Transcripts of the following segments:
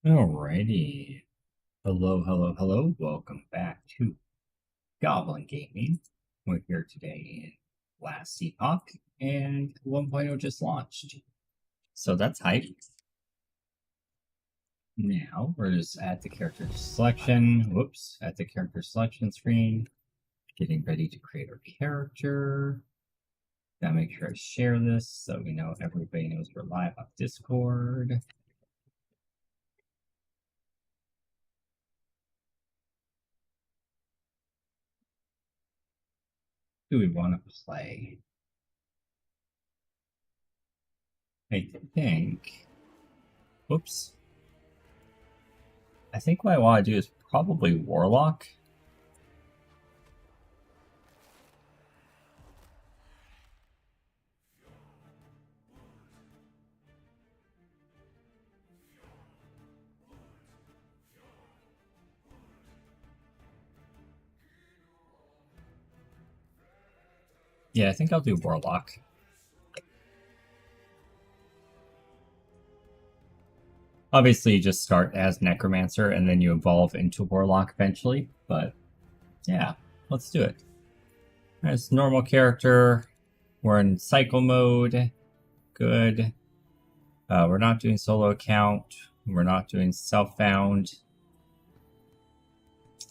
Alrighty. Hello, hello, hello. Welcome back to Goblin Gaming. We're here today in last Epoch, and 1.0 just launched. So that's hype. Now, we're just at the character selection. Whoops. At the character selection screen. Getting ready to create our character. Gotta make sure I share this so we know everybody knows we're live on Discord. Who we want to play? I think. Whoops. I think what I want to do is probably Warlock. Yeah, I think I'll do Warlock. Obviously, you just start as Necromancer and then you evolve into Warlock eventually, but yeah, let's do it. As normal character, we're in cycle mode. Good. We're not doing solo account. We're not doing self-found.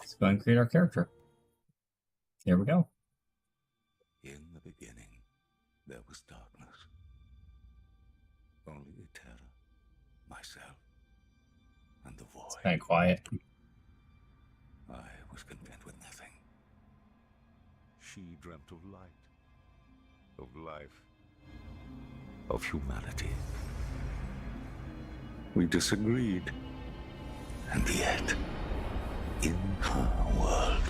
Let's go and create our character. Here we go. In the beginning, there was darkness. Only terror, myself, and the void. It's kind of quiet. I was content with nothing. She dreamt of light, of life, of humanity. We disagreed. And yet, in her world,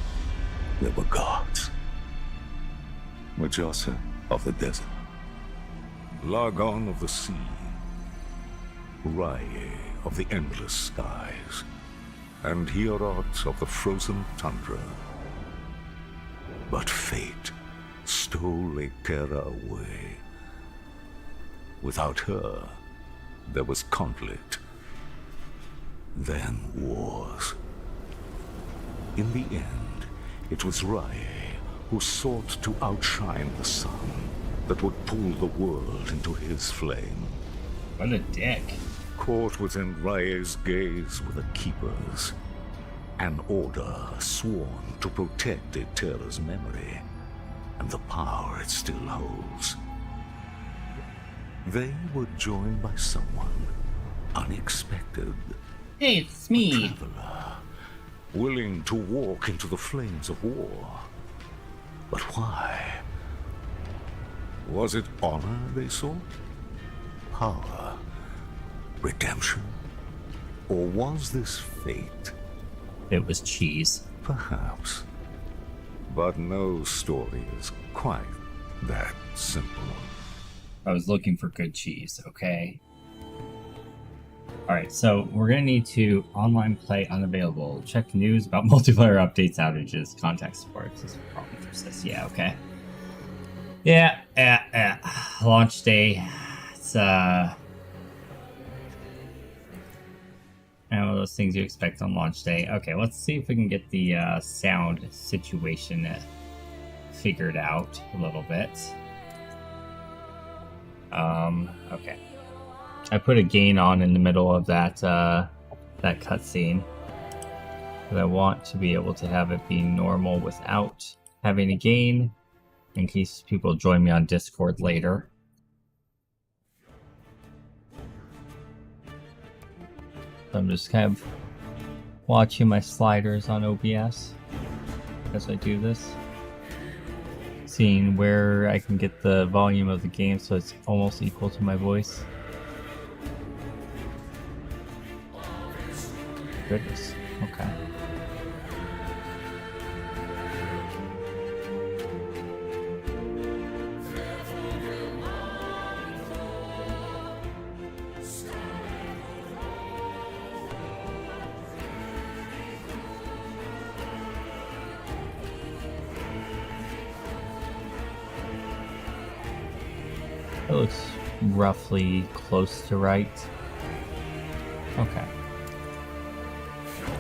there were gods. Mujasa of the desert, Largon of the sea, Rye of the endless skies, and Hierot of the frozen tundra. But fate stole Terra away. Without her, there was conflict, then wars. In the end, it was Rye who sought to outshine the sun that would pull the world into his flame. What a dick. Caught within Raye's gaze were the Keepers, an order sworn to protect Eterra's memory and the power it still holds. They were joined by someone unexpected. Hey, it's me. A traveler, willing to walk into the flames of war. But why? Was it honor they sought? Power? Redemption? Or was this fate? It was cheese. Perhaps. But no story is quite that simple. I was looking for good cheese, okay? Alright, so we're going to need to online play unavailable. Check news about multiplayer updates, outages, contact support. This is a problem persists. Yeah, okay. Yeah. Launch day. It's, one of those things you expect on launch day. Okay, let's see if we can get the sound situation figured out a little bit. Okay. I put a gain on in the middle of that that cutscene, but I want to be able to have it be normal without having a gain, in case people join me on Discord later. So I'm just kind of watching my sliders on OBS as I do this, seeing where I can get the volume of the game so it's almost equal to my voice. Goodness. Okay. It looks roughly close to right. Okay.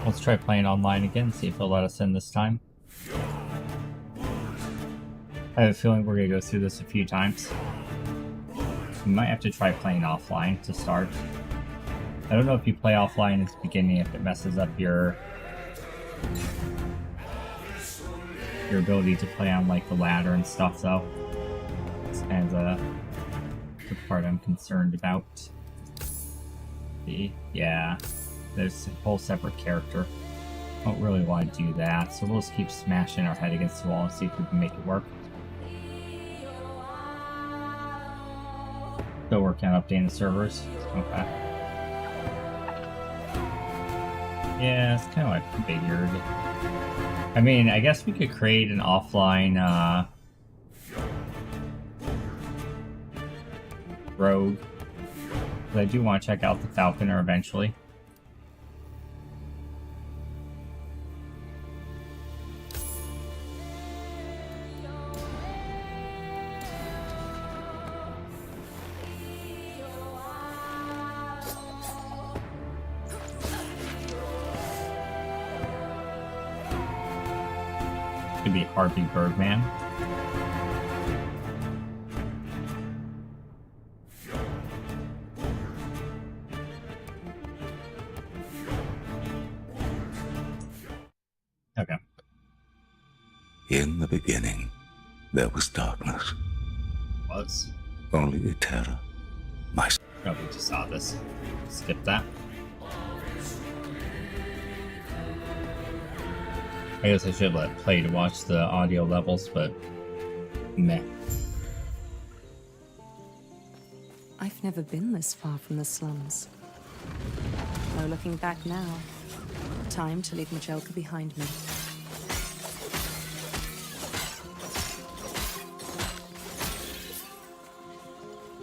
Let's try playing online again, see if it'll let us in this time. I have a feeling we're going to go through this a few times. We might have to try playing offline to start. I don't know if you play offline at the beginning, if it messes up your ability to play on like the ladder and stuff, though. It's kind of the part I'm concerned about. Yeah, there's a whole separate character. Don't really want to do that, so we'll just keep smashing our head against the wall and see if we can make it work. Still working on updating the servers. Okay. Yeah, it's kind of what I figured. I mean, I guess we could create an offline rogue. But I do want to check out the Falconer eventually. Could be Harvey Birdman. Okay. In the beginning, there was darkness. Was. Only terror. My... Oh, we just saw this. Skip that. I guess I should let play to watch the audio levels, but meh. I've never been this far from the slums. No looking back now. Time to leave Majelka behind me.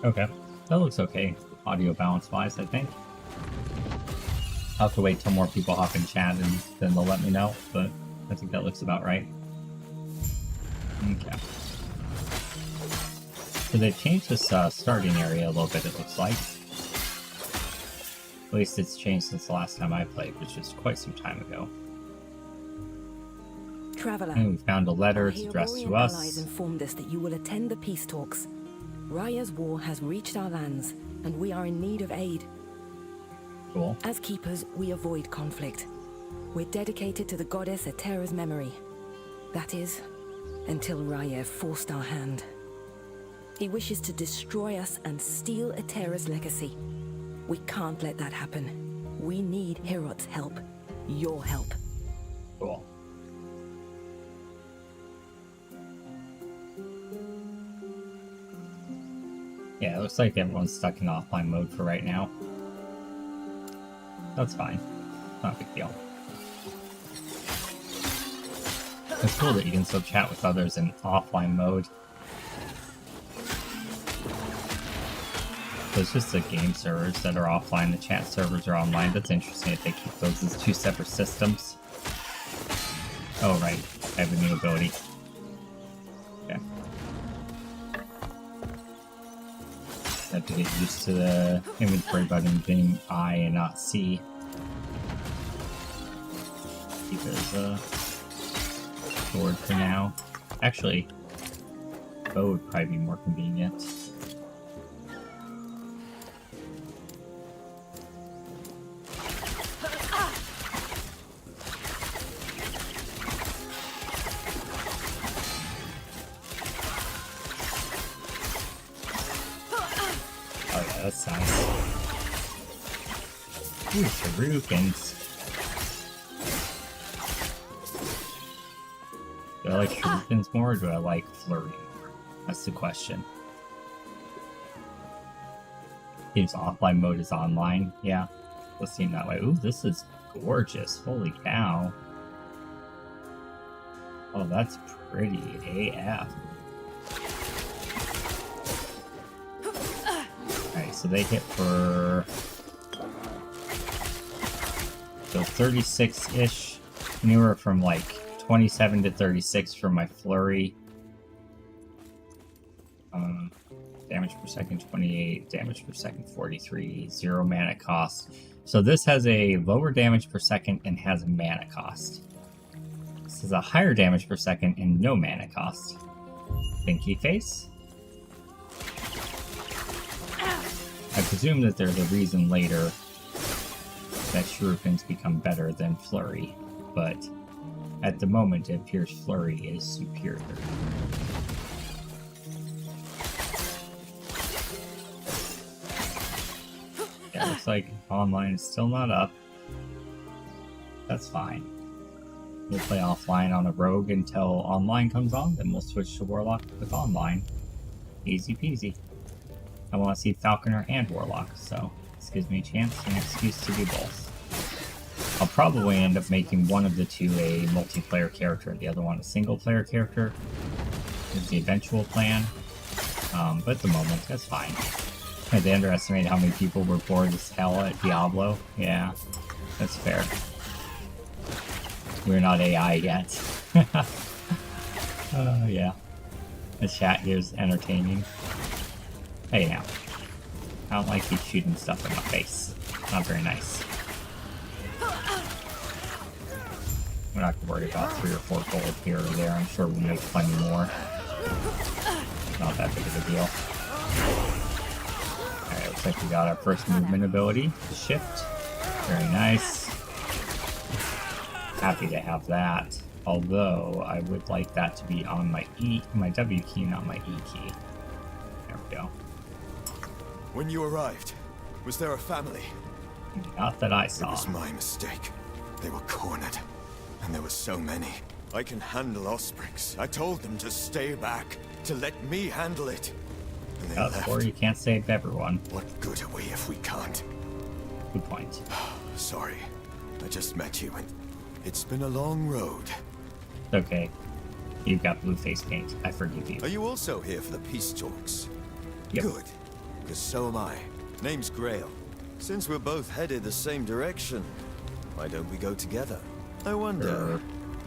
Okay, that looks okay, audio balance wise, I think. I'll have to wait till more people hop in chat and then they'll let me know, but I think that looks about right. Okay. So they've changed this starting area a little bit, it looks like. At least it's changed since the last time I played, which was quite some time ago. Traveler, and we found a letter addressed to us. Allies informed us that you will attend the peace talks. Raya's war has reached our lands, and we are in need of aid. Cool. As keepers, we avoid conflict. We're dedicated to the goddess Atera's memory. That is, until Raya forced our hand. He wishes to destroy us and steal Atera's legacy. We can't let that happen. We need Herot's help. Your help. Cool. Yeah, it looks like everyone's stuck in offline mode for right now. That's fine. Not a big deal. It's cool that you can still chat with others in offline mode. So it's just the game servers that are offline, the chat servers are online. That's interesting if they keep those as two separate systems. Oh right, I have a new ability. Okay. I have to get used to the inventory button being I and not C. Keep it as a sword for now. Actually, bow would probably be more convenient. That's nice. Ooh, shurikens. Do I like shurikens more or do I like flurry more? That's the question. Game's offline mode is online. Yeah, does seem that way. Ooh, this is gorgeous. Holy cow. Oh, that's pretty AF. So they hit for 36-ish, anywhere from like 27 to 36 for my flurry. Damage per second 28, damage per second 43, 0 mana cost. So this has a lower damage per second and has a mana cost. This is a higher damage per second and no mana cost. Thinky face. I presume that there's a reason later that shurikens become better than flurry, but at the moment it appears flurry is superior. Yeah, looks like online is still not up. That's fine. We'll play offline on a rogue until online comes on, then we'll switch to warlock with online. Easy peasy. I want to see falconer and warlock, so this gives me a chance and an excuse to do both. I'll probably end up making one of the two a multiplayer character and the other one a single player character. Is the eventual plan. But at the moment, that's fine. They underestimated how many people were bored as hell at Diablo. Yeah, that's fair. We're not AI yet. Yeah. The chat here is entertaining. Hey now. I don't like you shooting stuff in my face. Not very nice. We're not gonna worry about 3 or 4 gold here or there. I'm sure we'll make plenty more. Not that big of a deal. Alright, looks like we got our first movement ability. Shift. Very nice. Happy to have that. Although, I would like that to be on my my W key, not my E key. There we go. When you arrived, was there a family? Not that I It saw. was my mistake. They were cornered, and there were so many. I can handle Ospreys. I told them to stay back, to let me handle it. And they left. Or you can't save everyone. What good are we if we can't? Good point. Sorry, I just met you, and it's been a long road. Okay. You've got blue face paint. I forgive you. Are you also here for the peace talks? Yep. Good, because so am I. Name's Grail. Since we're both headed the same direction, why don't we go together? I wonder,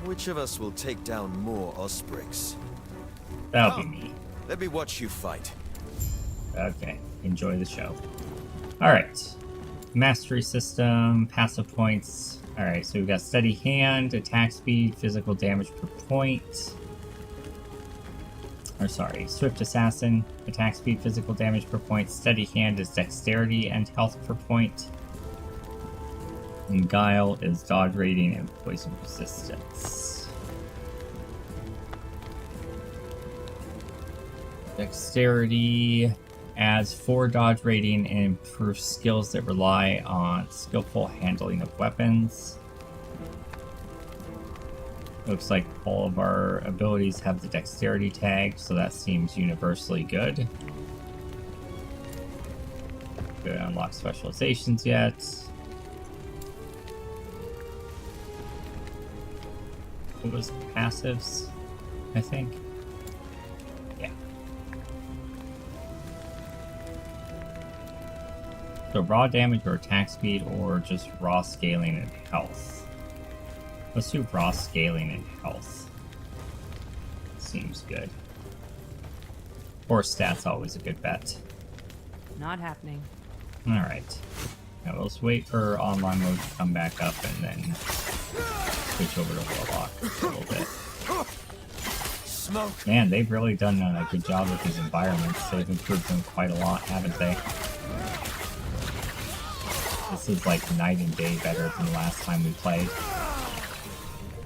which of us will take down more Ospreys? That'll be me. Let me watch you fight. Okay. Enjoy the show. Alright. Mastery system, passive points. Alright, so we've got steady hand, attack speed, physical damage per point. Or sorry, swift assassin, attack speed, physical damage per point. Steady hand is dexterity and health per point. And guile is dodge rating and poison resistance. Dexterity adds 4 dodge rating and improves skills that rely on skillful handling of weapons. Looks like all of our abilities have the dexterity tag, so that seems universally good. We haven't unlocked specializations yet. What was passives, I think? Yeah. So raw damage or attack speed, or just raw scaling and health. Let's do raw scaling and health. Seems good. Or stats, always a good bet. Not happening. Alright. Now let's wait for online mode to come back up and then switch over to Warlock a little bit. Smoke! Man, they've really done a good job with these environments. They've improved them quite a lot, haven't they? This is like night and day better than the last time we played.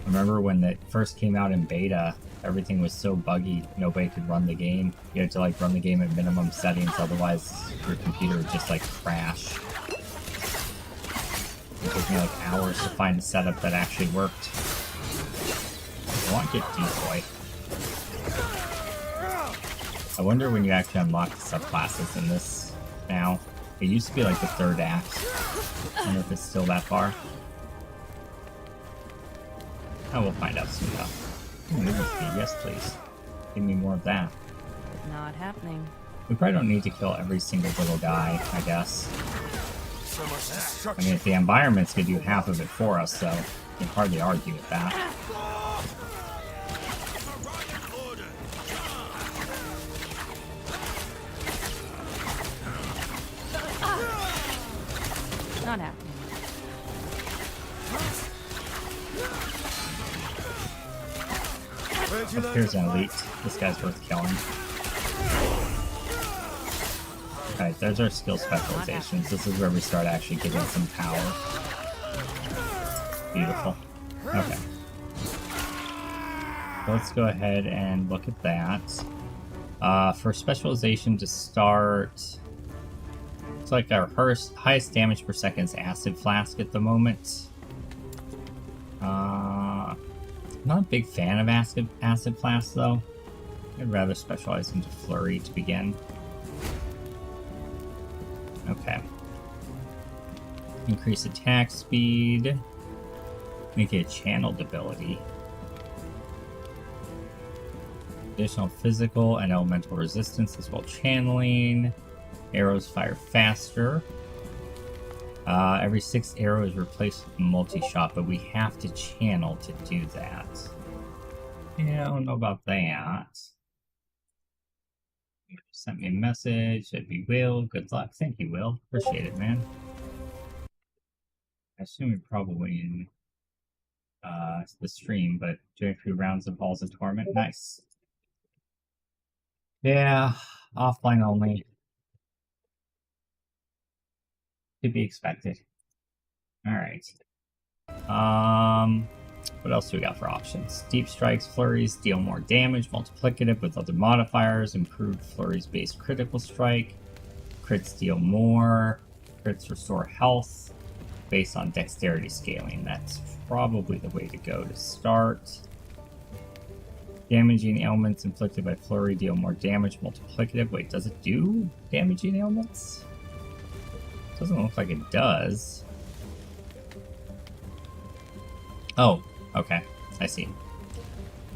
Remember when it first came out in beta, everything was so buggy, nobody could run the game. You had to like run the game at minimum settings, otherwise your computer would just like crash. It took me like hours to find a setup that actually worked. I want to get Decoy. I wonder when you actually unlock the subclasses in this now. It used to be like the 3rd act. I wonder if it's still that far. Oh, we'll find out soon enough. Ooh, movement speed, yes please. Give me more of that. Not happening. We probably don't need to kill every single little guy, I guess. So much I destruction. mean, if the environments could do half of it for us, though, you can hardly argue with that. Not happening. Oh, here's an elite. This guy's worth killing. Alright, there's our skill specializations. This is where we start actually getting some power. Beautiful. Okay. Let's go ahead and look at that. For specialization to start, it's like our highest damage per second is Acid Flask at the moment. I'm not a big fan of Acid Flask though. I'd rather specialize into Flurry to begin. Okay. Increase attack speed. Make it a channeled ability. Additional physical and elemental resistance as well channeling. Arrows fire faster. Every 6 arrows replaced with multi-shot, but we have to channel to do that. Yeah, I don't know about that. You sent me a message. It'd be Will. Good luck. Thank you, Will. Appreciate it, man. I assume you're probably in the stream, but doing a few rounds of Halls of Torment. Nice. Yeah, offline only. To be expected. Alright. What else do we got for options? Deep Strikes, Flurries deal more damage, multiplicative with other modifiers, improved Flurries based critical strike, crits deal more, crits restore health, based on dexterity scaling. That's probably the way to go to start. Damaging ailments inflicted by Flurry deal more damage, multiplicative. Wait, does it do damaging ailments? Doesn't look like it does. Oh, okay. I see.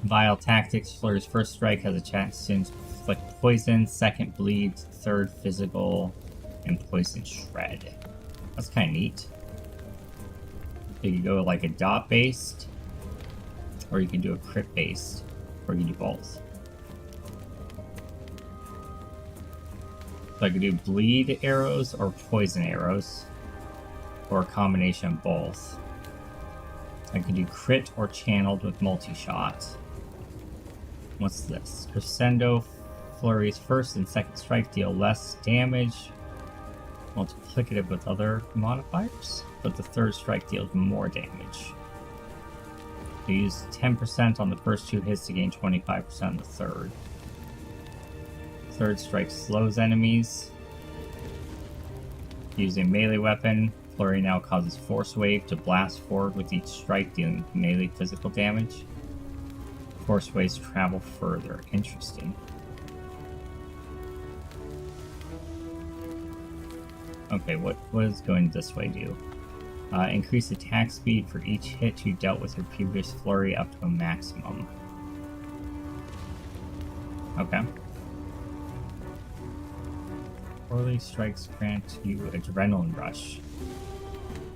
Vile Tactics. Flurry's first strike has a chance to inflict poison, second bleed, third physical, and poison shred. That's kind of neat. So you can go like a dot based, or you can do a crit based, or you can do both. So I could do bleed arrows or poison arrows, or a combination of both. I could do crit or channeled with multi-shot. What's this? Crescendo. Flurry's first and second strike deal less damage, multiplicative with other modifiers, but the third strike deals more damage. You use 10% on the first 2 hits to gain 25% on the third. Third strike slows enemies. Using melee weapon, Flurry now causes Force Wave to blast forward with each strike, dealing melee physical damage. Force Waves travel further. Interesting. Okay, what does going this way do? Increase attack speed for each hit you dealt with your previous Flurry up to a maximum. Okay. Poorly strikes grant you Adrenaline Rush.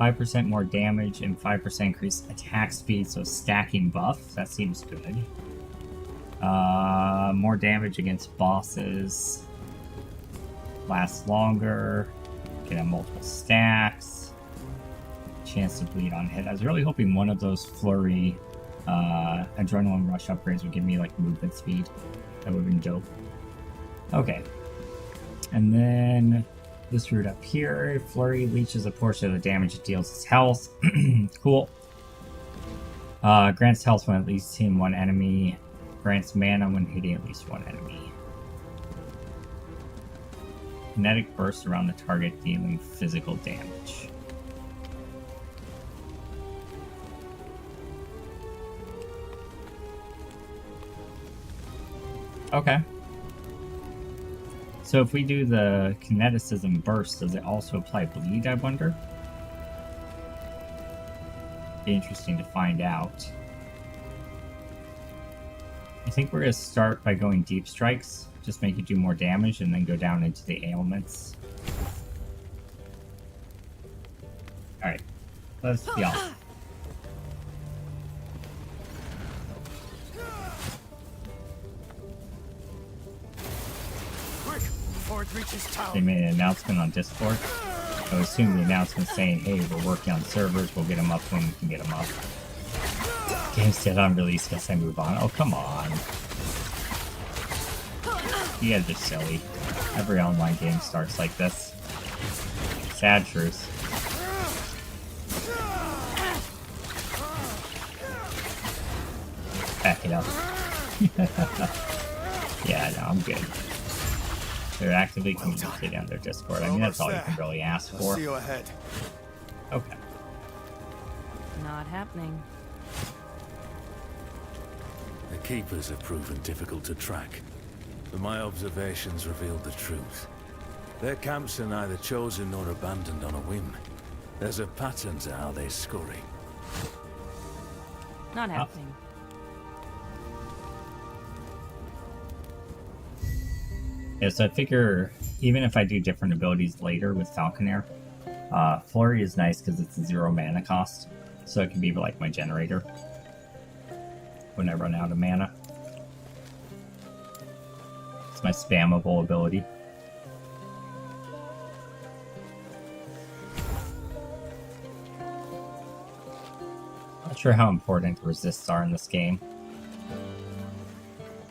5% more damage and 5% increased attack speed, so stacking buff. That seems good. More damage against bosses. Lasts longer. Can have multiple stacks. Chance to bleed on hit. I was really hoping one of those Flurry Adrenaline Rush upgrades would give me like movement speed. That would have been dope. Okay. And then this route up here, Flurry leeches a portion of the damage it deals its health. Cool. Grants health when at least hitting one enemy. Grants mana when hitting at least one enemy. Kinetic burst around the target, dealing physical damage. Okay. So if we do the kineticism burst, does it also apply bleed, I wonder? Be interesting to find out. I think we're going to start by going deep strikes. Just make it do more damage and then go down into the ailments. Alright. Let's be off. They made an announcement on Discord. I would assume the announcement saying, hey, we're working on servers, we'll get them up when we can get them up. Game said on release, guess I move on. Oh, come on. You guys are silly. Every online game starts like this. Sad truth. Back it up. Yeah, no, I'm good. They're actively communicating on their Discord. I mean, that's all you can really ask for. See you ahead. Okay. Not happening. The Keepers have proven difficult to track, but my observations revealed the truth. Their camps are neither chosen nor abandoned on a whim. There's a pattern to how they scurry. Not happening. Yeah, so I figure even if I do different abilities later with Falconair, Flurry is nice because it's a 0 mana cost, so it can be like my generator when I run out of mana. It's my spammable ability. Not sure how important resists are in this game.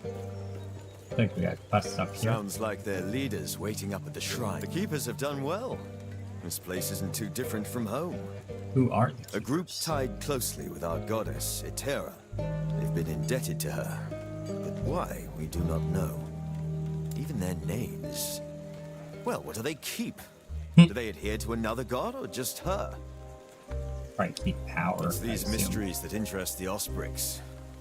I think we got quest stuff here. Sounds like their leaders waiting up at the shrine. The keepers have done well. This place isn't too different from home. Who are the A group keepers? tied closely with our goddess, Etera. They've been indebted to her. But why, we do not know. Even their names. Well, what do they keep? Do they adhere to another god or just her? Right, keep power. It's I these assume. mysteries that interest the Osprix.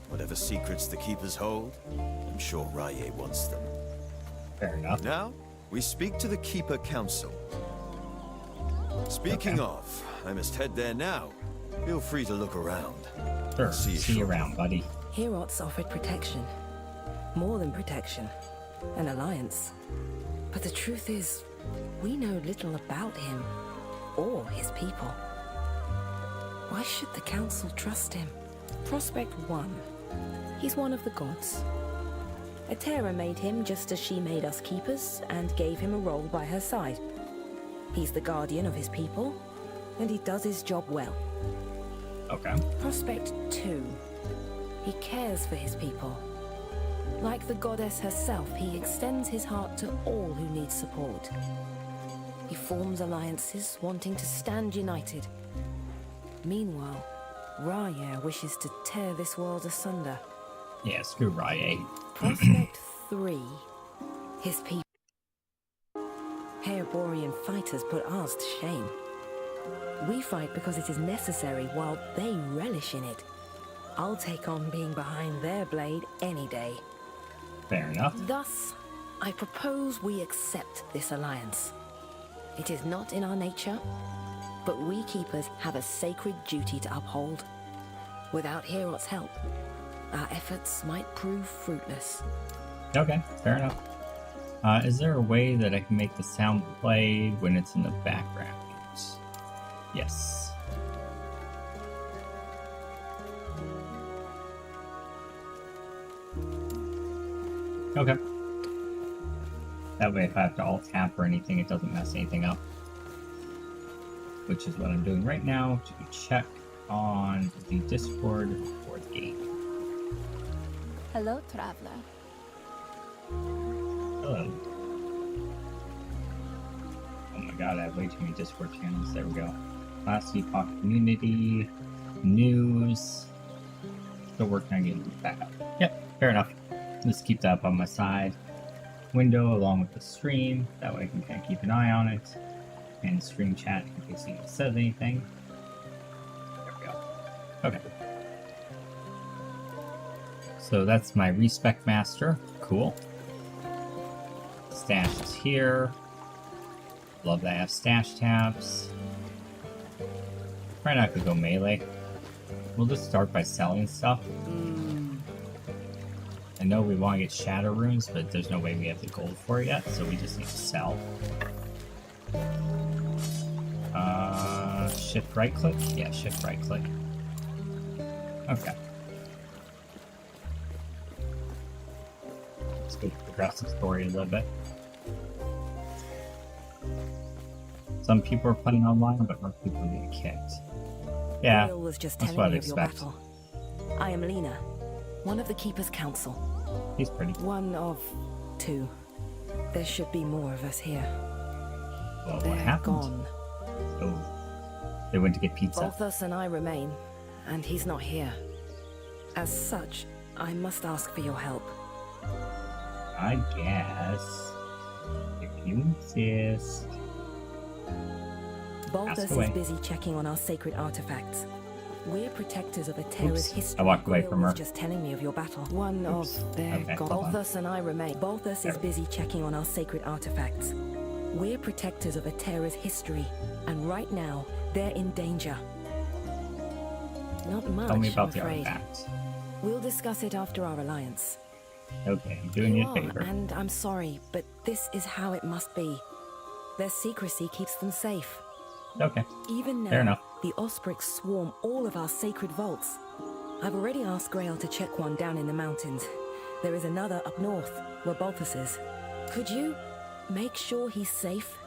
Whatever secrets the keepers hold, I'm sure Rye wants them. Fair enough. Now, we speak to the Keeper Council. Speaking of, I must head there now. Feel free to look around. Sure. See you See you shortly. around, buddy. Herots offered protection. More than protection. An alliance. But the truth is, we know little about him. Or his people. Why should the Council trust him? Prospect 1. He's one of the gods. Etera made him just as she made us keepers, and gave him a role by her side. He's the guardian of his people, and he does his job well. Okay. Prospect 2. He cares for his people. Like the goddess herself, he extends his heart to all who need support. He forms alliances, wanting to stand united. Meanwhile, Raya wishes to tear this world asunder. Yeah, screw Rye. Prospect 3. His people. Haerborian fighters put ours to shame. We fight because it is necessary, while they relish in it. I'll take on being behind their blade any day. Fair enough. Thus, I propose we accept this alliance. It is not in our nature, but we keepers have a sacred duty to uphold. Without Herot's help, our efforts might prove fruitless. Okay, fair enough. Is there a way that I can make the sound play when it's in the background? Yes. Okay. That way if I have to alt-tap or anything, it doesn't mess anything up. Which is what I'm doing right now to check on the Discord for the game. Hello, traveler. Hello. Oh my god, I have way too many Discord channels. There we go. Last Epoch community, news. Still working on getting it back up. Yep, fair enough. Just keep that up on my side window along with the stream. That way I can kind of keep an eye on it. And stream chat in case anyone says anything. There we go. Okay. So that's my respec master. Cool. Stash is here. Love that I have stash tabs. Probably not gonna go melee. We'll just start by selling stuff. I know we want to get shatter runes, but there's no way we have the gold for it yet, so we just need to sell. Shift right click? Yeah, shift right click. Okay. Let's go progress the story a little bit. Some people are playing online, but most people are getting kicked. Yeah, Will was just that's telling what me I'd of your expect. battle. I am Lena, one of the Keeper's Council. He's pretty. One of 2. There should be more of us here. Well, They're what happened? gone. Oh, they went to get pizza. Balthus and I remain, and he's not here. As such, I must ask for your help. I guess. If you insist. Balthus away. is busy checking on our sacred artifacts. We're protectors of a terror's Oops, history. I walked away Grail from her. was just telling me of your battle. One Oops. of their Okay, gods. hold on. Balthus and I remain. Balthus is There. busy checking on our sacred artifacts. We're protectors of a terror's history, and right now, they're in danger. Not much, Tell me about I'm the afraid. artifact. We'll discuss it after our alliance. Okay, I'm doing you a are, favor. and I'm sorry, but this is how it must be. Their secrecy keeps them safe. Okay, Even now, fair enough. the Osprix swarm all of our sacred vaults. I've already asked Grail to check one down in the mountains. There is another up north, where Balthus is. Could you make sure he's safe?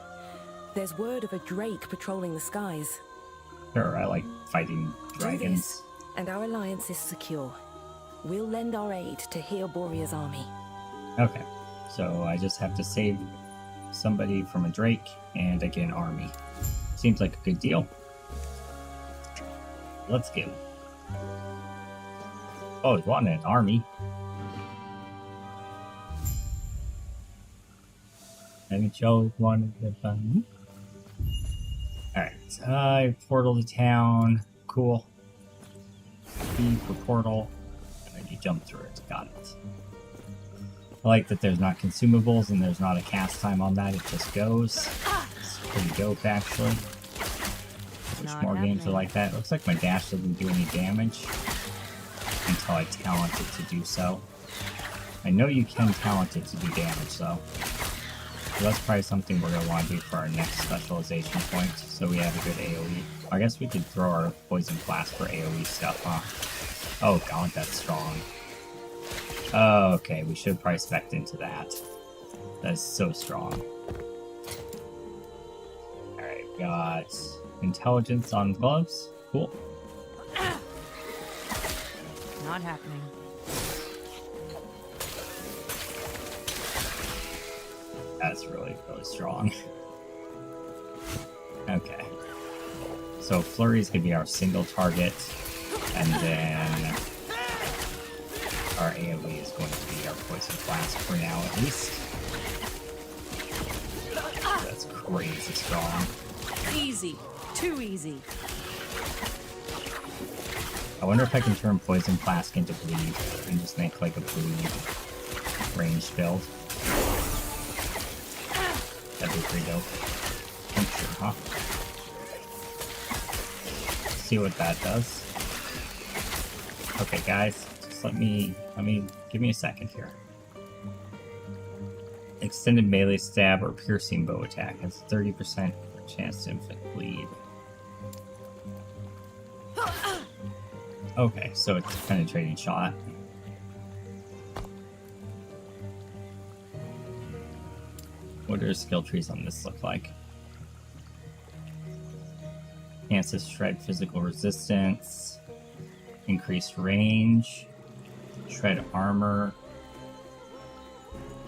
There's word of a drake patrolling the skies. Sure, I like fighting Do dragons. this, and our alliance is secure. We'll lend our aid to Heoboria's army. Okay, so I just have to save somebody from a drake and I get an army. Seems like a good deal. Let's go. Oh, he's wanting an army. Let me show one of the fun. Alright, portal to town. Cool. B for portal. And then you jump through it. Got it. I like that there's not consumables and there's not a cast time on that. It just goes. It's pretty dope, actually. Which Not more games are happening. like that. It looks like my dash doesn't do any damage until I talent it to do so. I know you can talent it to do damage, though. So that's probably something we're going to want to do for our next specialization point, so we have a good AoE. I guess we could throw our poison blast for AoE stuff, huh? Oh god, that's strong. Oh, okay, we should probably spec into that. That is so strong. Alright, got intelligence on gloves. Cool. Not happening. That's really, really strong. Okay. So flurries could be our single target, and then our AoE is going to be our poison blast for now, at least. That's crazy strong. Easy. Too easy. I wonder if I can turn poison flask into bleed and just make like a bleed range build. That'd be pretty dope. I'm sure, huh? See what that does. Okay, guys, just give me a second here. Extended melee stab or piercing bow attack has 30% chance to inflict bleed. Okay, so it's a penetrating shot. What do skill trees on this look like? Chance to shred physical resistance, increased range, shred armor,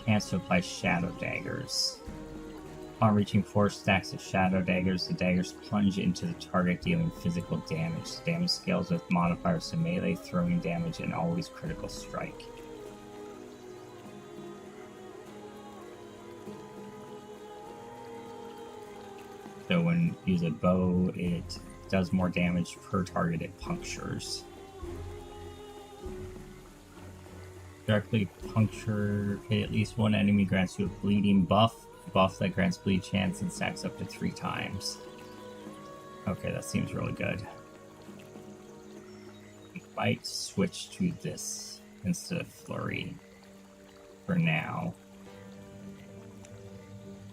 chance to apply shadow daggers. Upon reaching 4 stacks of shadow daggers, the daggers plunge into the target, dealing physical damage. The damage scales with modifiers to melee, throwing damage, and always critical strike. So when you use a bow, it does more damage per target it punctures. Directly puncture hit at least one enemy grants you a bleeding buff. Buff that grants bleed chance and stacks up to 3 times. Okay, that seems really good. I might switch to this instead of flurry for now.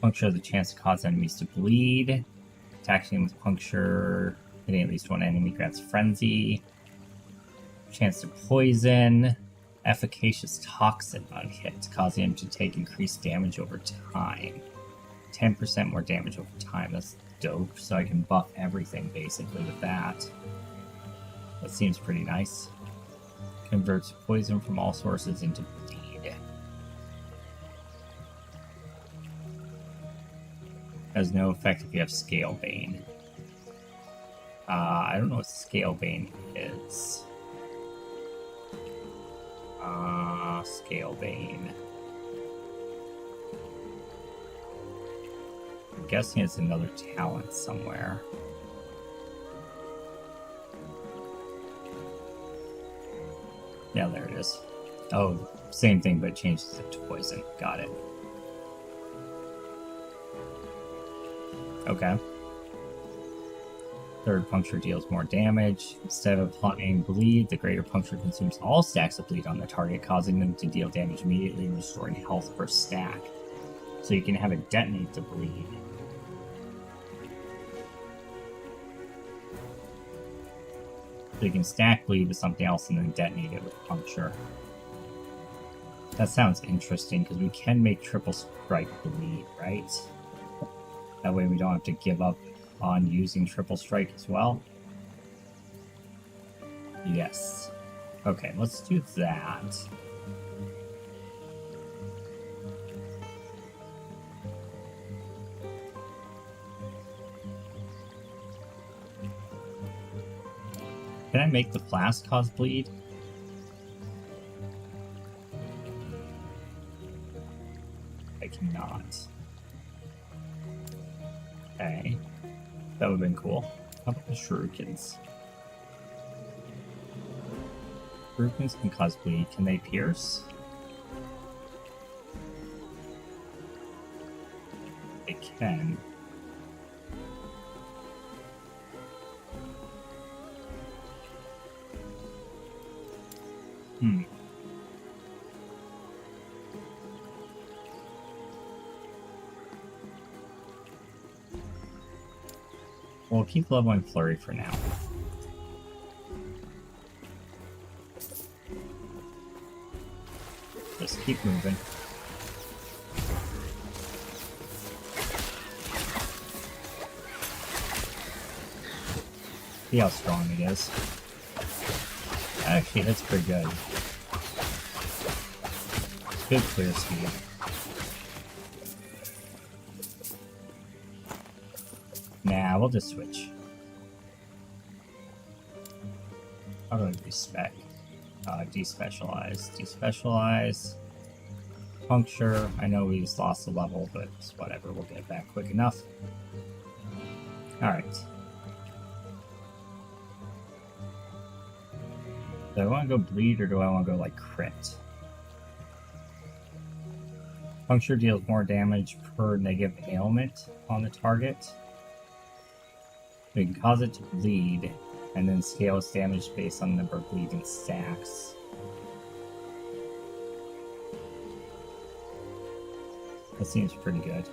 Puncture has a chance to cause enemies to bleed. Attacking with puncture, hitting at least one enemy grants frenzy. Chance to poison. Efficacious toxin on hit, causing him to take increased damage over time. 10% more damage over time. That's dope. So I can buff everything basically with that. That seems pretty nice. Converts poison from all sources into bleed. Has no effect if you have Scale Bane. I don't know what Scale Bane is. Scale Bane. I'm guessing it's another talent somewhere. Yeah, there it is. Oh, same thing, but changes it to poison. Got it. Okay. Third puncture deals more damage. Instead of applying bleed, the greater puncture consumes all stacks of bleed on the target, causing them to deal damage immediately and restoring health per stack. So you can have it detonate the bleed. So you can stack bleed with something else and then detonate it with puncture. That sounds interesting because we can make triple strike bleed, right? That way we don't have to give up on using triple strike as well. Yes. Okay, let's do that. Can I make the flask cause bleed? I cannot. Okay. That would have been cool. How about the shurikens? Shurikens can cause bleed. Can they pierce? They can. We'll keep leveling Flurry for now. Just keep moving. See how strong it is. Actually, that's pretty good. Good clear speed. Nah, we'll just switch. How do I respec? Despecialize. Despecialize. Puncture. I know we just lost a level, but it's whatever. We'll get it back quick enough. Alright. Do I want to go bleed or do I want to go like crit? Puncture deals more damage per negative ailment on the target. We can cause it to bleed, and then scale its damage based on the number of bleeding stacks. That seems pretty good.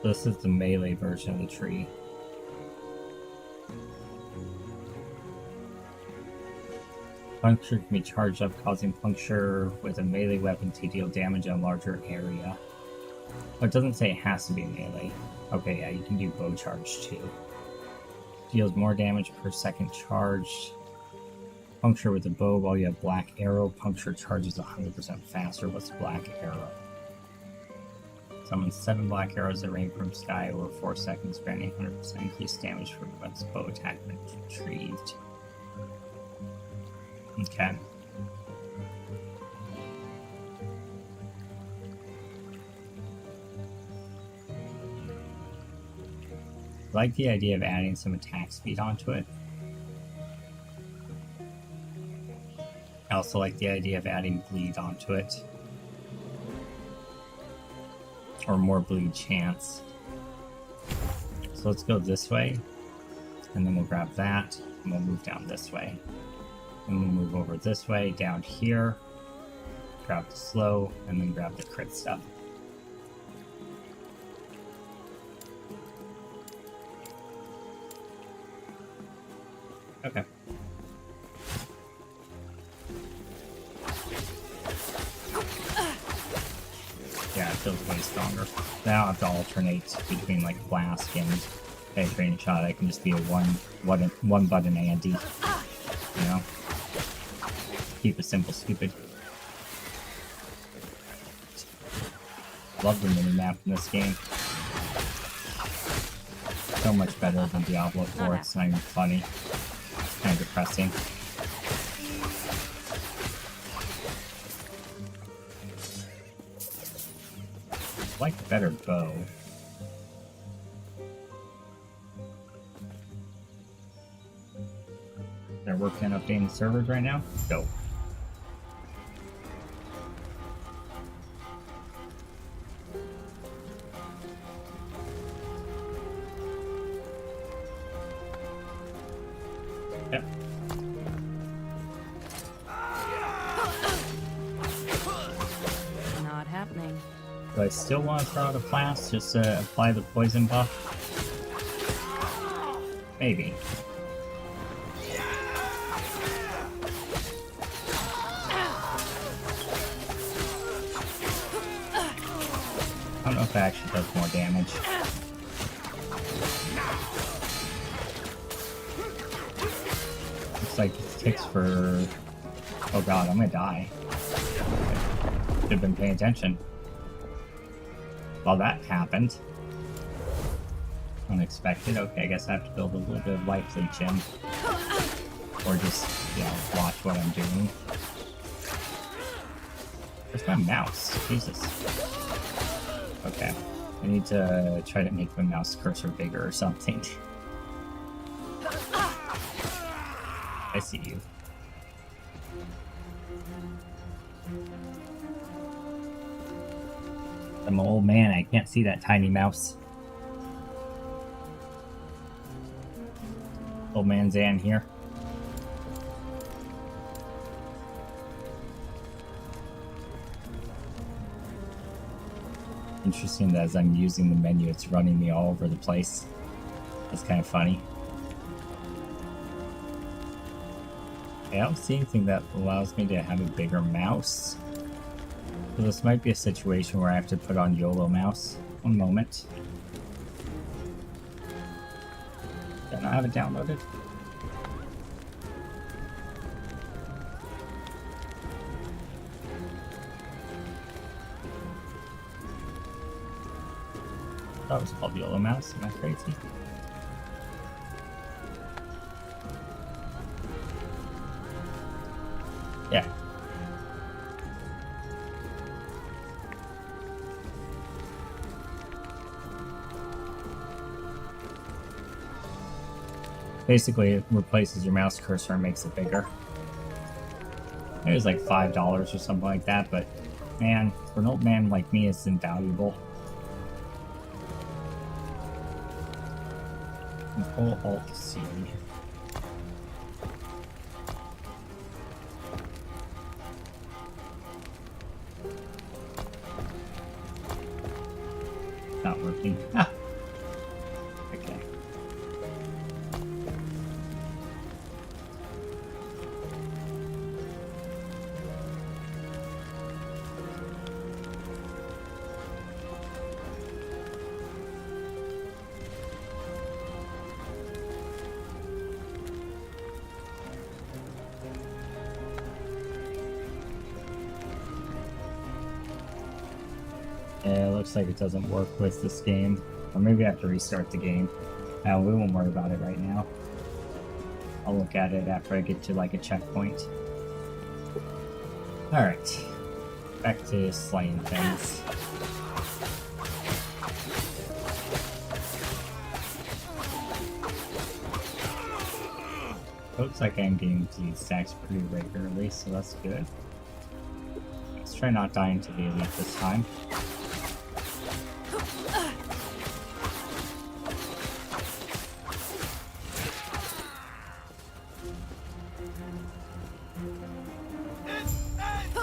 This is the melee version of the tree. Puncture can be charged up, causing puncture with a melee weapon to deal damage on a larger area. Oh, it doesn't say it has to be melee. Okay, yeah, you can do bow charge too. Deals more damage per second charged. Puncture with a bow while you have black arrow. Puncture charges 100% faster. What's black arrow? Summon 7 black arrows that rain from sky over 4 seconds, granting 100% increased damage for once bow attack retrieved. Okay. I like the idea of adding some attack speed onto it. I also like the idea of adding bleed onto it. Or more bleed chance. So let's go this way, and then we'll grab that, and we'll move down this way. And we'll move over this way, down here, grab the slow, and then grab the crit stuff. Okay. Yeah, it feels way stronger. Now I have to alternate between like flask and penetrating shot. I can just be a one button Andy. You know? Keep it simple, stupid. Love the mini-map in this game. So much better than Diablo 4. It's not even funny. It's kind of depressing. I like the better bow. They're working on updating the servers right now? Go. Yep. Not happening. Do I still want to throw out a flask just to apply the poison buff? Maybe. I don't know if that actually does more damage. Looks like it ticks for... Oh god, I'm gonna die. Should have been paying attention. Well, that happened. Unexpected. Okay, I guess I have to build a little bit of life leech in. Or just, you know, watch what I'm doing. Where's my mouse? Jesus. Okay. I need to try to make my mouse cursor bigger or something. I see you. I'm an old man, I can't see that tiny mouse. Old man Zan here. Interesting that as I'm using the menu, it's running me all over the place. That's kind of funny. I don't see anything that allows me to have a bigger mouse. So this might be a situation where I have to put on YOLO mouse. One moment. Do I not have it downloaded? That was called YOLO mouse. Am I crazy? Yeah. Basically, it replaces your mouse cursor and makes it bigger. It was like $5 or something like that, but man, for an old man like me, it's invaluable. Control Alt C. Not working. Ah. Okay. Yeah, it looks like it doesn't work with this game. Or maybe I have to restart the game. No, we won't worry about it right now. I'll look at it after I get to like a checkpoint. Alright. Back to slaying things. Looks like I'm getting these stacks pretty regularly, so that's good. Let's try not dying to the elite this time.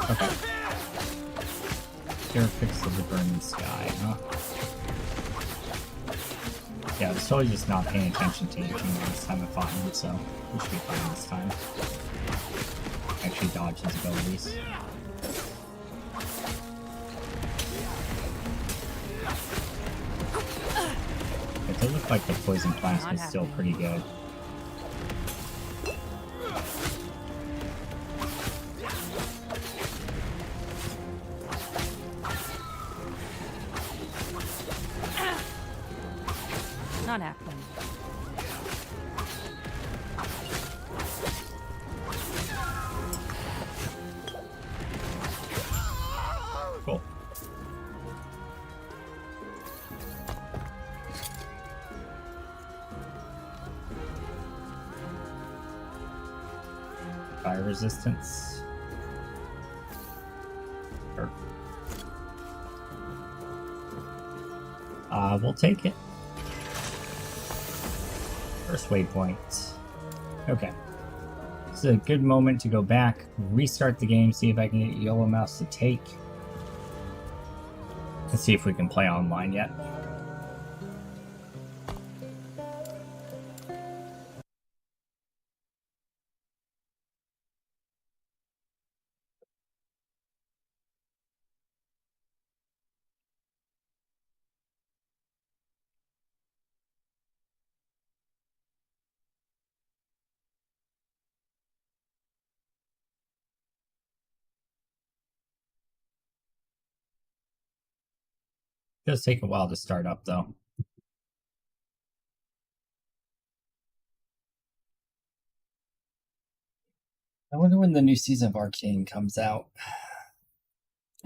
Okay. Here, fix of the burning sky, huh? Yeah, I was totally just not paying attention to anything last time I fought him, so we should be fine this time. Actually dodge his abilities. It does look like the poison plasma is still pretty good. Not happening. Cool. Fire resistance. Sure. We'll take it. First waypoint. Okay. This is a good moment to go back, restart the game, see if I can get Yellow Mouse to take. Let's see if we can play online yet. It does take a while to start up, though. I wonder when the new season of Arcane comes out.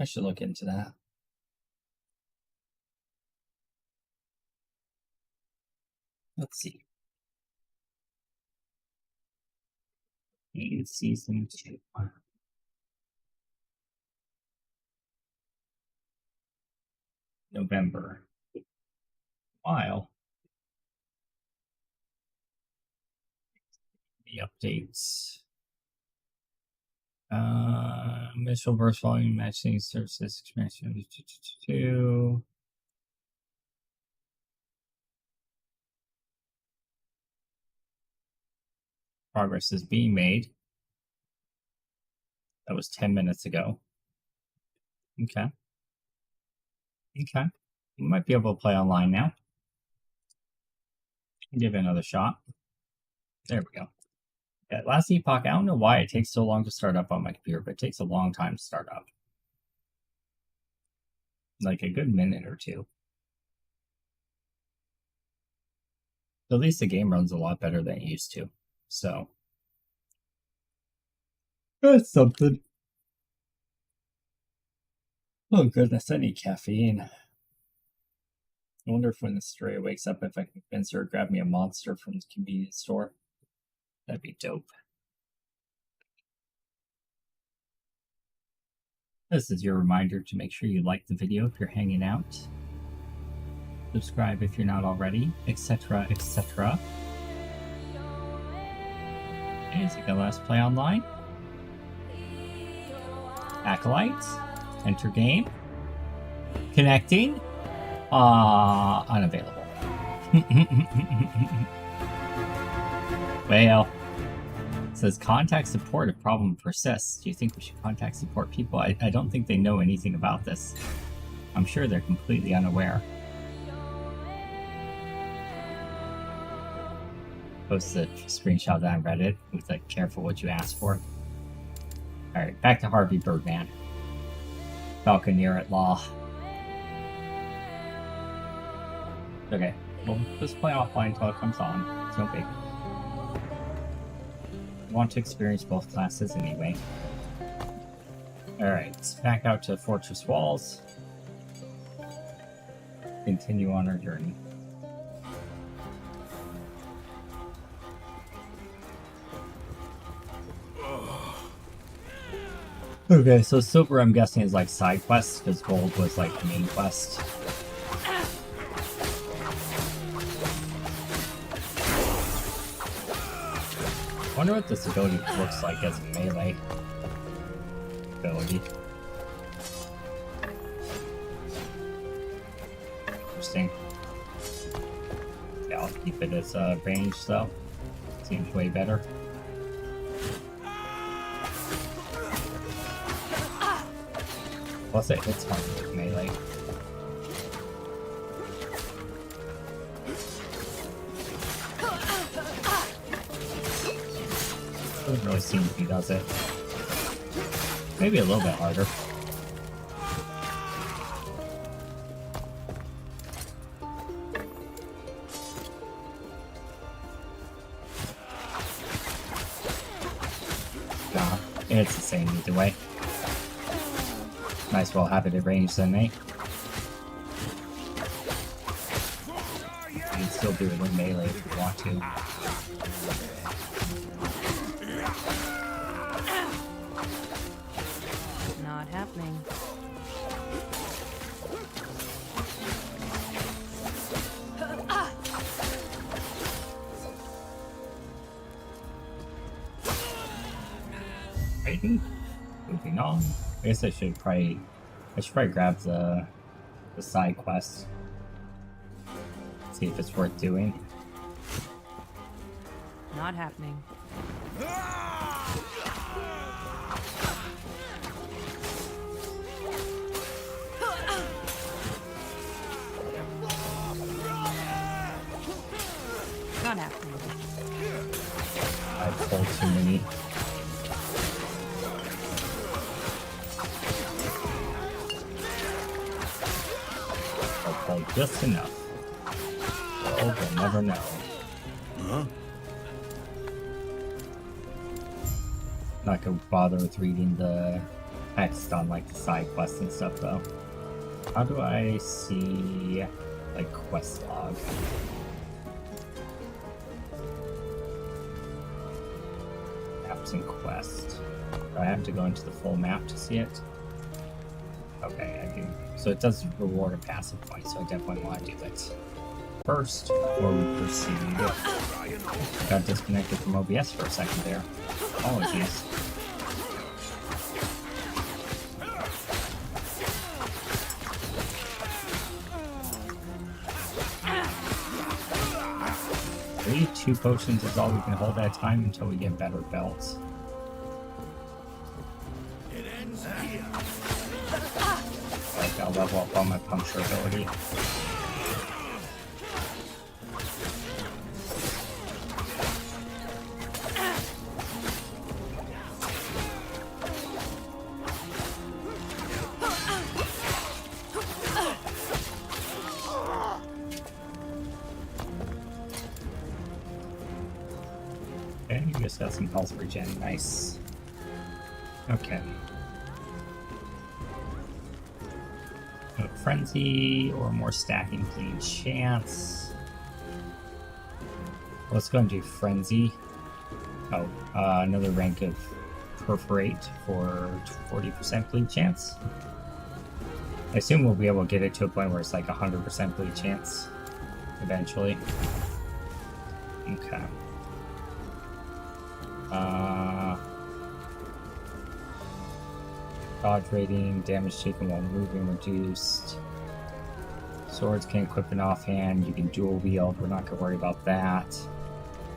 I should look into that. Let's see. Season 2. November. While the updates. Initial burst volume matching services expansion 2. Progress is being made. That was 10 minutes ago. Okay. Okay. We might be able to play online now. Give it another shot. There we go. Yeah, last Epoch, I don't know why it takes so long to start up on my computer, but it takes a long time to start up. Like a good minute or two. At least the game runs a lot better than it used to. So that's something. Oh goodness, I need caffeine. I wonder if when the stray wakes up, if I can convince her to grab me a monster from the convenience store. That'd be dope. This is your reminder to make sure you like the video if you're hanging out. Subscribe if you're not already, etc., etc. Okay, is it gonna let us play online? Acolytes. Enter game. Connecting. Unavailable. Well, it says contact support if problem persists. Do you think we should contact support people? I don't think they know anything about this. I'm sure they're completely unaware. Post a screenshot of that on Reddit with like, careful what you ask for. Alright, back to Harvey Birdman. Falconeer at law. Okay, we'll just play offline until it comes on. It's no big. I want to experience both classes anyway. Alright, back out to Fortress Walls. Continue on our journey. Okay, so silver I'm guessing is like side quests, because gold was like the main quest. I wonder what this ability looks like as a melee ability. Interesting. I'll keep it as range though. Seems way better. Plus it hits harder with melee. Doesn't really seem he does it. Maybe a little bit harder. Nah, it's the same either way. Might as well have it at range then, eh? You can still do it in melee if you want to. Not happening. Righty. Moving on. I guess I should probably grab the side quest. See if it's worth doing. Not happening. Not happening. I pulled too many. I pulled just enough. Well, we'll never know. Huh? Not gonna bother with reading the text on like the side quests and stuff though. How do I see like quest log? Maps and quest. Do I have to go into the full map to see it? Okay, I do. So it does reward a passive point, so I definitely want to do that. First, before we proceed, got disconnected from OBS for a second there. Apologies. Maybe 2 potions is all we can hold at a time until we get better belts. Like I'll level up on my puncture ability. Okay, you just got some health regen, nice. Okay. Frenzy or more stacking clean chance. Let's go and do Frenzy. Oh, another rank of Perforate for 40% bleed chance. I assume we'll be able to get it to a point where it's like 100% bleed chance eventually. Okay. Dodge rating, damage taken while moving reduced. Swords can equip an offhand, you can dual wield, we're not going to worry about that.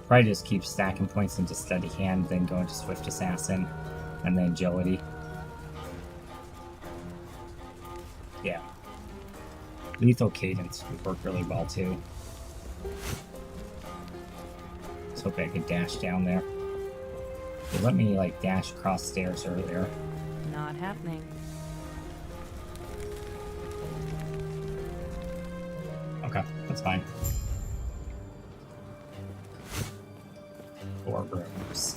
Probably just keep stacking points into steady hand, then go into swift assassin, and then agility. Yeah. Lethal cadence would work really well too. Let's hope I could dash down there. They let me like dash across stairs earlier. Not happening. Okay, that's fine. 4 rooms.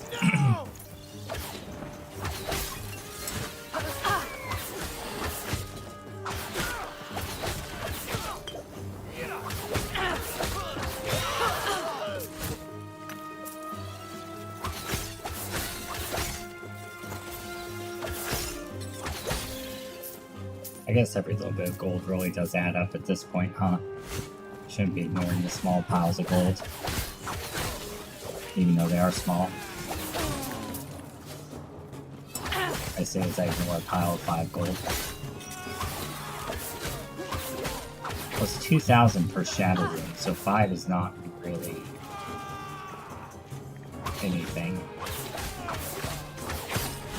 I guess every little bit of gold really does add up at this point, huh? Shouldn't be ignoring the small piles of gold. Even though they are small. I say as I ignore a pile of 5 gold. Plus 2,000 per shadow room, so 5 is not really anything.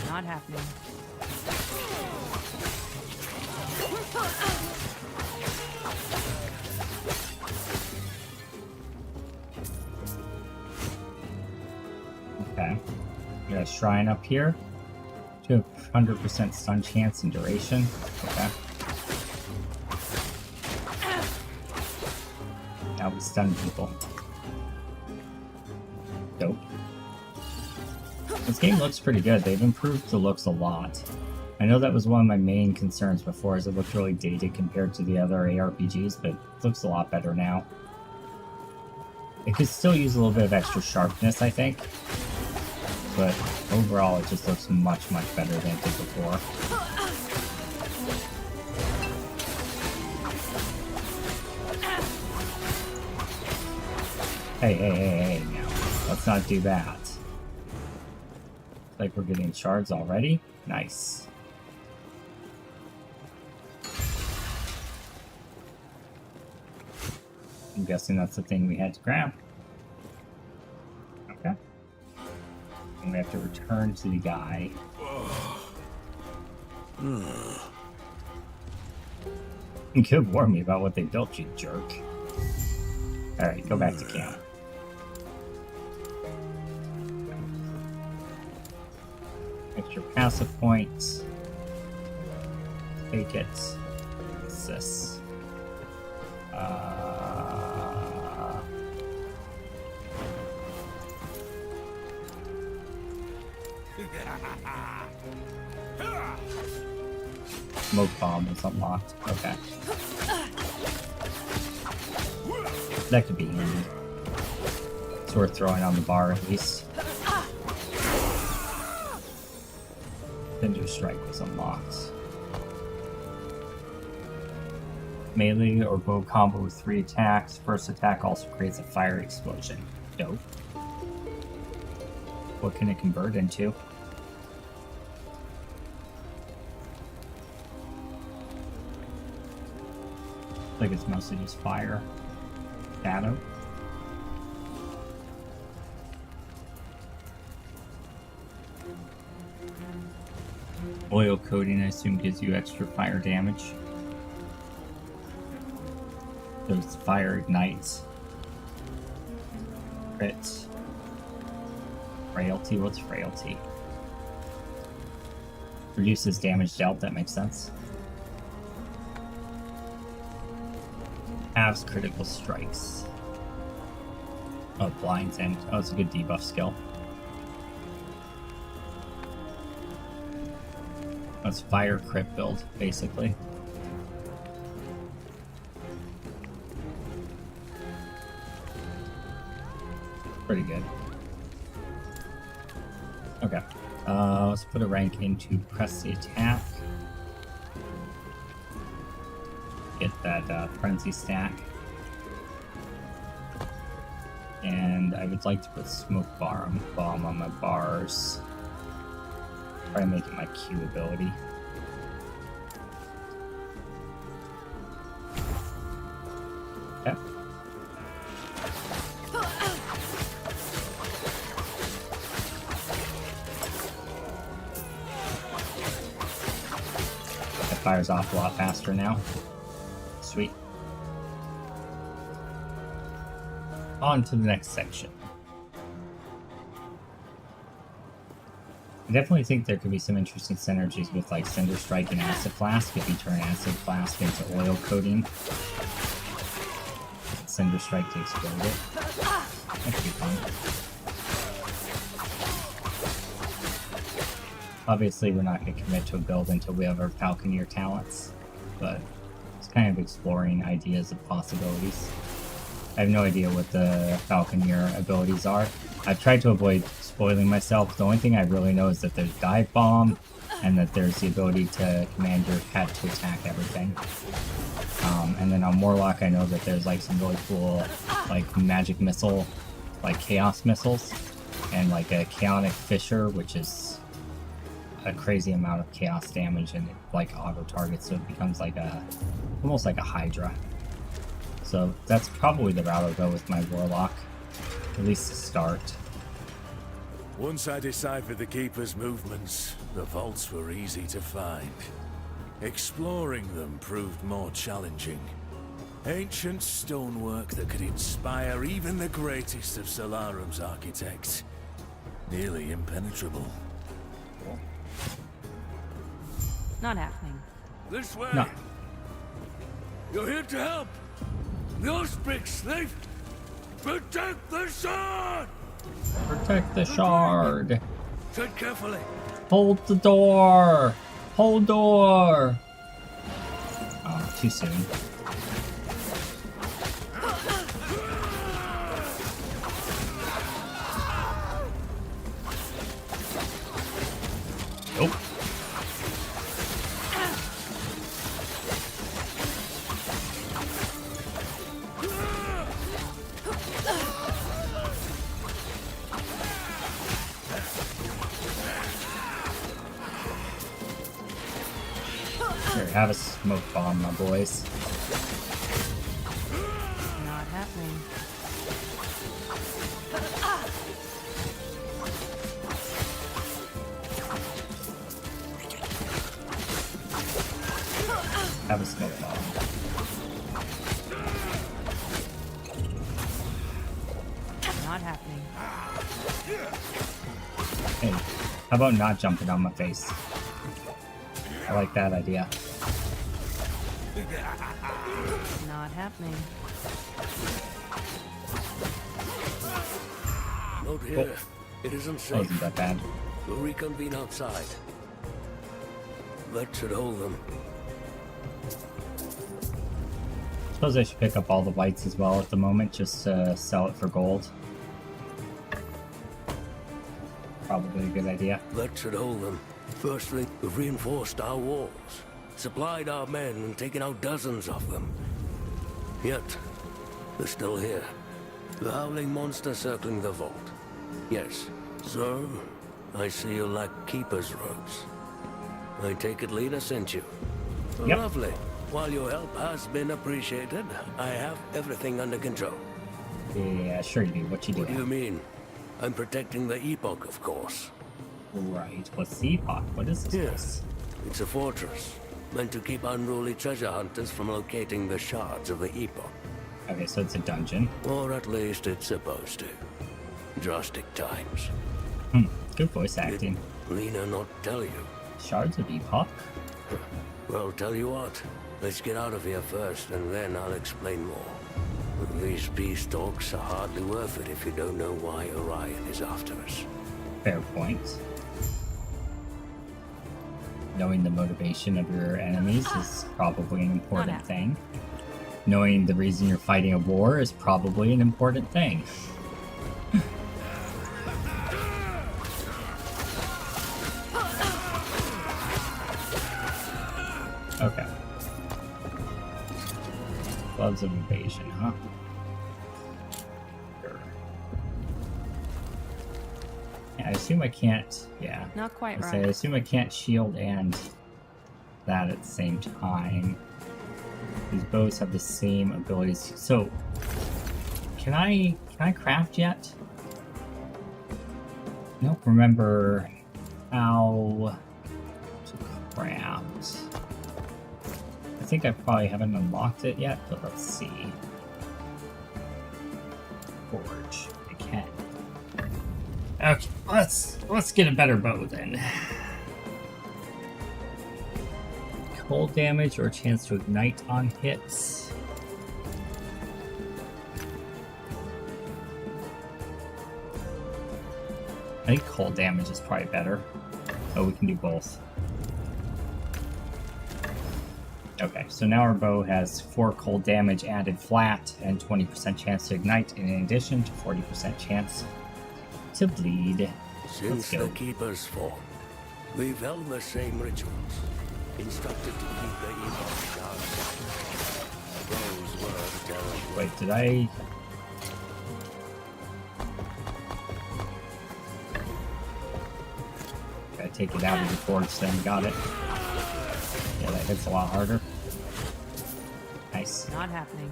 Not happening. Okay. We got a shrine up here. 200% stun chance and duration. Okay. Now we stun people. Dope. This game looks pretty good. They've improved the looks a lot. I know that was one of my main concerns before, as it looked really dated compared to the other ARPGs, but it looks a lot better now. It could still use a little bit of extra sharpness, I think. But overall, it just looks much, much better than it did before. Hey, now. Let's not do that. Looks like we're getting shards already. Nice. I'm guessing that's the thing we had to grab. Okay. And we have to return to the guy. You could warn me about what they built, you jerk. Alright, go back to camp. Extra passive points. Take it. What's this? Smoke bomb is unlocked. Okay. That could be handy. It's worth throwing on the bar at least. Thunder Strike was unlocked. Melee or bow combo with 3 attacks. First attack also creates a fire explosion. Dope. What can it convert into? I think it's mostly just fire. Shadow. Oil coating, I assume, gives you extra fire damage. There's fire ignites. Crit. Frailty, what's frailty? Reduces damage dealt, that makes sense. Halves critical strikes. Oh, blinds and oh, it's a good debuff skill. That's fire crit build, basically. Pretty good. Okay. Let's put a rank into press the attack. Get that frenzy stack. And I would like to put smoke bomb on my bars. Try to make it my Q ability. Okay. That fires off a lot faster now. Sweet. On to the next section. I definitely think there could be some interesting synergies with like Cinder Strike and Acid Flask if you turn Acid Flask into oil coating. Cinder Strike to explode it. That could be fun. Obviously we're not going to commit to a build until we have our Falconeer talents, but it's kind of exploring ideas of possibilities. I have no idea what the Falconeer abilities are. I've tried to avoid spoiling myself. The only thing I really know is that there's Dive Bomb, and that there's the ability to command your pet to attack everything. And then on Warlock, I know that there's like some really cool like magic missile, like chaos missiles, and like a chaotic fissure, which is a crazy amount of chaos damage, and it like auto targets, so it becomes like a almost like a Hydra. So that's probably the route I'll go with my Warlock. At least to start. Once I deciphered the Keeper's movements, the vaults were easy to find. Exploring them proved more challenging. Ancient stonework that could inspire even the greatest of Solarum's architects. Nearly impenetrable. Not happening. This way! No. You're here to help! The Osprix, they... Protect the shard! Protect the shard! Tread carefully. Hold the door! Hold door! Oh, too soon. Nope. Here, have a smoke bomb, my boys. Not happening. Have a smoke bomb. Not happening. Hey, how about not jumping on my face? I like that idea. Not happening. Not here. It isn't That safe. wasn't that bad. We'll reconvene outside. That should hold them. Suppose I should pick up all the whites as well at the moment, just to sell it for gold. Probably a good idea. That should hold them. Firstly, we've reinforced our walls, supplied our men, and taken out dozens of them. Yet, they're still here. The howling monster circling the vault. Yes. So, I see you lack Keeper's robes. I take it Lena sent you. Yep. Lovely. While your help has been appreciated, I have everything under control. Yeah, sure you do. What you What do you doing? mean? I'm protecting the Epoch, of course. Right. What's the Epoch? What is this place? Yes, it's a fortress, meant to keep unruly treasure hunters from locating the shards of the Epoch. Okay, so it's a dungeon. Or at least it's supposed to. Drastic times. Good voice acting. Did Lena not tell you? Shards of Epoch? Well, tell you what. Let's get out of here first, and then I'll explain more. These peace talks are hardly worth it if you don't know why Orion is after us. Fair point. Knowing the motivation of your enemies is probably an important thing. Knowing the reason you're fighting a war is probably an important thing. Okay. Gloves of evasion, huh? Sure. Yeah, I assume I can't. Yeah. Not quite I say, I right. assume I can't shield and that at the same time. These bows have the same abilities. So, can I craft yet? I don't remember how to craft. I think I probably haven't unlocked it yet, but let's see. Forge. I can. Okay, let's get a better bow then. Cold damage or a chance to ignite on hits. I think cold damage is probably better. Oh, we can do both. Okay, so now our bow has 4 cold damage added flat and 20% chance to ignite, in addition to 40% chance to bleed. Since go. the Keeper's fall, we've held the same rituals. Instructed to keep the Epoch shards. Those were terrible. Wait, did I... Gotta take it out of the forge then, got it. Yeah, that hits a lot harder. Nice. Not happening.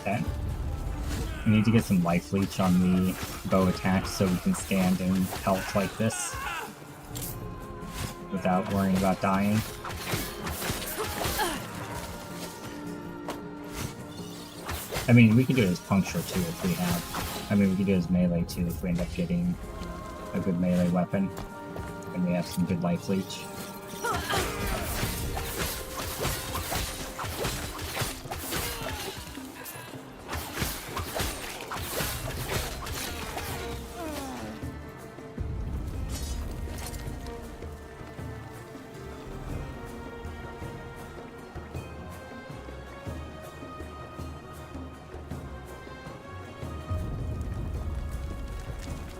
Okay. We need to get some life leech on the bow attacks so we can stand in health like this without worrying about dying. I mean, we can do it as puncture too if we have. I mean, we can do it as melee too if we end up getting a good melee weapon and we have some good life leech.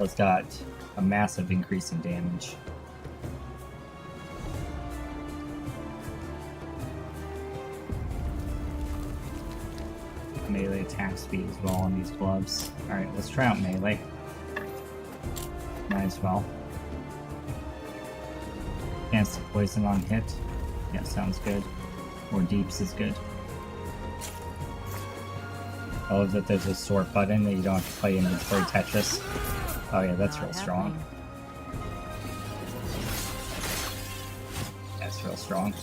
It's got a massive increase in damage. Melee attack speed as well on these gloves. Alright, let's try out melee. Might as well. Chance to poison on hit. Yeah, sounds good. Or deeps is good. I love that there's a sort button that you don't have to play inventory Tetris. Oh yeah, that's real strong. That's real strong.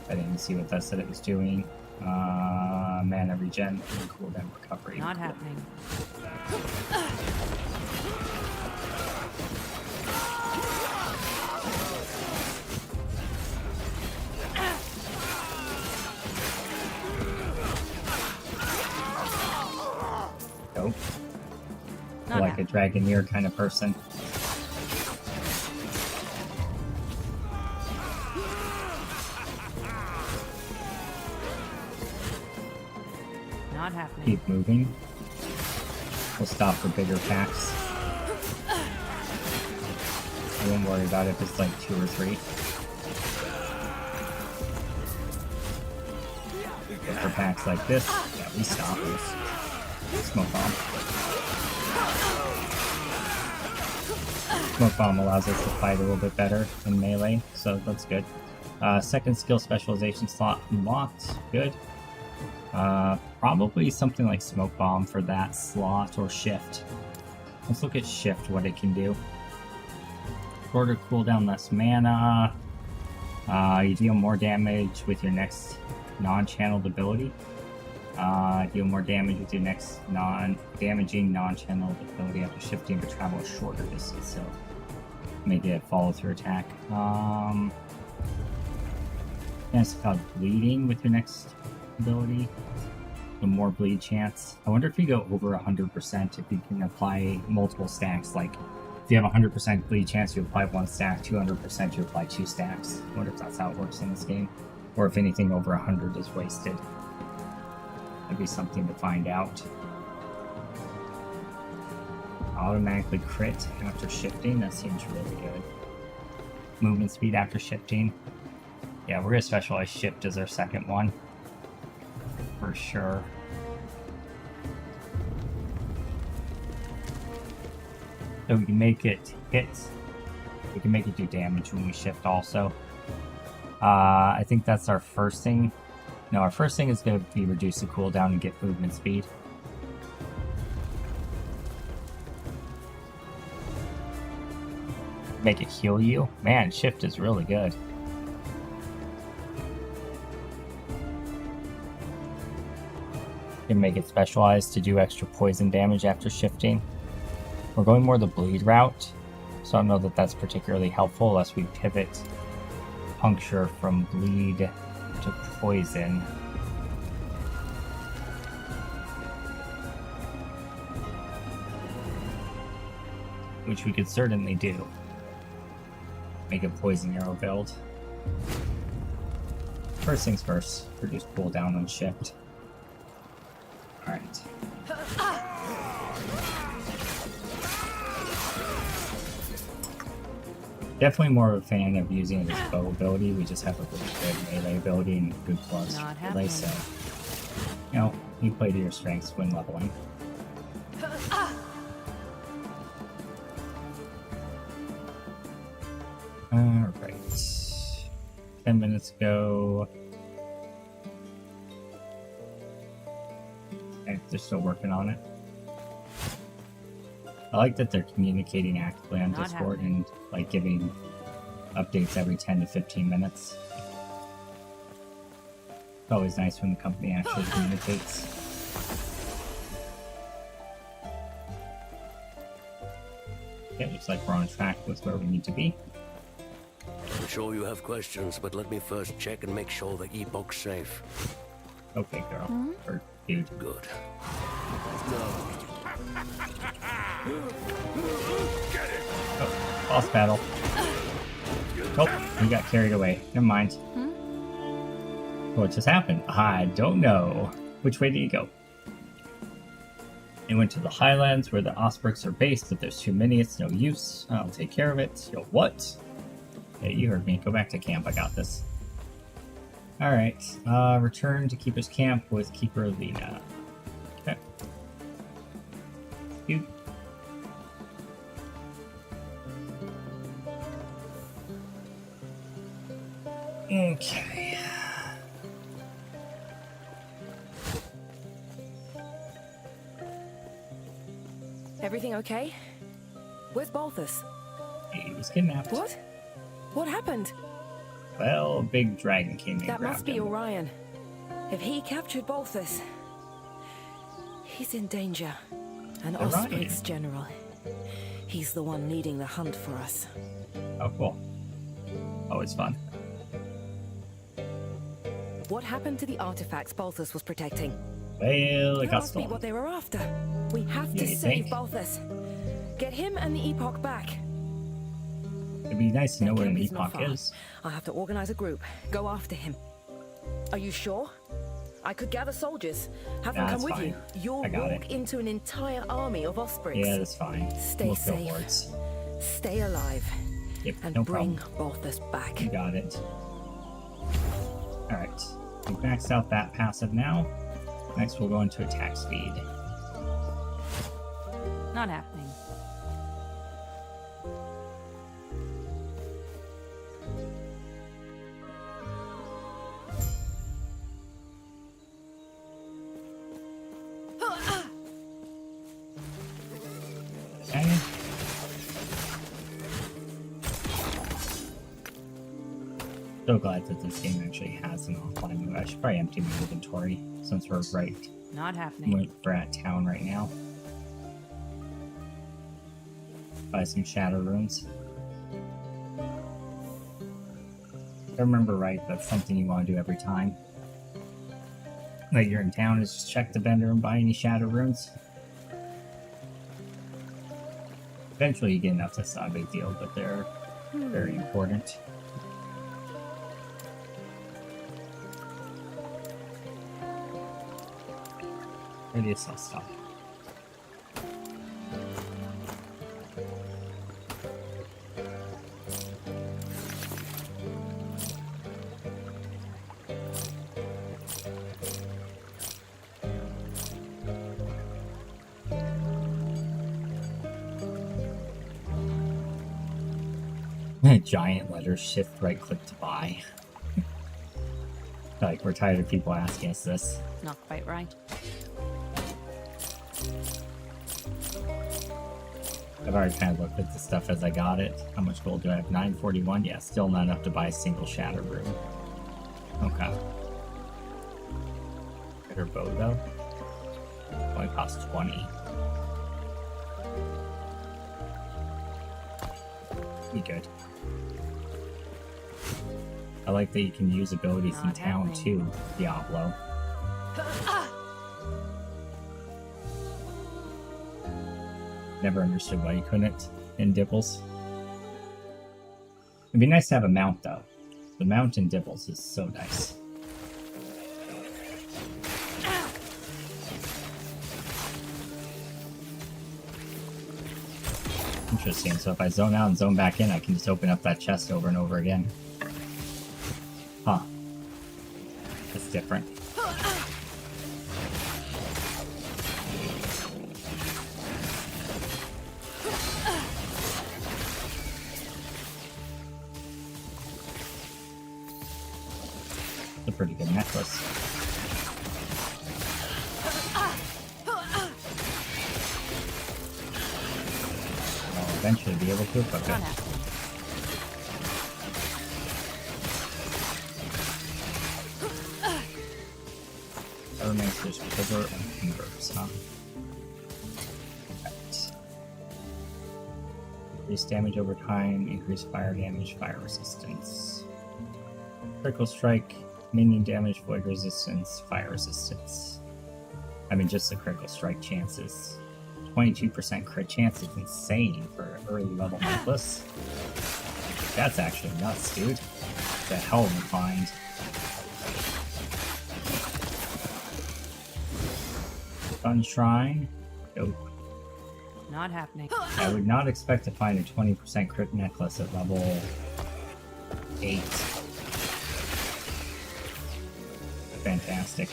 I didn't see what that said it was doing. Mana regen and cooldown recovery. Not happening. Nope. Like a Dragoneer kind of person. Not happening. Keep moving. We'll stop for bigger packs. I won't worry about it if it's like 2 or 3. But for packs like this, yeah, we stop this. Smoke bomb. Smoke bomb allows us to fight a little bit better in melee, so that's good. Second skill specialization slot unlocked. Good. Probably something like smoke bomb for that slot or shift. Let's look at shift, what it can do. Shorter cooldown, less mana. You deal more damage with your next non-channeled ability. Deal more damage with your next non-damaging non-channeled ability after shifting to travel a shorter distance. So make it a follow-through attack. Chance of bleeding with your next ability. The more bleed chance. I wonder if you go over 100%, if you can apply multiple stacks. Like, if you have 100% bleed chance, you apply 1 stack. 200%, you apply 2 stacks. I wonder if that's how it works in this game. Or if anything over 100 is wasted. That'd be something to find out. Automatically crit after shifting. That seems really good. Movement speed after shifting. Yeah, we're going to specialize shift as our second one. For sure. So we can make it hit. We can make it do damage when we shift also. I think that's our first thing. No, our first thing is going to be reduce the cooldown and get movement speed. Make it heal you. Man, shift is really good. Can make it specialized to do extra poison damage after shifting. We're going more the bleed route, so I don't know that that's particularly helpful unless we pivot puncture from bleed to poison. Which we could certainly do. Make a poison arrow build. First things first, reduce cooldown on shift. Alright. Definitely more of a fan of using it as bow ability. We just have a really good melee ability and good plus melee, so you know, you play to your strengths when leveling. Alright. 10 minutes ago. Okay, they're still working on it. I like that they're communicating actively on Not Discord happening. and like giving updates every 10 to 15 minutes. It's always nice when the company actually communicates. Okay, looks like we're on track with where we need to be. I'm sure you have questions, but let me first check and make sure the Epoch's safe. Okay, girl. Or dude. Good. Oh, boss battle. Oh, he got carried away. Never mind. What just happened? I don't know. Which way did he go? He went to the Highlands where the Ospreys are based. If there's too many, it's no use. I'll take care of it. Yo, what? Yeah, you heard me. Go back to camp. I got this. Alright. Return to Keeper's Camp with Keeper Lena. Okay. You. Okay. Everything okay? Where's Balthus? He was kidnapped. What? What happened? Well, a big dragon came and That grabbed must be him. Orion. If he captured Balthus, he's in danger. An Orion. Osprey's general. He's the one leading the hunt for us. Oh, cool. Always fun. What happened to the artifacts Balthus was protecting? Well, it That got must be what stolen. they were after. We have Yeah, to you save think? Balthus. Get him and the Epoch back. It'd be nice to know where an Campy's not epoch far. is. I'll have to organize a group. Go after him. Are you sure? I could gather soldiers. Have them Nah, come it's with you. fine. You'll I got walk into an entire army of Ospreys. Yeah, that's fine. Stay We'll kill safe. hordes. Stay alive. Yep, And no bring problem. Balthus back. You got it. Alright. We've maxed out that passive now. Next, we'll go into attack speed. Not happening. Okay. So glad that this game actually has an offline mode. I should probably empty my inventory since we're Not happening. we're at town right now. Buy some shadow runes. If I remember right, that's something you want to do every time that you're in town, is just check the vendor and buy any shadow runes. Eventually you get enough that's not a big deal, but they're very important. Where do you sell stuff? Giant letters, shift right click to buy. Like, we're tired of people asking us this. Not quite right. I've already kind of looked at the stuff as I got it. How much gold do I have? 941? Yeah, still not enough to buy a single shadow rune. Okay. Better bow though. Only costs 20. Be good. I like that you can use abilities in Not town happening. too, Diablo. Never understood why you couldn't in Dibbles. It'd be nice to have a mount though. The mount in Dibbles is so nice. Interesting, so if I zone out and zone back in, I can just open up that chest over and over again. Huh. That's different. a pretty good necklace. I'll eventually be able to equip Not it. happening. Pyromancer's Quiver and Fingers, huh? Right. Increase damage over time, increase fire damage, fire resistance. Critical strike, minion damage, void resistance, fire resistance. I mean, just the critical strike chances. 22% crit chance is insane for an early level necklace. That's actually nuts, dude. It's a hell of a find. Sun Shrine. Dope. Not happening. I would not expect to find a 20% crit necklace at level 8. Fantastic.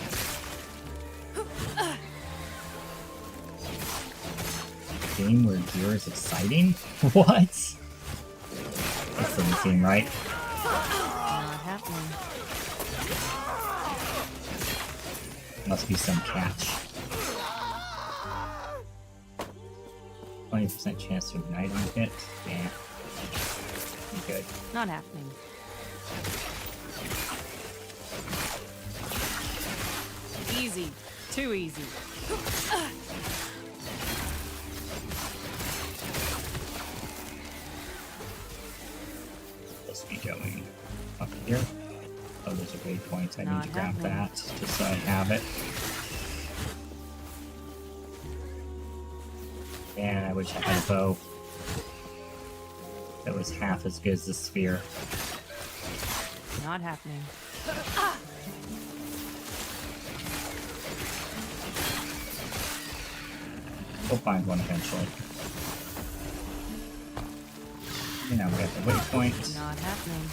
Game where gear is exciting? What? This doesn't seem right. Not happening. Must be some catch. 20% chance to ignite on hit. Yeah. Good. Not happening. Easy. Too easy. Supposed to be going up here. Oh, there's a waypoint. I need Not to grab happening. that just so I have it. And I wish I had a bow that was half as good as the sphere. Not happening. We'll find one eventually. You know, we have the waypoint. Not happening.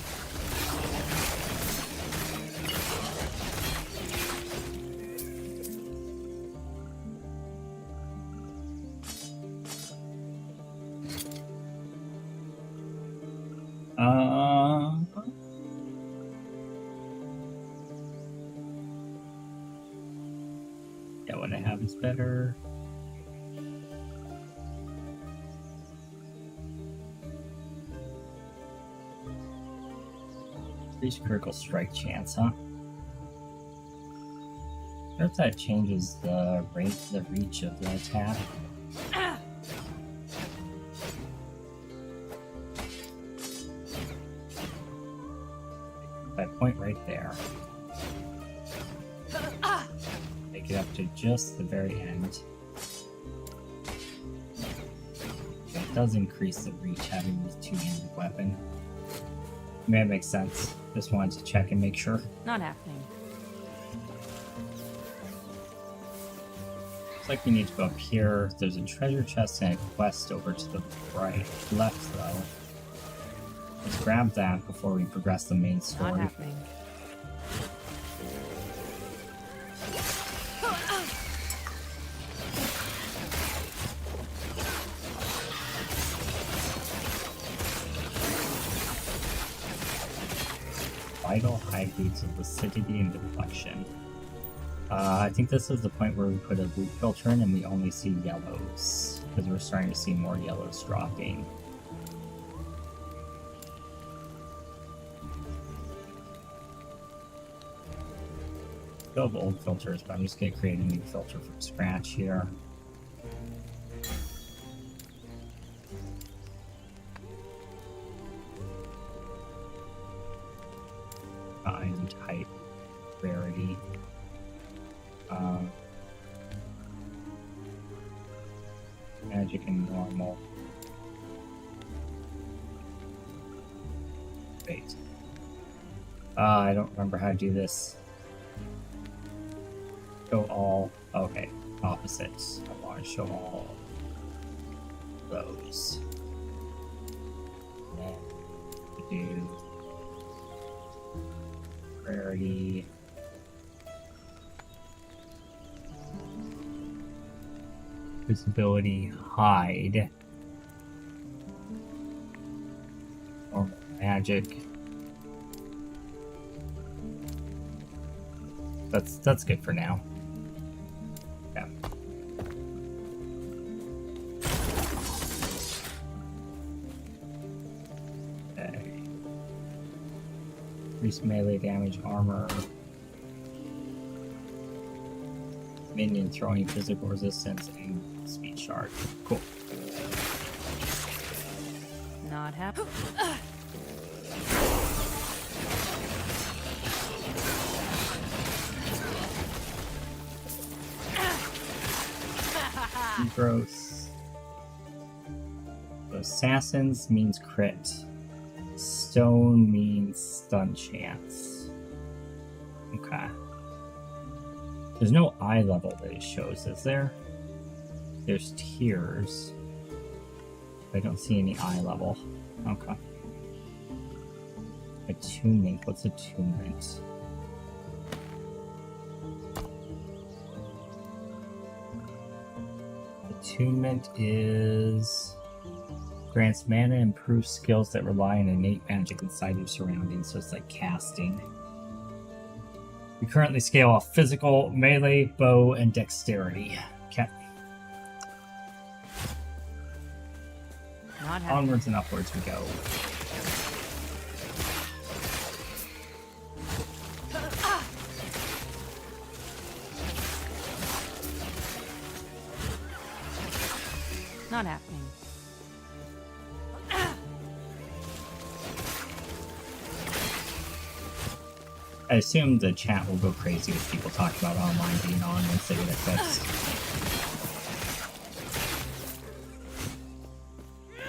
Yeah, what I have is better. Increased critical strike chance, huh? I if that changes the rate, the reach of the attack. That point right there. Make it up to just the very end. It does increase the reach having this two-handed weapon. I mean, that makes sense. Just wanted to check and make sure. Not happening. Looks like we need to go up here. There's a treasure chest and a quest over to the right, left though. Let's grab that before we progress the main Not story. happening. Vital hybrids of lucidity and deflection. I think this is the point where we put a loot filter in and we only see yellows, because we're starting to see more yellows dropping. Still have old filters, but I'm just going to create a new filter from scratch here. Item type, rarity. Magic and normal. Wait. I don't remember how to do this. Show all. Okay, opposites. I want to show all those. And do rarity. Visibility, hide. Normal magic. That's good for now. Yeah. Okay. Increase melee damage, armor. Minion throwing physical resistance and speed shard. Cool. Not happening. Gross. So assassins means crit. Stone means stun chance. Okay. There's no eye level that it shows, is there? There's tiers. I don't see any eye level. Okay. Attunement. What's attunement? Attunement is grants mana and improves skills that rely on innate magic inside your surroundings, so it's like casting. We currently scale off physical, melee, bow, and dexterity. Okay. Not happening. Onwards and upwards we go. Not happening. I assume the chat will go crazy with people talking about online being on once they get it fixed.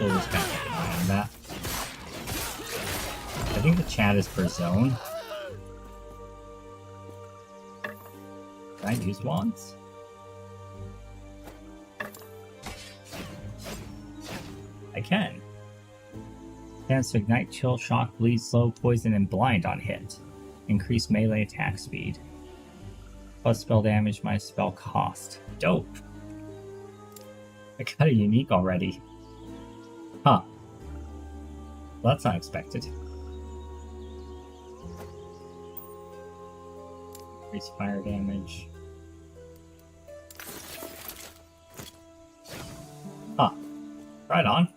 We'll just kind of keep an eye on that. I think the chat is per zone. Can I use wands? I can. Chance to ignite, chill, shock, bleed, slow, poison, and blind on hit. Increase melee attack speed. Plus spell damage, minus spell cost. Dope. I got a unique already. Huh. Well, that's unexpected. Increase fire damage. Huh. Right on.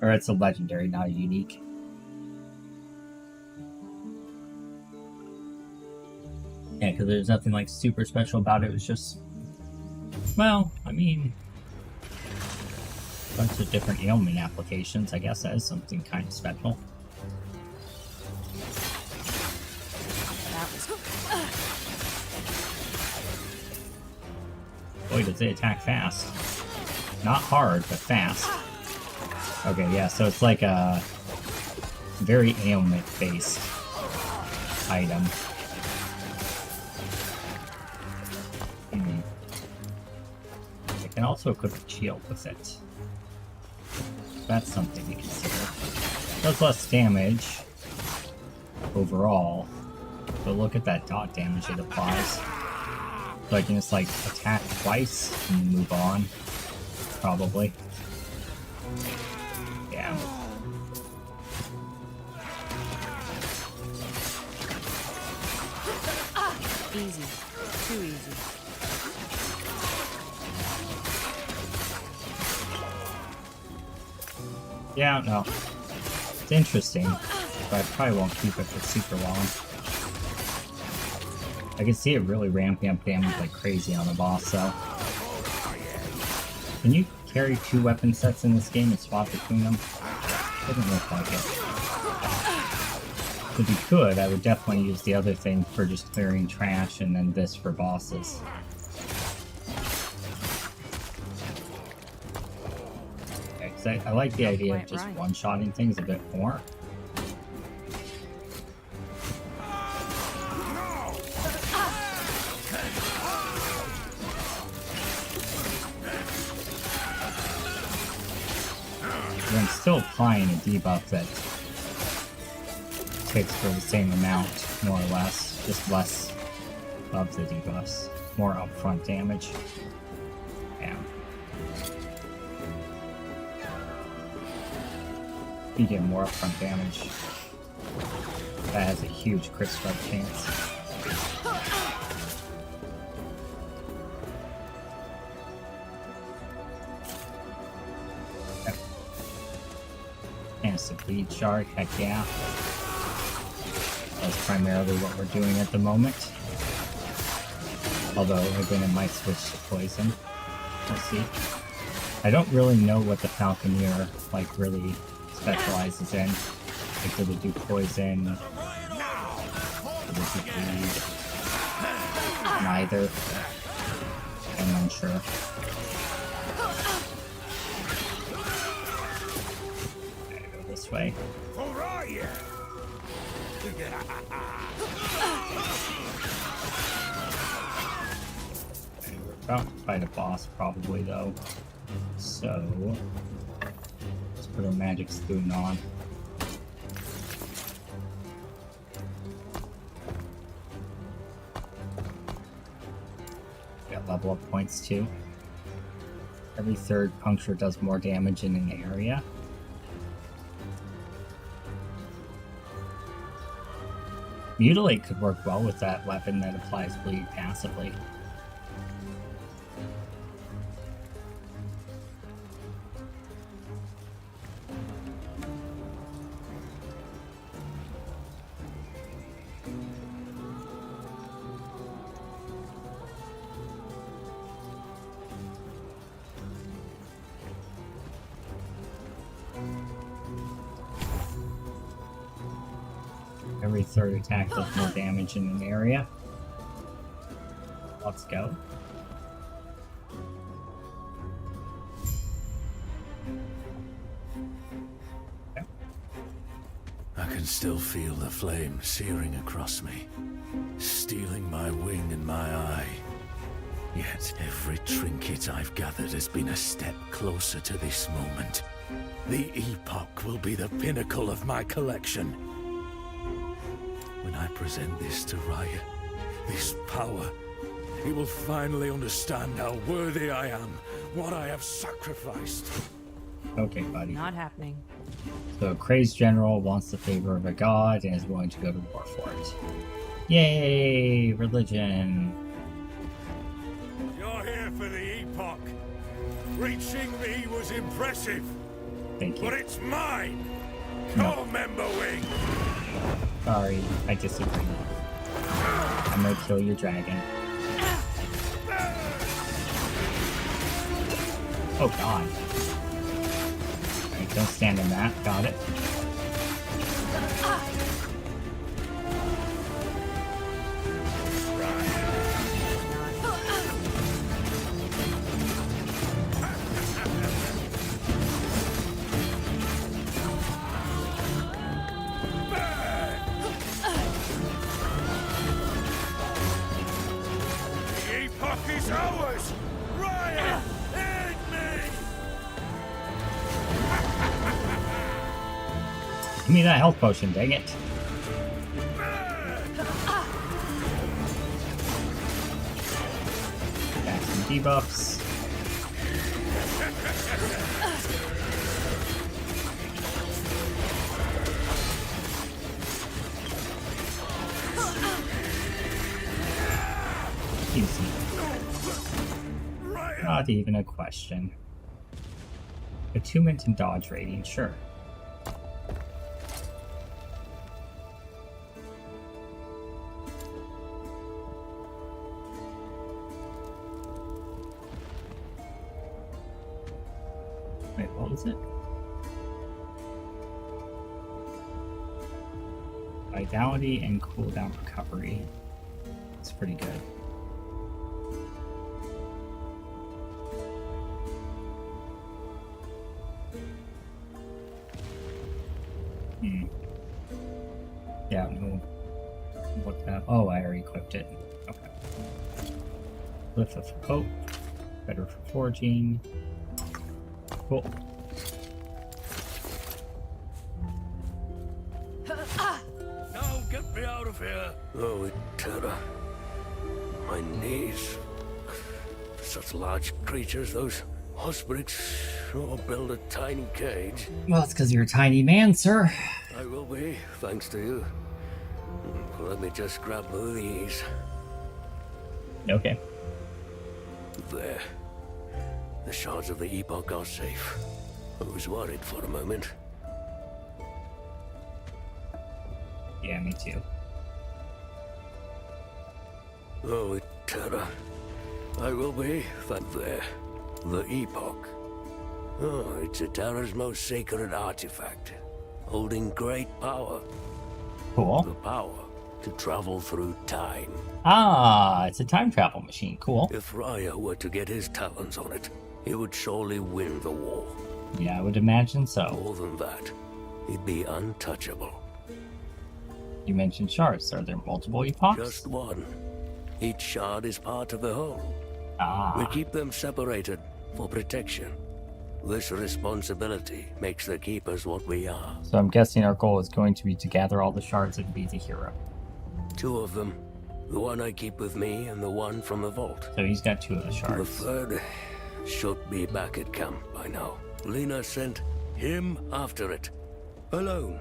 Or it's a legendary, not a unique. Yeah, because there's nothing like super special about it. It was just, well, I mean, a bunch of different ailment applications. I guess that is something kind of special. That was Boy, does it attack fast. Not hard, but fast. Okay, yeah, so it's like a very ailment-based item. I can also equip a shield with it. That's something to consider. Does less damage overall, but look at that dot damage it applies. So I can just like attack twice and move on, probably. Yeah. easy. Too easy. Yeah, no. It's interesting, but I probably won't keep it for super long. I can see it really ramping up damage like crazy on the boss, though. Can you carry 2 weapon sets in this game and swap between them? Doesn't look like it. If you could, I would definitely use the other thing for just clearing trash and then this for bosses. I like the idea of just one-shotting things a bit more. But I'm still applying a debuff that takes for the same amount, more or less. Just less of the debuffs. More upfront damage. Yeah. You get more upfront damage. That has a huge crit strike chance. Okay. And it's a bleed shard, heck yeah. That's primarily what we're doing at the moment. Although, again, it might switch to poison. We'll see. I don't really know what the Falconeer, like, really specializes in. Like, do they do poison? Do they do bleed? Neither. I'm unsure. Okay, go this way. We're about to fight a boss probably though. So let's put our magic spoon on. Got level up points too. Every third puncture does more damage in an area. Mutilate could work well with that weapon that applies bleed passively. Every third attack does more damage in an area. Let's go. Okay. I can still feel the flame searing across me, stealing my wing and my eye. Yet every trinket I've gathered has been a step closer to this moment. The Epoch will be the pinnacle of my collection. When I present this to Raya, this power, he will finally understand how worthy I am, what I have sacrificed. Okay, buddy. Not happening. So a crazed general wants the favor of a god and is willing to go to war for it. Yay! Religion. You're here for the Epoch. Reaching me was impressive. Thank you. But it's mine! No. Core member wing! Sorry, I disagree. I'm gonna kill your dragon. Oh god. Alright, don't stand in that. Got it. Ours! Raya! Aid me! Give me that health potion, dang it. Got some debuffs. Easy. Not even a question. Attunement and dodge rating, sure. Wait, what was it? Vitality and cooldown recovery. It's pretty good. Yeah, no. Look that. Oh, I already equipped it. Okay. Lift of hope. Better for forging. Cool. No, get me out of here! Oh, terror. My knees. Such large creatures, those Ospreys sure build a tiny cage. Well, it's because you're a tiny man, sir. I will be, thanks to you. let me just grab these. Okay. There. The shards of the Epoch are safe. I was worried for a moment. Yeah, me too. Oh, Terra. I will be that there. The Epoch. Oh, it's Terra's most sacred artifact, holding great power. Cool. The power to travel through time. Ah, it's a time travel machine. Cool. If Raya were to get his talons on it, he would surely win the war. Yeah, I would imagine so. More than that, he'd be untouchable. You mentioned shards. Are there multiple epochs? Just one. Each shard is part of the whole. Ah. We keep them separated for protection. This responsibility makes the Keepers what we are. So I'm guessing our goal is going to be to gather all the shards and be the hero. 2 of them. The one I keep with me and the one from the vault. So he's got 2 of the The shards. third should be back at camp by now. Lena sent him after it. Alone.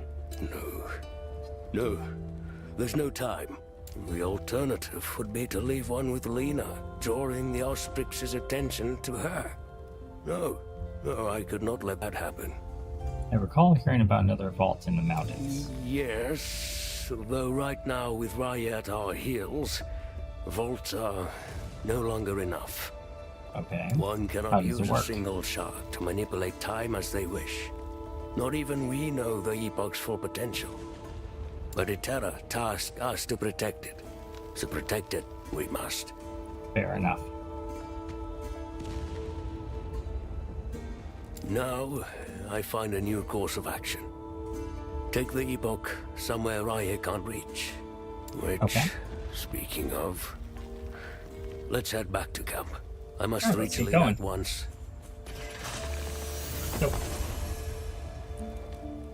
No. There's no time. The alternative would be to leave one with Lena, drawing the Ostrix's attention to her. No, I could not let that happen. I recall hearing about another vault in the mountains. Yes, though right now with Raya at our heels, vaults are no longer enough. Okay. One How cannot does use it a work? single shard to manipulate time as they wish. Not even we know the Epoch's full potential. But Terra tasked us to protect it. So protect it, we must. Fair enough. Now, I find a new course of action. Take the Epoch somewhere Raya can't reach. Which, Okay. speaking of, let's head back to camp. I must Alright, let's reach get Lena going. at once. So,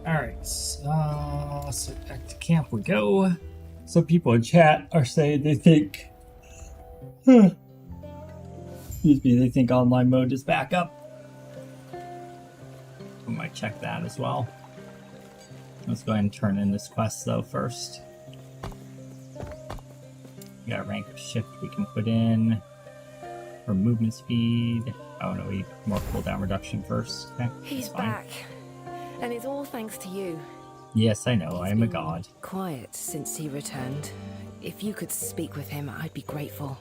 alright, so back to camp we go. Some people in chat are saying they think, excuse me, they think online mode is back up. We might check that as well. Let's go ahead and turn in this quest though first. We got a rank shift we can put in for movement speed. Oh no, we more cooldown reduction first. Okay, He's that's fine. back. And it's all thanks to you. Yes, I know, I am a He's been god. Quiet since he returned. If you could speak with him, I'd be grateful.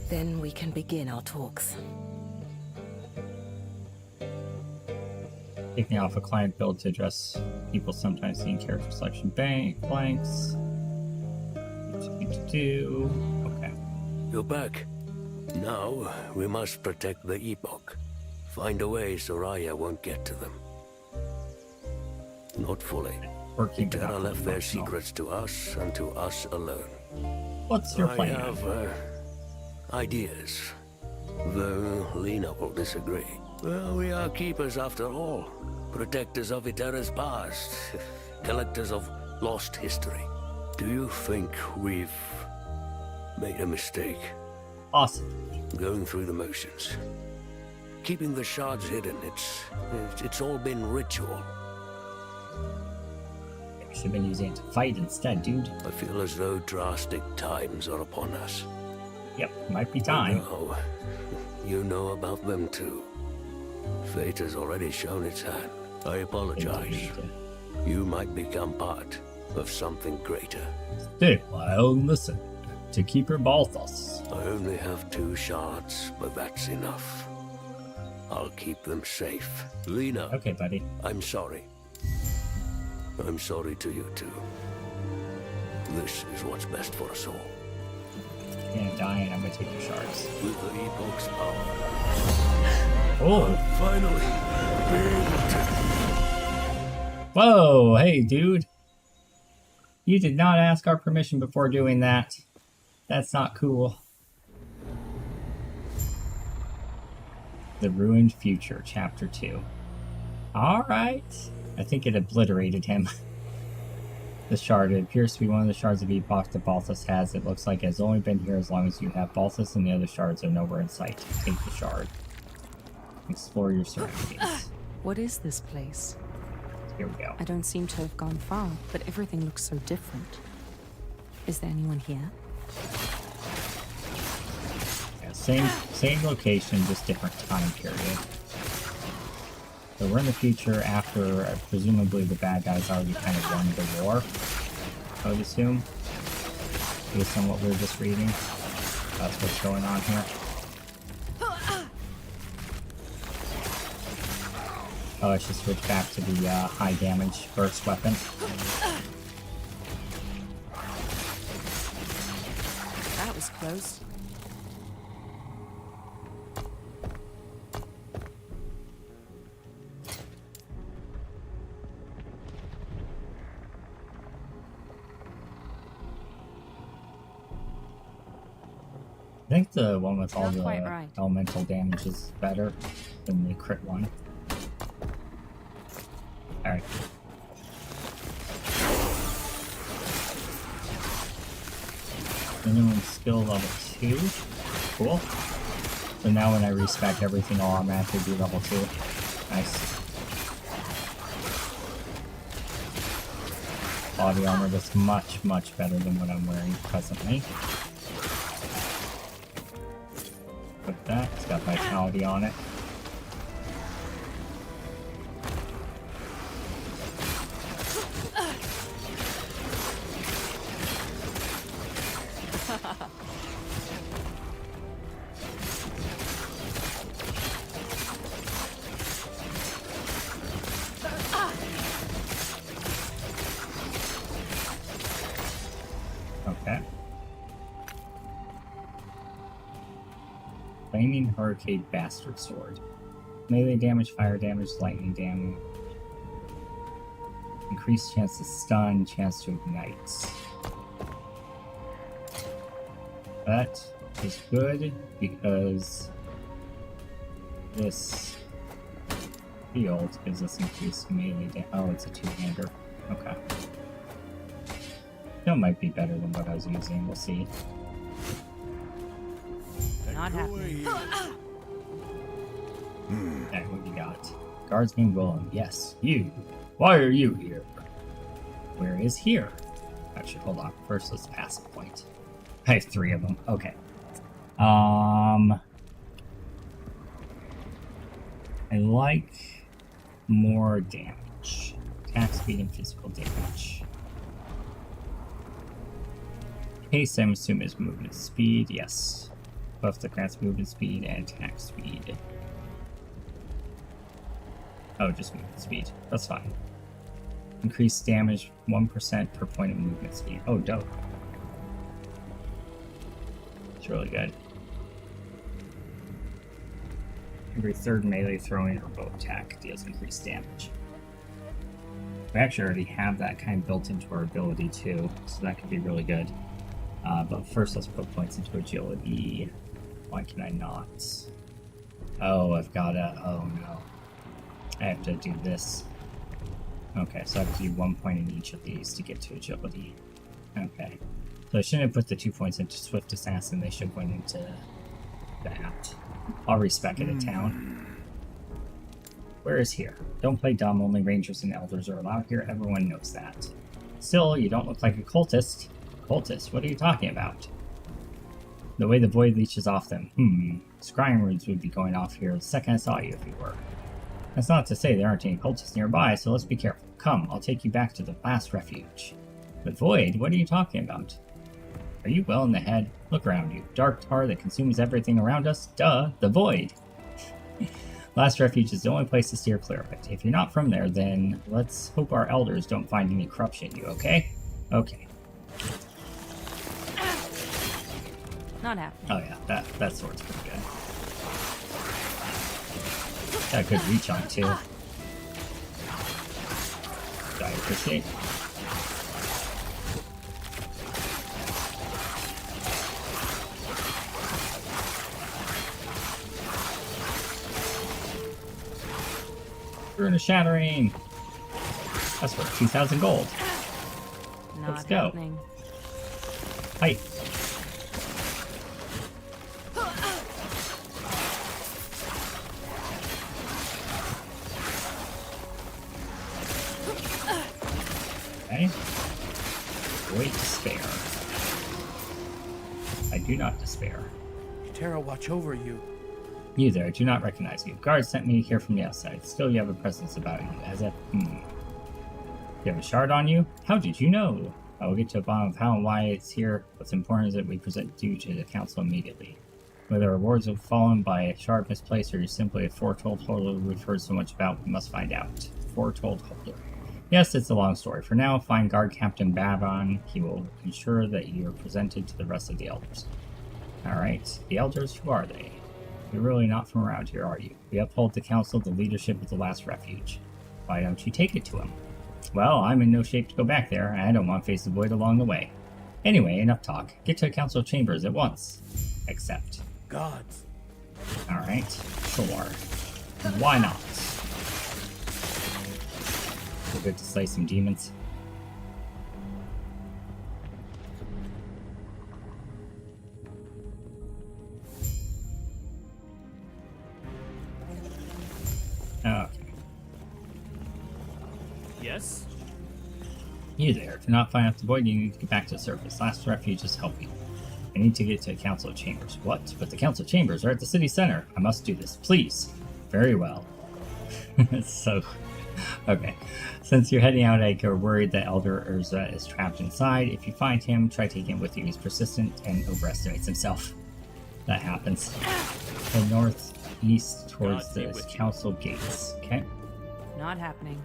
Then we can begin our talks. Taking off a client build to address people sometimes seeing character selection blanks. Okay. You're back. Now, we must protect the Epoch. Find a way so Raya won't get to them. Not fully. Working but Terra not left their emotional. secrets to us and to us alone. What's your plan? I have ideas, though Lena will disagree. Well, we are keepers after all, protectors of Eterra's past, collectors of lost history. Do you think we've made a mistake? Possibly. Going through the motions, keeping the shards hidden, it's all been ritual. We should have been using it to fight instead, dude. I feel as though drastic times are upon us. Yep, might be time. No, you know about them too. Fate has already shown its hand. I apologize. Indeed. You might become part of something greater. Stay while and listen to Keeper Balthus. I only have 2 shards, but that's enough. I'll keep them safe. Lena, Okay, buddy. I'm sorry. I'm sorry to you too. This is what's best for us all. You're gonna die and I'm gonna take your shards. With the Epoch's power, Oh! finally be able to. Whoa! Hey, dude! You did not ask our permission before doing that. That's not cool. The Ruined Future, Chapter 2. Alright. I think it obliterated him. The shard. It appears to be one of the shards of Epoch that Balthus has. It looks like it has only been here as long as you have Balthus, and the other shards are nowhere in sight. Take the shard. Explore your surroundings. What is this place? Here we go. I don't seem to have gone far, but everything looks so different. Is there anyone here? Yeah, same location, just different time period. So we're in the future after presumably the bad guys already kind of won the war, I would assume, based on what we were just reading. That's what's going on here. Oh, I should switch back to the high damage burst weapon. That was close. I think the one with all Not the quite right. elemental damage is better than the crit one. Alright. Minimum skill level 2. Cool. So now when I respec everything, I'll automatically be level 2. Nice. Body armor that's much, much better than what I'm wearing presently. Put that. It's got vitality on it. Okay. Flaming Hurricane Bastard Sword. Melee damage, fire damage, lightning damage. Increased chance to stun, chance to ignite. That is good because this field gives us increased melee damage. Oh, it's a two-hander. Okay. That might be better than what I was using. We'll see. Not happening. Okay, what you got? Guardsman Willem. Yes, you. Why are you here? Where is here? Actually, hold on. First, let's pass a point. I have 3 of them. Okay. I like more damage. Attack speed and physical damage. Haste, I'm assuming, is movement speed. Yes. Buff that grants movement speed and attack speed. Oh, just movement speed. That's fine. Increased damage 1% per point of movement speed. Oh, dope. It's really good. Every third melee throwing or bow attack deals increased damage. We actually already have that kind of built into our ability too, so that could be really good. But first let's put points into agility. Why can I not? Oh, I've gotta... oh no. I have to do this. Okay, so I have to do 1 point in each of these to get to agility. Okay. So I shouldn't have put the 2 points into Swift Assassin, they should have went into that. I'll respec it at town. Where is here? Don't play dumb, only rangers and elders are allowed here, everyone knows that. Still, you don't look like a cultist. Cultist? What are you talking about? The way the void leeches off them. Scrying runes would be going off here the second I saw you if you were. That's not to say there aren't any cultists nearby, so let's be careful. Come, I'll take you back to the last refuge. The void? What are you talking about? Are you well in the head? Look around you. Dark tar that consumes everything around us? Duh, the void. Last refuge is the only place to steer clear of it. If you're not from there, then let's hope our elders don't find any corruption in you, okay? Okay. Not happening. Oh yeah, that sword's pretty good. Got a good reach on too. I appreciate. We're in a shattering. That's worth 2,000 gold. Not Let's go. happening. Hi. Okay. Great despair. I do not despair. Terra watch over you. You there, I do not recognize you. Guards sent me here from the outside. Still, you have a presence about you, as if, You have a shard on you? How did you know? I will get to the bottom of how and why it's here. What's important is that we present you to the council immediately. Whether rewards have fallen by a shard misplaced or you're simply a foretold holder we've heard so much about, we must find out. Foretold holder. Yes, it's a long story. For now, find Guard Captain Babon. He will ensure that you are presented to the rest of the elders. Alright, the elders, who are they? You're really not from around here, are you? We uphold the council, the leadership of the last refuge. Why don't you take it to him? Well, I'm in no shape to go back there, and I don't want to face the void along the way. Anyway, enough talk. Get to the council chambers at once. Accept. Gods. Alright, sure. Why not? We're good to slay some demons. Okay. Yes? You there. Do not find out the void, you need to get back to the surface. Last refuge is help you. I need to get to the council chambers. What? But the council chambers are at the city center. I must do this. Please. Very well. So, okay. Since you're heading out, you're worried that Elder Urza is trapped inside. If you find him, try taking him with you. He's persistent and overestimates himself. That happens. Head northeast towards the council gates. Okay. Not happening.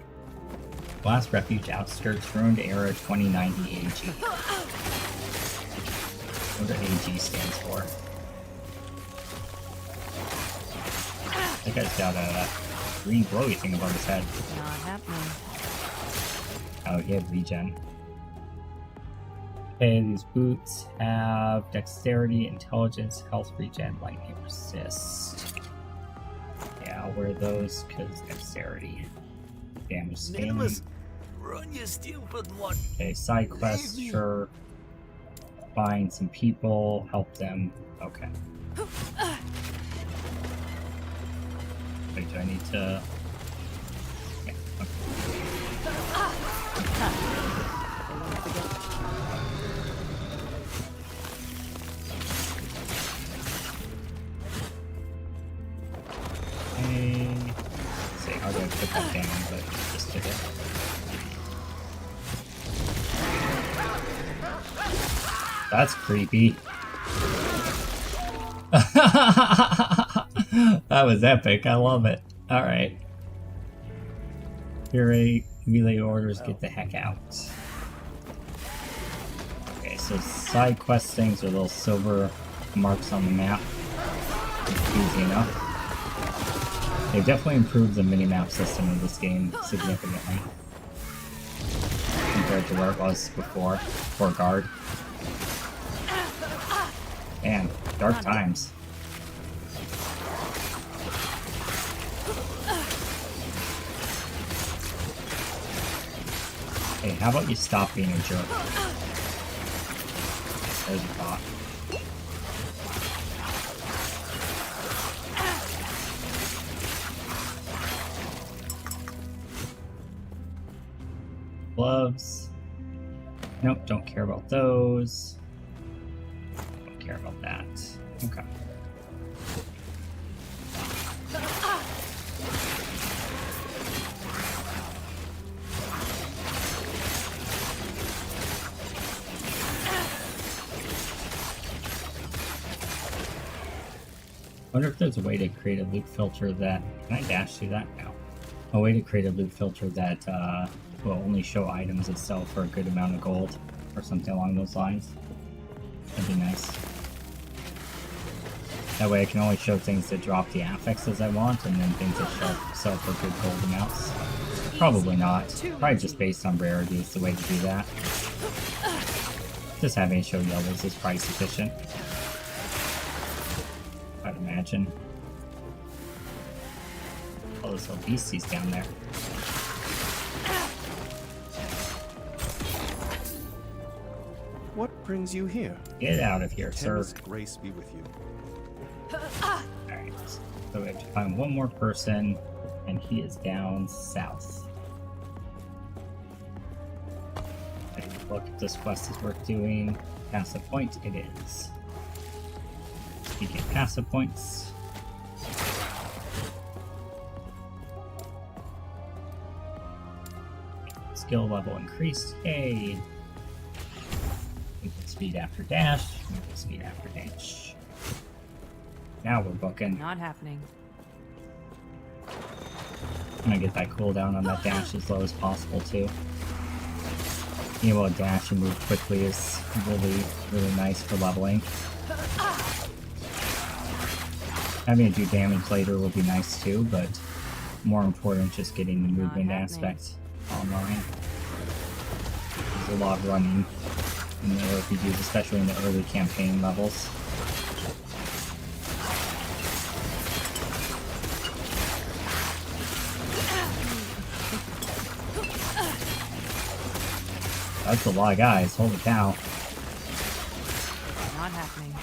Last refuge outskirts, ruined era 2090 AG. What AG stands for? That guy's got a green glowy thing above his head. Not happening. Oh, he had regen. Okay, these boots have dexterity, intelligence, health regen, lightning resist. Yeah, I'll wear those because dexterity. Damage scaling. Run your stupid one. Okay, side quests, sure. Find some people, help them. Okay. Wait, do I need to... Yeah, okay. Let's see, how do I put that down? But just did it. That's creepy. That was epic. I love it. Alright. Here, relay orders, get the heck out. Okay, so side quest things are little silver marks on the map. Easy enough. They've definitely improved the minimap system in this game significantly compared to where it was before, for Guard. Man, dark times. Hey, how about you stop being a jerk? There's a thought. Gloves. Nope, don't care about those. Don't care about that. Okay. I wonder if there's a way to create a loot filter that... Can I dash through that? No. A way to create a loot filter that will only show items that sell for a good amount of gold, or something along those lines. That'd be nice. That way I can only show things that drop the affixes I want, and then things that sell for good gold amounts. Probably not. Probably just based on rarity is the way to do that. Just having it show yellows is probably sufficient. I'd imagine. Oh, those little beasties down there. What brings you here? Get out of here, sir. Terra's grace be with you. Alright, so we have to find one more person, and he is down south. Take a look if this quest is worth doing. Past the point, it is. You get passive points. Skill level increased. Yay! Equal speed after dash. Equal speed after dash. Now we're booking. Not happening. I'm gonna get that cooldown on that dash as low as possible too. Being able to dash and move quickly is really, really nice for leveling. Having to do damage later will be nice too, but more important just getting the movement aspect online. There's a lot of running in the AARPGs, especially in the early campaign levels. That's a lot of guys, holy cow. Not happening.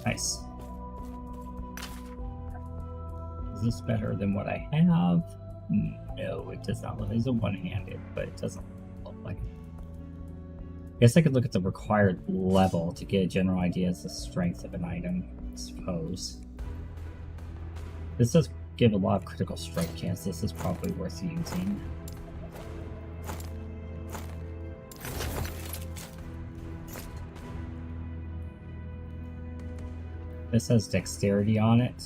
Nice. Is this better than what I have? No, it does not look. It's a one-handed, but it doesn't look like it. I guess I could look at the required level to get a general idea as the strength of an item, I suppose. This does give a lot of critical strike chance. This is probably worth using. This has dexterity on it.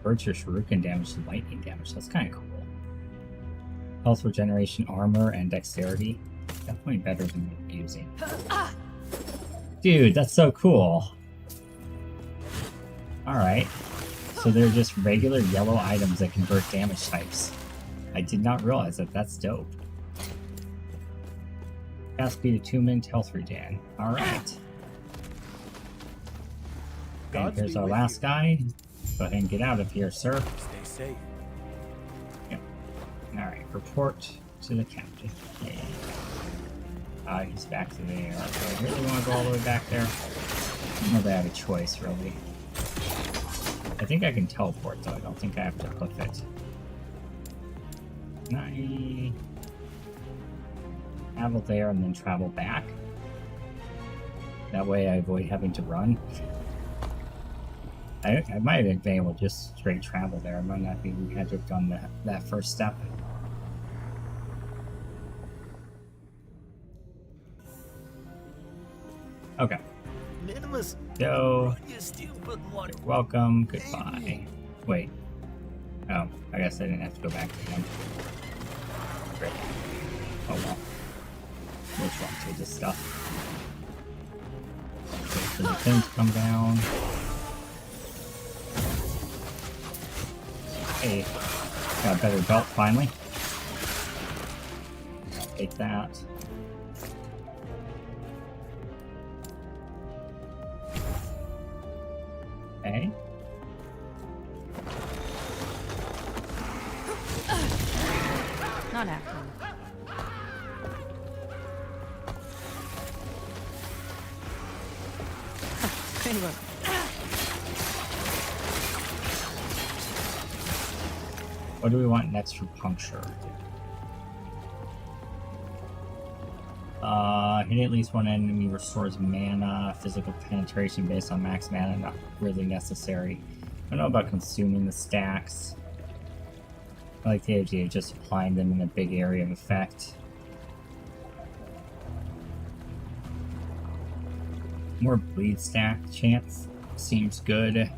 Converts your shuriken damage to lightning damage. That's kind of cool. Health regeneration, armor, and dexterity. Definitely better than what I'm using. Dude, that's so cool. Alright. So they're just regular yellow items that convert damage types. I did not realize that. That's dope. Cast speed attunement, health regen. Alright. And here's our last guy. Go ahead and get out of here, sir. Stay safe. Yep. Alright, report to the captain. Yeah. He's back to there. Do I really want to go all the way back there? I don't know that I have a choice, really. I think I can teleport, though. I don't think I have to cliff it. Can I travel there and then travel back? That way I avoid having to run. I might have been able to just straight travel there. I might not be. We had to have done that first step. Okay. Go. You're welcome. Goodbye. Wait. Oh, I guess I didn't have to go back to him. Great. Oh well. Which one to this stuff? Wait for the thing to come down. Hey, got a better belt finally. Take that. Okay. Not happening. Hey, look. What do we want next for puncture? Hitting at least one enemy restores mana. Physical penetration based on max mana, not really necessary. I don't know about consuming the stacks. I like the idea of just applying them in a big area of effect. More bleed stack chance seems good.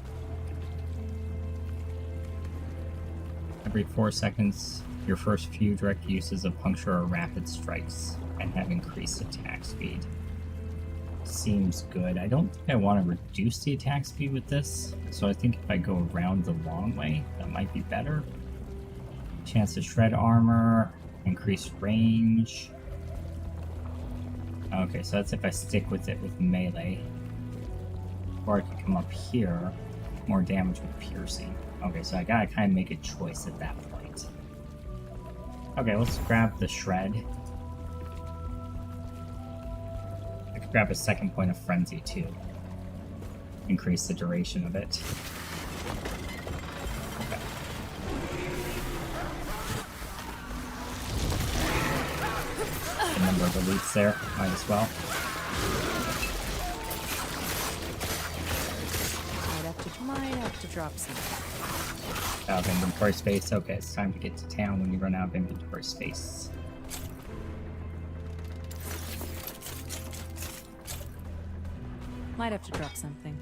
Every 4 seconds, your first few direct uses of puncture are rapid strikes and have increased attack speed. Seems good. I don't think I want to reduce the attack speed with this, so I think if I go around the long way, that might be better. Chance to shred armor, increased range. Okay, so that's if I stick with it with melee. Or I could come up here, more damage with piercing. Okay, so I gotta kind of make a choice at that point. Okay, let's grab the shred. I could grab a second point of frenzy too. Increase the duration of it. Okay. The number of elites there, might as well. Might have to drop something. Out of inventory space. Okay, it's time to get to town when you run out of inventory space. Might have to drop something.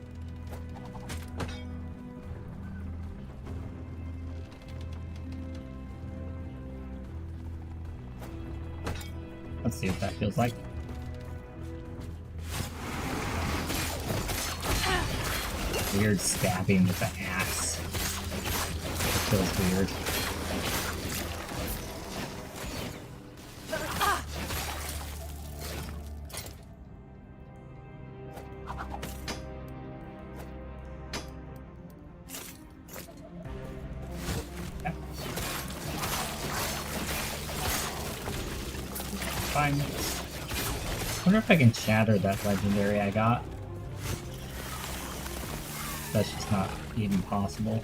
Let's see what that feels like. Weird stabbing with the axe. It feels weird. Fine. I wonder if I can shatter that legendary I got. That's just not even possible.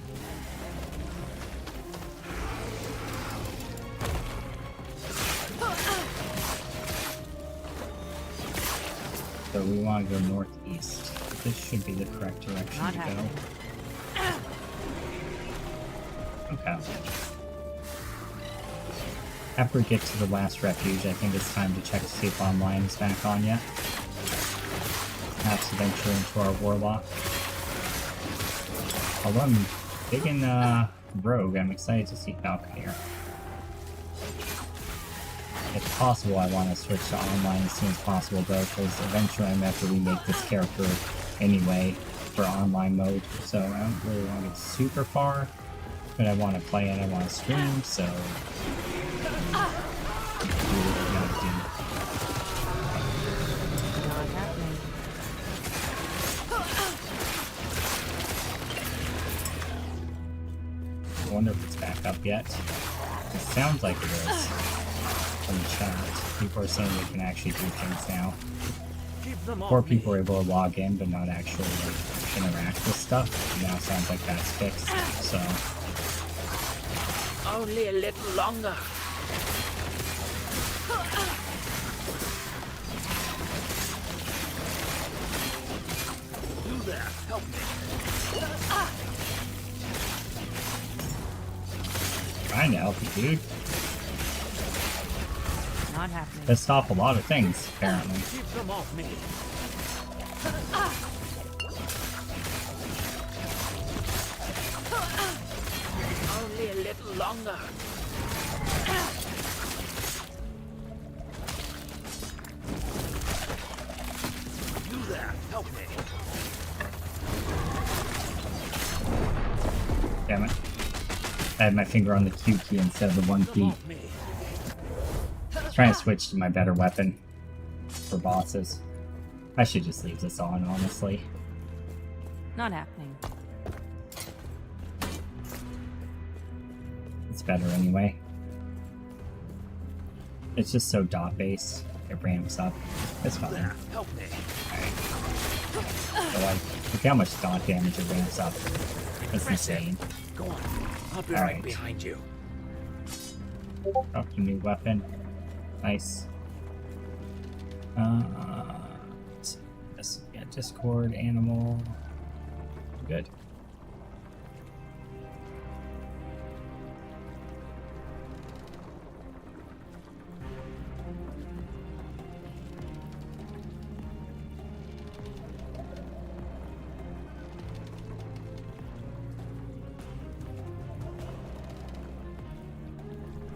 So we want to go northeast. This should be the correct direction Not to go. happening. Okay. After we get to the last refuge, I think it's time to check to see if online is back on yet. Perhaps venture into our warlock. Although I'm big in Rogue, I'm excited to see Falcon here. If possible, I want to switch to online as soon as possible though, because eventually I'm going to have to remake this character anyway for online mode. So I don't really want to get super far, but I want to play and I want to stream, so... do what we gotta do. Not happening. I wonder if it's back up yet. It sounds like it is. From the chat, people are saying we can actually do things now. Before people were able to log in but not actually like, interact with stuff. Now it sounds like that's fixed. So only a little longer. You there, help me. trying to help you, dude. Not happening. Pissed off a lot of things, apparently. Keep them off me. Only a little longer. You there, help me. Damn it. I had my finger on the Q key instead of the 1 key. Trying to switch to my better weapon for bosses. I should just leave this on, honestly. Not happening. It's better anyway. It's just so dot based. It ramps up. It's fine. Help me. So like, look how much dot damage it ramps up. It's insane. Go on. I'll be Alright. right behind you. Drop a new weapon. Nice. This, yeah, Discord, animal. Good.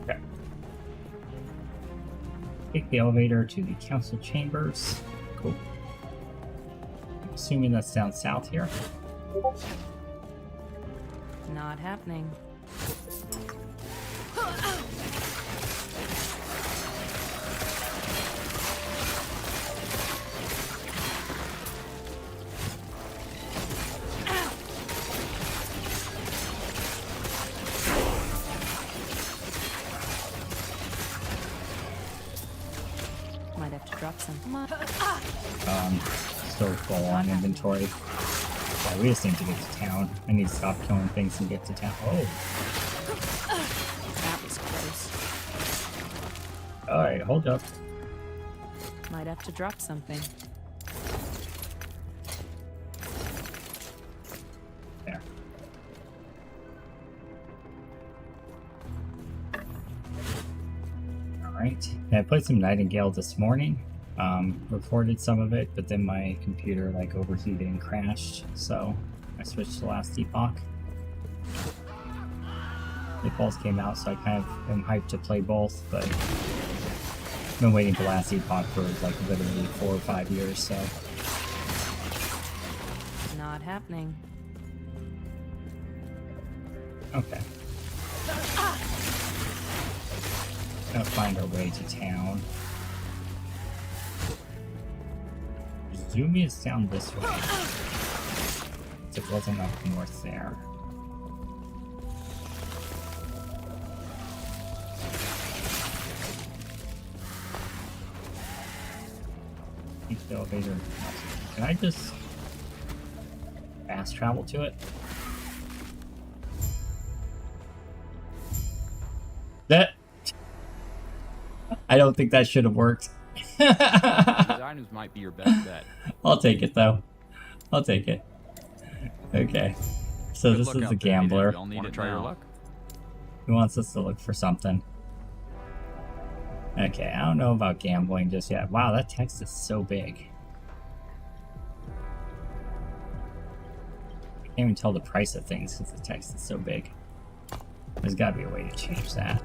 Okay. Take the elevator to the council chambers. Cool. I'm assuming that's down south here. Not happening. Might have to drop some. Still full on inventory. Yeah, we just need to get to town. I need to stop killing things and get to town. Oh, That was close. alright, hold up. Might have to drop something. Alright, I played some Nightingale this morning. Recorded some of it, but then my computer like overheated and crashed, so I switched to last Epoch. Epoch came out, so I kind of am hyped to play both, but I've been waiting for last Epoch for like literally 4 or 5 years, so. Not happening. Okay. Gotta find our way to town. Zumi is down this way. It wasn't up north there. Use the elevator. Can I just fast travel to it? That I don't think that should have worked. These items might be your best bet. I'll take it though. I'll take it. Okay. So this is a gambler. Want to try your luck? He wants us to look for something. Okay, I don't know about gambling just yet. Wow, that text is so big. I can't even tell the price of things because the text is so big. There's got to be a way to change that.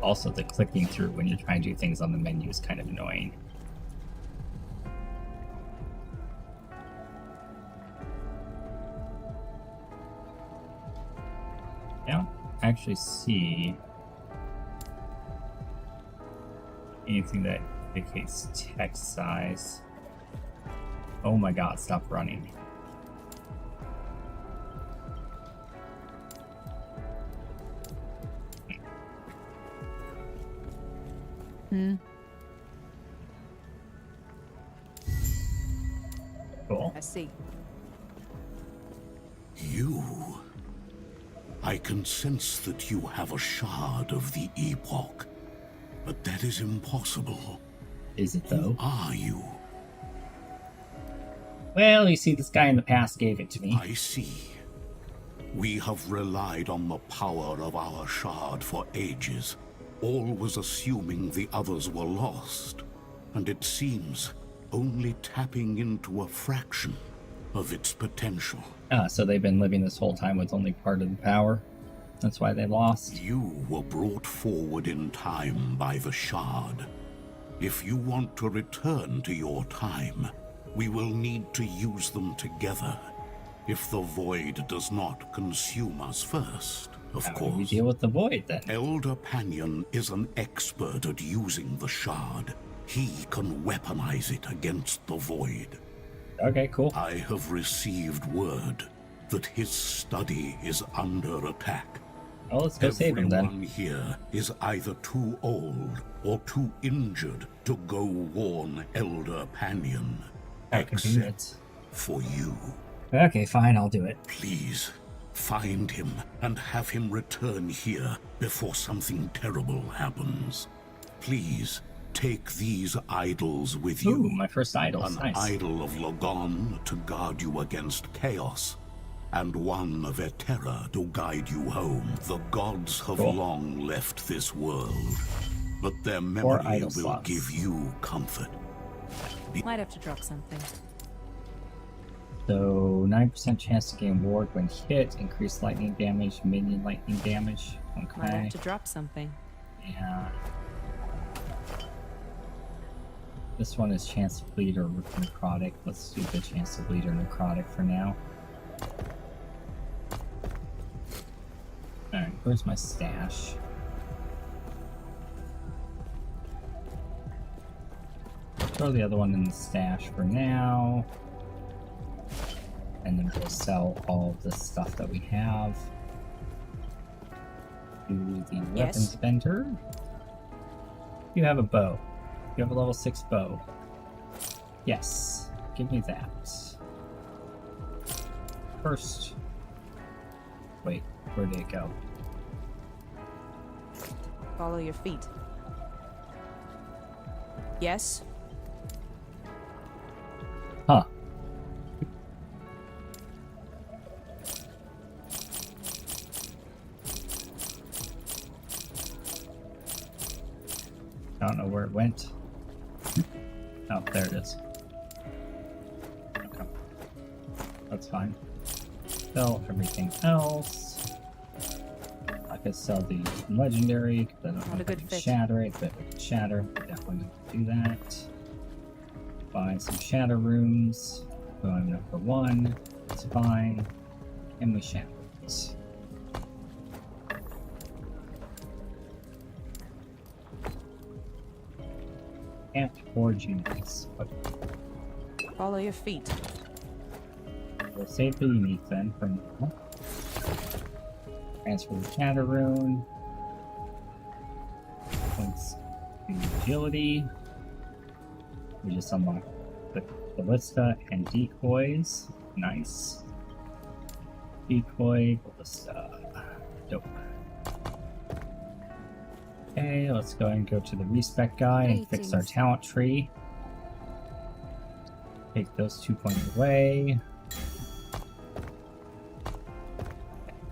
Also, the clicking through when you're trying to do things on the menu is kind of annoying. I don't actually see anything that indicates text size. Oh my god, stop running. Cool. I see. You. I can sense that you have a shard of the Epoch, but that is impossible. Is it though? Who are you? Well, you see, this guy in the past gave it to me. I see. We have relied on the power of our shard for ages, always assuming the others were lost, and it seems only tapping into a fraction of its potential. Ah, so they've been living this whole time with only part of the power. That's why they lost. You were brought forward in time by the shard. If you want to return to your time, we will need to use them together. If the void does not consume us first, of course. How do we deal with the void then? Elder Panion is an expert at using the shard. He can weaponize it against the void. Okay, cool. I have received word that his study is under attack. Oh, let's go save him then. Everyone here is either too old or too injured to go warn Elder Panion. Except for you. Okay, fine, I'll do it. Please, find him and have him return here before something terrible happens. Please, take these idols with you. Ooh, my first idol. An Nice. idol of Logon to guard you against chaos, and one of Eterra to guide you home. The gods have long left this world, but their memory will give you comfort. Might have to drop something. So 9% chance to gain ward when hit, increased lightning damage, minion lightning damage. Might Okay. have to drop something. Yeah. This one is chance to bleed or necrotic. Let's do the chance to bleed or necrotic for now. Alright, where's my stash? Throw the other one in the stash for now. And then we'll sell all of the stuff that we have. Do the weapons vendor. You have a bow. You have a level 6 bow. Yes. Give me that. First. Wait, where did it go? Follow your feet. Yes? I don't know where it went. Oh, there it is. Okay. That's fine. Sell everything else. I could sell the legendary because I don't Not a know good if I can fit. shatter it, but with shatter, definitely need to do that. Buy some shatter rooms. Going number 1. It's fine. And we shatter it. Can't forge units. Okay. Follow your feet. We'll save the unique then for now. Transfer the shatter rune. Points to agility. We just unlocked the ballista and decoys. Nice. Decoy, ballista. Dope. Okay, let's go and go to the respec guy and fix our talent tree. Take those 2 points away.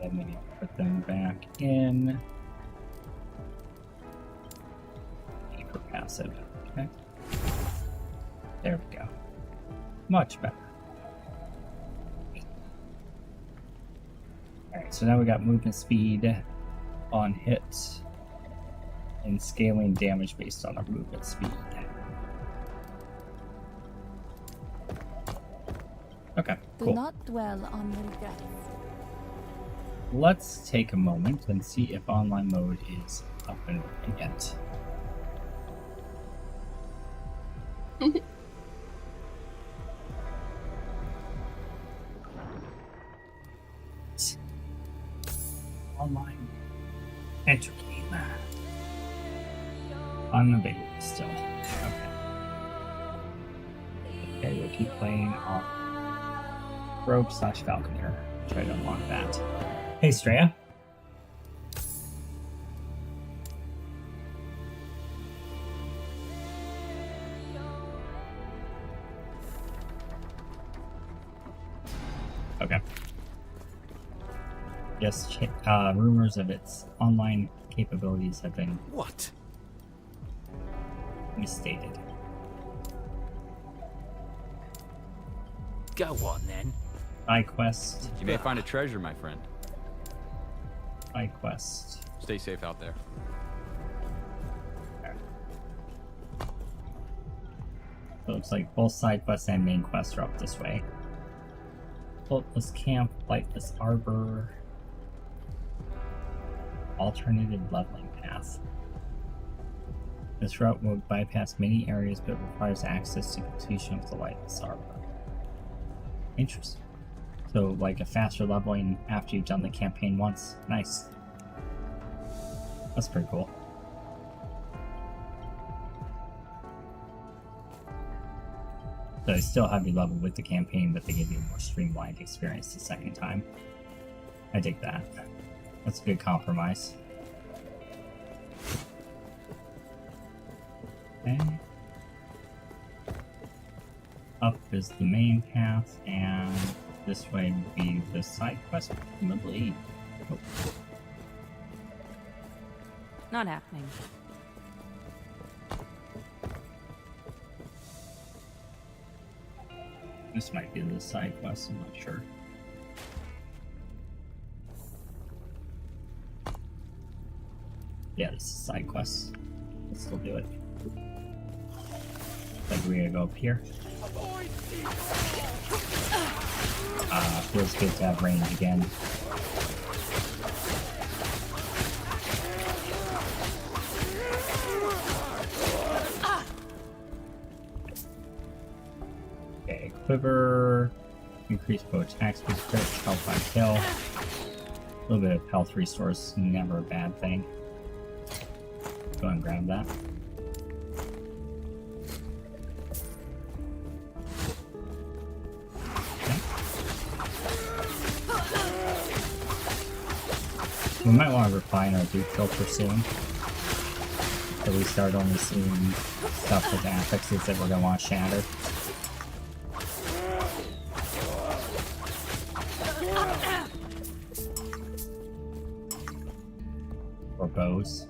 And then we need to put them back in. For passive. Okay. There we go. Much better. Alright, so now we got movement speed on hit and scaling damage based on our movement speed. Okay, Do cool. not dwell on regrets. Let's take a moment and see if online mode is up and running yet. Online. Enter game. Unavailable still. Okay. Okay, we'll keep playing on Rogue / Falconer. Try to unlock that. Hey, Straya. Okay. Yes, rumors of its online capabilities have been What? misstated. Go on then. Side quest. You may find a treasure, my friend. Side quest. Stay safe out there. So it looks like both side quests and main quests are up this way. Faultless Camp, Lightless Arbor. Alternative leveling path. This route will bypass many areas but requires access to completion of the Lightless Arbor. Interesting. So, like a faster leveling after you've done the campaign once. Nice. That's pretty cool. So they still have you level with the campaign, but they give you a more streamlined experience the second time. I dig that. That's a good compromise. Okay. Up is the main path, and this way would be the side quest, presumably. Oh. Not happening. This might be the side quest, I'm not sure. Yeah, this is side quest. Let's still do it. Like we're gonna go up here. Feels good to have range again. Okay, quiver. Increase bow attack speed, crit, health by kill. A little bit of health restores, never a bad thing. Go and grab that. We might want to refine our loot filter soon. So we start only seeing stuff with affixes that we're going to want shattered. Or bows.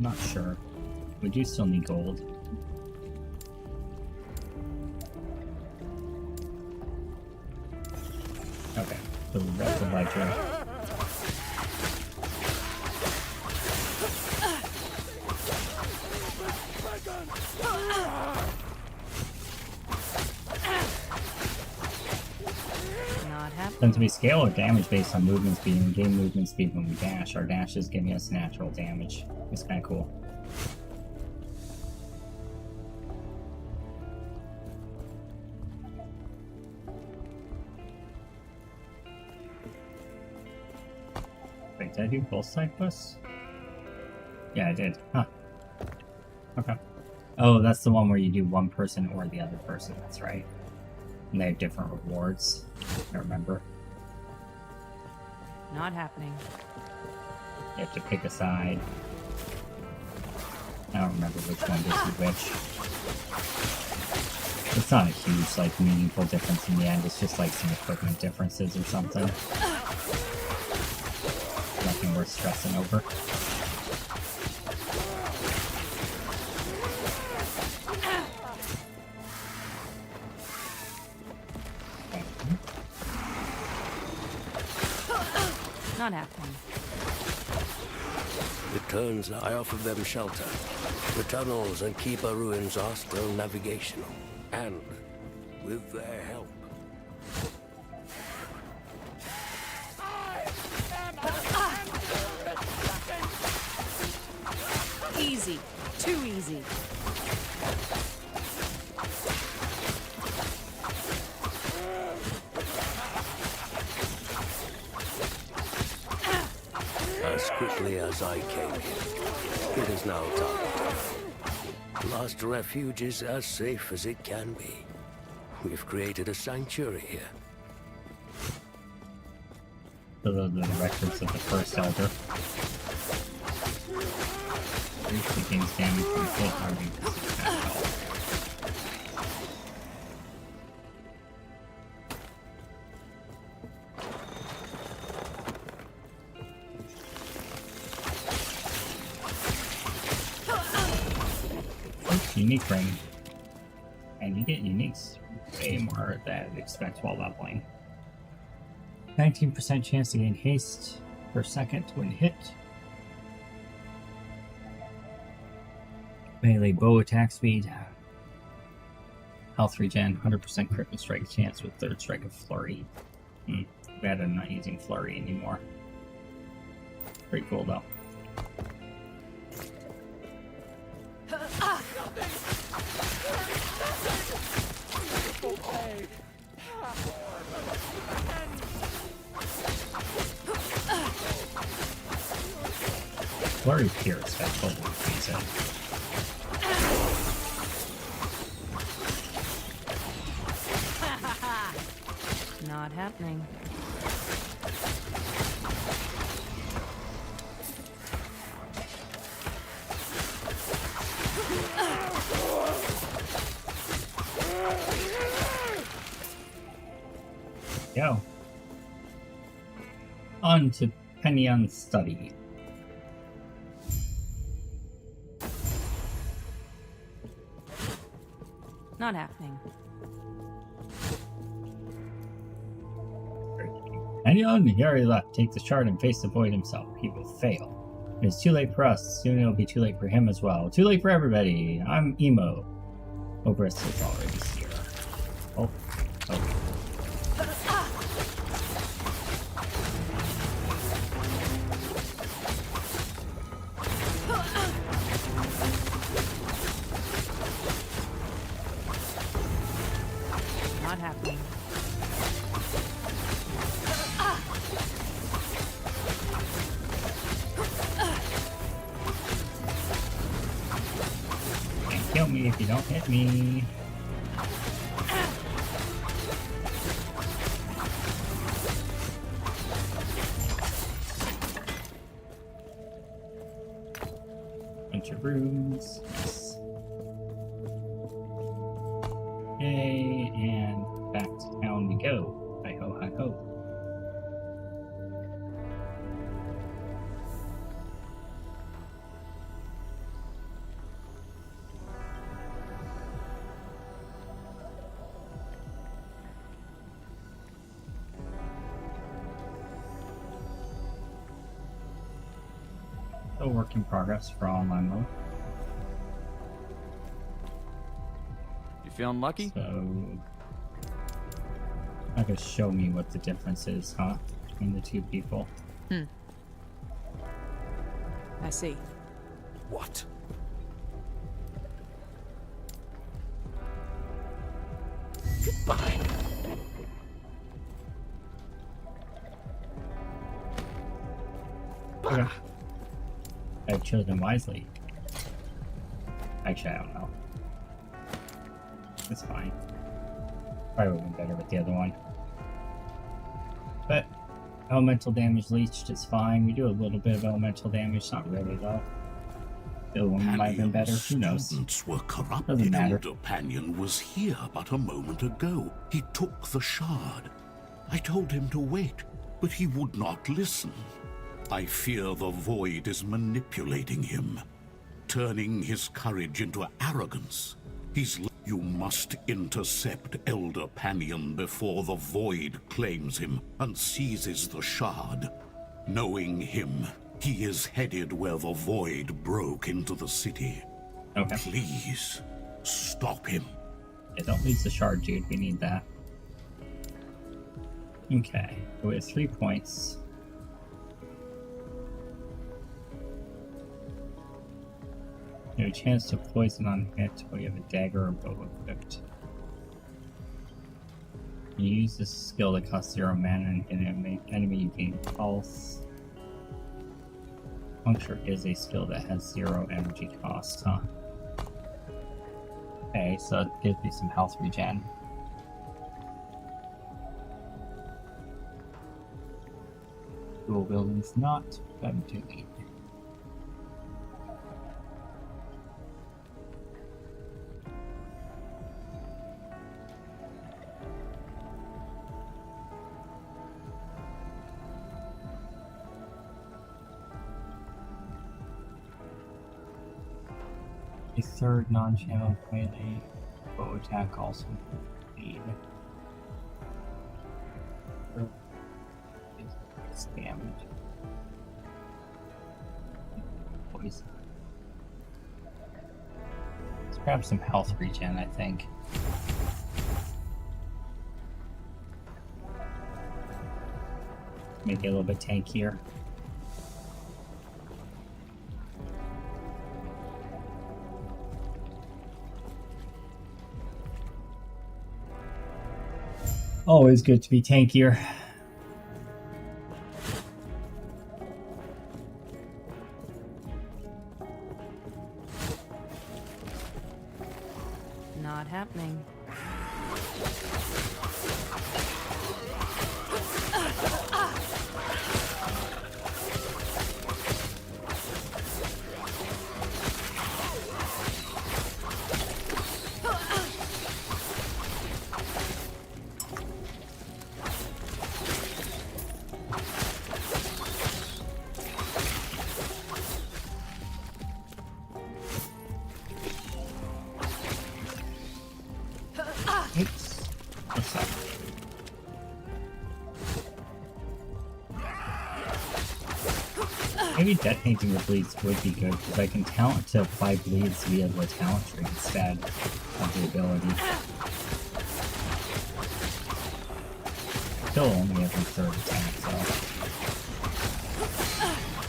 I'm not sure. We do still need gold. Okay, so we got the ledger. Not happening. Since we scale our damage based on movement speed and gain movement speed when we dash, our dash is giving us natural damage. It's kind of cool. Wait, did I do both side quests? Yeah, I did. Huh. Okay. Oh, that's the one where you do one person or the other person. That's right. And they have different rewards. I remember. Not happening. You have to pick a side. I don't remember which one gives you which. It's not a huge, like, meaningful difference in the end. It's just, like, some equipment differences or something. Nothing worth stressing over. Not happening. It turns out I offered them shelter. The tunnels and Keeper ruins are still navigational. And with their help. Easy. Too easy. As quickly as I came here, it is now time. Last refuge is as safe as it can be. We've created a sanctuary here. So those are the records of the first elder. Briefly gains damage from full harming. Unique ring. And you get uniques way more than expect while leveling. 19% chance to gain haste per second when hit. Melee bow attack speed. Health regen, 100% critical strike chance with third strike of flurry. Bad I'm not using flurry anymore. Pretty cool though. Flurry Pierce, that totally frees it. Not happening. Go. On to Penyon Study. Not happening. Penyon, Yari left. Take the shard and face the void himself. He will fail. It is too late for us. Soon it will be too late for him as well. Too late for everybody. I'm Emo. Oberst is already here. Oh. Okay. Not happening. Can't kill me if you don't hit me. Bunch of runes. Nice. Okay, and back to town we go. Hi ho, hi ho. Still work in progress for online mode. You feeling lucky? So, I guess show me what the difference is, huh? Between the two people. I see. What? Goodbye. Okay. I've chosen wisely. Actually, I don't know. It's fine. Probably would have been better with the other one. But elemental damage leached is fine. We do a little bit of elemental damage, not really though. The other one might have been better. Who knows? Students were corrupted. Doesn't matter. Elder Panion was here but a moment ago. He took the shard. I told him to wait, but he would not listen. I fear the Void is manipulating him, turning his courage into arrogance. You must intercept Elder Panion before the Void claims him and seizes the shard. Knowing him, he is headed where the Void broke into the city. Okay. Please, stop him. Yeah, don't lose the shard, dude. We need that. Okay. So we have 3 points. You have a chance to poison on hit when you have a dagger or bow equipped. You use this skill that costs 0 mana and hit an enemy, you gain pulse. Puncture is a skill that has 0 energy cost, huh? Okay, so it gives me some health regen. Dual wielding's not, but I'm doing. A third non-channel melee bow attack also speed. Is damage. Poison. Let's grab some health regen, I think. Make it a little bit tankier. Always good to be tankier. Not happening. Maybe detonating the bleeds would be good, because I can talent to apply bleeds via the talent tree instead of the ability. Still only every third attack, so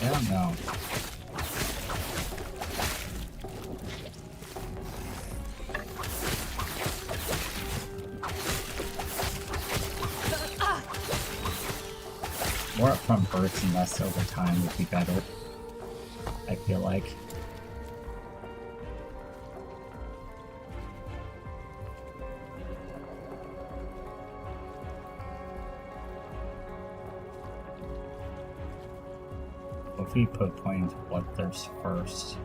I don't know. More upfront bursts and less over time would be better, I feel like. If we put point into Bloodthirst first.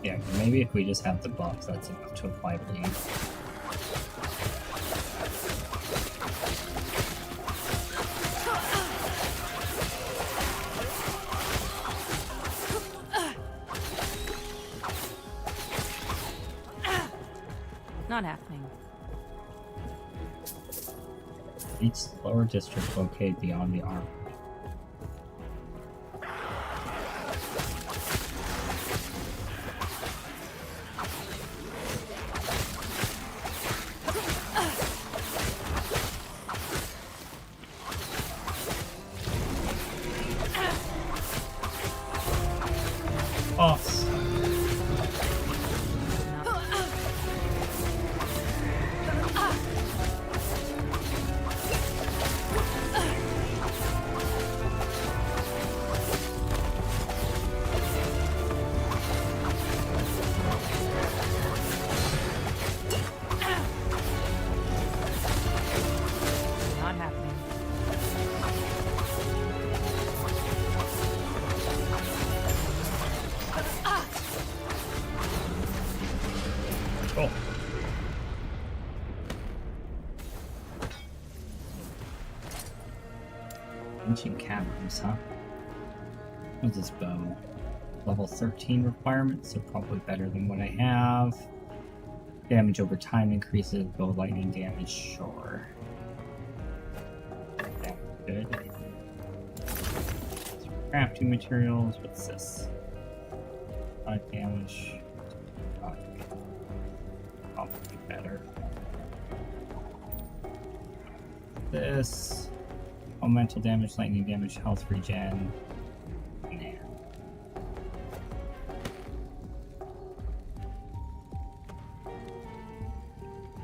Yeah, maybe if we just have the buff, that's enough to apply bleed. Not happening. Each lower district located beyond the armor. Boss. Not happening. Cool. Ancient caverns, huh? What's this bow? Level 13 requirement, so probably better than what I have. Damage over time increases, bow lightning damage, sure. That's good. Crafting materials, what's this? 5 damage. Probably better. This. Elemental damage, lightning damage, health regen. Nah.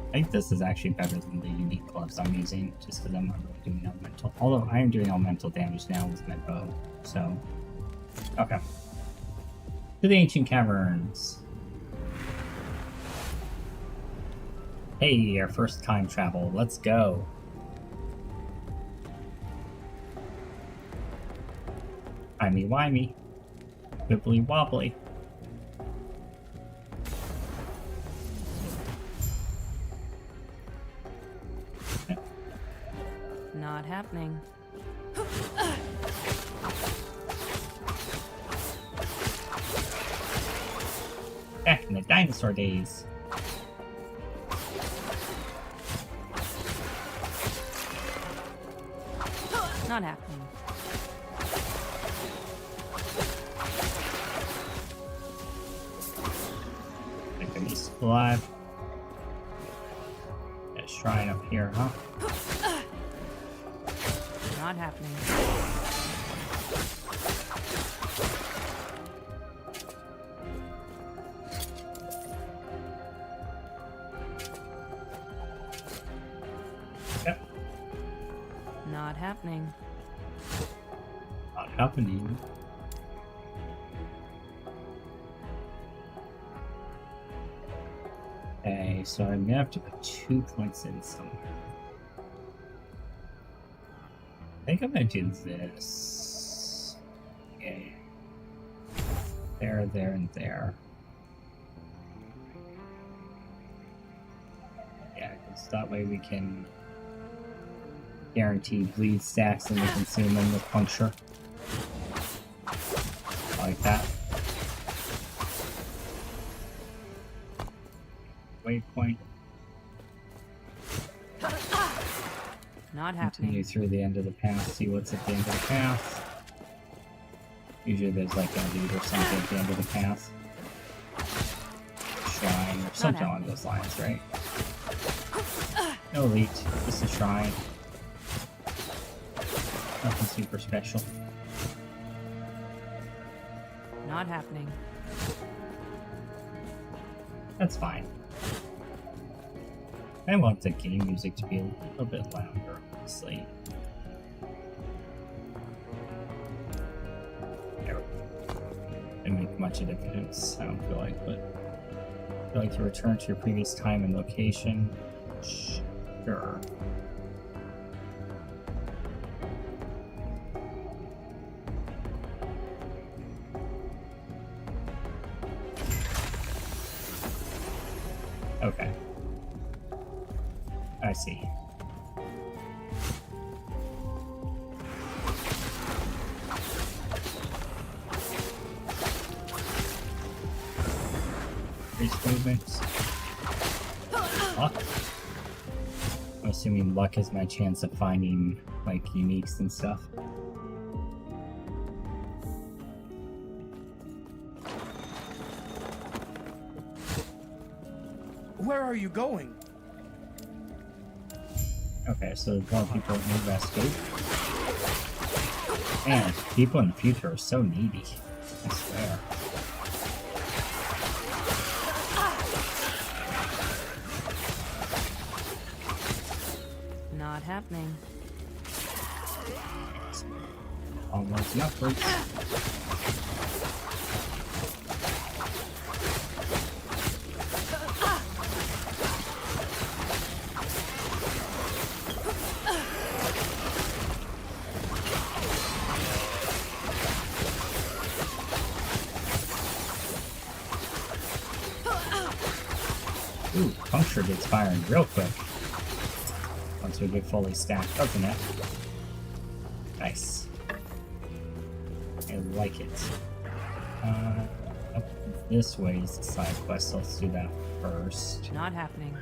I think this is actually better than the unique gloves I'm using, just because I'm not really doing elemental. Although I am doing elemental damage now with my bow, so. Okay. To the ancient caverns. Hey, our first time travel. Let's go. Timey-wimey. Wibbly-wobbly. Not happening. Back in the dinosaur days. Not happening. I think he's alive. Got a shrine up here, huh? Not happening. Yep. Not happening. Not happening. Okay, so I'm gonna have to put 2 points in somewhere. I think I'm gonna do this. Okay. There, there, and there. Yeah, because that way we can guarantee bleed stacks and we can consume them with puncture. Like that. Waypoint. Not Continue happening. through the end of the path, see what's at the end of the path. Usually there's like a loot or something at the end of the path. Shrine or something along happening. those lines, right? No elite, just a shrine. Nothing super special. Not happening. That's fine. I want the game music to be a little bit louder, honestly. There we go. Didn't make much of a difference, I don't feel like, but I feel like to return to your previous time and location. Sure. Okay. I see. Increased movement. Huh? I'm assuming luck is my chance of finding, like, uniques and stuff. Where are you going? Okay, so there's more people in rescue. Man, people in the future are so needy. I swear. Not happening. Onwards and upwards. Ooh, puncture gets firing real quick. Once we get fully stacked, doesn't it? Nice. I like it. Up this way is the side quest, so let's do that first. Not happening.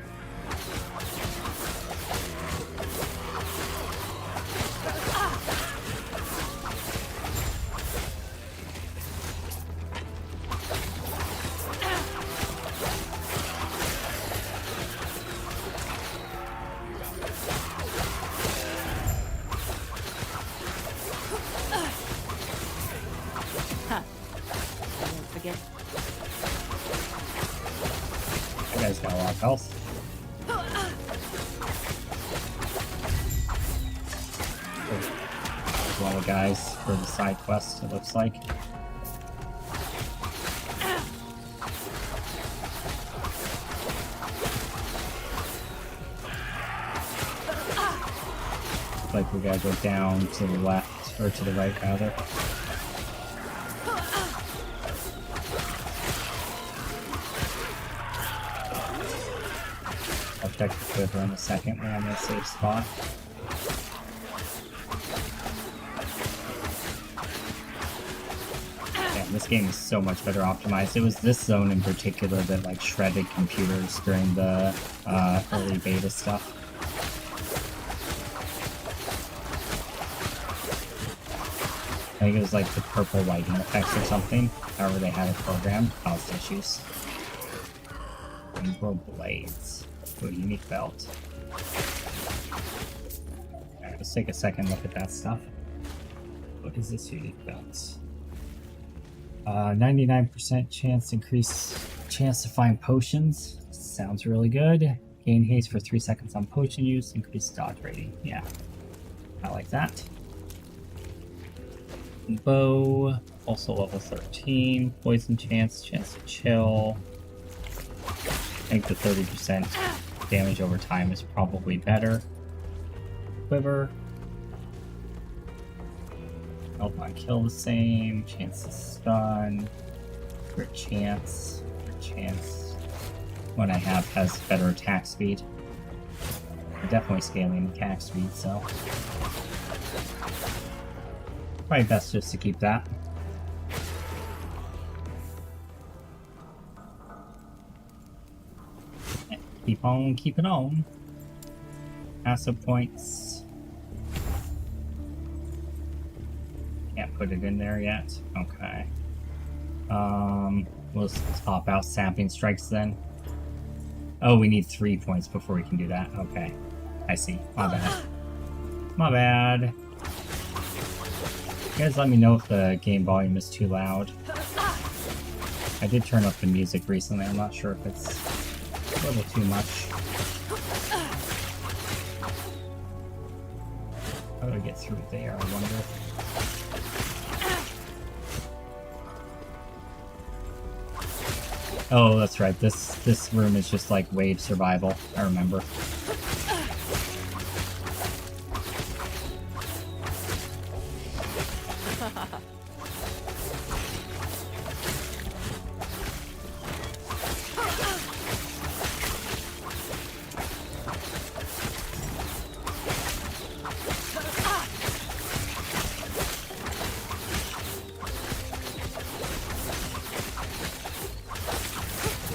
That guy's got a lot of health. One of the guys for the side quest, it looks like. Like we gotta go down to the left, or to the right rather. I'll check the quiver in a second when I'm in a safe spot. Yeah, this game is so much better optimized. It was this zone in particular that like shredded computers during the early beta stuff. I think it was like the purple lighting effects or something. However they had it programmed, caused issues. Rainbow blades. Ooh, unique belt. Alright, let's take a second look at that stuff. What is this unique belt? 99% chance to find potions. Sounds really good. Gain haste for 3 seconds on potion use. Increase dodge rating. Yeah. I like that. Bow, also level 13, poison chance to chill. I think the 30% damage over time is probably better. Quiver. Help on kill the same, chance to stun, crit chance. What I have has better attack speed. I'm definitely scaling attack speed, so probably best just to keep that. Keep on keeping on. Passive points. Can't put it in there yet. Okay. We'll top out sapping strikes then. Oh, we need 3 points before we can do that. Okay. I see. My bad. My bad. You guys let me know if the game volume is too loud. I did turn up the music recently. I'm not sure if it's a little too much. How do I get through there, I wonder? Oh, that's right. This room is just like wave survival. I remember.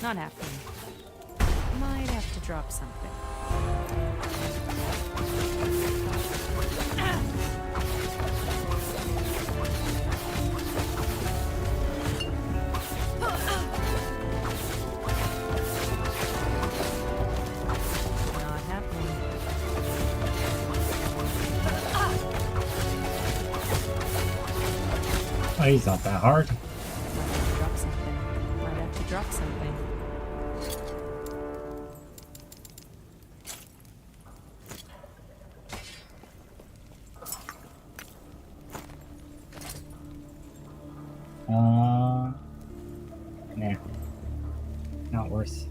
Not happening. Might have to drop something. Oh, he's not that hard. Drop something. Might have to drop something. Nah. Not worth.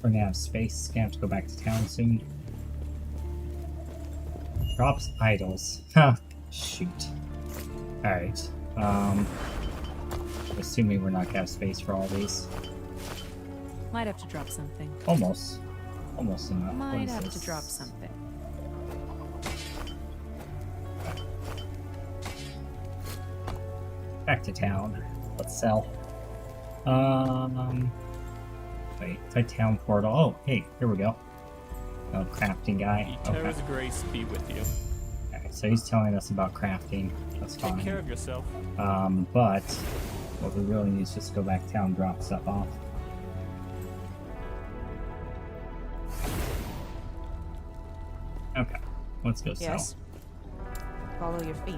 We're gonna have space. Gonna have to go back to town soon. Drops idols. Huh. Shoot. Alright. Assuming we're not gonna have space for all these. Might have to drop something. Almost. Almost enough. What Might is have this? to drop something. Back to town. Let's sell. Wait, the town portal. Oh, hey, here we go. Oh, crafting guy. Terra's grace be with you. Okay, so he's telling us about crafting. That's fine. Take care of yourself. But what we really need is just go back to town and drop stuff off. Okay, let's go sell. Yes. Follow your feet.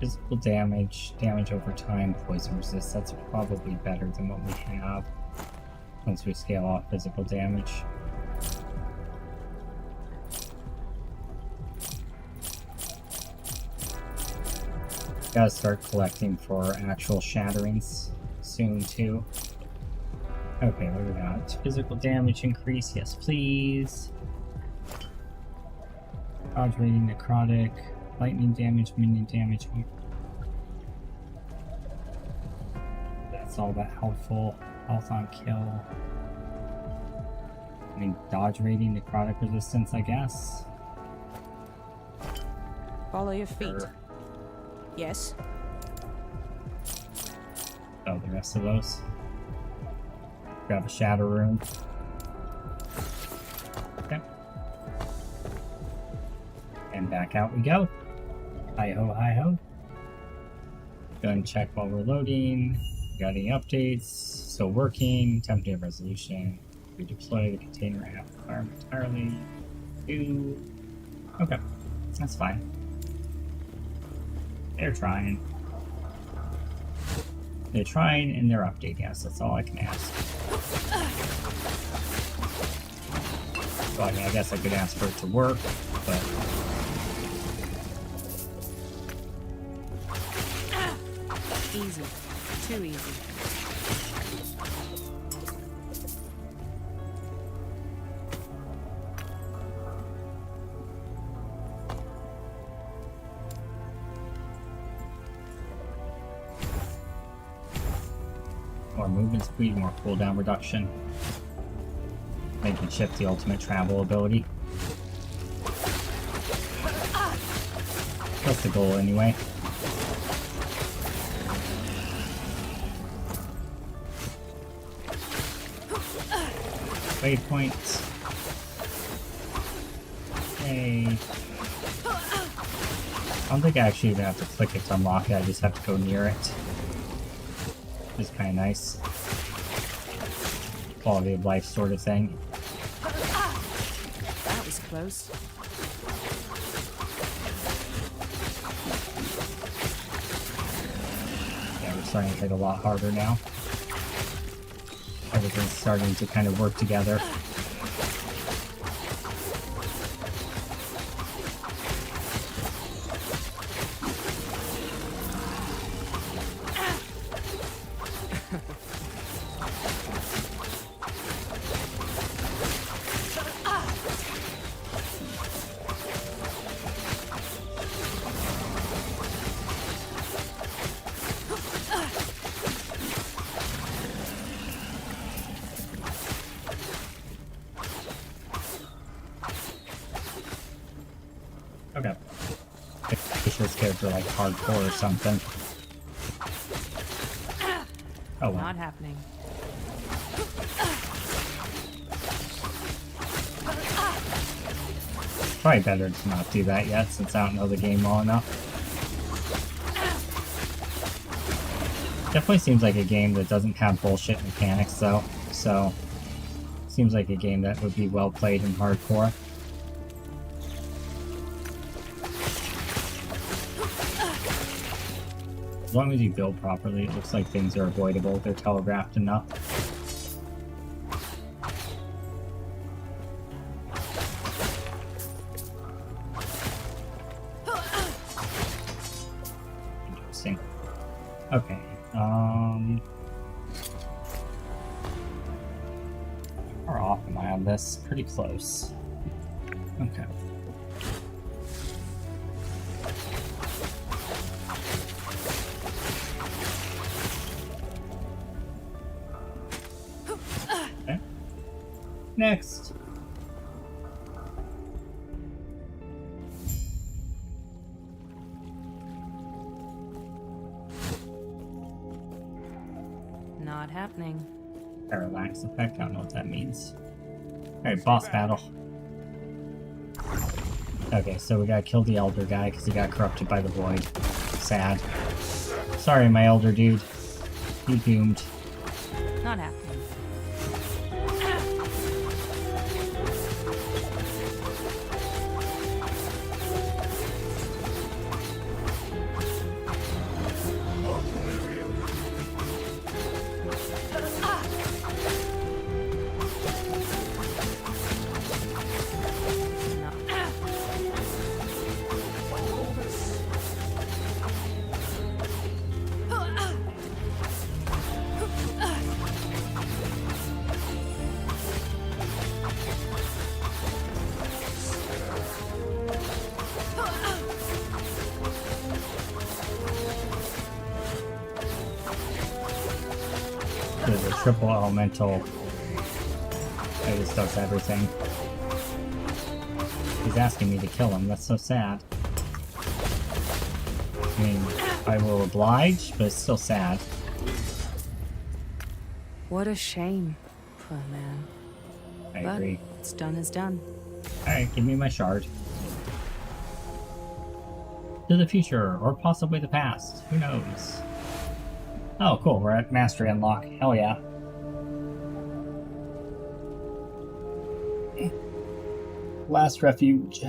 Physical damage, damage over time, poison resist. That's probably better than what we have once we scale off physical damage. Gotta start collecting for actual shatterings soon too. Okay, what do we got? Physical damage increase, yes please. Dodge rating, necrotic, lightning damage, minion damage. That's all that helpful. Health on kill. I mean, dodge rating, necrotic resistance, I guess. Follow your feet. Sure. Yes. Oh, the rest of those. Grab a shadow rune. Okay. And back out we go. Hi ho, hi ho. Go and check while we're loading. Got any updates? Still working. Tentative resolution. Redeploy the container app environment entirely. Okay, that's fine. They're trying. They're trying and they're updating us. That's all I can ask. Well, I mean, I guess I could ask for it to work, but. Easy. Too easy. More movement speed, more cooldown reduction. Making shift the ultimate travel ability. That's the goal anyway. Waypoints. Hey. I don't think I actually even have to click it to unlock it, I just have to go near it. It's kind of nice. Quality of life sort of thing. That was close. Yeah, we're starting to hit a lot harder now. Everything's starting to kind of work together. Okay. I wish this character like hardcore or something. Oh well. Not happening. Probably better to not do that yet since I don't know the game well enough. Definitely seems like a game that doesn't have bullshit mechanics, though. So, seems like a game that would be well played in hardcore. As long as you build properly, it looks like things are avoidable. They're telegraphed enough. Interesting. Okay, how far off am I on this? Pretty close. Okay. Okay. Next. Not happening. Parallax effect, I don't know what that means. Alright, boss battle. Okay, so we gotta kill the elder guy because he got corrupted by the void. Sad. Sorry, my elder dude. You doomed. Not happening. There's a triple elemental. It just does everything. He's asking me to kill him. That's so sad. I mean, I will oblige, but it's still sad. What a shame. Poor man. I But agree. what's done is done. Alright, give me my shard. To the future, or possibly the past. Who knows? Oh, cool. We're at Mastery Unlock. Hell yeah. Last refuge.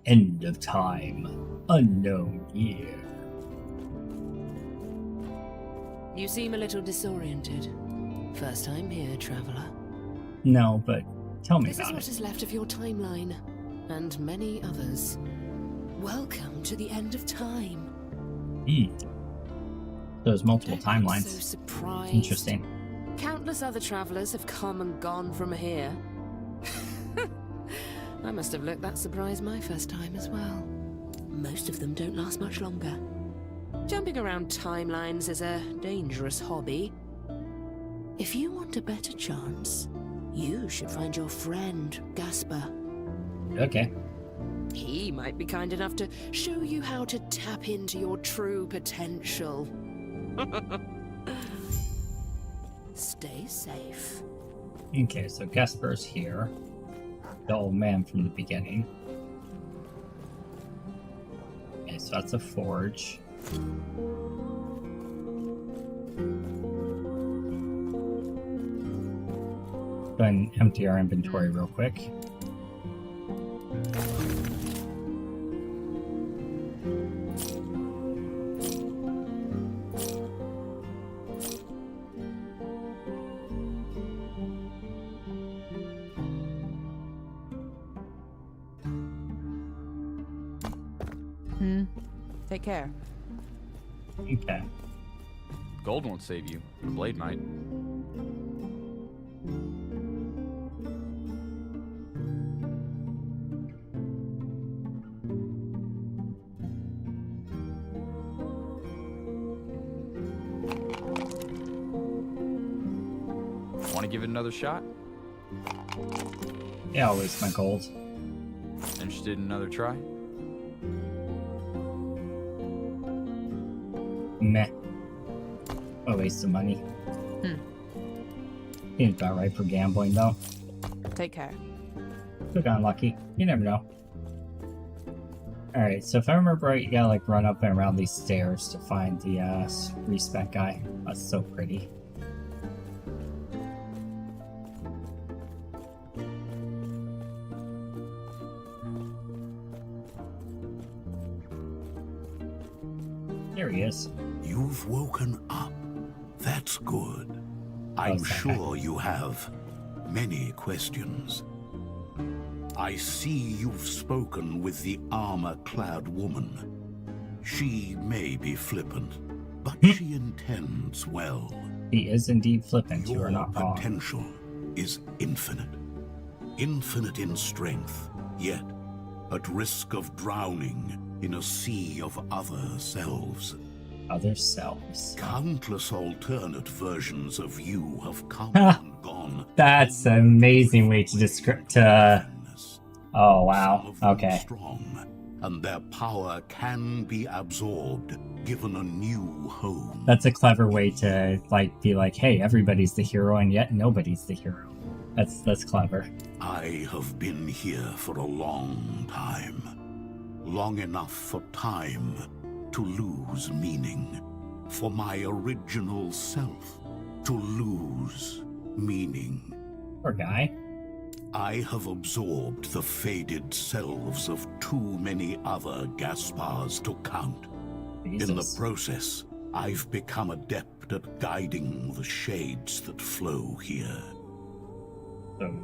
End of time. Unknown year. You seem a little disoriented. First time here, traveler. No, but tell me This is about what it. is left of your timeline, and many others. Welcome to the end of time. There's multiple Don't look timelines. So surprised. Interesting. Countless other travelers have come and gone from here. I must have looked that surprised my first time as well. Most of them don't last much longer. Jumping around timelines is a dangerous hobby. If you want a better chance, you should find your friend, Gasper. Okay. He might be kind enough to show you how to tap into your true potential. Stay safe. Okay, so Gasper's here. The old man from the beginning. Okay, so that's a forge. Go ahead and empty our inventory real quick. Take care. Okay. Gold won't save you. The blade might. Want to give it another shot? Yeah, I'll waste my gold. Interested in another try? Meh. A waste of money. Seems about right for gambling, though. Take care. Could've gotten lucky. You never know. Alright, so if I remember right, you gotta like run up and around these stairs to find the respec guy. That's so pretty. Here he is. You've woken up. That's good. I'm sure you have many questions. I see you've spoken with the armor-clad woman. She may be flippant, but she intends well. He is indeed flippant, you are not wrong. Your potential is infinite. Infinite in strength, yet at risk of drowning in a sea of other selves. Other selves. Countless alternate versions of you have come and gone. That's an amazing way to describe. Oh wow. Okay. Strong, and their power can be absorbed, given a new home. That's a clever way to be like, hey, everybody's the hero, and yet nobody's the hero. That's clever. I have been here for a long time. Long enough for time to lose meaning. For my original self to lose meaning. Poor guy. I have absorbed the faded selves of too many other Gaspars to count. Jesus. In the process, I've become adept at guiding the shades that flow here. So,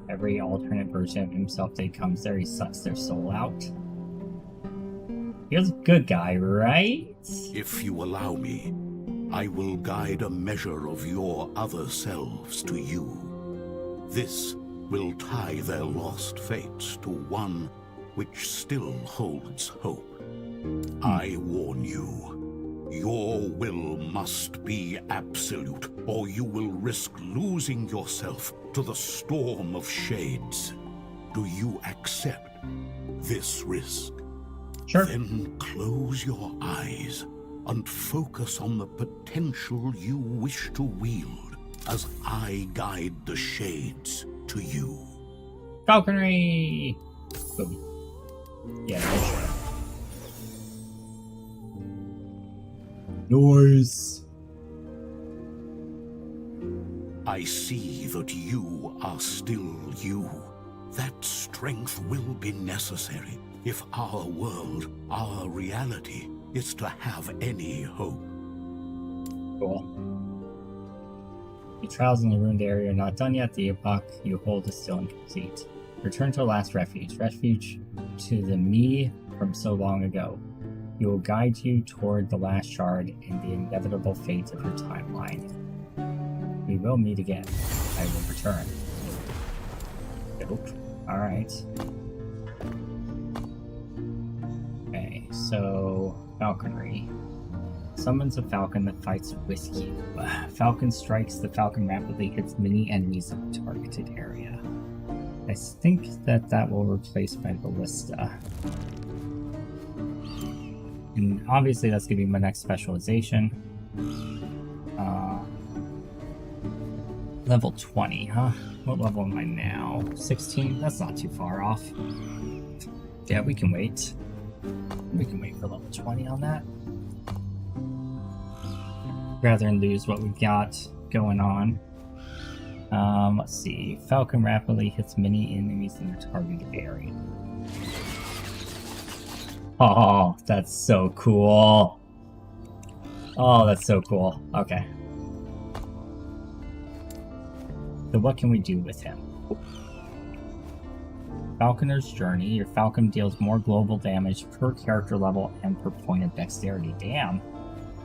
every alternate version of himself that comes there, he sucks their soul out. He was a good guy, right? If you allow me, I will guide a measure of your other selves to you. This will tie their lost fates to one which still holds hope. I warn you, your will must be absolute, or you will risk losing yourself to the storm of shades. Do you accept this risk? Sure. Then close your eyes and focus on the potential you wish to wield as I guide the shades to you. Falconry! Boom. Yeah, sure. Noise! I see that you are still you. That strength will be necessary if our world, our reality, is to have any hope. Cool. The trials in the ruined area are not done yet. The epoch you hold is still incomplete. Return to the last refuge. Refuge to the me from so long ago. He will guide you toward the last shard and the inevitable fates of your timeline. We will meet again. I will return. Nope. Alright. Okay, so falconry. Summons a falcon that fights with you. Falcon strikes. The falcon rapidly hits many enemies in the targeted area. I think that will replace my ballista. And obviously that's going to be my next specialization. Level 20, huh? What level am I now? 16? That's not too far off. Yeah, we can wait. We can wait for level 20 on that. Rather than lose what we've got going on. Let's see. Falcon rapidly hits many enemies in the targeted area. Oh, that's so cool. Oh, that's so cool. Okay. So what can we do with him? Falconer's Journey. Your falcon deals more global damage per character level and per point of dexterity. Damn.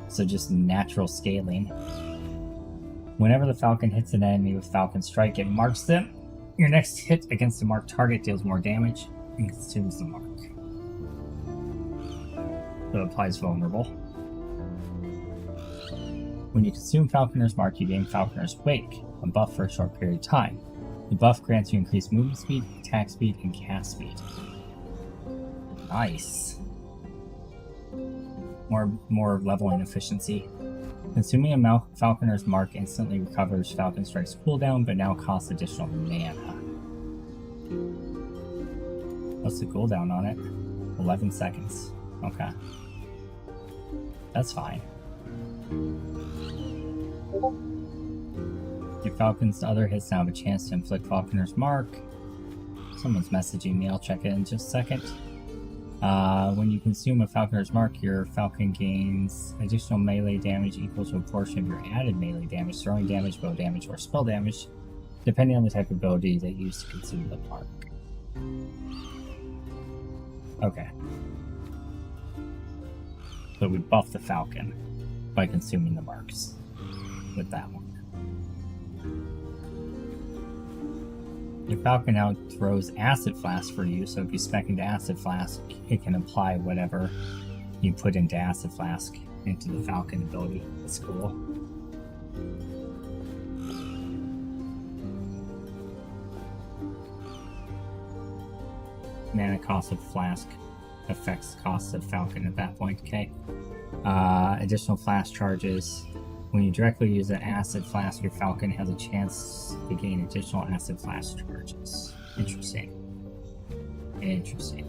So just natural scaling. Whenever the falcon hits an enemy with Falcon Strike, it marks them. Your next hit against the marked target deals more damage and consumes the mark. So it applies vulnerable. When you consume Falconer's Mark, you gain Falconer's Wake, a buff for a short period of time. The buff grants you increased movement speed, attack speed, and cast speed. Nice. More leveling efficiency. Consuming a Falconer's Mark instantly recovers Falcon Strike's cooldown, but now costs additional mana. What's the cooldown on it? 11 seconds. Okay. That's fine. Your Falcon's other hits now have a chance to inflict Falconer's Mark. Someone's messaging me, I'll check it in just a second. When you consume a Falconer's Mark, your Falcon gains additional melee damage equal to a portion of your added melee damage, throwing damage, bow damage, or spell damage, depending on the type of ability that you use to consume the mark. Okay. So we buff the Falcon by consuming the marks with that one. Your Falcon now throws Acid Flask for you, so if you spec into Acid Flask, it can apply whatever you put into Acid Flask into the Falcon ability. That's cool. Mana cost of Flask affects cost of Falcon at that point, okay? Additional Flask charges. When you directly use an Acid Flask, your Falcon has a chance to gain additional Acid Flask charges. Interesting. Interesting.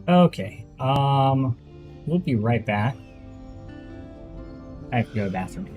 Okay, we'll be right back. I have to go to the bathroom.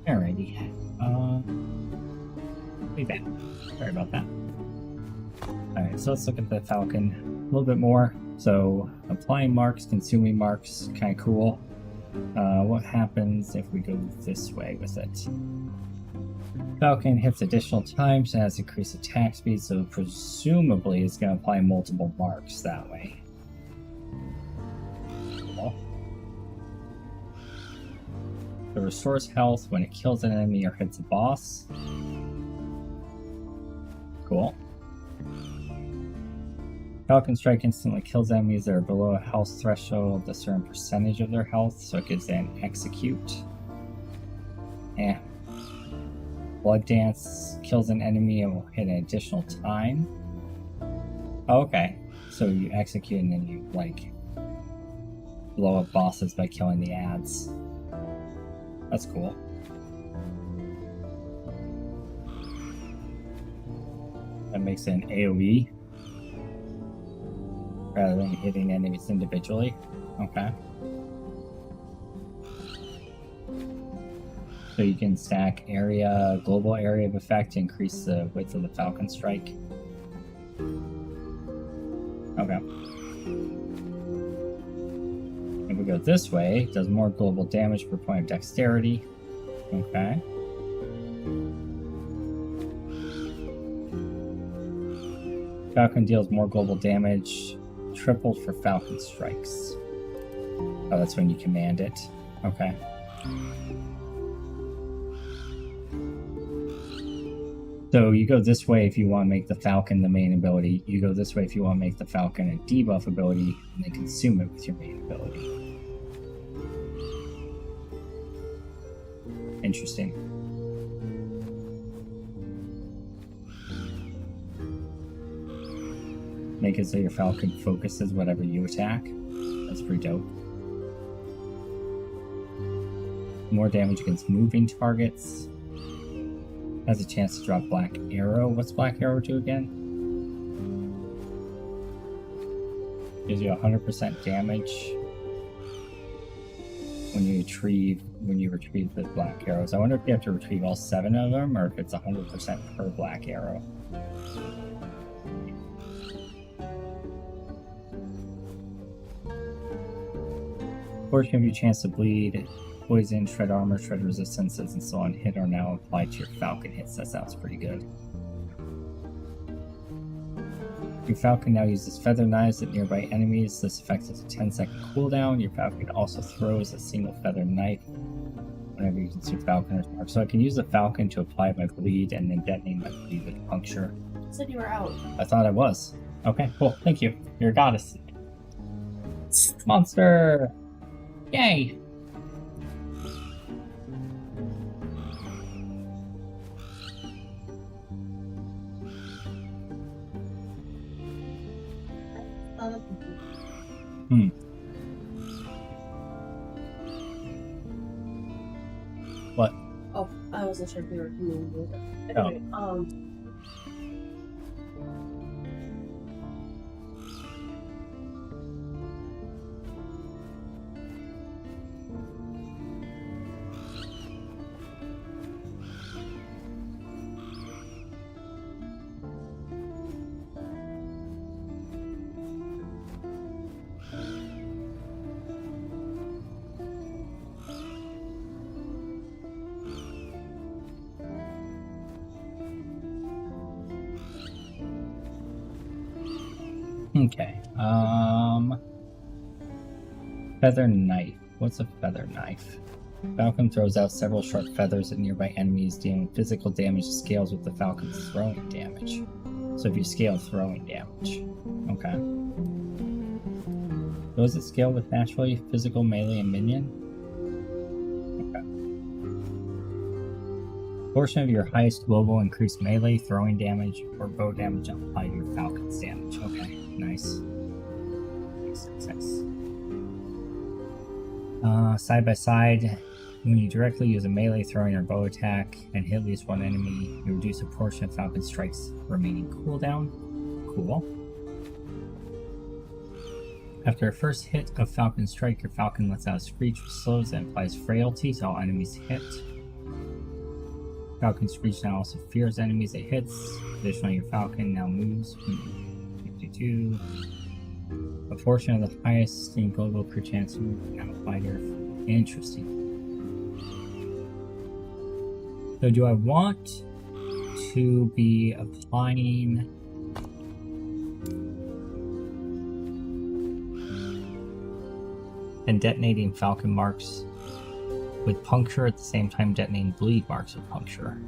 Alrighty. Be back. Sorry about that. Alright, so let's look at the Falcon a little bit more. So, applying marks, consuming marks, kind of cool. What happens if we go this way with it? Falcon hits additional times and has increased attack speed, so presumably it's going to apply multiple marks that way. Cool. It restores health when it kills an enemy or hits a boss. Cool. Falcon Strike instantly kills enemies that are below a health threshold, a certain percentage of their health, so it gives an execute. Blood Dance kills an enemy and will hit an additional time. Oh, okay. So you execute and then you, like, blow up bosses by killing the ads. That's cool. That makes it an AoE rather than hitting enemies individually. Okay. So you can stack area, global area of effect to increase the width of the Falcon Strike. Okay. If we go this way, it does more global damage per point of dexterity. Okay. Falcon deals more global damage, tripled for Falcon Strikes. Oh, that's when you command it. Okay. So you go this way if you want to make the Falcon the main ability. You go this way if you want to make the Falcon a debuff ability, and then consume it with your main ability. Interesting. Make it so your Falcon focuses whatever you attack. That's pretty dope. More damage against moving targets. Has a chance to drop Black Arrow. What's Black Arrow do again? Gives you 100% damage when you retrieve the Black Arrows. I wonder if you have to retrieve all 7 of them, or if it's 100% per Black Arrow. Portion of your chance to bleed, poison, shred armor, shred resistances, and so on hit are now applied to your Falcon hits. That sounds pretty good. Your Falcon now uses feather knives at nearby enemies. This effect has a 10-second cooldown. Your Falcon also throws a single feather knife whenever you use your Falcon or mark. So I can use the Falcon to apply my bleed and then detonate my bleed with puncture. You said you were out. I thought I was. Okay, cool. Thank you. You're a goddess. Monster! Yay! What? Oh, I wasn't sure if you were communicating. Anyway, Okay. Feather knife. What's a feather knife? Falcon throws out several sharp feathers at nearby enemies, dealing physical damage scales with the Falcon's throwing damage. So if you scale throwing damage. Okay. Does it scale with naturally physical, melee, and minion? Okay. Portion of your highest global increased melee, throwing damage, or bow damage applied to your Falcon's damage. Okay. Nice. Nice. Side by side, when you directly use a melee, throwing, or bow attack and hit at least one enemy, you reduce a portion of Falcon Strike's remaining cooldown. Cool. After a first hit of Falcon Strike, your Falcon lets out a screech which slows and applies frailty to all enemies hit. Falcon Screech now also fears enemies it hits. Additionally, your Falcon now moves 52. A portion of the highest steam global per chance move now apply to your. Interesting. So do I want to be applying and detonating falcon marks with puncture at the same time detonating bleed marks with puncture?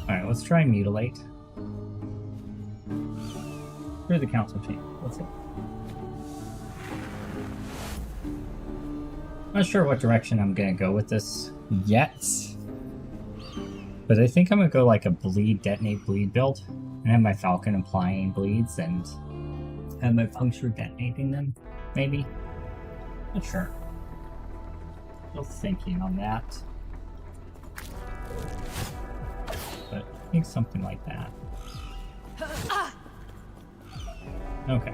Alright, let's try and mutilate. Through the council chamber. Let's see. Not sure what direction I'm gonna go with this yet. But I think I'm gonna go like a bleed, detonate, bleed build. And have my falcon applying bleeds and have my puncture detonating them, maybe? Not sure. Still thinking on that. But I think something like that. Okay.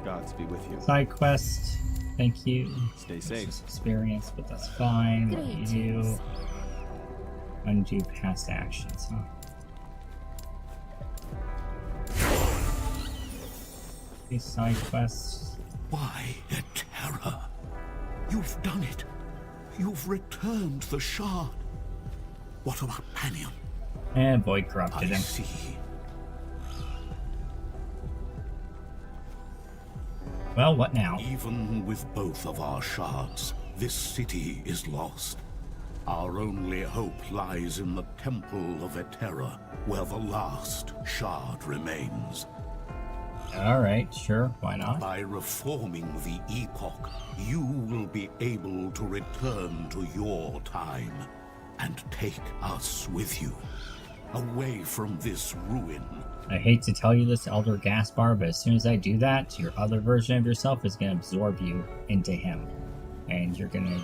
Gods be with you. Side quest. Thank you. Stay safe. Experience, but that's fine. What do you do? Undo past actions, huh? These side quests. Why, Terra? You've done it. You've returned the shard. What about Panion? And Void corrupted him. I see. Well, what now? Even with both of our shards, this city is lost. Our only hope lies in the Temple of Eterra, where the last shard remains. Alright, sure, why not? By reforming the Epoch, you will be able to return to your time and take us with you, away from this ruin. I hate to tell you this, Elder Gaspar, but as soon as I do that, your other version of yourself is going to absorb you into him, and you're gonna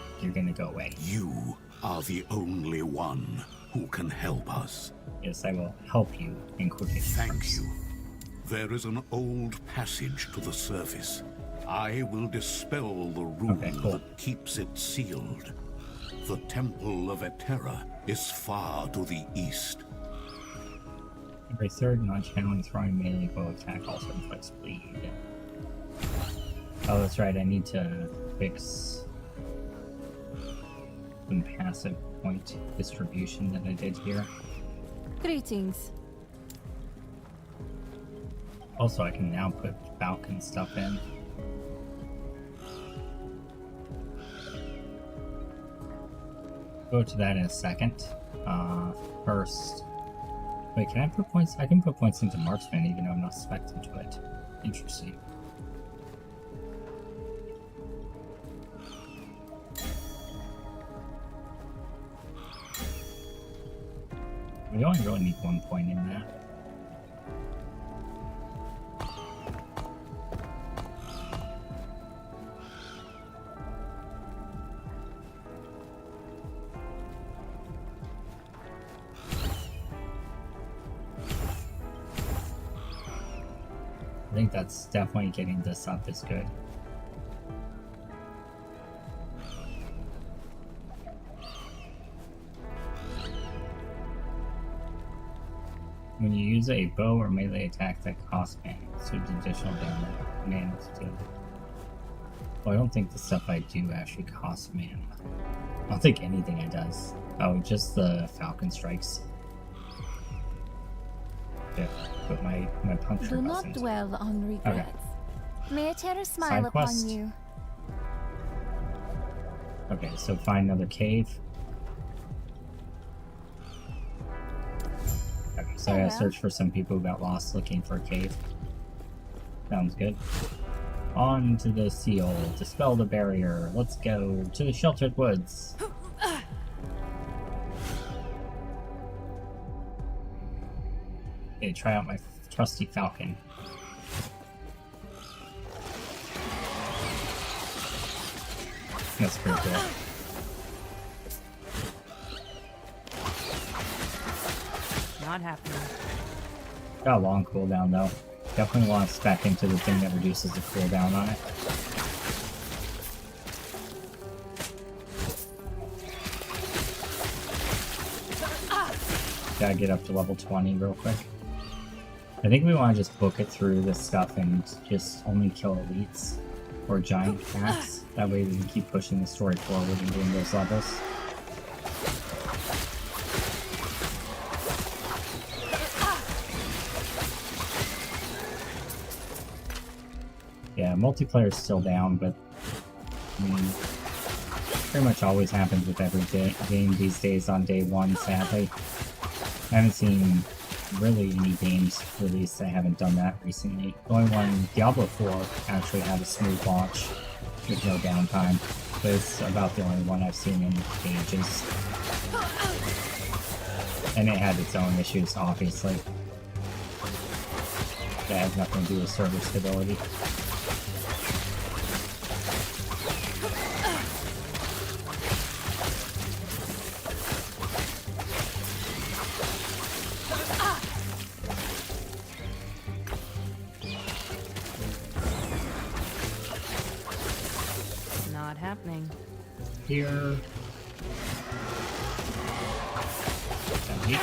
go away. You are the only one who can help us. Yes, I will help you in quotation Thank marks. you. There is an old passage to the surface. I will dispel the rune that keeps it sealed. The Temple of Eterra is far to the east. Every third non-channeling throwing melee bow attack also inflicts bleed. Oh, that's right, I need to fix some passive point distribution that I did here. Greetings. Also, I can now put Falcon stuff in. Go to that in a second. First... Wait, can I put points? I can put points into Marksman even though I'm not spec'd into it. Interesting. We only really need 1 point in that. I think that's definitely getting this up is good. When you use a bow or melee attack that costs mana, so additional mana to do. Well, I don't think the stuff I do actually costs mana. I don't think anything it does. Oh, just the Falcon Strikes. Yeah, but my puncture Do not doesn't. dwell on regrets. May Eterra smile Side upon quest. you. Okay, so find another cave. Okay, so I gotta search for some people who got lost looking for a cave. Sounds good. On to the seal. Dispel the barrier. Let's go to the sheltered woods. Okay, try out my trusty falcon. That's pretty cool. Not happening. Got a long cooldown though. Definitely want to spec into the thing that reduces the cooldown on it. Gotta get up to level 20 real quick. I think we want to just book it through this stuff and just only kill elites or giant cats. That way we can keep pushing the story forward and doing those levels. Yeah, multiplayer is still down, but I mean, pretty much always happens with every game these days on day one, sadly. I haven't seen really any games released that haven't done that recently. The only one, Diablo 4, actually had a smooth launch with no downtime, but it's about the only one I've seen in ages. And it had its own issues, obviously. That has nothing to do with server stability. Not happening. Here. Down here.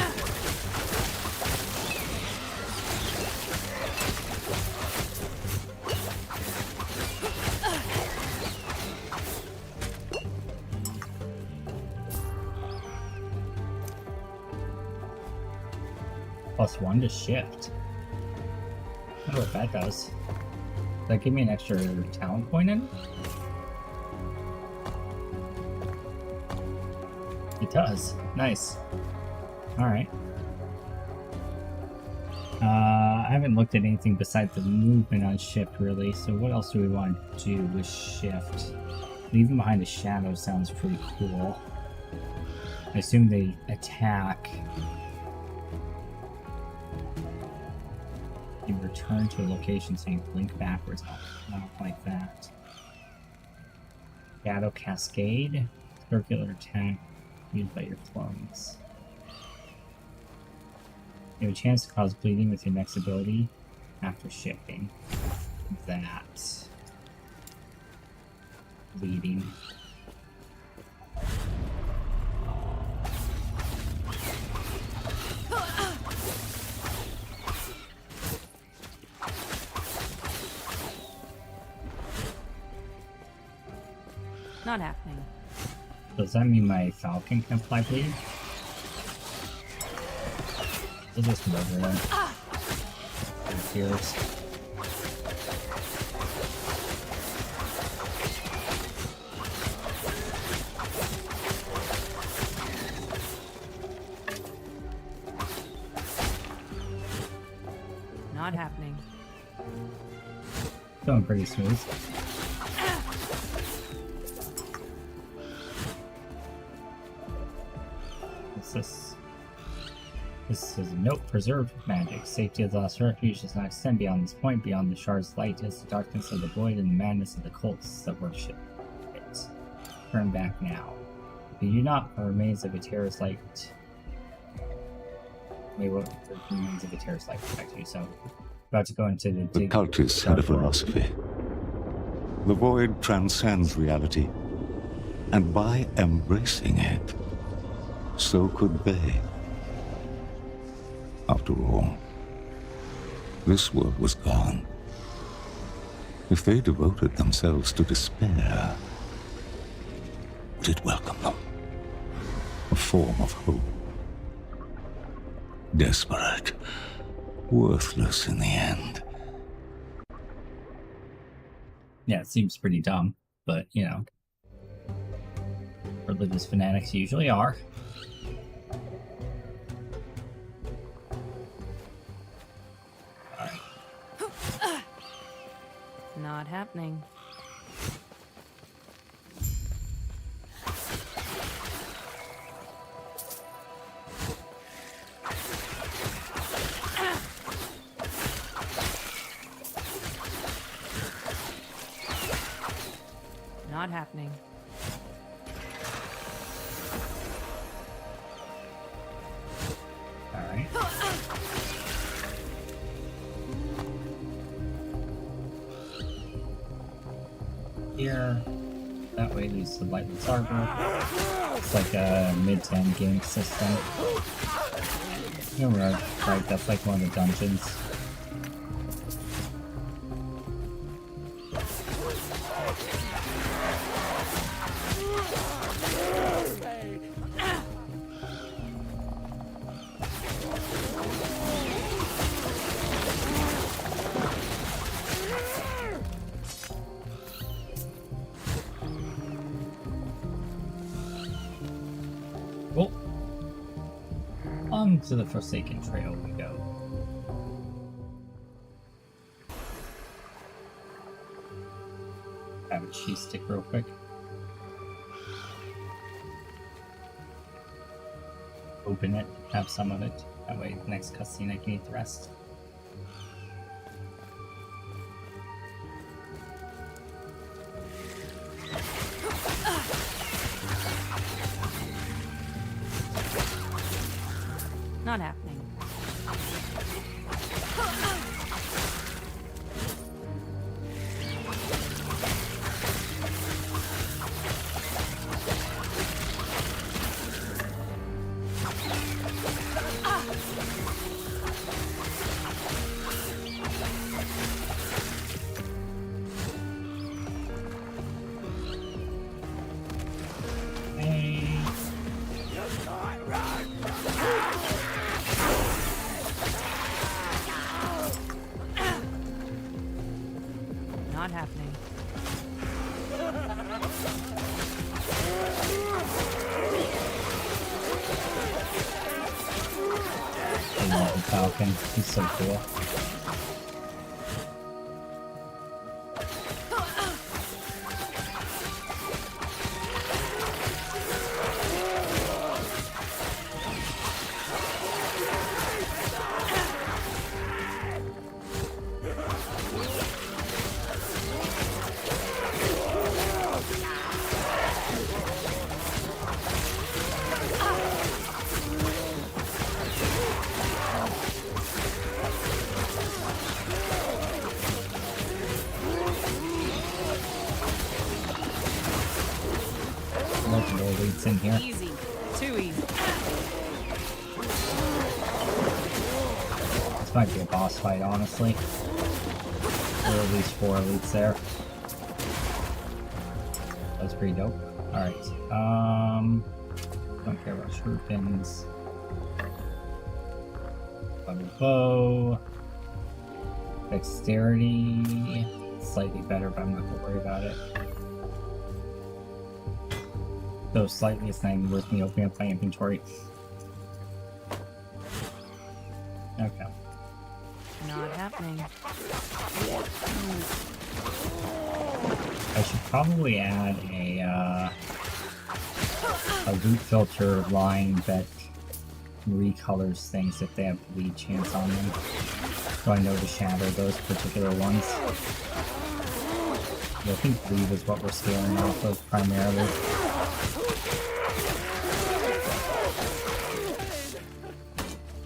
+1 to shift. I wonder what that does. Does that give me an extra talent point in? It does. Nice. Alright. I haven't looked at anything besides the movement on shift really, so what else do we want to do with shift? Leaving behind a shadow sounds pretty cool. I assume they attack. You return to a location so you blink backwards. I don't like that. Shadow Cascade. Circular attack used by your clones. You have a chance to cause bleeding with your next ability after shifting. That. Bleeding. Not happening. Does that mean my falcon can apply bleeding? I'll just murder him. It appears. Not happening. Going pretty smooth. What's this? This is a note: preserved magic. Safety of the lost refuge does not extend beyond this point. Beyond the shard's light is the darkness of the void and the madness of the cults that worship it. Turn back now. If you do not, the remains of a terrorist light. Wait, what? The remains of a terrorist light protect you. So, about to go into The cultists had a philosophy. The void transcends reality, and by embracing it, so could they. After all, this world was gone. If they devoted themselves to despair, would it welcome them? A form of hope. Desperate, worthless in the end. Yeah, it seems pretty dumb, but you know, religious fanatics usually are. Not happening. Not happening. Alright. here. That way leads to Lightning Arbor. It's like a mid to end game system. You're right, that's like one of the dungeons. Cool. On to the Forsaken Trail we go. Have a cheese stick real quick. Open it, have some of it. That way, next cutscene I can eat the rest. Not happening. Not happening. I love the Falcon, he's so cool. Multiple elites in here. Easy. Too easy. This might be a boss fight, honestly. Or at least 4 elites there. That's pretty dope. Alright, don't care about shuriken pins. Bow. Dexterity. Slightly better, but I'm not gonna worry about it. Though slightly is not even worth me opening up my inventory. Okay. Not happening. I should probably add a loot filter line that recolors things if they have bleed chance on them. So I know to shatter those particular ones. I think bleed is what we're scaling off of primarily.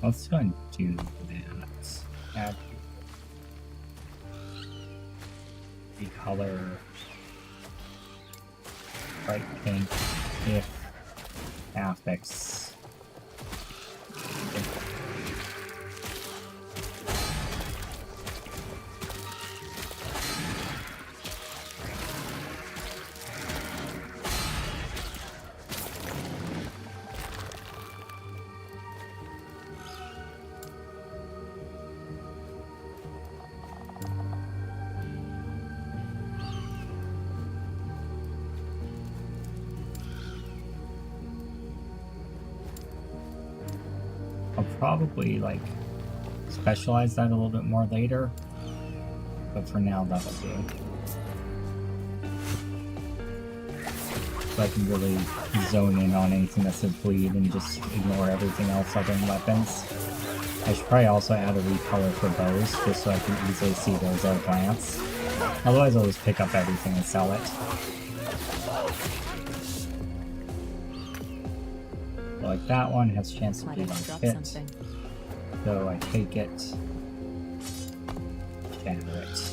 Let's go and do that. Add recolor bright pink if affix. I'll probably like specialize that a little bit more later, but for now that'll do. So I can really zone in on anything that says bleed and just ignore everything else other than weapons. I should probably also add a recolor for bows, just so I can easily see those at a glance. Otherwise I'll just pick up everything and sell it. Like that one has a chance to bleed on hit, so I take it, shatter it.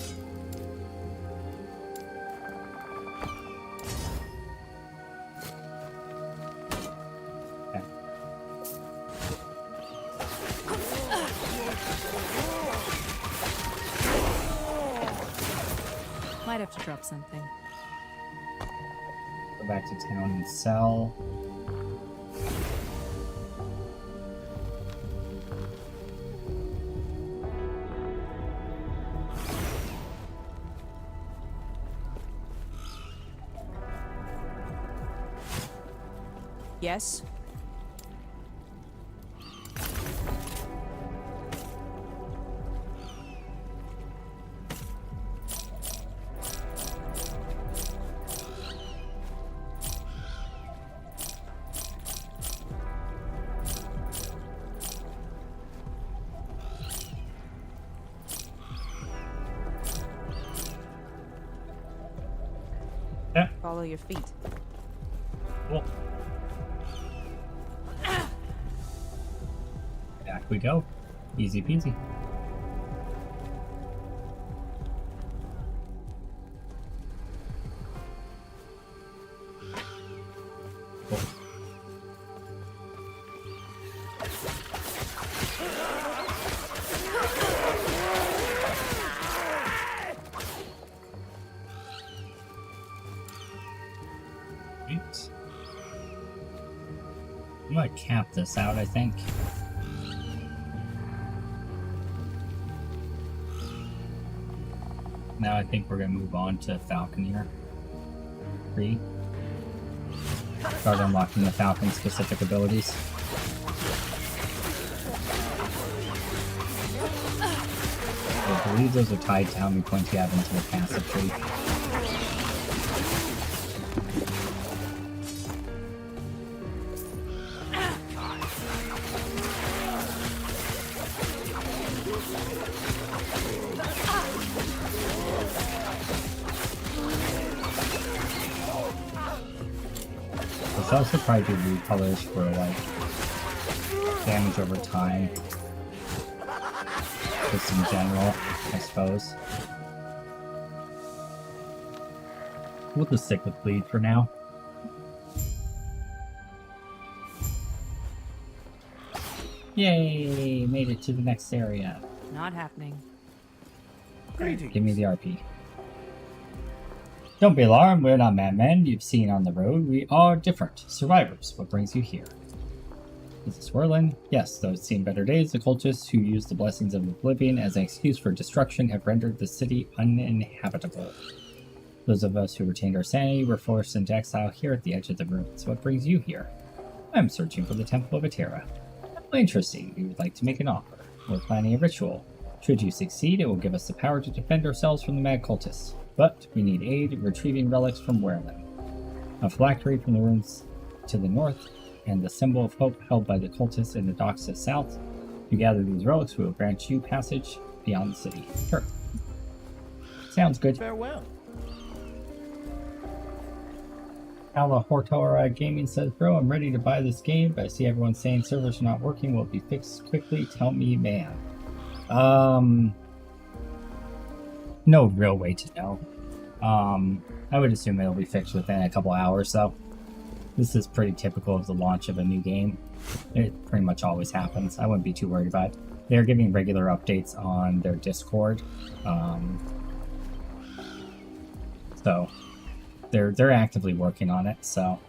Might have to drop something. Go back to town and sell. Yes? Yeah. Follow your feet. Cool. Back we go. Easy peasy. Cool. Right. I'm gonna cap this out, I think. Now I think we're gonna move on to Falconeer 3. Start unlocking the Falcon specific abilities. I believe those are tied to how many points you have into the passive tree. There's also probably recolors for like damage over time. Just in general, I suppose. We'll just stick with bleed for now. Yay! Made it to the next area. Not happening. Greetings. Give me the RP. Don't be alarmed, we're not madmen you've seen on the road. We are different. Survivors. What brings you here? Is this Whirlin? Yes, though it's seen better days, the cultists who use the blessings of oblivion as an excuse for destruction have rendered the city uninhabitable. Those of us who retained our sanity were forced into exile here at the edge of the ruins. What brings you here? I'm searching for the Temple of Atera. Interesting, we would like to make an offer. We're planning a ritual. Should you succeed, it will give us the power to defend ourselves from the mad cultists. But we need aid retrieving relics from Whirlin. A phylactery from the ruins to the north, and the symbol of hope held by the cultists in the docks to the south. If you gather these relics, we will grant you passage beyond the city. Sure. Sounds good. Farewell. Ala Hortora Gaming says, bro, I'm ready to buy this game, but I see everyone saying servers are not working. Will it be fixed quickly? Tell me, man. No real way to know. I would assume it'll be fixed within a couple hours, though. This is pretty typical of the launch of a new game. It pretty much always happens. I wouldn't be too worried about it. They're giving regular updates on their Discord. So they're actively working on it, so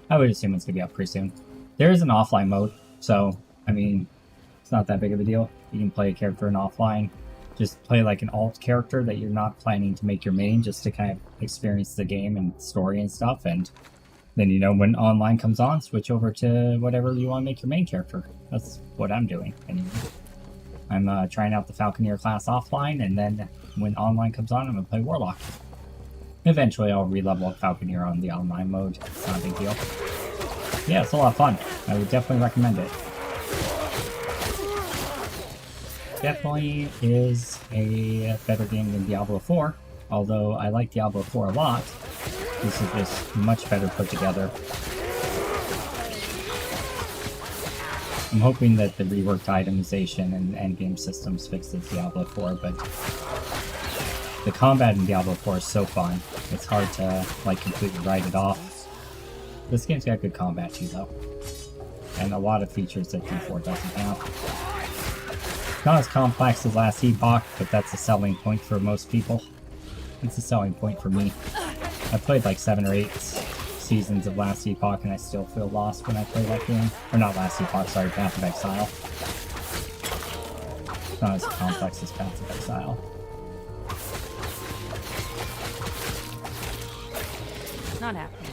I would assume it's gonna be up pretty soon. There is an offline mode, so I mean it's not that big of a deal. You can play a character in offline. Just play like an alt character that you're not planning to make your main, just to kind of experience the game and story and stuff, and then, you know, when online comes on, switch over to whatever you want to make your main character. That's what I'm doing anyway. I'm trying out the Falconeer class offline, and then when online comes on, I'm going to play Warlock. Eventually, I'll re-level up Falconeer on the online mode. It's not a big deal. Yeah, it's a lot of fun. I would definitely recommend it. Definitely is a better game than Diablo 4, although I like Diablo 4 a lot. This is just much better put together. I'm hoping that the reworked itemization and endgame systems fixes Diablo 4, but the combat in Diablo 4 is so fun. It's hard to like completely write it off. This game's got good combat too, though. and a lot of features that D4 doesn't have. Not as complex as last Epoch, but that's a selling point for most people. It's a selling point for me. I played like 7 or 8 seasons of last Epoch and I still feel lost when I play that game. Or not last Epoch, sorry, Path of Exile. It's not as complex as Path of Exile. Not happening.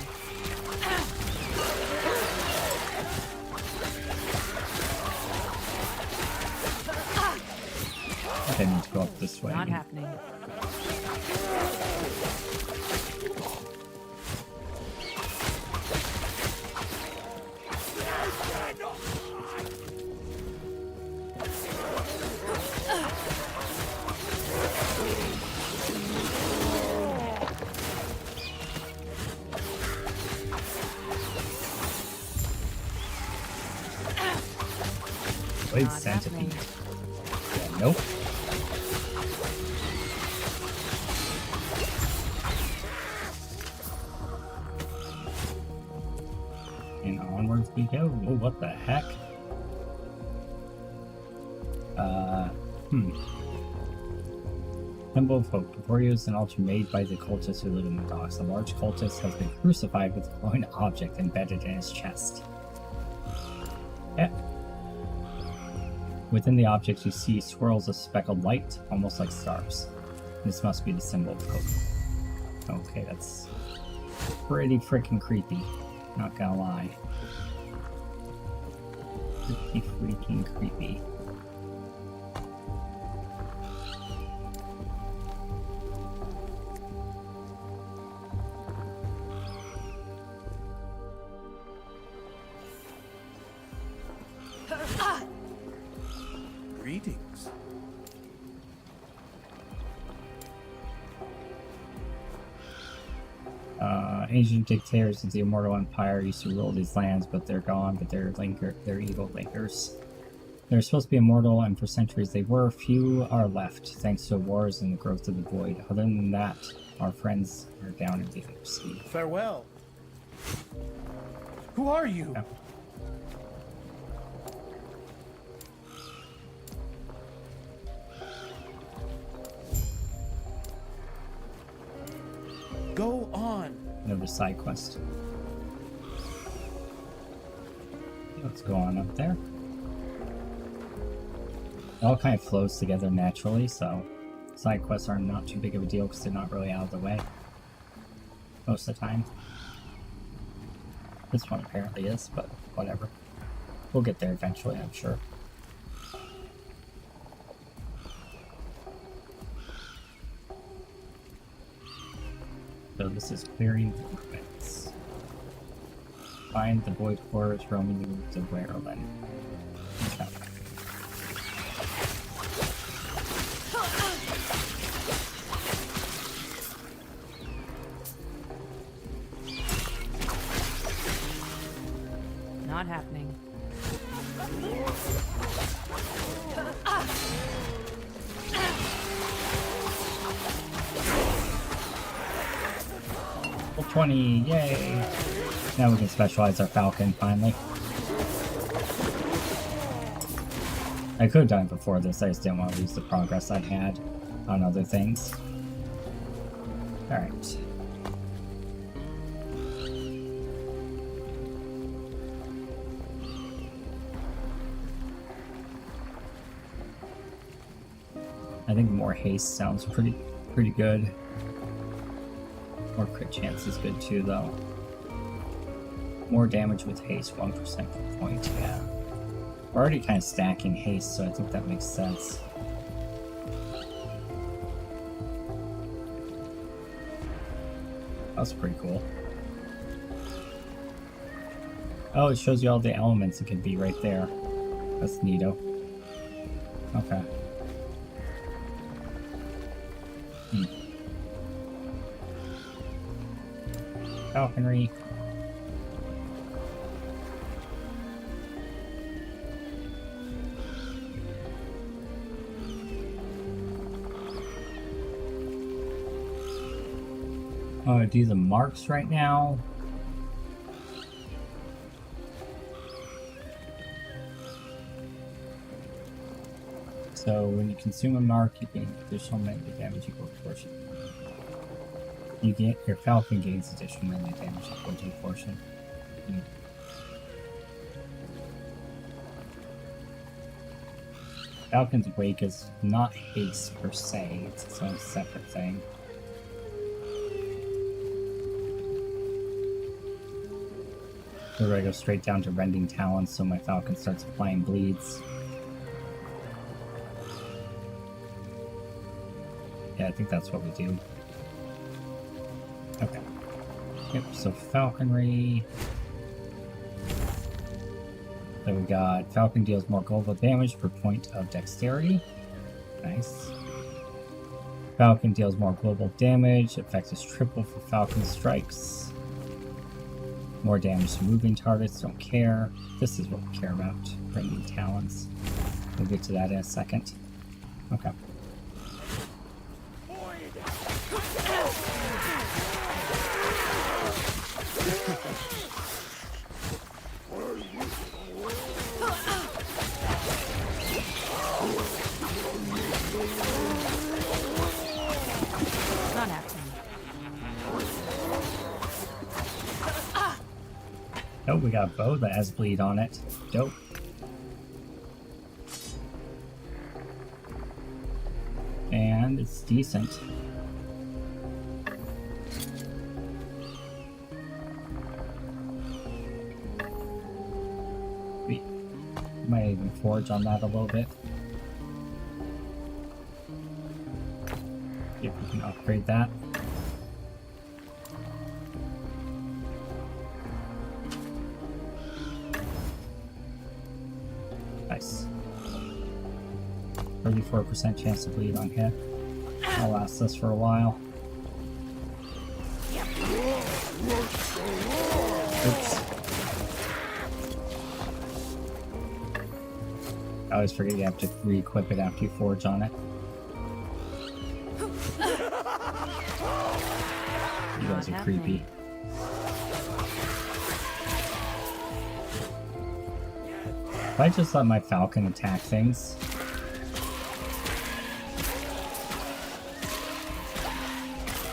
I need to go up this way. Not happening. Blade Centipede. Yeah, nope. And onwards we go. Oh, what the heck? Symbol of Hope. Before you is an altar made by the cultist who live in the docks. A large cultist has been crucified with a glowing object embedded in his chest. Yeah. Within the object you see swirls of speckled light, almost like stars. This must be the symbol of hope. Okay, that's pretty freaking creepy. Not gonna lie. Pretty freaking creepy. Greetings. Ancient dictators of the Immortal Empire used to rule these lands, but they're gone, but they're evil lingers. They're supposed to be immortal, and for centuries they were. Few are left, thanks to wars and the growth of the void. Other than that, our friends are down in the sea. Farewell. Who are you? Yeah. Go on. Another side quest. Let's go on up there. It all kind of flows together naturally, so side quests are not too big of a deal because they're not really out of the way most of the time. This one apparently is, but whatever. We'll get there eventually, I'm sure. So this is clearing the ruins. Find the void horrors roaming the woods of Werelin. Okay. Not happening. Level 20, yay! Now we can specialize our Falcon, finally. I could have done it before this, I just didn't want to lose the progress I had on other things. Alright. I think more haste sounds pretty good. More crit chance is good too, though. More damage with haste, 1% per point, yeah. We're already kind of stacking haste, so I think that makes sense. That's pretty cool. Oh, it shows you all the elements it could be right there. That's neato. Okay. Falconry. Oh, do the marks right now. So when you consume a mark, you gain additional melee damage equal to portion. You get your Falcon gains additional melee damage equal to a portion. Falcon's Wake is not haste per se, it's its own separate thing. We're gonna go straight down to Rending Talons so my Falcon starts applying bleeds. Yeah, I think that's what we do. Okay. Yep, so Falconry. So we got Falcon deals more global damage per point of dexterity. Nice. Falcon deals more global damage. Effect is triple for Falcon strikes. More damage to moving targets, don't care. This is what we care about. Rending Talons. We'll get to that in a second. Okay. Not happening. Oh, we got a bow that has bleed on it. Dope. And it's decent. We might even forge on that a little bit. See if we can upgrade that. Nice. 34% chance to bleed on hit. That'll last us for a while. Oops. I always forget you have to re-equip it after you forge on it. You guys are creepy. If I just let my Falcon attack things...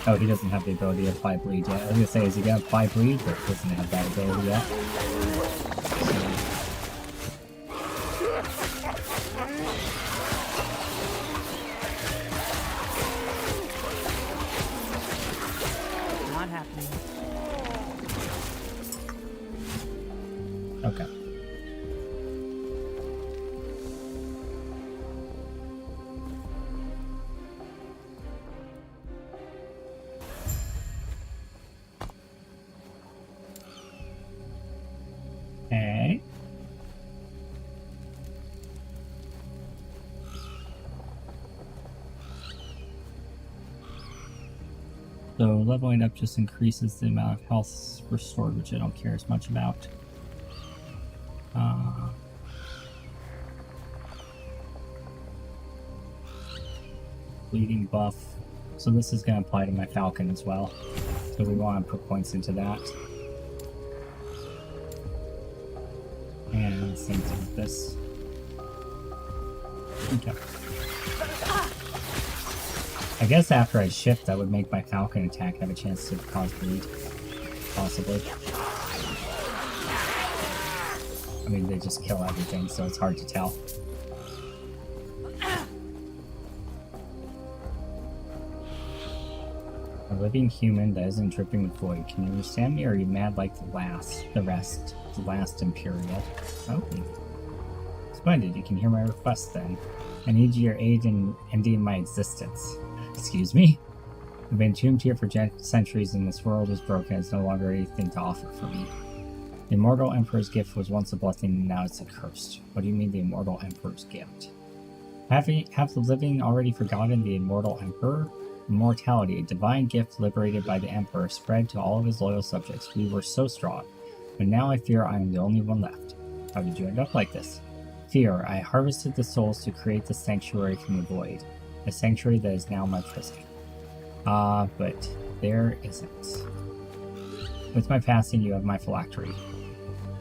Oh, he doesn't have the ability to apply bleed yet. I was gonna say, is he gonna apply bleed? But he doesn't have that ability yet. Not happening. Okay. Okay. So leveling up just increases the amount of health restored, which I don't care as much about. Bleeding buff. So this is going to apply to my Falcon as well. So we want to put points into that. And same thing with this. Okay. I guess after I shift, that would make my Falcon attack have a chance to cause bleed. Possibly. I mean, they just kill everything, so it's hard to tell. A living human that isn't dripping with void. Can you understand me, or are you mad like the last Imperial? Oh. Splendid, you can hear my request then. I need your aid in ending my existence. Excuse me? I've been entombed here for centuries and this world is broken. It's no longer anything to offer for me. The Immortal Emperor's gift was once a blessing and now it's a curse. What do you mean the Immortal Emperor's gift? Have the living already forgotten the Immortal Emperor? Immortality, a divine gift liberated by the Emperor, spread to all of his loyal subjects. We were so strong, but now I fear I am the only one left. How did you end up like this? Fear, I harvested the souls to create the sanctuary from the void. A sanctuary that is now my prison. But there isn't. With my passing, you have my phylactery.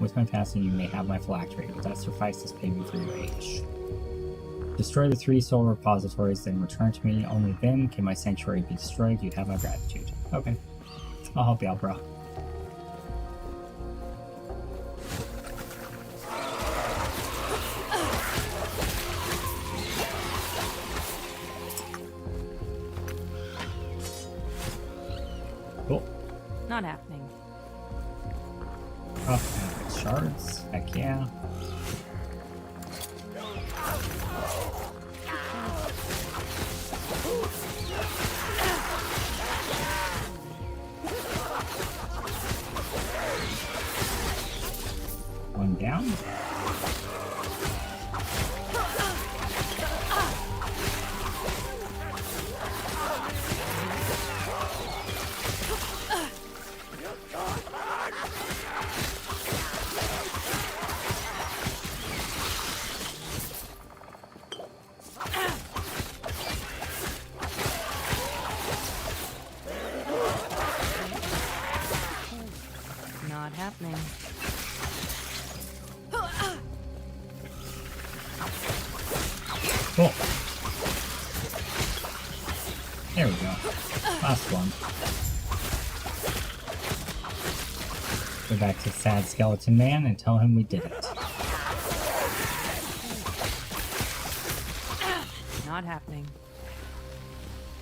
With my passing, you may have my phylactery, but that suffices payment for your age. Destroy the 3 soul repositories, then return to me. Only then can my sanctuary be destroyed. You have my gratitude. Okay. I'll help you out, bro. Cool. Not happening. Oh, and shards. Heck yeah. One down. Not happening. Cool. There we go. Last one. Go back to Sad Skeleton Man and tell him we did it. Not happening.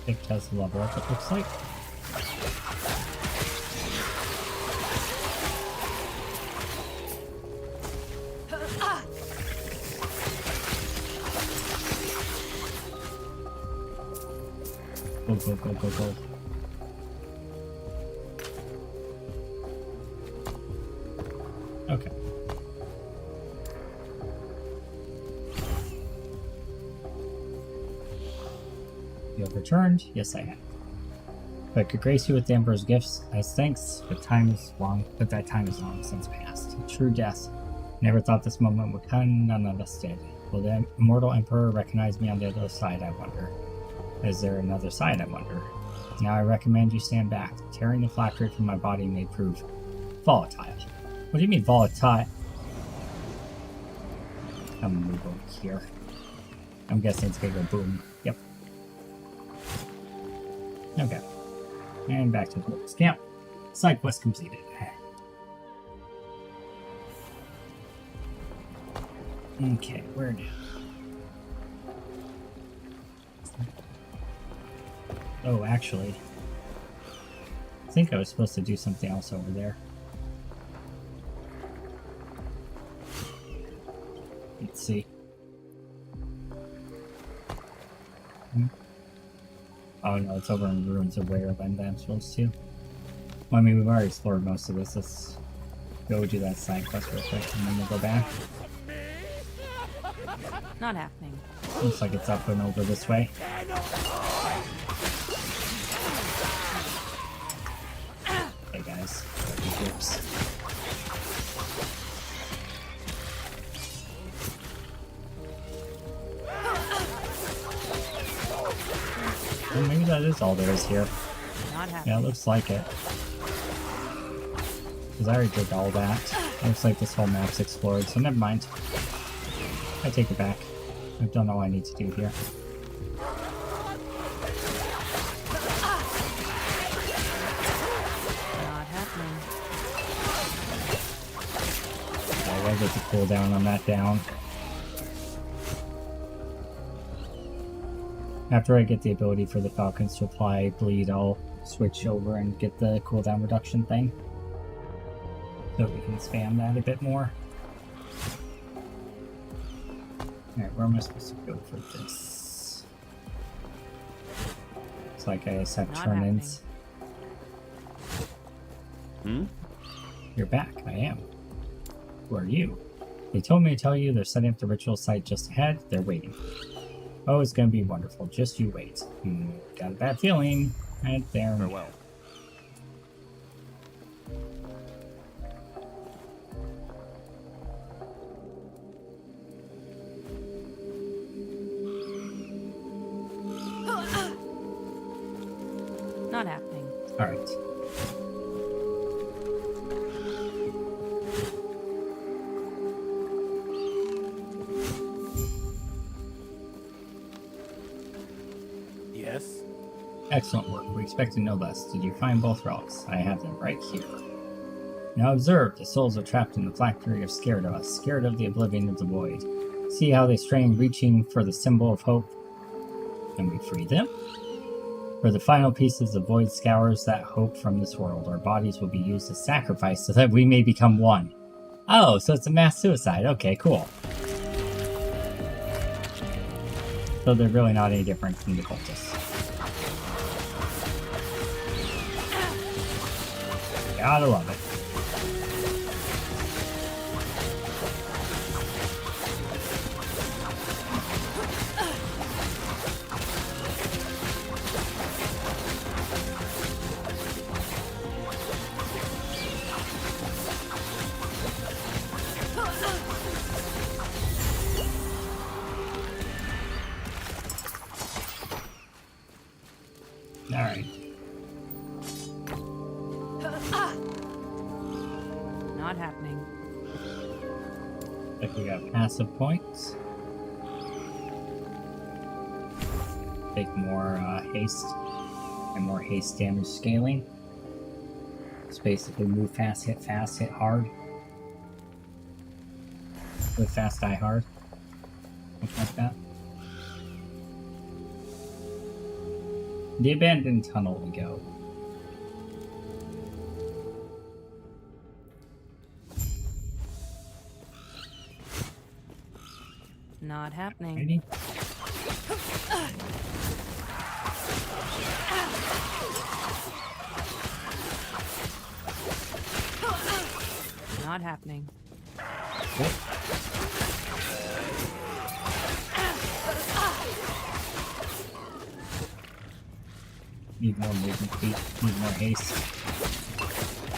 Dick has a level up, it looks like. Go, go, go, go, go. Okay. You have returned? Yes, I have. If I could grace you with the Emperor's gifts as thanks, but that time is long since past. True death. Never thought this moment would come, none of us did. Will the immortal Emperor recognize me on the other side, I wonder? Is there another side, I wonder? Now I recommend you stand back. Tearing the phylactery from my body may prove volatile. What do you mean volatile? I'm gonna move over here. I'm guessing it's gonna go boom. Yep. Okay. And back to the Lord's camp. Side quest completed. Okay, where now? Oh, actually, I think I was supposed to do something else over there. Let's see. Oh no, it's over in the ruins of Wayerland that I'm supposed to. Well, I mean, we've already explored most of this. Let's go do that side quest real quick, and then we'll go back. Not happening. Looks like it's up and over this way. Hey guys, oops. Well, maybe that is all there is here. Not happening. Yeah, it looks like it. Because I already did all that. Looks like this whole map's explored, so never mind. I take it back. I've done all I need to do here. Not happening. I will get the cooldown on that down. After I get the ability for the Falcons to apply bleed, I'll switch over and get the cooldown reduction thing. So we can spam that a bit more. Alright, where am I supposed to go for this? It's like I just have turn-ins. You're back, I am. Who are you? They told me to tell you they're setting up the ritual site just ahead. They're waiting. Oh, it's gonna be wonderful. Just you wait. Got a bad feeling. Right there. Farewell. Not happening. Alright. Yes? Excellent work. We expected no less. Did you find both relics? I have them right here. Now observe. The souls are trapped in the factory are scared of us, scared of the oblivion of the void. See how they strain, reaching for the symbol of hope. Can we free them? For the final pieces, the void scours that hope from this world. Our bodies will be used as sacrifice so that we may become one. Oh, so it's a mass suicide. Okay, cool. So they're really not any different from the cultists. Gotta love it. Alright. Not happening. If we got passive points. Take more haste and more haste damage scaling. It's basically move fast, hit hard. Move fast, die hard. Something like that. The abandoned tunnel we go. Not happening. Ready? Not happening. Cool. Need more movement speed, need more haste.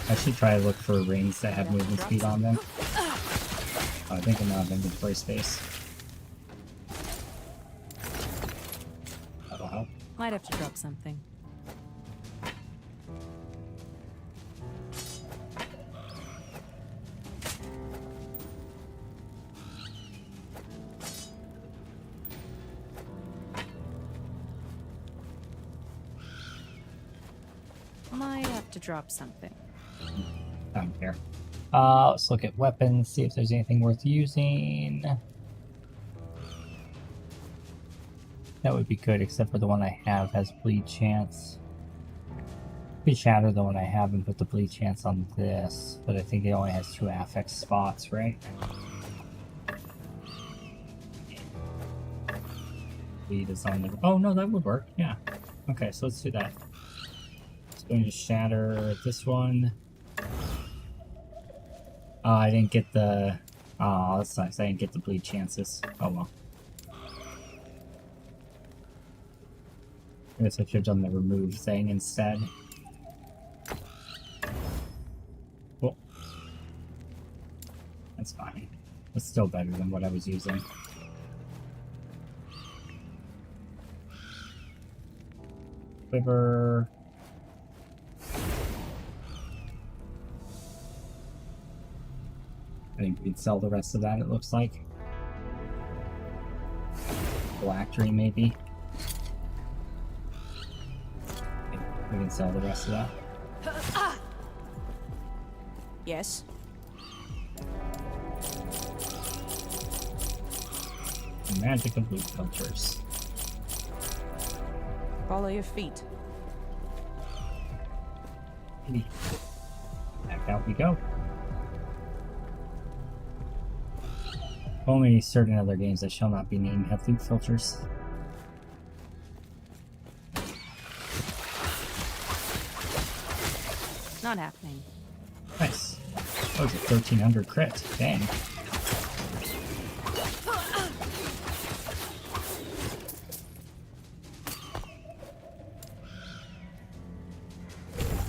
I should try to look for rings that have movement speed on them. Oh, I think I'm out of inventory space. That'll help. Might have to drop something. Might have to drop something. I don't care. Let's look at weapons, see if there's anything worth using. That would be good, except for the one I have has bleed chance. Could shatter the one I have and put the bleed chance on this, but I think it only has 2 affect spots, right? Bleed is on the... Oh no, that would work, yeah. Okay, so let's do that. Going to shatter this one. Oh, I didn't get the... Oh, that sucks. I didn't get the bleed chances. Oh well. I guess I should have done the remove thing instead. Cool. That's fine. It's still better than what I was using. Quiver... I think we can sell the rest of that, it looks like. Phylactery, maybe. We can sell the rest of that. Yes. Magic of loot filters. Follow your feet. Back out we go. Only certain other games that shall not be named have loot filters. Not happening. Nice. That was a 1300 crit. Dang.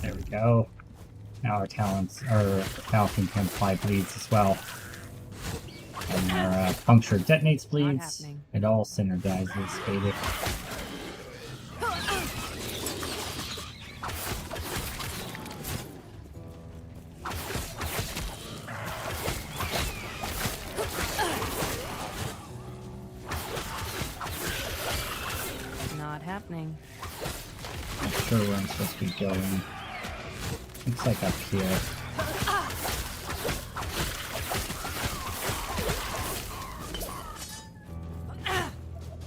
There we go. Now our talents, our Falcon can apply bleeds as well. And our puncture detonates bleeds. It all synergizes, baby. happening. Not sure where I'm supposed to be going. Looks like up here.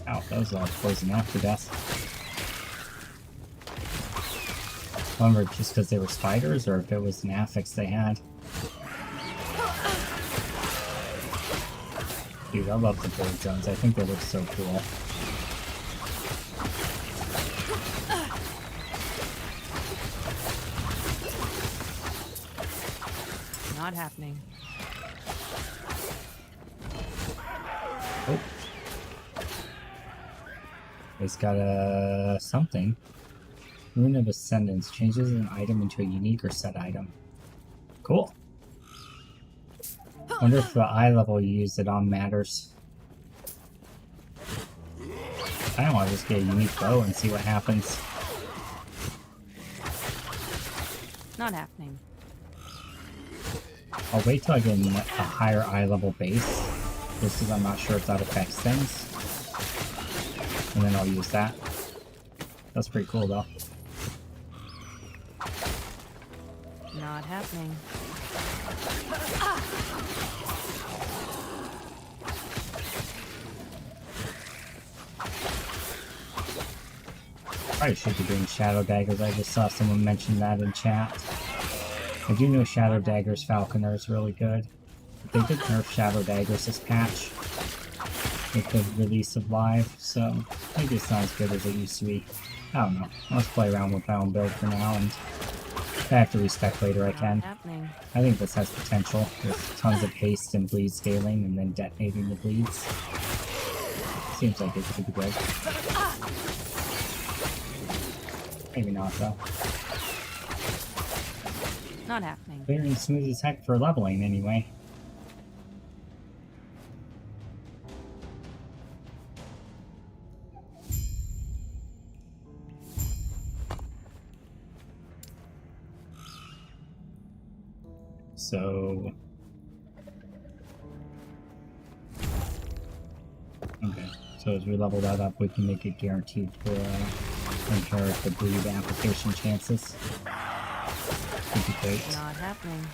Ow, that was a lot of poison after death. I wonder just because they were spiders or if it was an affix they had. Dude, I love the void zones. I think they look so cool. Not happening. Oh. It's got a something. Rune of Ascendance changes an item into a unique or set item. Cool. Wonder if the eye level you use it on matters. I don't want to just get a unique bow and see what happens. Not happening. I'll wait till I get a higher eye level base, just because I'm not sure if that affects things. And then I'll use that. That's pretty cool though. Not happening. Probably should be doing Shadow Daggers. I just saw someone mention that in chat. I do know Shadow Daggers Falconer is really good. They did nerf Shadow Daggers this patch with the release of Live, so maybe it's not as good as it used to be. I don't know. I'll just play around with my own build for now, and if I have to respec later I can. I think this has potential with tons of haste and bleed scaling and then detonating the bleeds. Seems like it could be good. Maybe not though. Not happening. Clearing smooth as heck for leveling anyway. So... okay, so as we level that up, we can make it guaranteed for inherit the bleed application chances. Would be great. Not happening.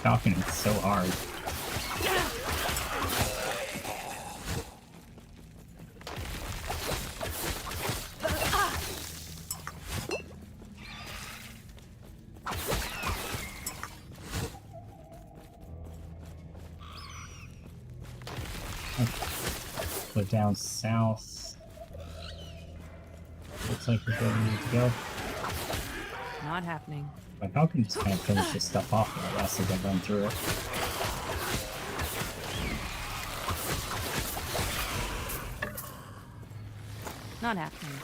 Falcon is so hard. Go down south. Looks like we're where we need to go. Not happening. My Falcon just kind of finish this stuff off more or less as I run through it. Not happening.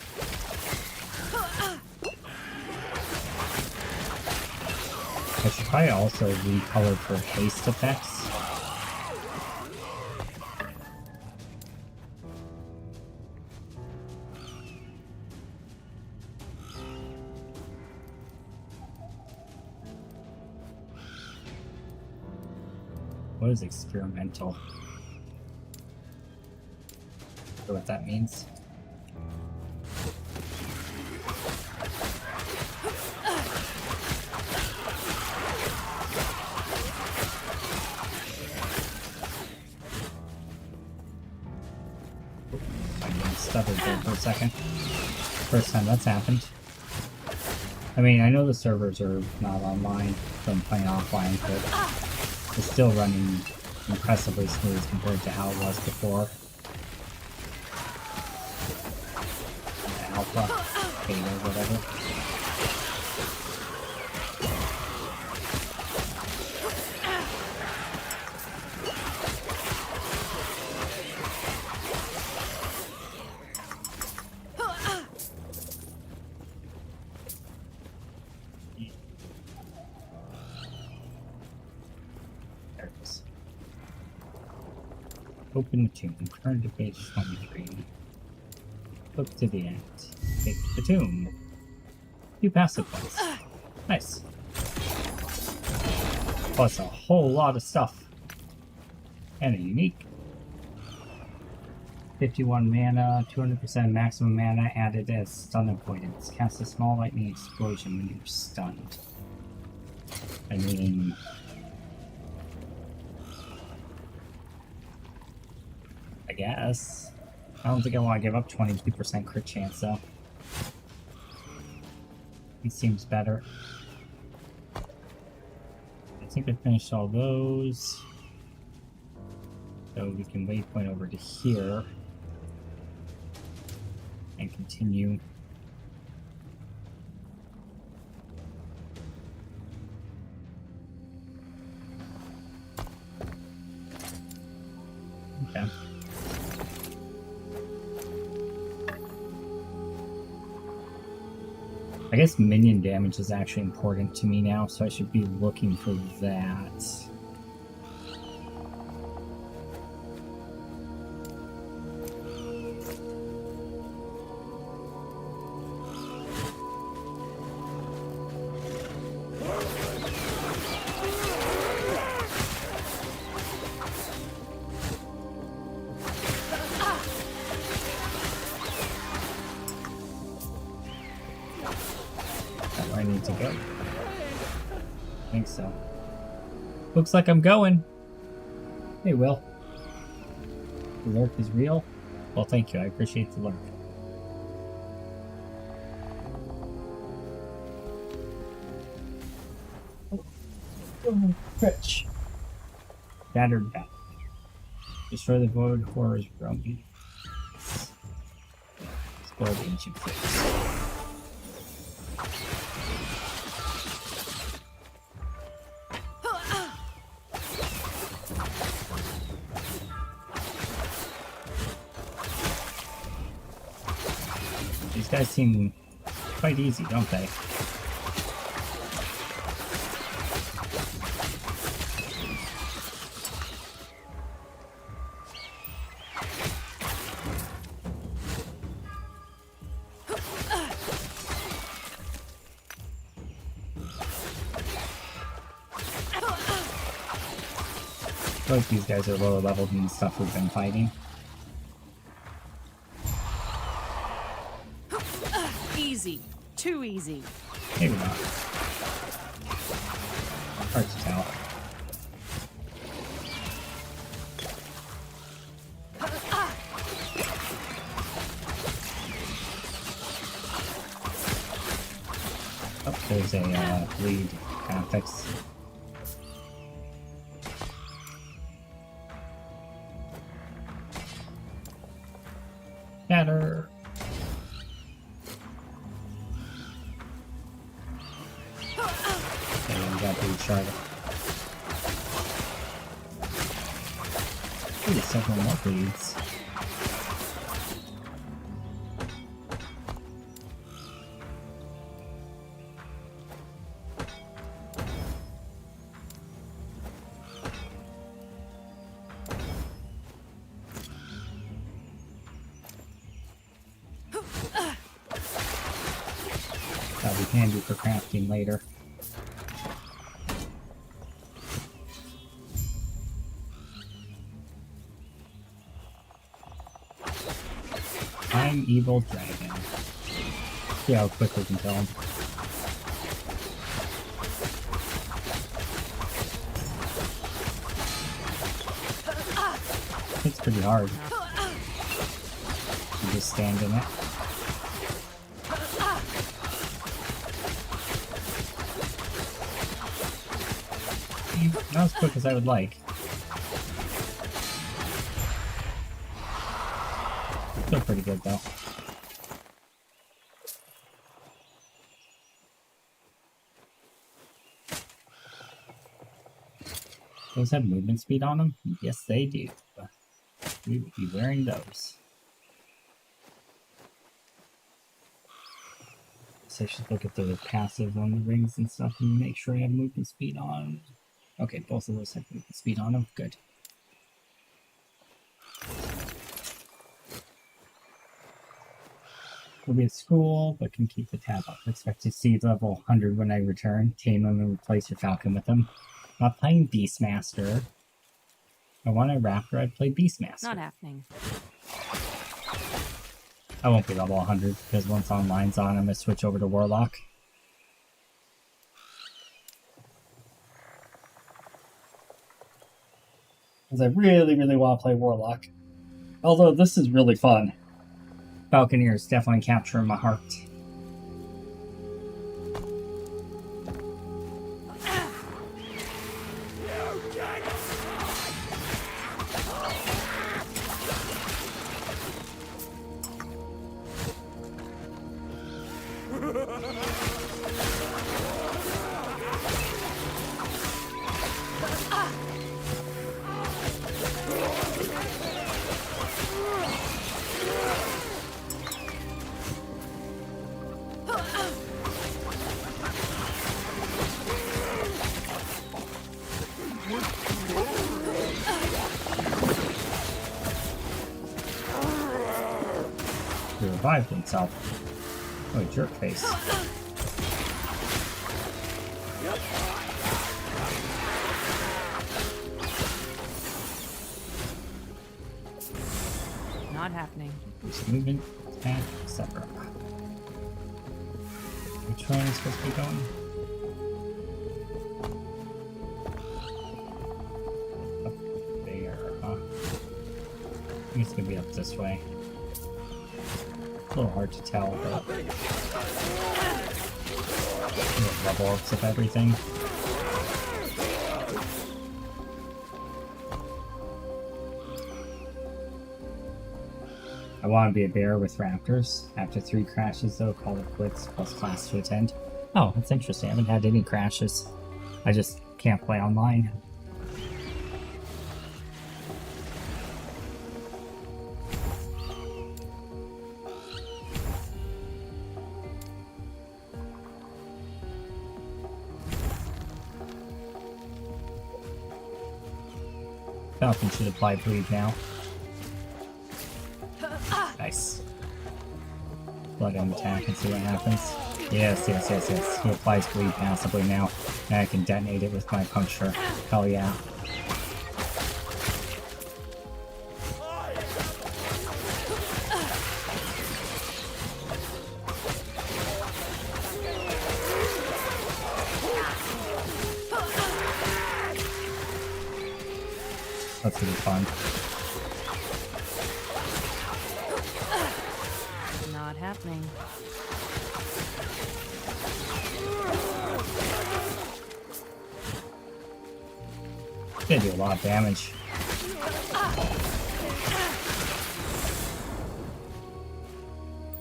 I should probably also recolor for haste effects. What is experimental? I don't know what that means. I got stuttered there for a second. First time that's happened. I mean, I know the servers are not online from playing offline, but it's still running impressively smooth compared to how it was before. Alpha, beta, whatever. Open the tomb. Turn to page 23. Look to the end. Take the tomb. You pass the place. Nice. Plus a whole lot of stuff. And a unique. 51 mana, 200% maximum mana added as stun avoidance. Cast a small lightning explosion when you're stunned. I mean... I guess. I don't think I want to give up 22% crit chance, though. He seems better. I think I finished all those. So we can waypoint over to here. And continue. Okay. I guess minion damage is actually important to me now, so I should be looking for that. I need to go. I think so. Looks like I'm going. Hey, Will. The lurk is real? Well, thank you. I appreciate the lurk. Oh, Fetch. Battered back. Destroy the void horrors roaming. Explore the ancient crypts. These guys seem quite easy, don't they? I feel like these guys are lower level than the stuff we've been fighting. Easy. Too easy. Maybe not. Hard to tell. Oh, there's a lead affix. Shatter. And we got the Charlotte. Ooh, several more leads. That'll be handy for crafting later. I'm evil dragon. See how quick we can kill him. It's pretty hard. You just stand in it. Not as quick as I would like. Still pretty good though. Those have movement speed on them? Yes, they do. We would be wearing those. So I should look at the passive on the rings and stuff and make sure I have movement speed on. Okay, both of those have movement speed on them. Good. We'll be at school, but can keep the tab up. Expect to see level 100 when I return. Tame them and replace your falcon with them. Not playing Beastmaster. I want a raptor, I'd play Beastmaster. Not happening. I won't be level 100 because once online's on, I'm gonna switch over to Warlock. Because I really, really want to play Warlock. Although this is really fun. Falconeer is definitely capturing my heart. He revived himself. Oh, jerk face. Not happening. Boost movement, attack, etc. Which one is supposed to be going? Up there, huh? I think it's gonna be up this way. A little hard to tell, but level ups of everything. I want to be a bear with raptors. After 3 crashes, though, call it quits, plus class to attend. Oh, that's interesting. I haven't had any crashes. I just can't play online. Falcon should apply bleed now. Nice. Blood and attack and see what happens. Yes. He applies bleed passively now. Now I can detonate it with my puncture. Hell yeah. That's gonna be fun. Not happening. Gonna do a lot of damage.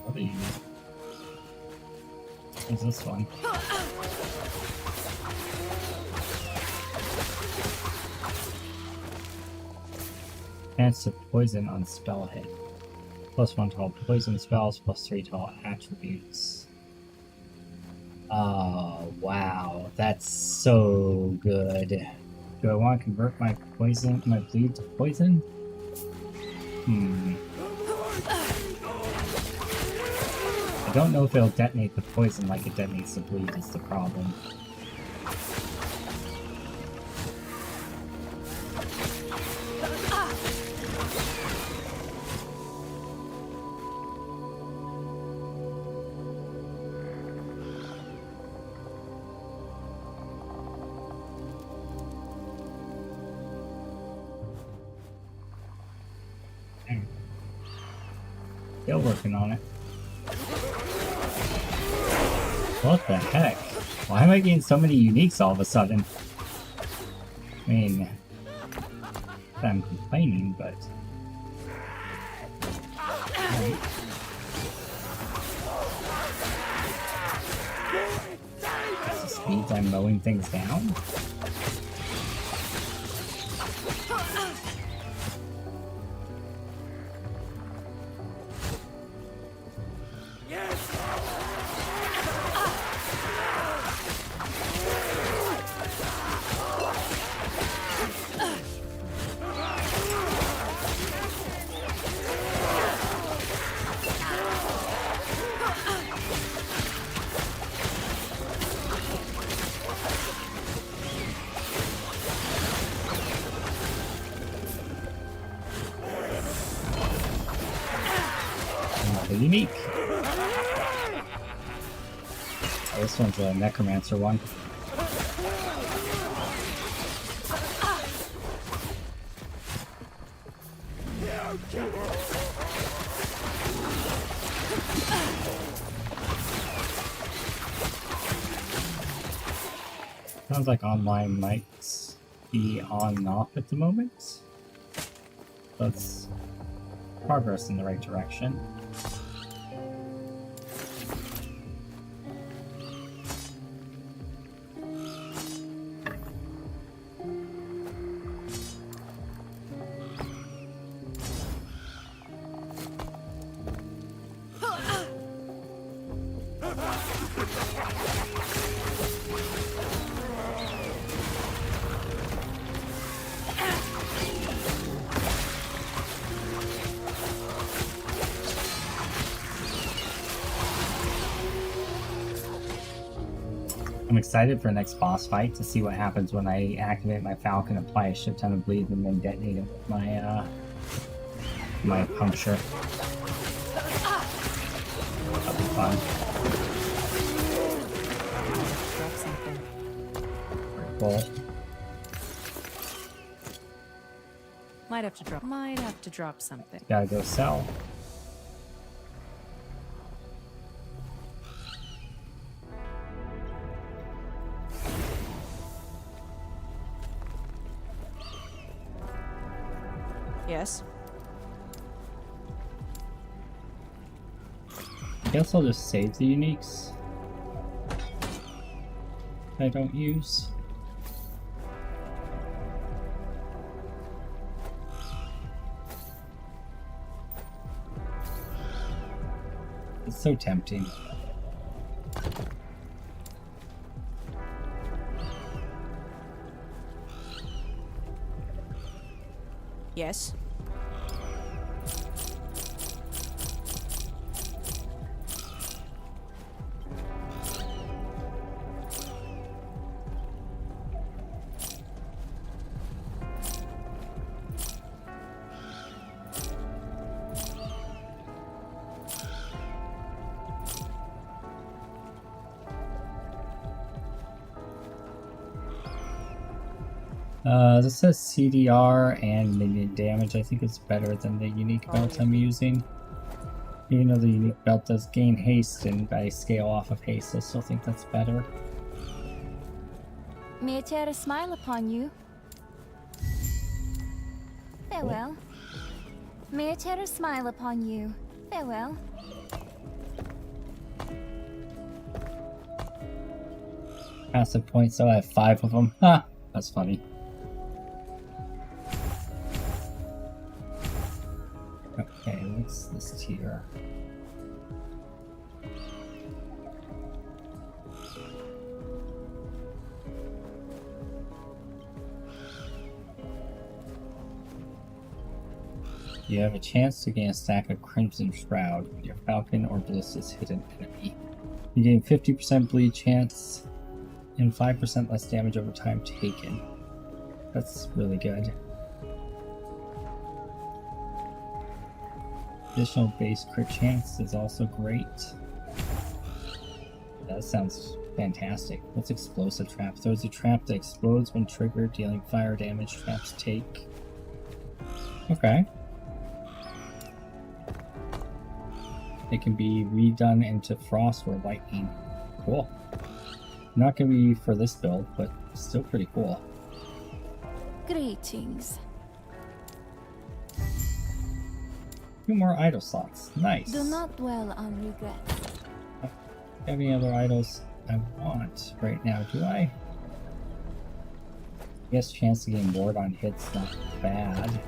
What do you need? What's this one? Chance to poison on spell hit. +1 to all poison spells, +3 to all attributes. Oh, wow. That's so good. Do I want to convert my poison, my bleed to poison? I don't know if it'll detonate the poison like it detonates the bleed is the problem. Still working on it. What the heck? Why am I getting so many uniques all of a sudden? I mean, I'm complaining, but... This means I'm mowing things down? unique. Oh, this one's a necromancer one. Sounds like online might be on and off at the moment. That's progress in the right direction. I'm excited for the next boss fight to see what happens when I activate my Falcon, apply a shit ton of bleed, and then detonate it with my my puncture. That'll be fun. Drop something. Pretty cool. Might have to drop something. Gotta go sell. Yes. I guess I'll just save the uniques I don't use. It's so tempting. Yes. This says CDR and minion damage. I think it's better than the unique belt I'm using. Even though the unique belt does gain haste, and I scale off of haste, I still think that's better. May I tear a smile upon you? Farewell. May I tear a smile upon you? Farewell. Passive points, so I have 5 of them. Ha! That's funny. Okay, what's this tier? You have a chance to gain a stack of Crimson Shroud when your Falcon or Ballista's hit an enemy. You gain 50% bleed chance and 5% less damage over time taken. That's really good. Additional base crit chance is also great. That sounds fantastic. What's Explosive Trap? Throws a trap that explodes when triggered, dealing fire damage. Traps take. Okay. It can be redone into frost or lightning. Cool. Not gonna be for this build, but still pretty cool. Greetings. 2 more idle slots. Nice. Do not dwell on regrets. Do I have any other idols I want right now? Do I? I guess chance to gain ward on hits not bad.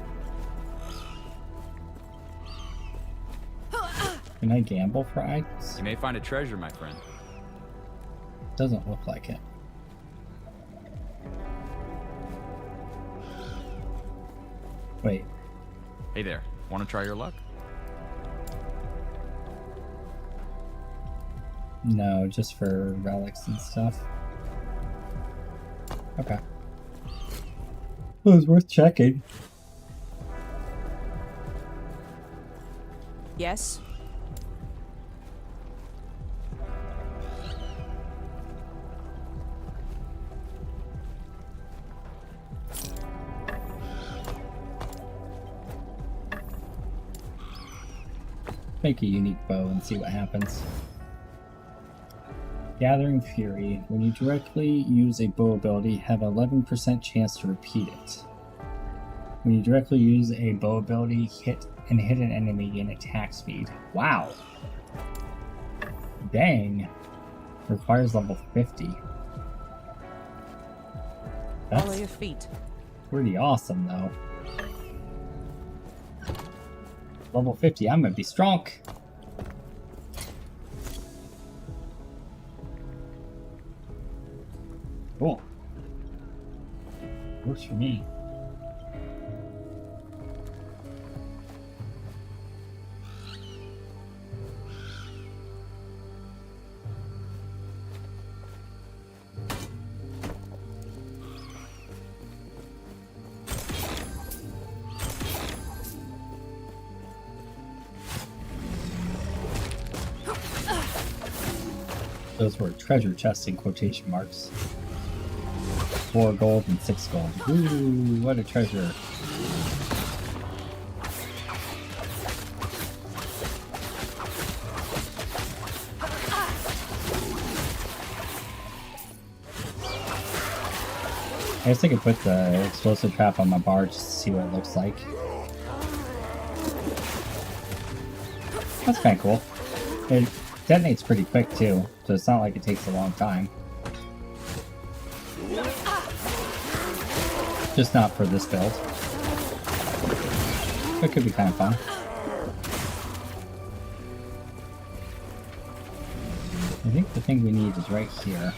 Can I gamble for items? You may find a treasure, my friend. Doesn't look like it. Wait. Hey there, want to try your luck? No, just for relics and stuff. Okay. Well, it was worth checking. Yes. Make a unique bow and see what happens. Gathering Fury. When you directly use a bow ability, have an 11% chance to repeat it. When you directly use a bow ability, hit an enemy, gain attack speed. Wow. Dang. Requires level 50. Follow your feet. Pretty awesome, though. Level 50, I'm gonna be strong. Cool. Works for me. Those were treasure chests in quotation marks. 4 gold and 6 gold. Ooh, what a treasure. I guess I could put the explosive trap on my bar just to see what it looks like. That's kind of cool. It detonates pretty quick too, so it's not like it takes a long time. Just not for this build. It could be kind of fun. I think the thing we need is right here.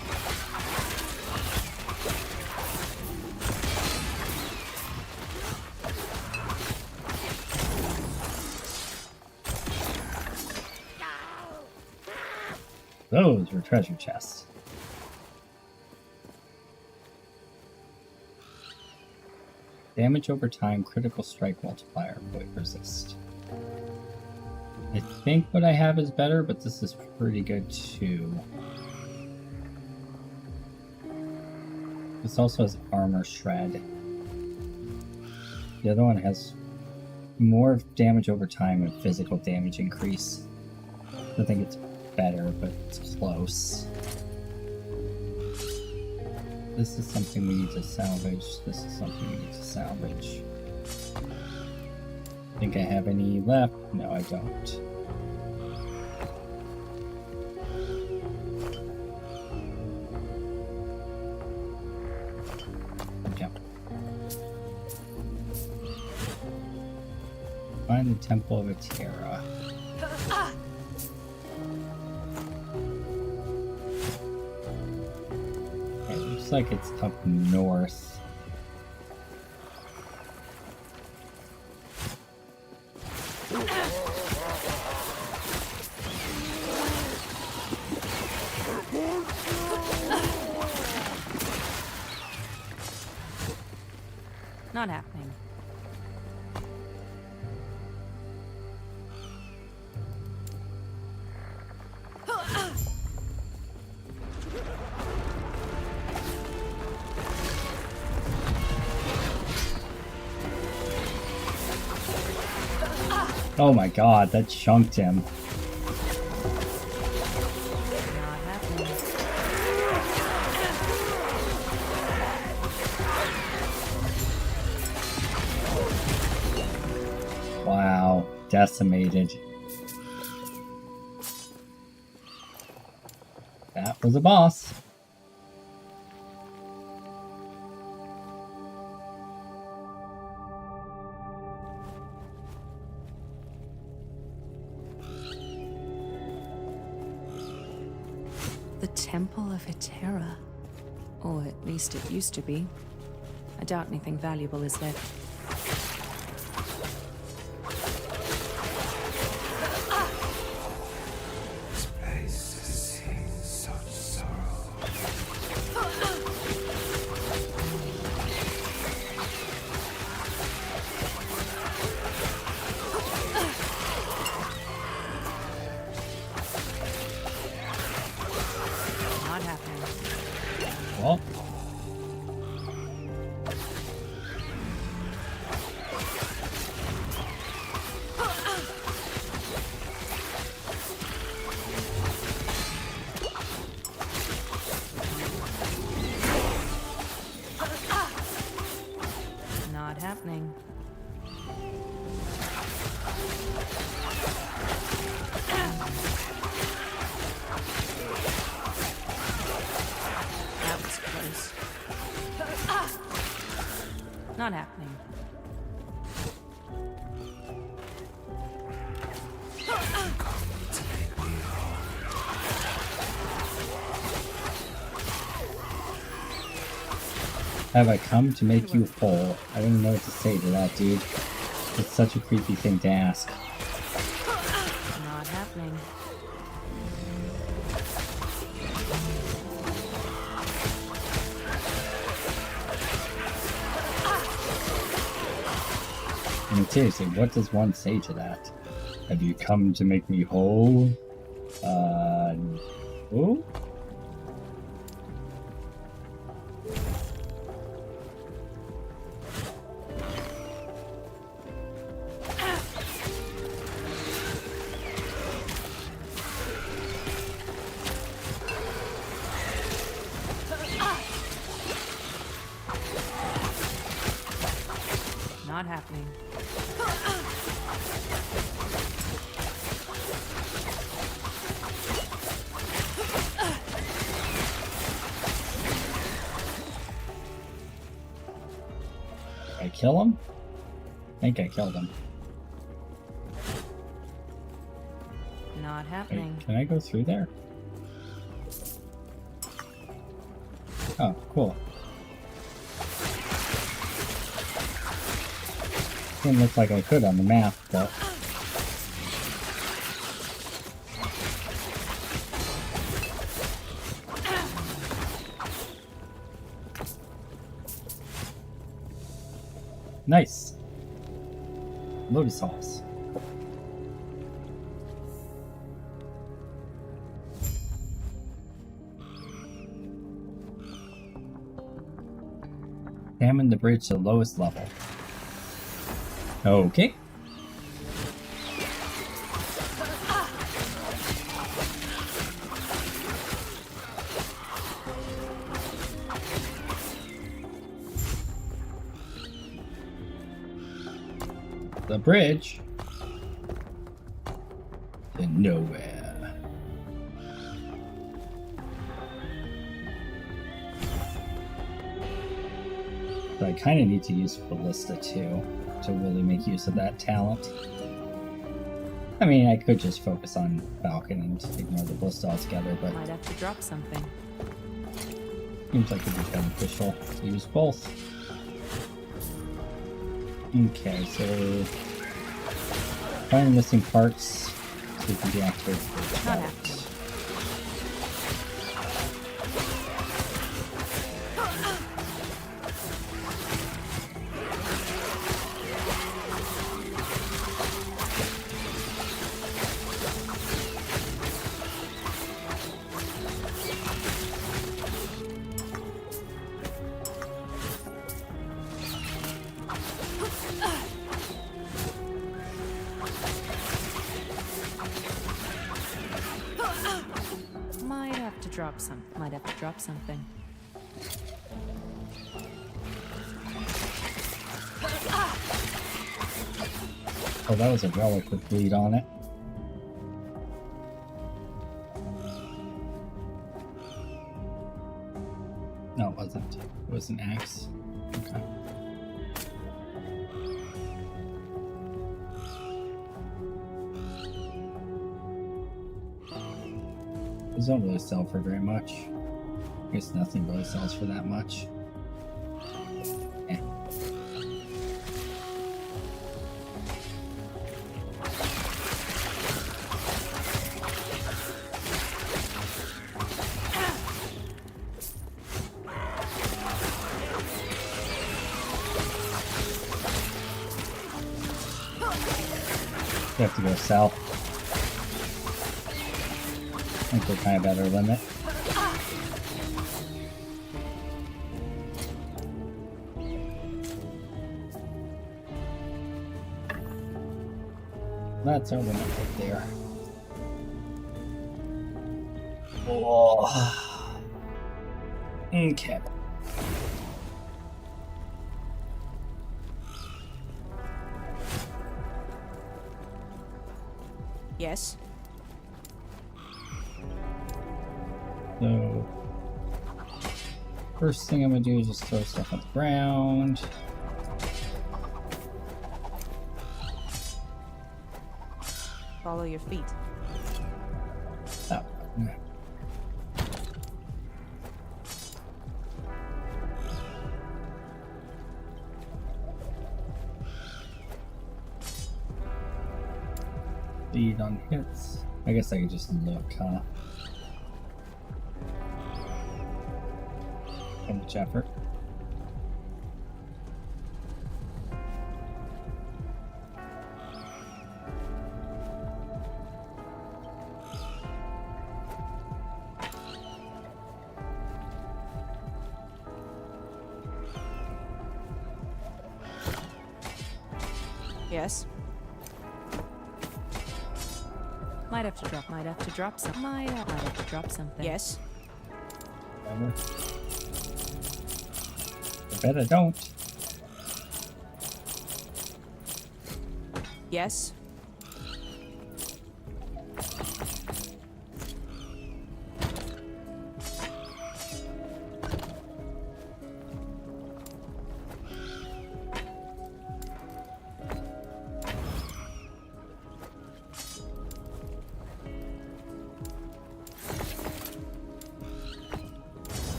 Those were treasure chests. Damage over time, critical strike multiplier, void resist. I think what I have is better, but this is pretty good too. This also has armor shred. The other one has more damage over time and physical damage increase. I think it's better, but it's close. This is something we need to salvage. This is something we need to salvage. Think I have any left? No, I don't. Okay. Find the Temple of Atera. Like it's up north. Not happening. Oh my god, that chunked him. Wow, decimated. That was a boss. The Temple of Atera. Or at least it used to be. I doubt anything valuable is left. This place has seen such sorrow. Not happening. Well. Not happening. That was close. Not happening. Have I come to make you whole? I don't even know what to say to that, dude. It's such a creepy thing to ask. Not happening. I mean, seriously, what does one say to that? Have you come to make me whole? No? Not happening. Did I kill him? I think I killed him. Not Wait, happening. can I go through there? Oh, cool. Didn't look like I could on the map, but... Nice! Lotus sauce. Examine the bridge to the lowest level. Okay. The bridge to nowhere. But I kind of need to use Ballista too to really make use of that talent. I mean, I could just focus on Falcon and ignore the Ballista altogether, but Might have to drop something. seems like it'd be beneficial to use both. Okay, so find missing parts so we can deactivate the Not route. happening. Might have to drop something. Oh, that was a relic with bleed on it. No, it wasn't. It was an axe. Okay. These don't really sell for very much. I guess nothing really sells for that much. Eh. You have to go south. I think we're kind of at our limit. That's our limit right there. Oh. Okay. Yes. So, first thing I'm gonna do is just throw stuff on the ground. Follow your feet. That one. Lead on hits. I guess I could just look, huh? How much effort? Yes. Might have to drop something. Might have to drop something. Yes. Whatever. I bet I don't. Yes.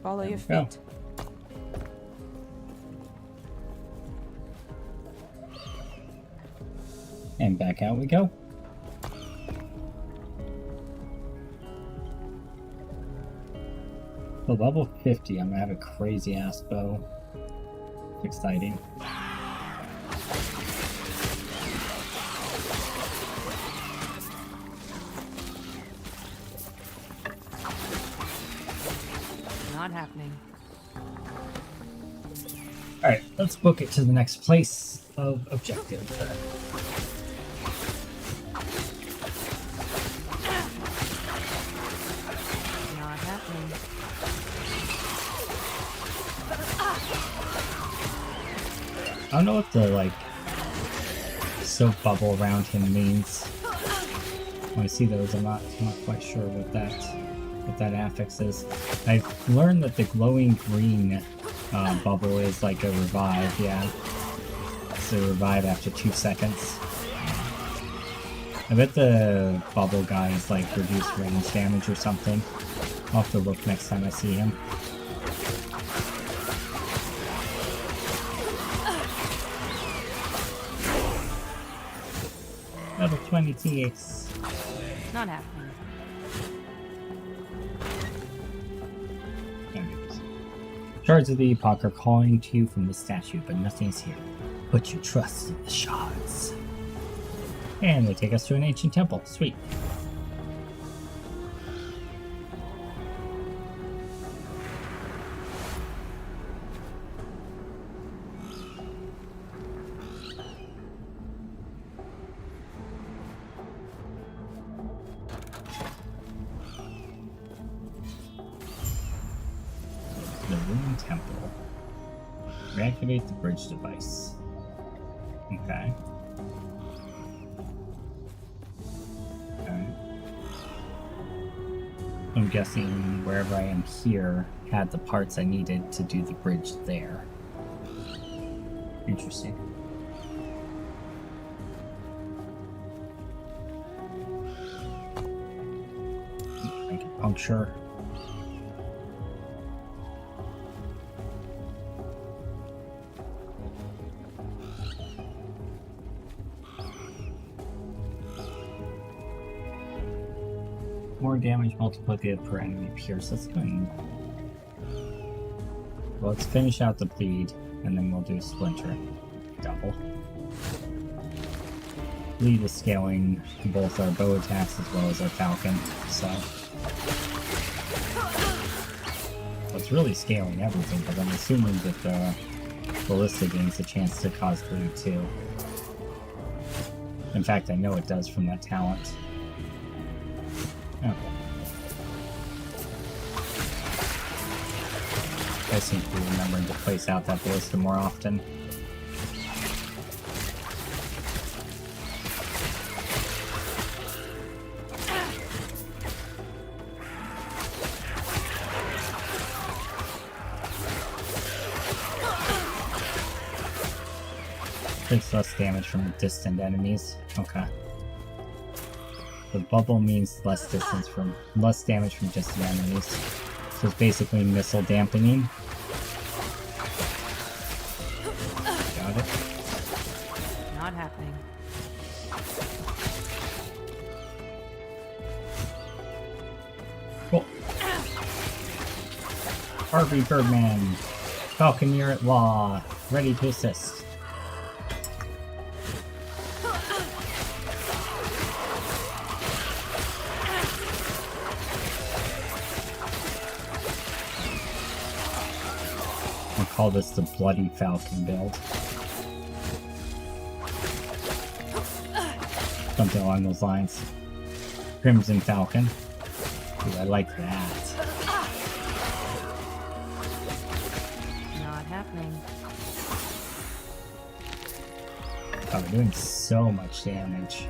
Follow your Go. feet. And back out we go. So level 50, I'm gonna have a crazy ass bow. Exciting. Not happening. Alright, let's book it to the next place of objective. Not happening. I don't know what the, like, soap bubble around him means. When I see those, I'm not quite sure what that affix is. I've learned that the glowing green bubble is like a revive, yeah. It's a revive after 2 seconds. I bet the bubble guy is like reduced range damage or something. I'll have to look next time I see him. Level 20 TX. Not happening. Shards of the Epoch are calling to you from the statue, but nothing's here. Put your trust in the shards. And they take us to an ancient temple. Sweet. The Ruined Temple. Reactivate the bridge device. Okay. I'm guessing wherever I am here had the parts I needed to do the bridge there. Interesting. Acupuncture. More damage multiplicative per enemy pierce. Let's go and... Well, let's finish out the bleed, and then we'll do splinter. Double. Bleed is scaling both our bow attacks as well as our falcon, so... It's really scaling everything, because I'm assuming that the ballista gains a chance to cause bleed too. In fact, I know it does from that talent. Okay. I seem to be remembering to place out that ballista more often. Takes less damage from distant enemies. Okay. The bubble means less damage from distant enemies. So it's basically missile dampening. Got it. Not happening. Cool. Harvey Birdman, Falconeer at Law, ready to assist. I'll call this the Bloody Falcon build. Something along those lines. Crimson Falcon. Ooh, I like that. Not happening. Oh, we're doing so much damage.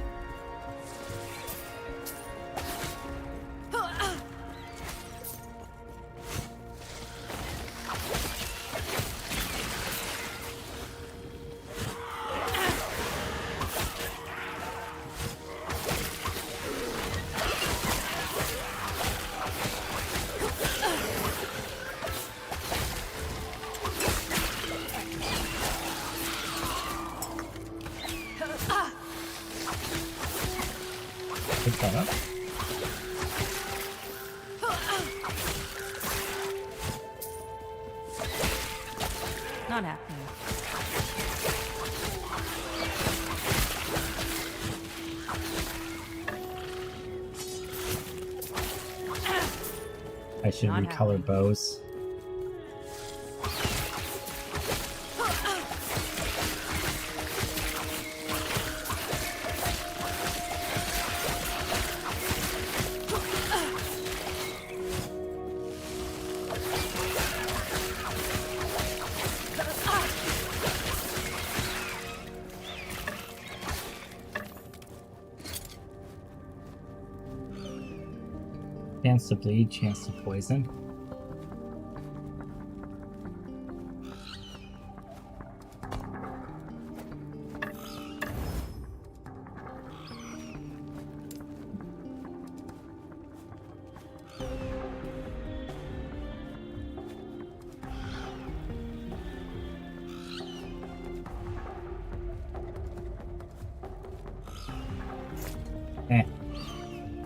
Pick that up. Not happening. I should recolor bows. Chance to bleed, chance to poison.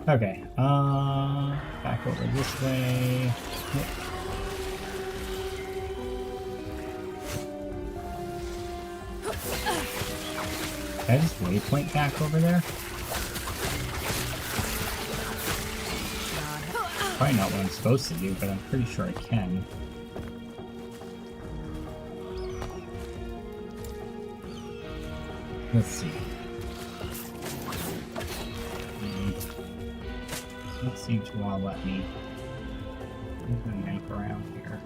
Okay, back over this way. Yep. Can I just waypoint back over there? Probably not what I'm supposed to do, but I'm pretty sure I can. Let's see. Don't seem to want to let me yank around here.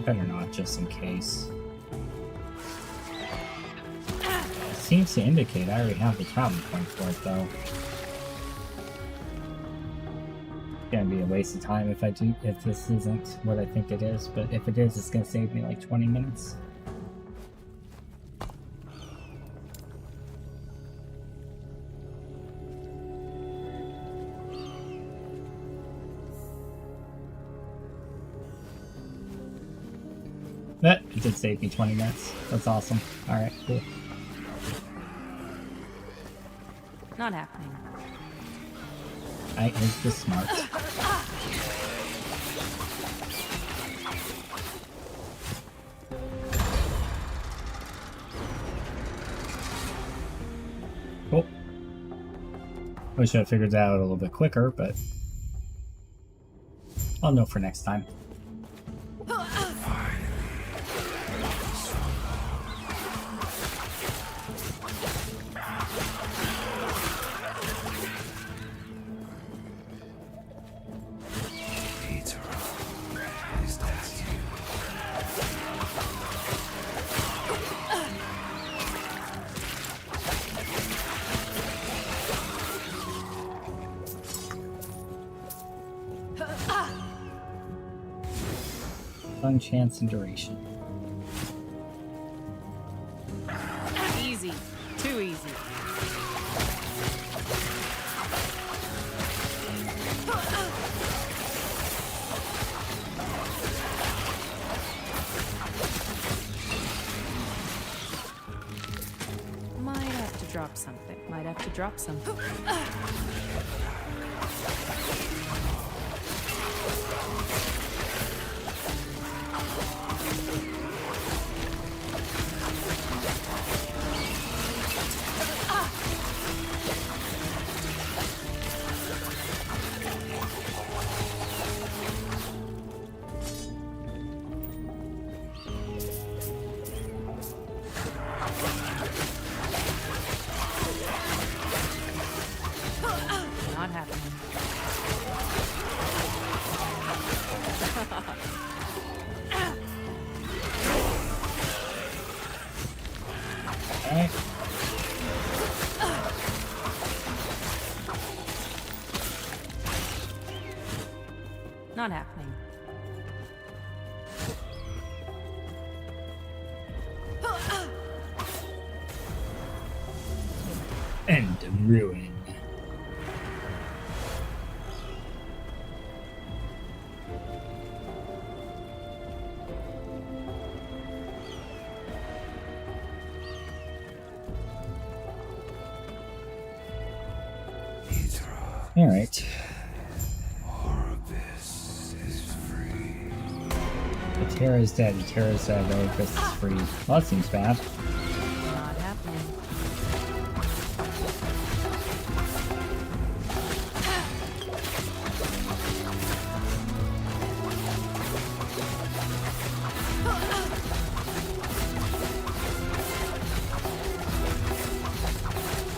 Better not, just in case. It seems to indicate I already have the travel point for it, though. It's gonna be a waste of time if this isn't what I think it is, but if it is, it's gonna save me like 20 minutes. It did save me 20 minutes. That's awesome. Alright, cool. Not happening. Is this smart? Cool. Wish I figured that out a little bit quicker, but I'll know for next time. Fun, chance, and duration. Easy. Too easy. Might have to drop something. Might have to drop something. Not happening. Okay. Not happening. End ruin. Alright. Terra's dead. Terra's dead. Oropus is free. Well, that seems bad. Not happening.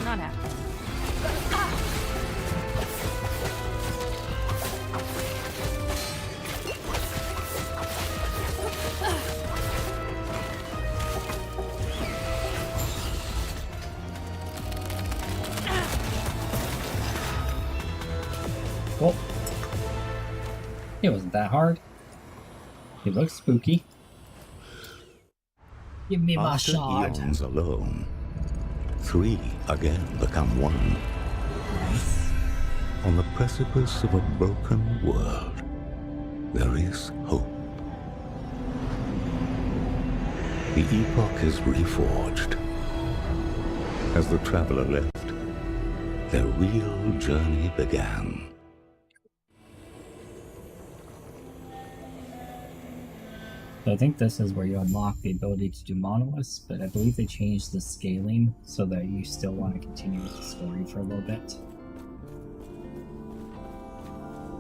Not happening. Well, it wasn't that hard. It looks spooky. Give me my After shard. eons alone, three again become one. On the precipice of a broken world, there is hope. The Epoch is reforged. As the traveler left, their real journey began. So I think this is where you unlock the ability to do monoliths, but I believe they changed the scaling so that you still want to continue with the story for a little bit.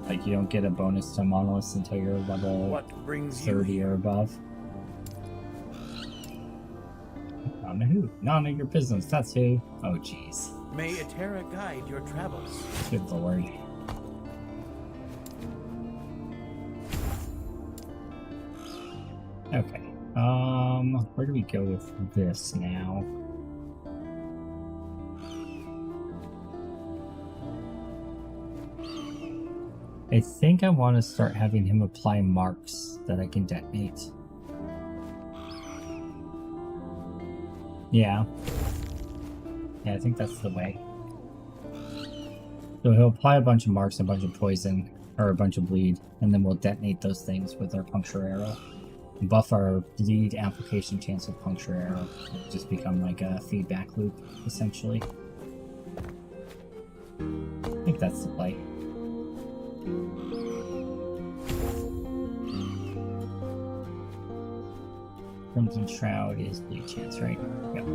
Like, you don't get a bonus to monoliths until you're level What brings 30 you or above. None of who? None of your business, that's who. Oh, jeez. May Etera guide your travels. Good lord. Okay. Where do we go with this now? I think I want to start having him apply marks that I can detonate. Yeah. Yeah, I think that's the way. So he'll apply a bunch of marks, a bunch of poison, or a bunch of bleed, and then we'll detonate those things with our puncture arrow. Buff our bleed application chance with puncture arrow. It'll just become like a feedback loop, essentially. I think that's the play. Crimson Shroud is bleed chance, right? Yep.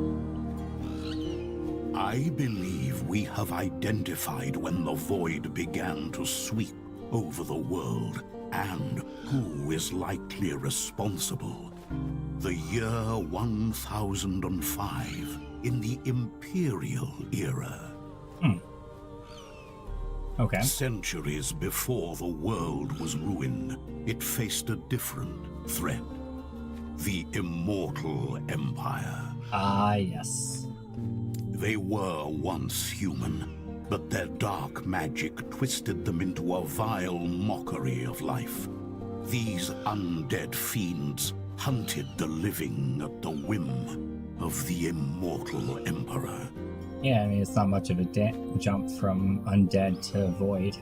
I believe we have identified when the void began to sweep over the world and who is likely responsible. The year 1005 in the Imperial era. Okay. Centuries before the world was ruined, it faced a different threat. The Immortal Empire. Ah, yes. They were once human, but their dark magic twisted them into a vile mockery of life. These undead fiends hunted the living at the whim of the immortal Emperor. Yeah, I mean, it's not much of a jump from undead to void.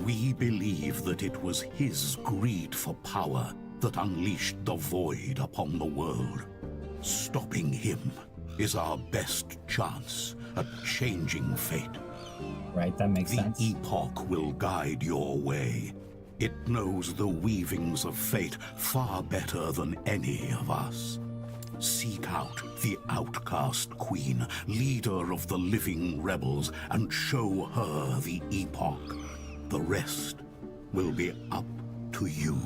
We believe that it was his greed for power that unleashed the void upon the world. Stopping him is our best chance at changing fate. Right, that makes sense. The Epoch will guide your way. It knows the weavings of fate far better than any of us. Seek out the outcast queen, leader of the living rebels, and show her the Epoch. The rest will be up to you.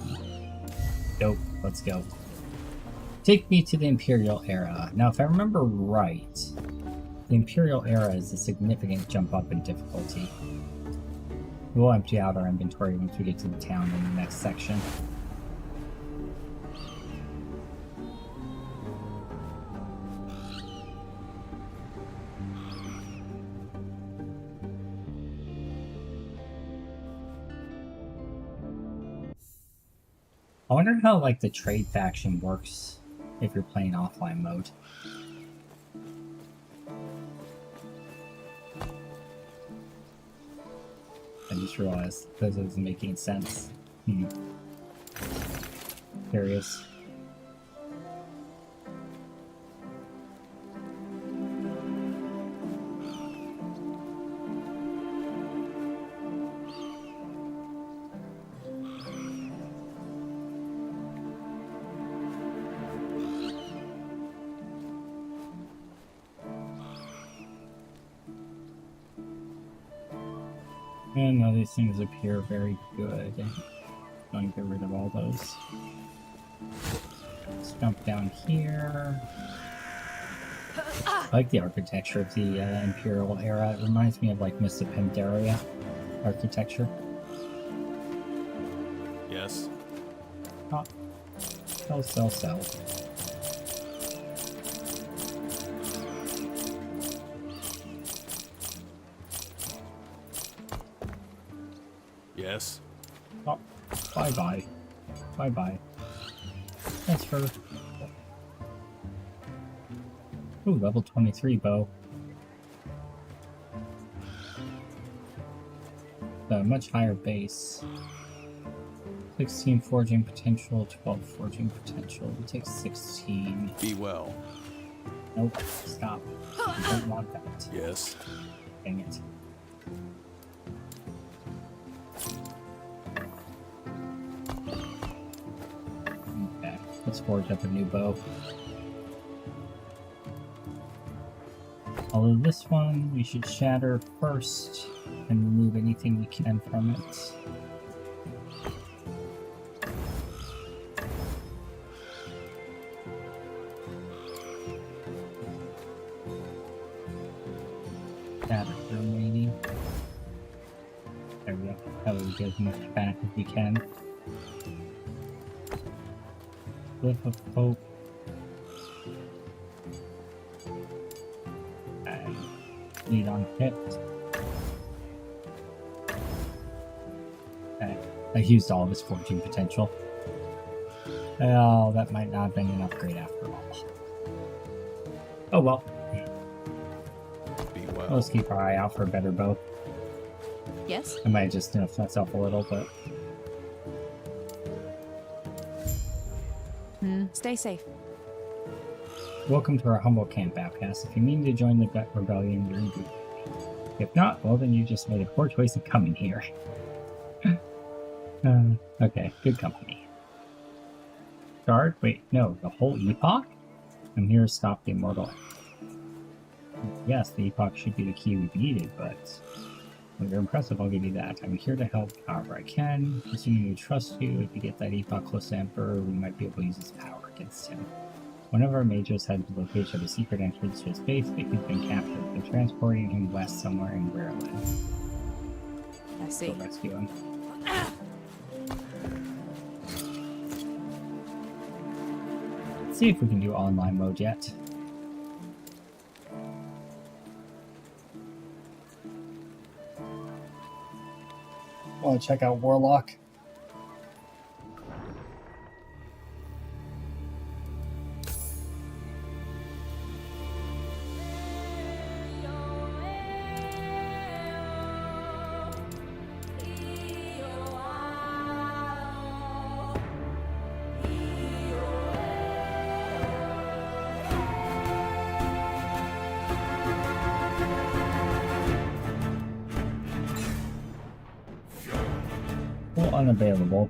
Dope, let's go. Take me to the Imperial Era. Now, if I remember right, the Imperial Era is a significant jump up in difficulty. We'll empty out our inventory once we get to the town in the next section. I wonder how, like, the trade faction works if you're playing offline mode. I just realized this isn't making sense. Curious. And now these things appear very good. Going to get rid of all those. Let's jump down here. I like the architecture of the Imperial Era. It reminds me of like Mists of Pandaria architecture. Yes. Oh. Sell. Yes. Oh, bye-bye. Bye-bye. Transfer. Ooh, level 23 bow. A much higher base. 16 forging potential, 12 forging potential. We take 16. Be well. Nope, stop. I don't want that. Yes. Dang it. Okay, let's forge up a new bow. Although this one we should shatter first and remove anything we can from it. Shatter maybe. There we go. That way we get as much back as we can. Cliff of Hope. And lead on hit. Okay. I used all of his forging potential. Well, that might not have been an upgrade after all. Oh well. Be well. Let's keep our eye out for a better bow. Yes? I might just nerf myself a little, but... Stay safe. Welcome to our humble camp, outcast. If you mean to join the rebellion, you're in good. If not, well then you just made a poor choice of coming here. Okay, good company. Guard? Wait, no, the whole Epoch? I'm here to stop the immortal. Yes, the Epoch should be the key we needed, but... Well, you're impressive, I'll give you that. I'm here to help however I can. Assuming we trust you, if you get that Epoch close to Emperor, we might be able to use his power against him. One of our mages had the location of a secret entrance to his base, but he's been captured. They're transporting him west somewhere in Maryland. I see. Go rescue him. Let's see if we can do online mode yet. Want to check out Warlock? Well, unavailable.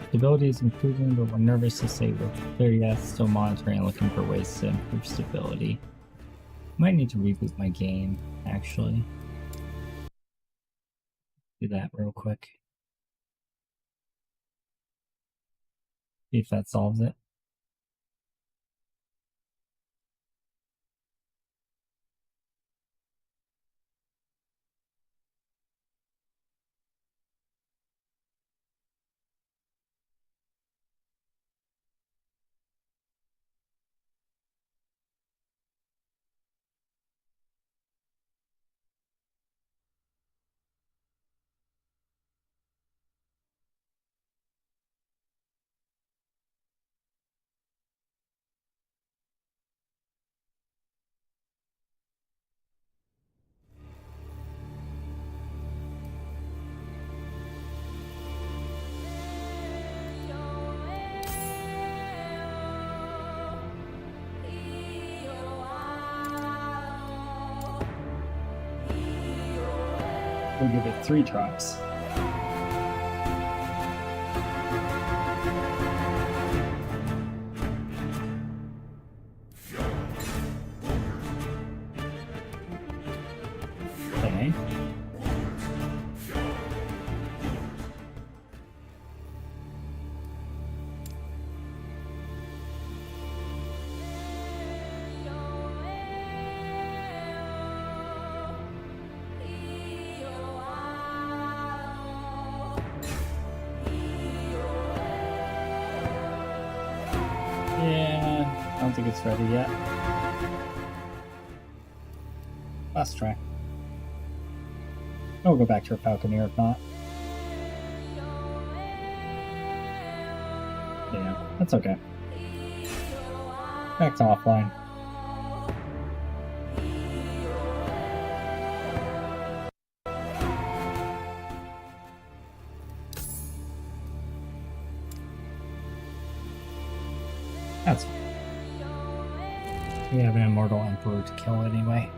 Stability is improving, but when nervous, disabled. Clear yes, still monitoring and looking for ways to improve stability. Might need to reboot my game, actually. Do that real quick. See if that solves it. We'll give it 3 tries. Okay. Yeah, I don't think it's ready yet. Last try. I'll go back to a Falconeer if not. Yeah, that's okay. Back to offline. That's fine. We have an Immortal Emperor to kill anyway.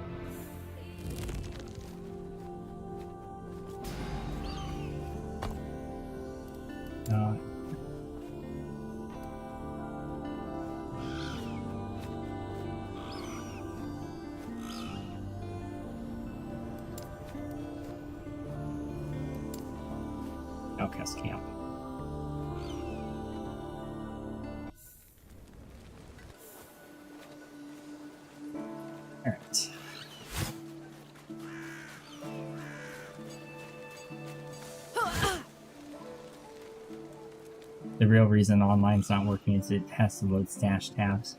Outcast camp. Alright. The real reason online's not working is it has to load stash tabs.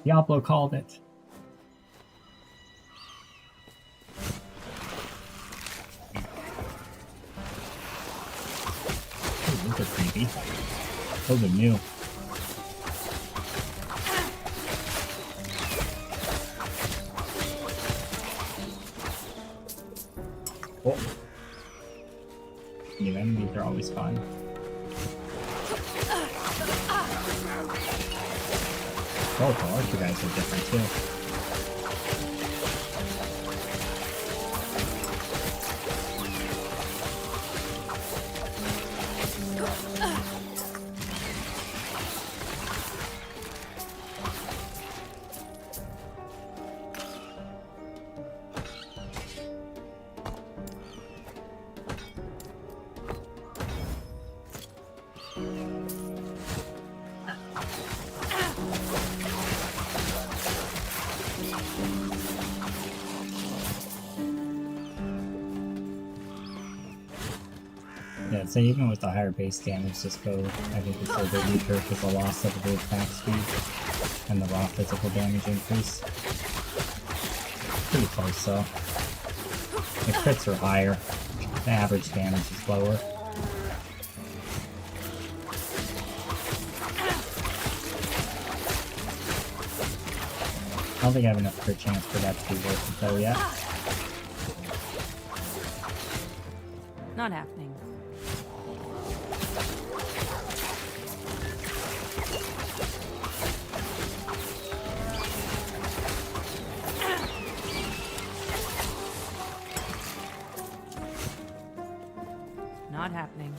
Diablo called it. Ooh, those are creepy. Those are new. Oh. New enemies are always fun. Oh, the archer guys are different too. Yeah, so even with the higher base damage, this bow, I think it's a little bit weaker because the loss of the attack speed and the raw physical damage increase. Pretty close though. The crits are higher, the average damage is lower. I don't think I have enough crit chance for that to be worth it though yet. Not happening. Not happening.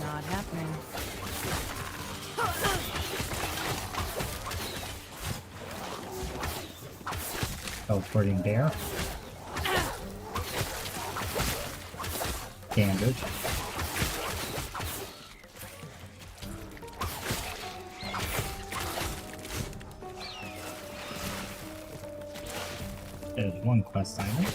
Not happening. Teleporting bear. Damage. There's one quest item.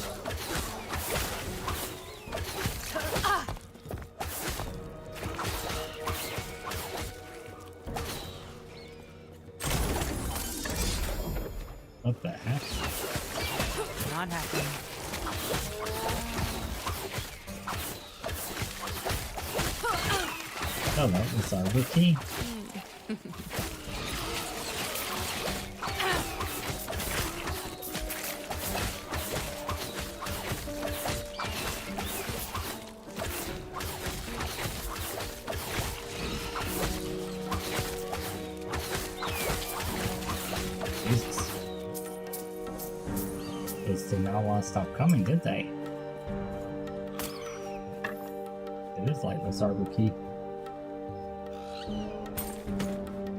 What the heck? Not happening. Hello, it's our wiki. Jesus. They did not want to stop coming, did they? It is like this arbor key.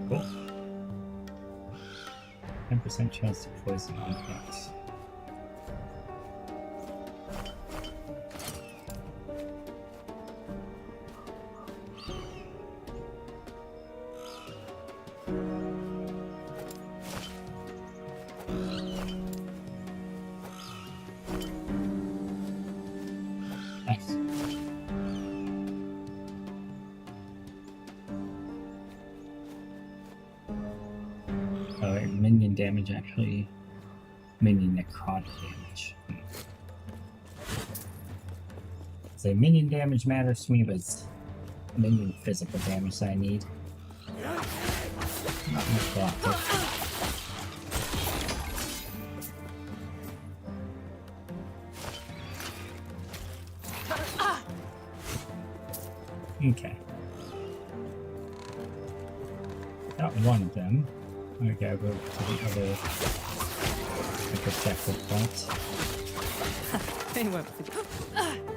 Cool. 10% chance to poison on hits. Nice. Alright, minion damage actually. Minion necrotic damage. Say minion damage matters to me, but it's minion physical damage that I need. Not necrotic. Okay. Got one of them. I gotta go to the other objective point. They went for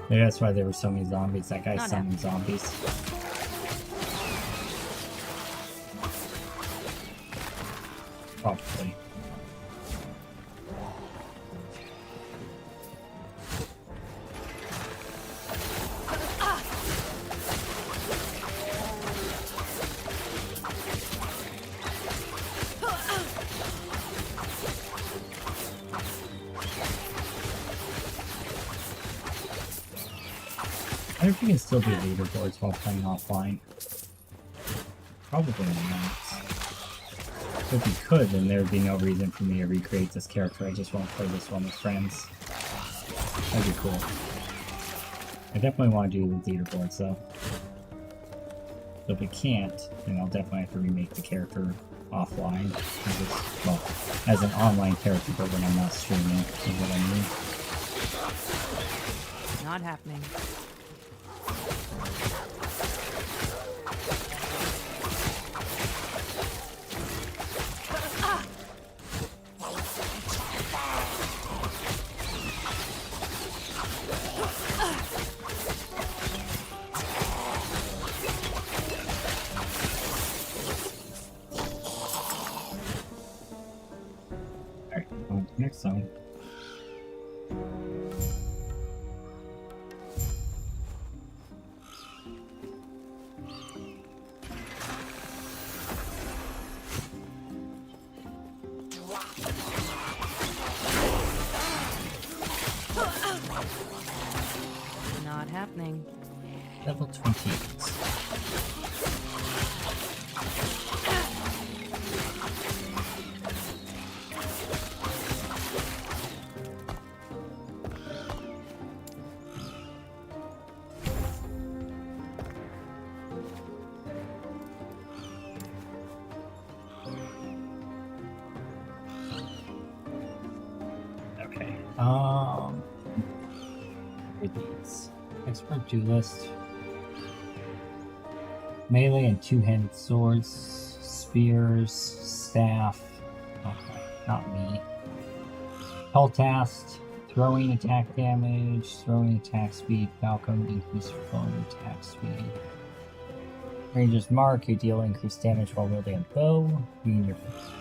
Maybe that's why there were so many zombies. That guy Not summoned zombies. Probably. I wonder if you can still do leaderboards while playing offline. Probably not. If you could, then there would be no reason for me to recreate this character. I just won't play this one with friends. That'd be cool. I definitely want to do leaderboards though. So if we can't, then I'll definitely have to remake the character offline. Just, well, as an online character, but when I'm not streaming, is what I mean. Not happening. Alright, on to the next zone. Not happening. Level 28. With these. Expert duelist. Melee and two-handed swords, spears, staff. Okay, not me. Peltast, throwing attack damage, throwing attack speed, Falcon, increased throwing attack speed. Ranger's Mark, you deal increased damage while wielding a bow. Meaning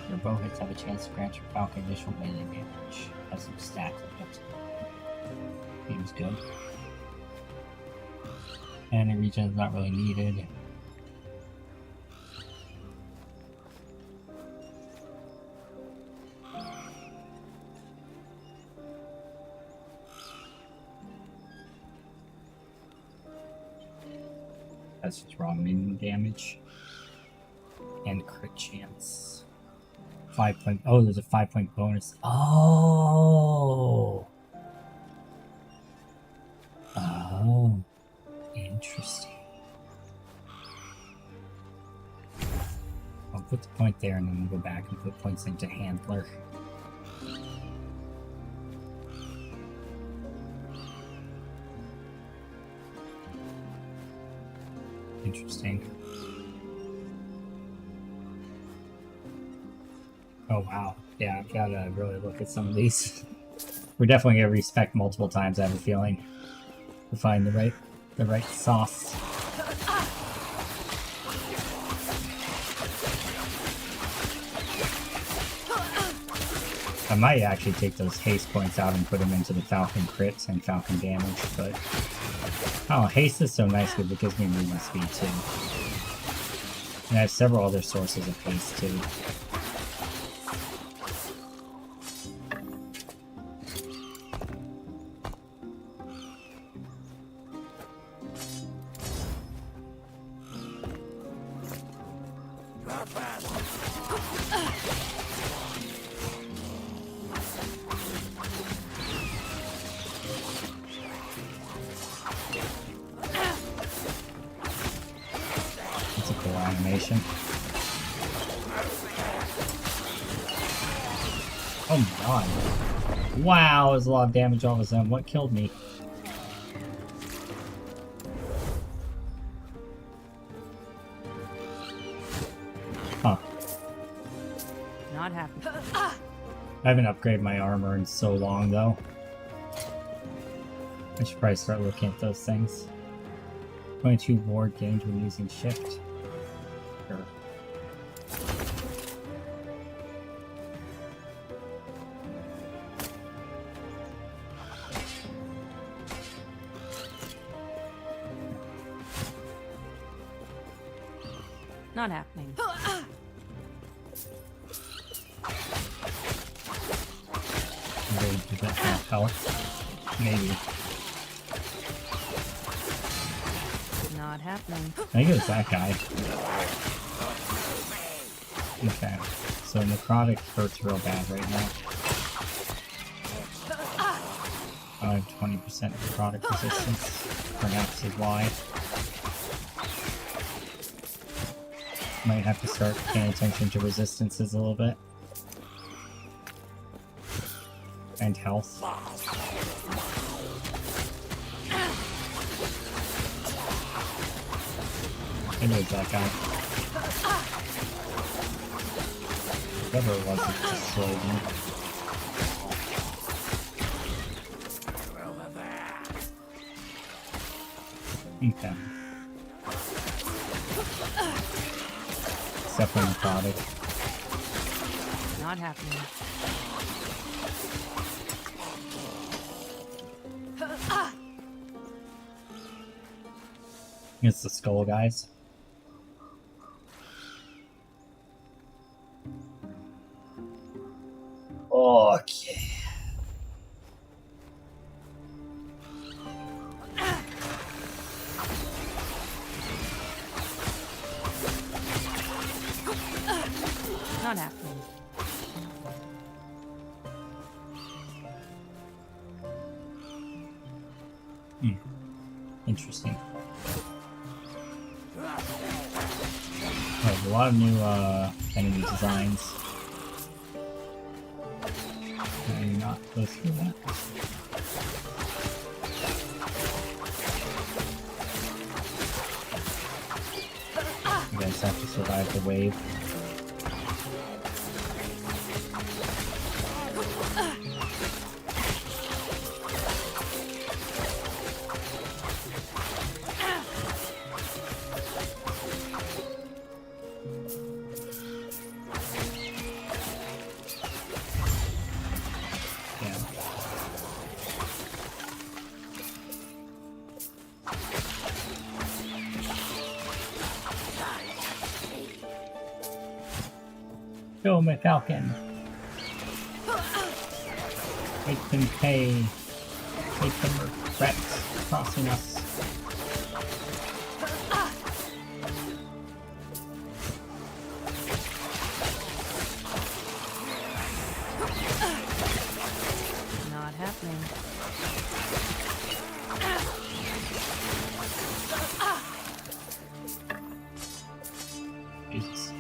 your bow hits have a chance to grant your Falcon additional melee damage. Has some stats in it. Seems good. And the regen is not really needed. That's just raw min damage. And crit chance. 5 point. Oh, there's a 5-point bonus. Oh! Oh. Interesting. I'll put the point there and then we'll go back and put points into Handler. Interesting. Oh wow. Yeah, I've got to really look at some of these. We're definitely going to respec multiple times, I have a feeling, to find the right sauce. I might actually take those haste points out and put them into the Falcon crits and Falcon damage, but... Oh, haste is so nice because it gives me movement speed too. And I have several other sources of haste too. Oh my god. Wow, there's a lot of damage all of a sudden. What killed me? Huh. Not happy. I haven't upgraded my armor in so long, though. I should probably start looking at those things. 22 ward gained when using shift. Sure. Not happening. Maybe does that have health? Maybe. Not happening. I think it was that guy. Okay. So necrotic hurts real bad right now. I have 20% necrotic resistance. Perhaps is why. Might have to start paying attention to resistances a little bit. And health. I know that guy. Whatever it was, it destroyed me. Okay. Except for necrotic. Not happening. It's the skull guys. Okay. Not happening. Interesting. There's a lot of new enemy designs. I'm not close to that. You guys have to survive the wave. Kill my falcon. Make them pay. Make them regret crossing us. Not happening. Jesus.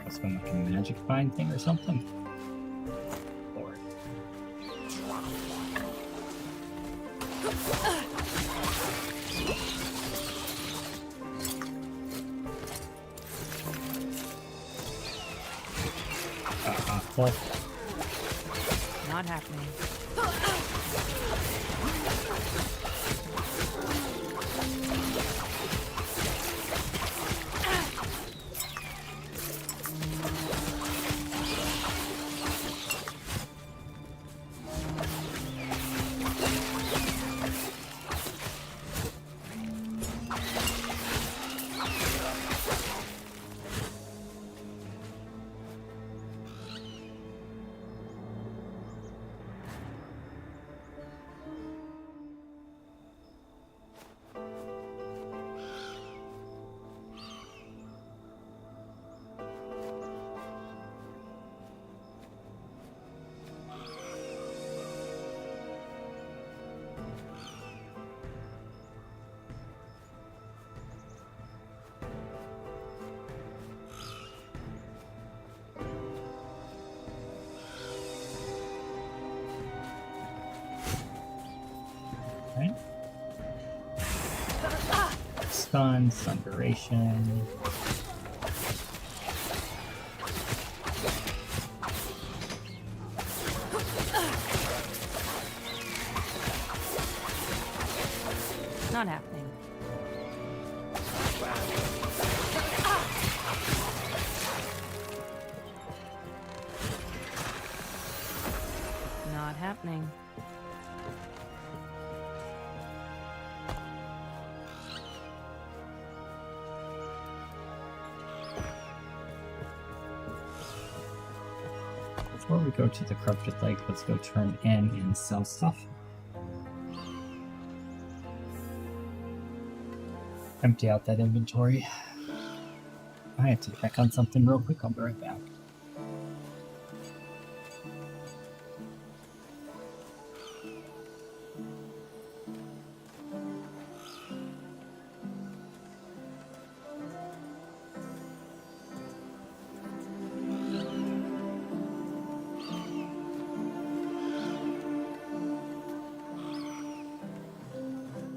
That's been like a magic find thing or something. Lord. Well. Not happening. Right. Stun, stun duration. Not happening. Not happening. Before we go to the corrupted lake, let's go turn in and sell stuff. Empty out that inventory. I have to check on something real quick. I'll be right back.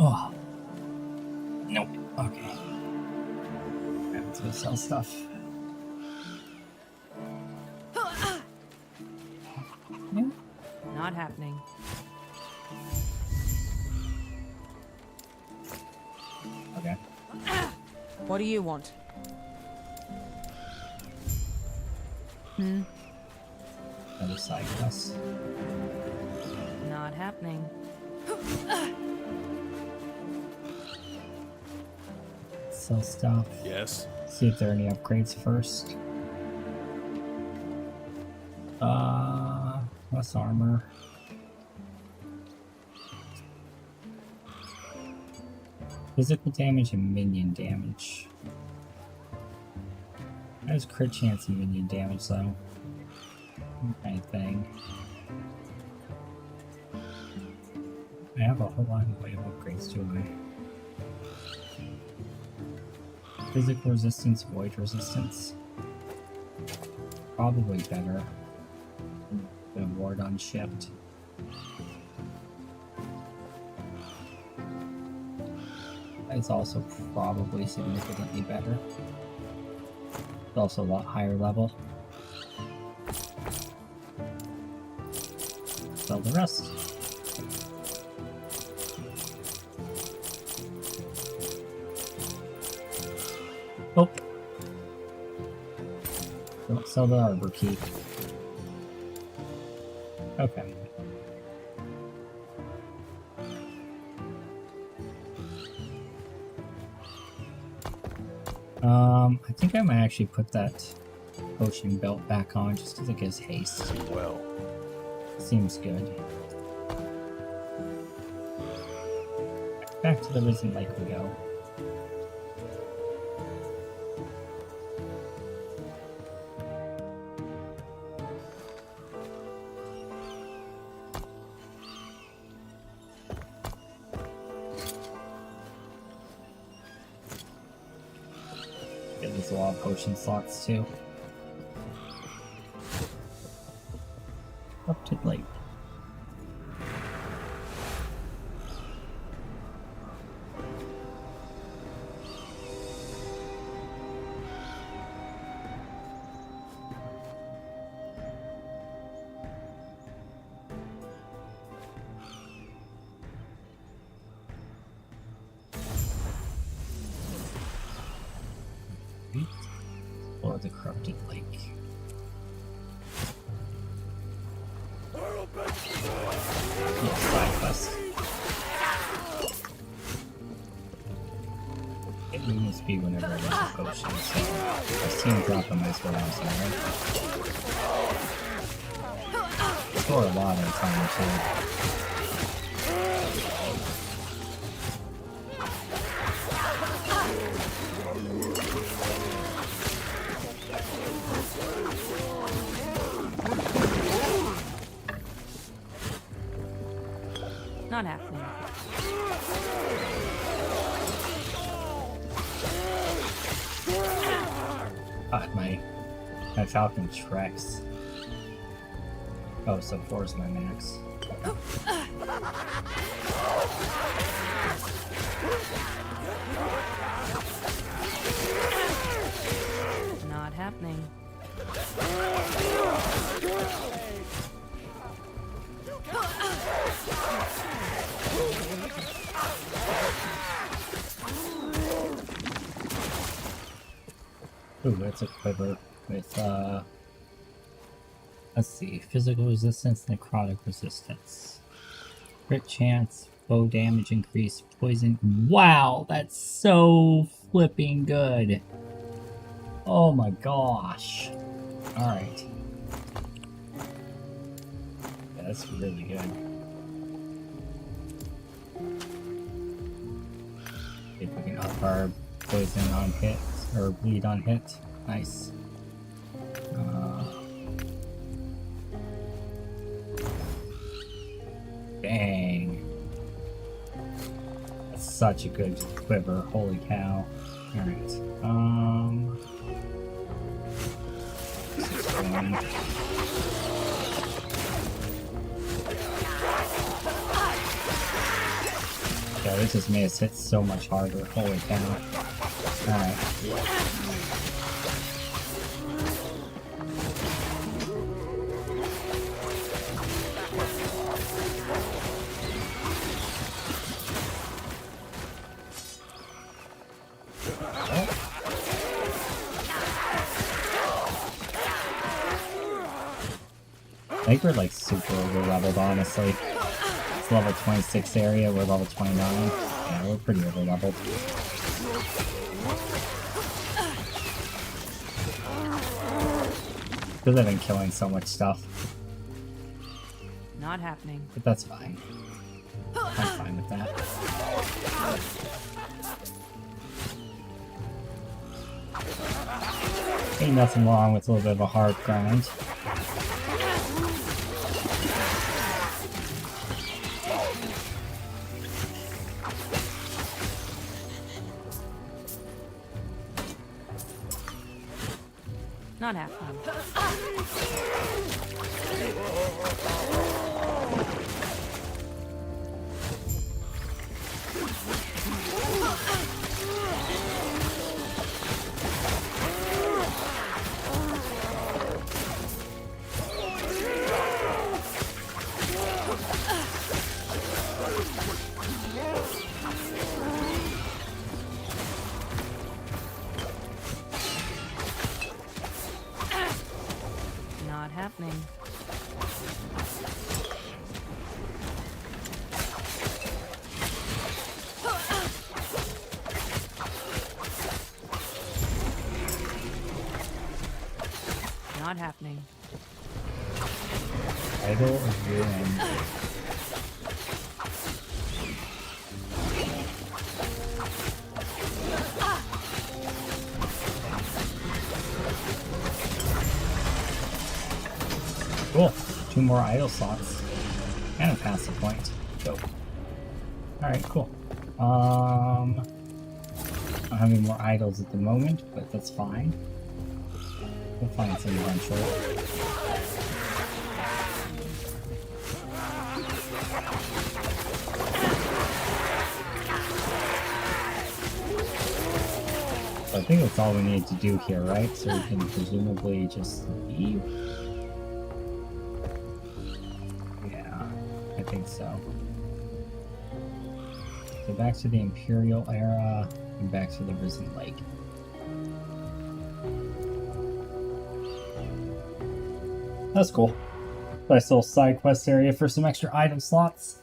Oh. Nope. Okay. I have to sell stuff. Not happening. Okay. What do you want? Another side quest. Not happening. Sell stuff. Yes. See if there are any upgrades first. Less armor. Physical damage and minion damage. There's crit chance and minion damage though. Anything. I have a whole lot in the way of upgrades, do I? Physical resistance, void resistance. Probably better. been ward unshipped. It's also probably significantly better. It's also a lot higher level. Sell the rest. Oh! Don't sell the arbor key. Okay. I think I might actually put that potion belt back on just because it gives haste. Well. Seems good. Back to the Risen Lake we go. Yeah, there's a lot of potion slots too. Up to late. Or the corrupted lake. Yes, side quest. It needs to be whenever I use a potion, so I've seen drop them as well as I store a lot of the time too. Not happening. My Falcon tracks. Oh, so 4 is my max. Not happening. Ooh, that's a quiver with, let's see, physical resistance, necrotic resistance. Crit chance, bow damage increase, poison. Wow, that's so flipping good. Oh my gosh. Alright. Yeah, that's really good. If we can up our poison on hit, or bleed on hit. Nice. Dang. That's such a good quiver, holy cow. Alright. 61. Yeah, this just made us hit so much harder, holy cow. Alright. I think we're like super over leveled, honestly. It's level 26 area, we're level 29. Yeah, we're pretty over leveled. Because I've been killing so much stuff. Not happening. But that's fine. I'm fine with that. Ain't nothing wrong with a little bit of a hard grind. Not happening. Not happening. Not happening. Idol of Ruin. Cool. 2 more idle slots. And a passive point. Dope. Alright, cool. I don't have any more idols at the moment, but that's fine. We'll find some eventually. So I think that's all we need to do here, right? So we can presumably just leave. Yeah, I think so. So back to the Imperial era and back to the Risen Lake. That's cool. Nice little side quest area for some extra item slots.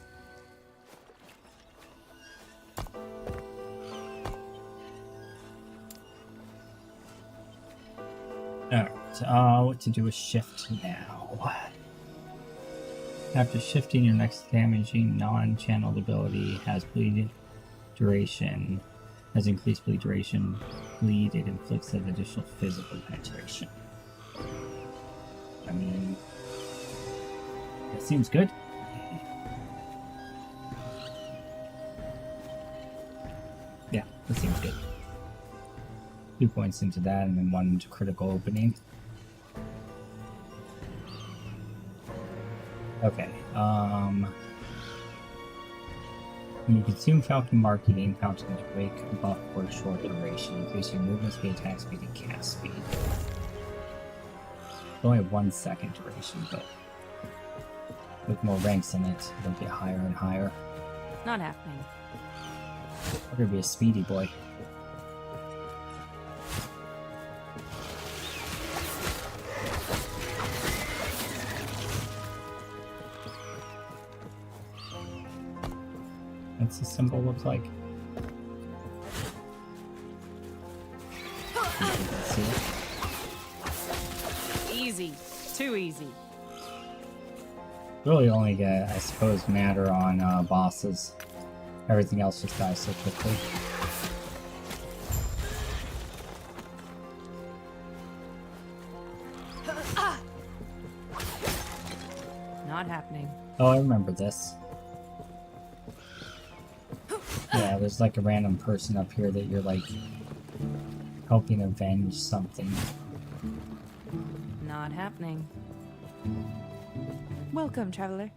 Alright, what to do with shift now? After shifting, your next damaging non-channeled ability has bleed duration, has increased bleed duration. Bleed, it inflicts an additional physical penetration. I mean, that seems good. Yeah, that seems good. 2 points into that, and then 1 into critical opening. Okay, when you consume Falcon Marketing, Fountain's Wake buff for a short duration, increase your movement speed, attack speed, and cast speed. It's only 1 second duration, but with more ranks in it, it'll get higher and higher. Not happening. We're gonna be a speedy boy. What's the symbol look like? See it? Easy. Too easy. Really only get, I suppose, matter on bosses. Everything else just dies so quickly. Not happening. Oh, I remember this. Yeah, there's like a random person up here that you're like helping avenge something. Not happening. Welcome, traveler.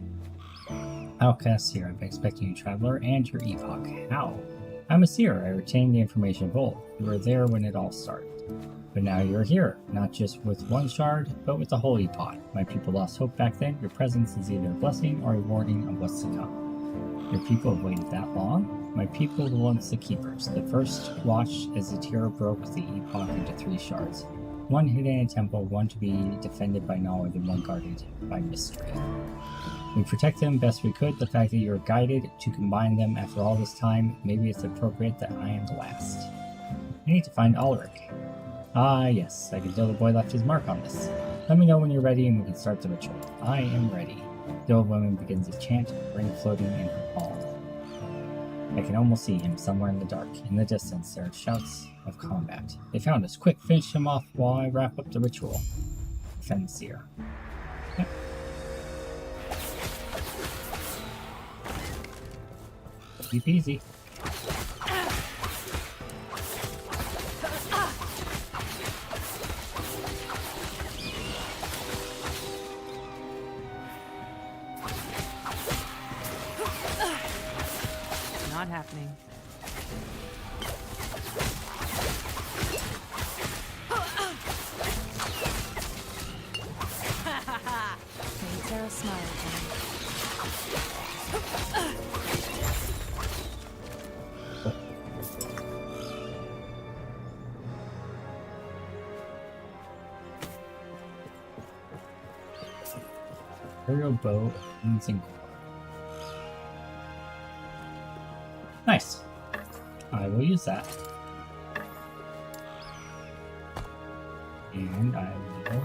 Outcast here. I've been expecting you, traveler, and your Epoch. How? I'm a seer. I retained the information of old. You were there when it all started. But now you're here, not just with 1 shard, but with the whole Epoch. My people lost hope back then. Your presence is either a blessing or a warning of what's to come. Your people have waited that long? My people were once the keepers. The first watched as the terror broke the Epoch into 3 shards. 1 hidden in a temple, 1 to be defended by knowledge, and 1 guarded by mystery. We protect them best we could. The fact that you're guided to combine them after all this time, maybe it's appropriate that I am the last. I need to find Ulrich. Ah, yes, I can tell the boy left his mark on this. Let me know when you're ready and we can start the ritual. I am ready. The old woman begins to chant, ring floating in her palm. I can almost see him somewhere in the dark. In the distance, there are shouts of combat. They found us. Quick, finish him off while I wrap up the ritual. Defend the seer. Yep. Easy peasy. Not happening. May Terra smile upon Imperial bow using. Nice. I will use that. And I will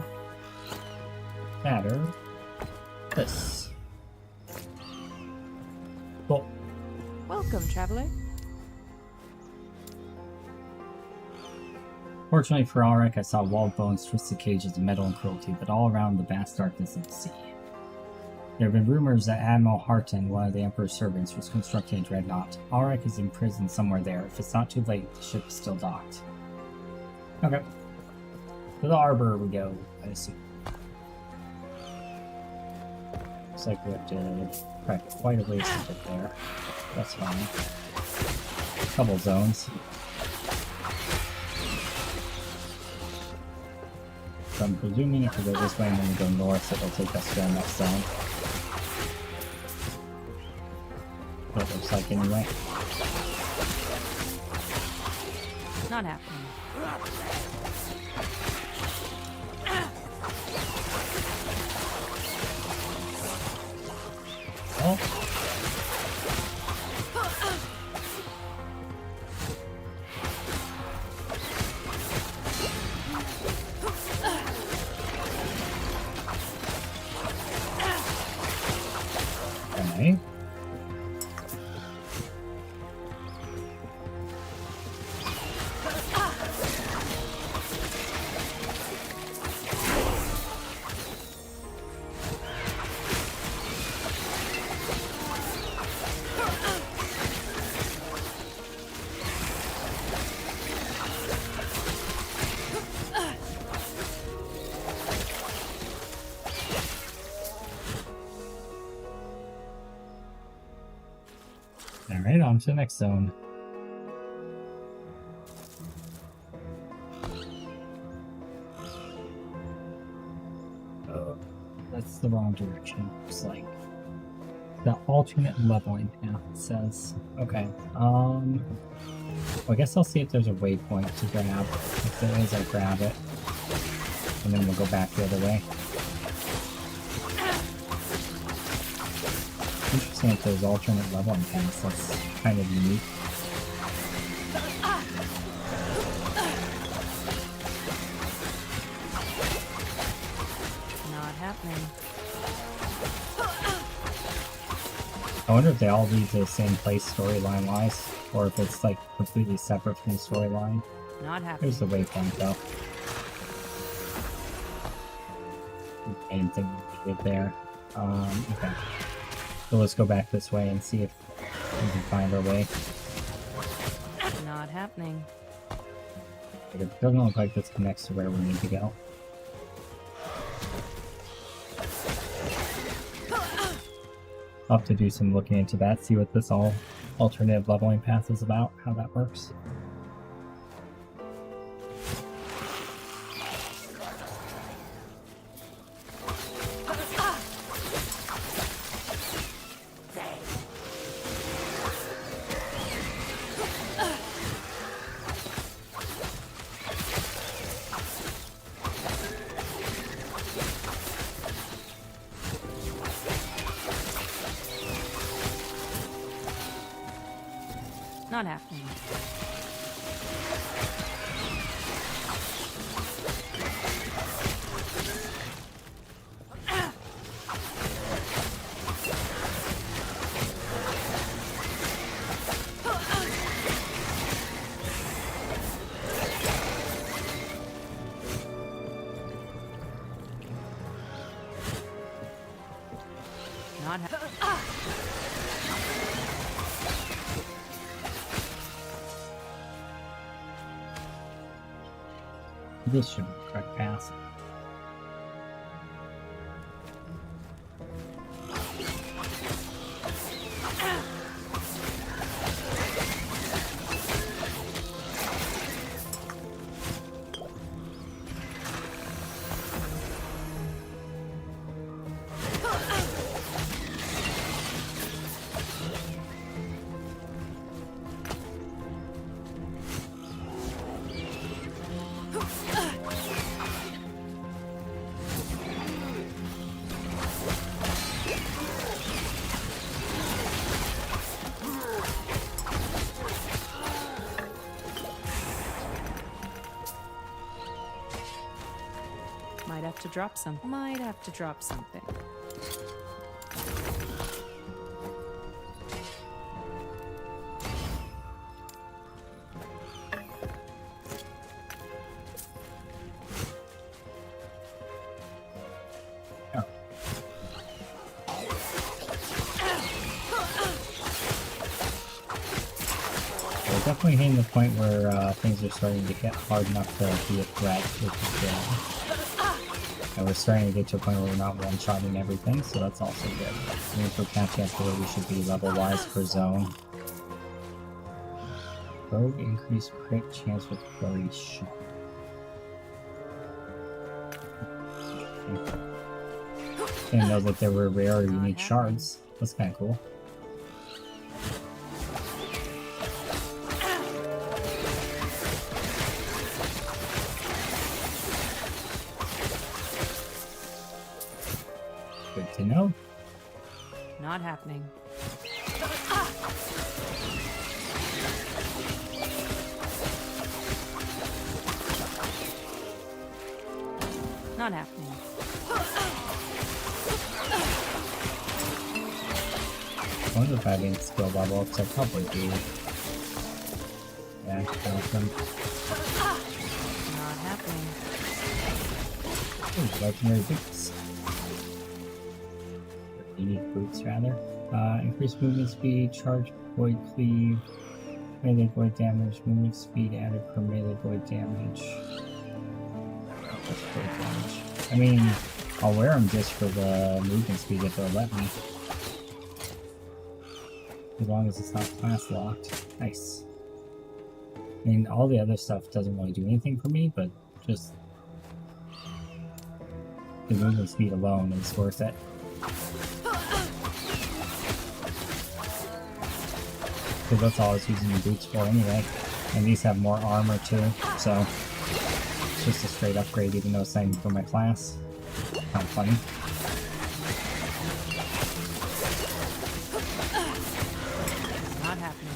batter this. Cool. Welcome, traveler. Fortunately for Auric, I saw walled bones, twisted cages of metal and cruelty, but all around the vast darkness of the sea. There have been rumors that Admiral Harton, one of the Emperor's servants, was constructing a dreadnought. Auric is imprisoned somewhere there. If it's not too late, the ship is still docked. Okay. To the harbor we go, I assume. Looks like we have to crack quite a ways to get there. That's fine. Couple zones. So I'm presuming if we go this way and then we go north, it'll take us to our next zone. What it looks like anyway. Not happening. Oh. Okay. Alright, on to the next zone. Oh, that's the wrong direction, looks like. The alternate leveling path, it says. Okay, well, I guess I'll see if there's a waypoint to grab. If there is, I'll grab it. And then we'll go back the other way. Interesting if there's alternate leveling paths, that's kind of unique. Not happening. I wonder if they all lead to the same place storyline wise, or if it's like completely separate from the storyline. Not happening. Here's the waypoint though. Main thing we did there. Okay. So let's go back this way and see if we can find our way. Not happening. It doesn't look like this connects to where we need to go. I'll have to do some looking into that, see what this alternative leveling path is about, how that works. Not happening. Not happening. This should be the correct path. drop some. Might have to drop something. Definitely hitting the point where things are starting to get hard enough to be a threat, which is good. And we're starting to get to a point where we're not one-shotting everything, so that's also good. That means we're catching up to where we should be level-wise per zone. Rogue increased crit chance with flurry shot. Didn't know that there were rare or unique shards. That's kind of cool. Good to know. Not happening. Not happening. I wonder if I having skill level ups, I probably do. Yeah, awesome. Not happening. Ooh, legendary boots. Unique boots, rather. Increased movement speed, charge void cleave, melee void damage, movement speed added per melee void damage. That's void damage. I mean, I'll wear them just for the movement speed if they'll let me. As long as it's not class locked. Nice. I mean, all the other stuff doesn't really do anything for me, but just the movement speed alone is worth it. Because that's all I was using the boots for anyway. And these have more armor too, so it's just a straight upgrade even though it's not even for my class. Kind of funny. Not happening.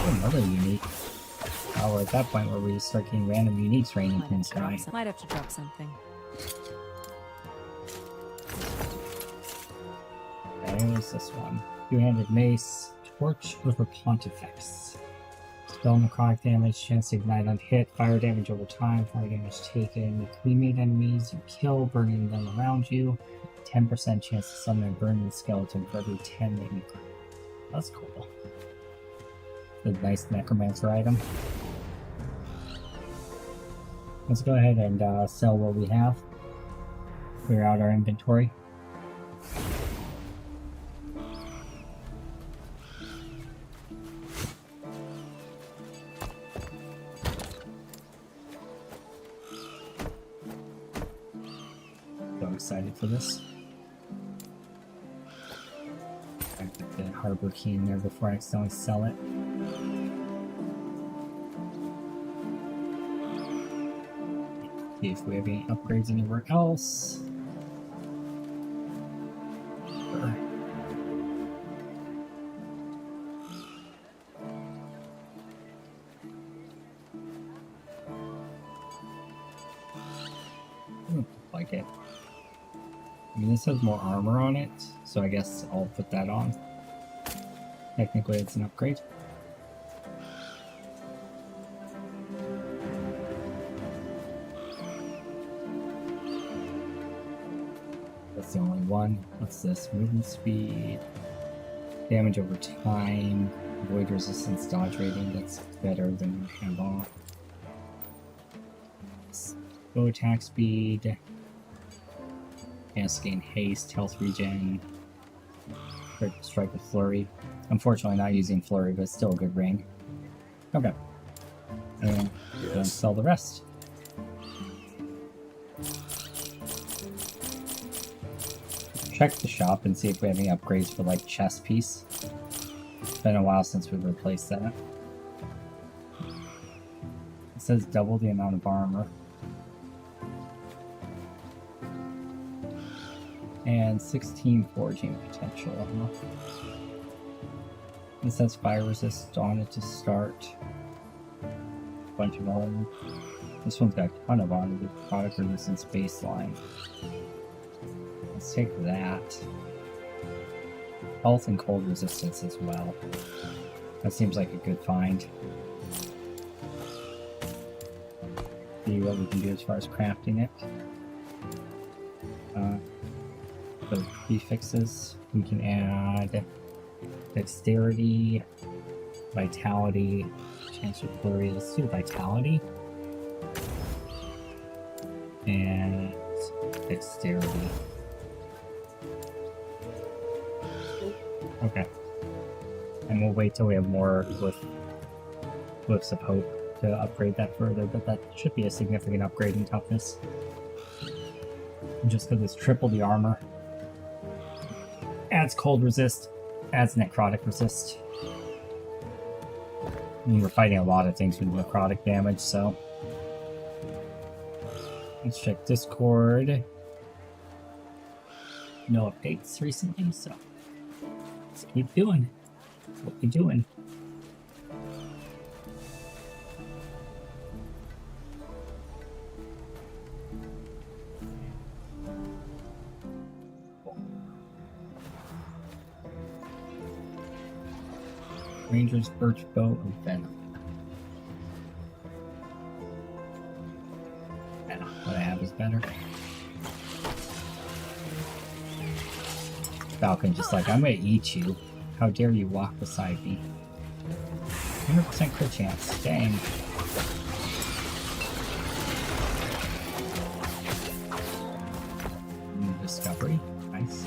Another unique. Oh, we're at that point where we start getting random uniques raining from the sky. Might have to drop something. Okay, what's this one? Two-handed mace, torch over pontifex. Spell necrotic damage, chance to ignite on hit, fire damage over time, fire damage taken. You cremate enemies, you kill, burning them around you. 10% chance to summon a burning skeleton for every 10 that you kill. That's cool. A nice necromancer item. Let's go ahead and sell what we have. Clear out our inventory. So excited for this. I put the harbor key in there before I accidentally sell it. See if we have any upgrades anywhere else. Sure. Like it. I mean, this has more armor on it, so I guess I'll put that on. Technically, it's an upgrade. That's the only one. What's this? Movement speed, damage over time, void resistance, dodge rating. That's better than what I have on. Low attack speed. Chance to gain haste, health regen, strike with flurry. Unfortunately, not using flurry, but it's still a good ring. Okay, and then sell the rest. Check the shop and see if we have any upgrades for like chest piece. It's been a while since we've replaced that. It says double the amount of armor. And 16 foraging potential. This has fire resist on it to start. Bunch of them. This one's got a ton of on it. Product resistance baseline. Let's take that. Health and cold resistance as well. That seems like a good find. See what we can do as far as crafting it. The prefixes, we can add dexterity, vitality, chance of flurry. Let's do vitality and dexterity. Okay, and we'll wait till we have more glyphs of hope to upgrade that further, but that should be a significant upgrade in toughness. Just because it's triple the armor. Adds cold resist, adds necrotic resist. I mean, we're fighting a lot of things with necrotic damage, so. Let's check Discord. No updates recently, so. Let's keep doing what we're doing. Ranger's Birch Bow of Venom. Yeah, what I have is better. Falcon just like, I'm gonna eat you. How dare you walk beside me? 100% crit chance. Dang. Discovery. Nice.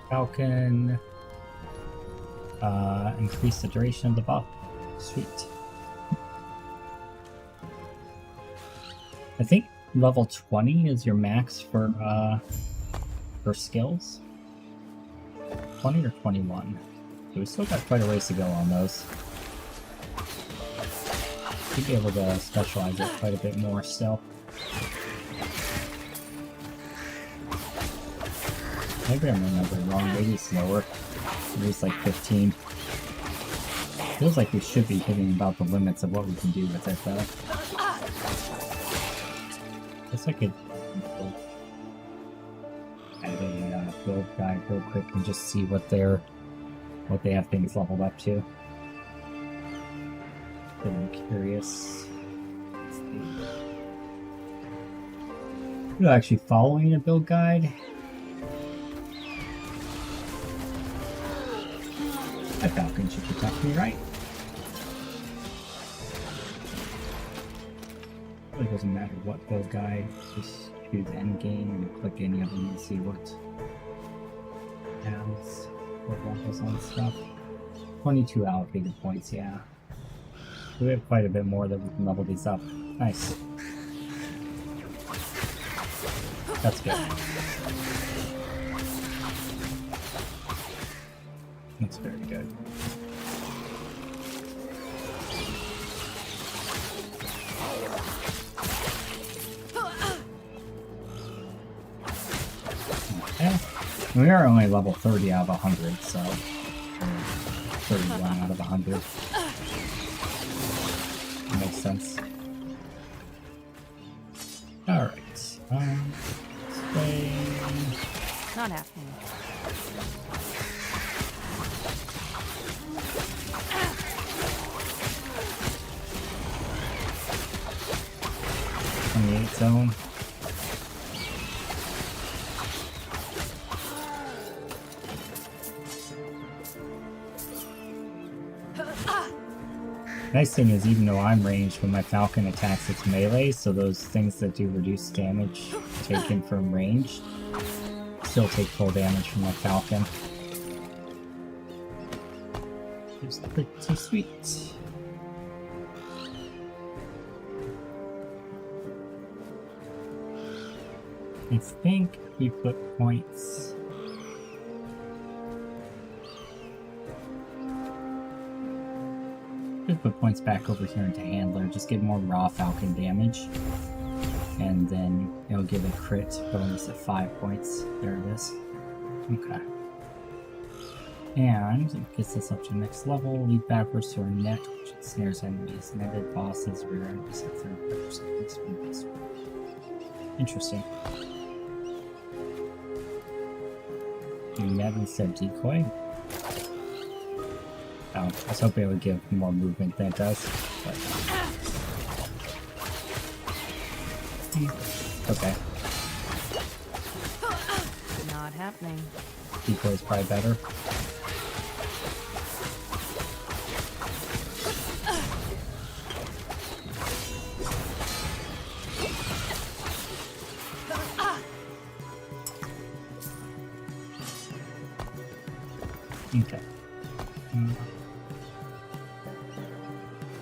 Falcon. Increase the duration of the buff. Sweet. I think level 20 is your max for skills. 20 or 21. So we still got quite a ways to go on those. Should be able to specialize it quite a bit more still. Maybe I'm remembering wrong, maybe it's lower. Maybe it's like 15. Feels like we should be hitting about the limits of what we can do with it though. Guess I could add a build guide real quick and just see what they have things leveled up to. I'm curious. You're actually following a build guide. That Falcon should protect me, right? It really doesn't matter what build guide, just choose endgame and click any of them and see what has what levels on stuff. 22 allocated points, yeah. We have quite a bit more that we can level these up. Nice. That's good. That's very good. Okay. We are only level 30 out of 100, so 31 out of 100. That makes sense. Alright. Stay. Not happening. Zone. Nice thing is, even though I'm ranged, when my Falcon attacks, it's melee, so those things that do reduced damage taken from range still take full damage from my Falcon. It's pretty sweet. I think we put points. Just put points back over here into Handler. Just get more raw Falcon damage. And then it'll give a crit bonus at 5 points. There it is. Okay. And it gets us up to the next level. Leap backwards to our net, which ensnares enemies. Netted bosses, rear enemies at 35%. Interesting. Net instead of decoy. Oh, I was hoping it would give more movement than it does, but... Okay. Not happening. Decoy is probably better. Okay.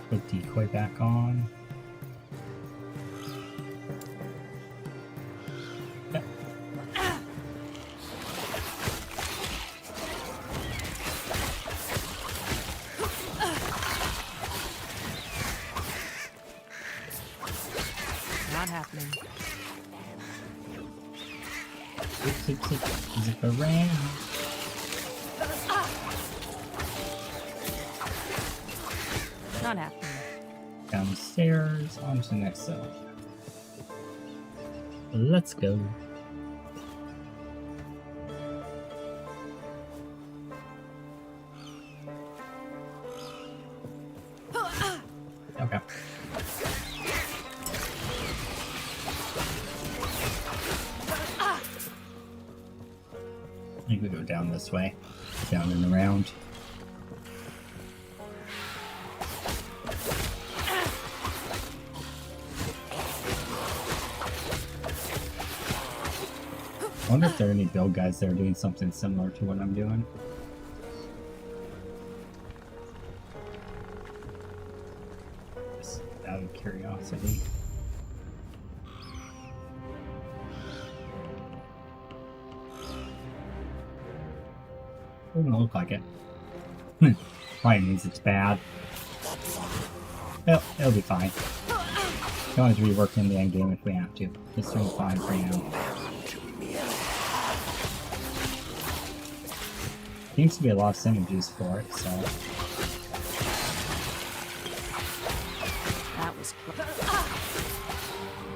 Put decoy back on. Okay. Not happening. Zip around. Not happening. Downstairs, on to the next cell. Let's go. Okay. I think we go down this way. Down and around. I wonder if there are any build guys that are doing something similar to what I'm doing. Just out of curiosity. Doesn't look like it. Probably means it's bad. Well, it'll be fine. We can always rework in the end game if we have to. It's doing fine for now. Seems to be a lot of synergies for it, so. That was close.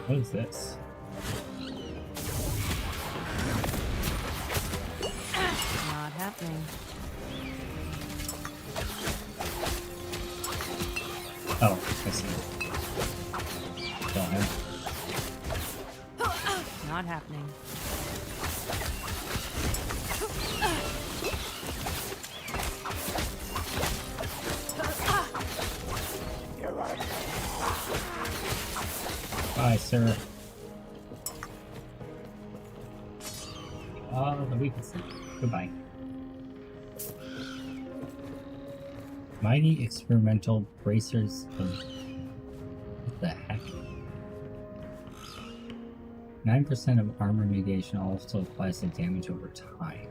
What is this? Not happening. Oh, I see. Go ahead. Not happening. Bye, sir. The weakness. Goodbye. Mighty experimental bracers of... What the heck? 9% of armor negation also applies to damage over time.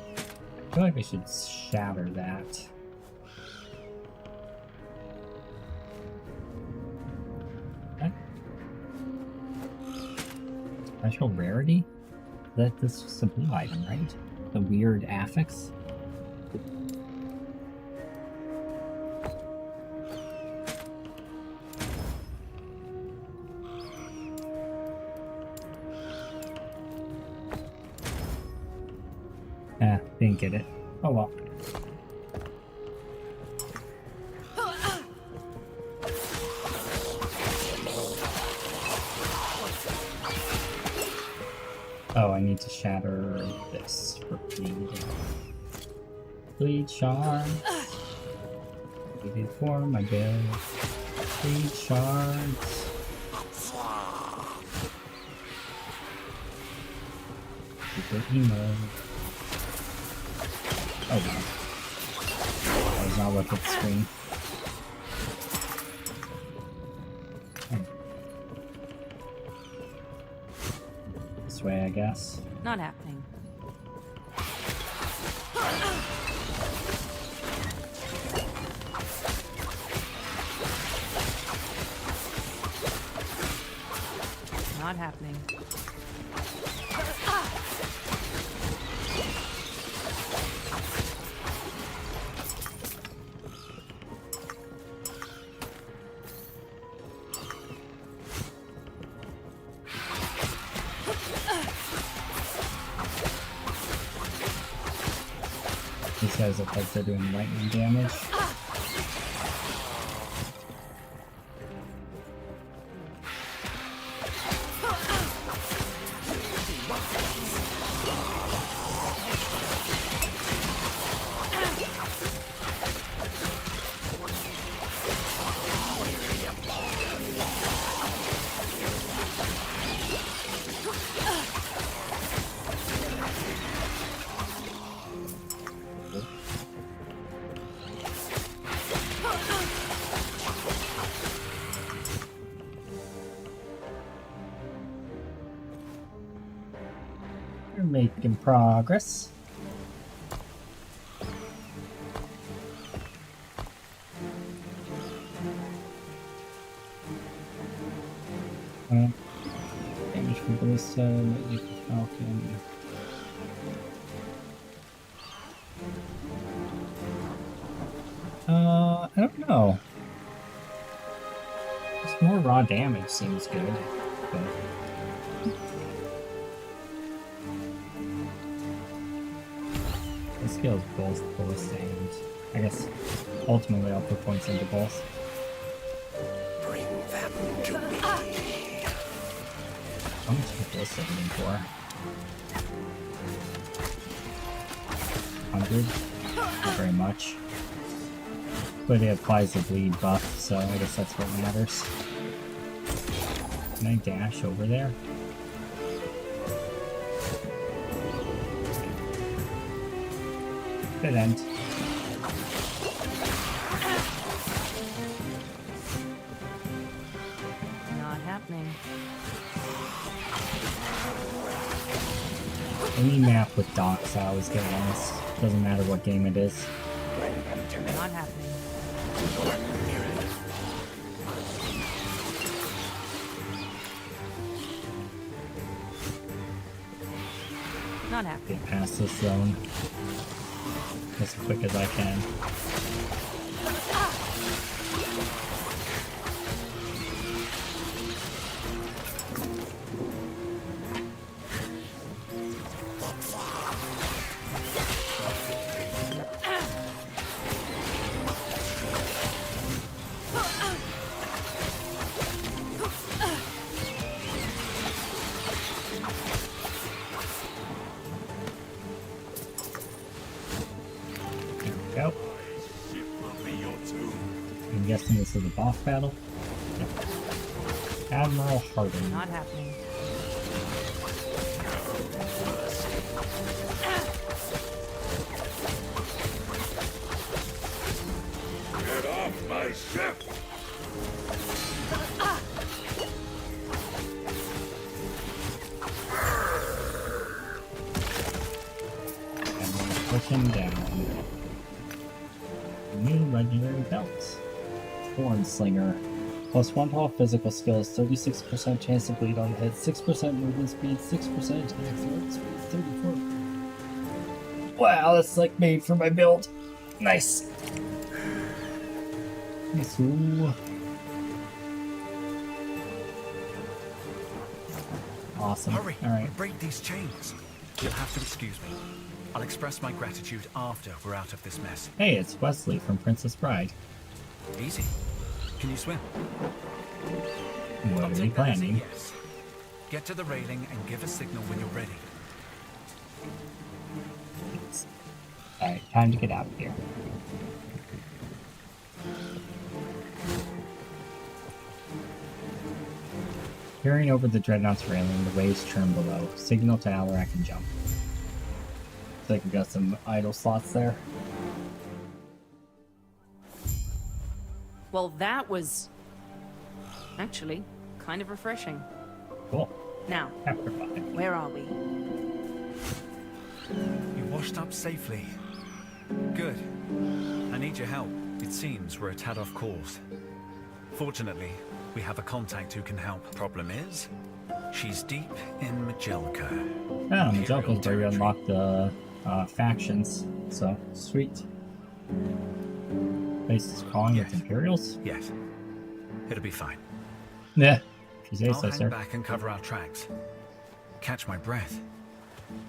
I feel like I should shatter that. Special rarity? This is a blue item, right? The weird affix? Didn't get it. Oh well. Oh, I need to shatter this for bleed. Bleed shards. D4, my bill. Bleed shards. Super emo. Oh wow. I was not looking at the screen. guess. Not happening. Not happening. These guys look like they're doing lightning damage. We're making progress. Damage from Ballista, Magic Falcon. I don't know. Just more raw damage seems good, but the skills both Ballista and I guess ultimately I'll put points into both. Bring them to me. How much is Ballista hitting for? 100? Not very much. But it applies the bleed buff, so I guess that's what matters. Can I dash over there? Good end. Not happening. Any map with docks, I always get lost. Doesn't matter what game it is. Not happening. Not happening. Get past this zone as quick as I can. Go. I'm guessing this is a boss battle. Yeah. Admiral Harding. Not happening. Get off my ship! And then push him down. New legendary belt. Thorn Slinger. Plus 1 to all physical skills, 36% chance to bleed on hit, 6% movement speed, 6% attack speed, 34. Wow, that's like made for my build. Nice. Nice. Ooh. Awesome. Hurry! Alright. Break these chains. You'll have to excuse me. I'll express my gratitude after we're out of this mess. Hey, it's Wesley from Princess Bride. Easy. Can you swim? What I'll are you take that as a planning? yes. Get to the railing and give a signal when you're ready. Alright, time to get out of here. Peering over the Dreadnought's railing, the waves churn below. Signal to Alarak and jump. Looks like we got some idle slots there. Well, that was actually kind of refreshing. Cool. Now, Chapter 5. where are we? You washed up safely. Good. I need your help. It seems we're a tad off course. Fortunately, we have a contact who can help. Problem is, she's deep in Majelka. Yeah, Majelka's where you unlock the factions. So, sweet. Place is calling with Imperials? Yes. It'll be fine. Yeah, if you say I'll so, hang sir. back and cover our tracks. Catch my breath.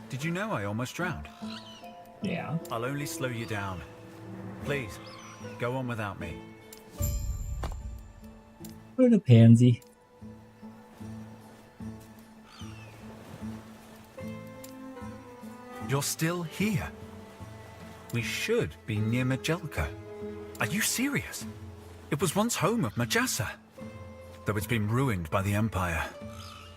Did you know I almost drowned? Yeah. I'll only slow you down. Please, go on without me. What a pansy. You're still here. We should be near Majelka. Are you serious? It was once home of Majasa. Though it's been ruined by the Empire.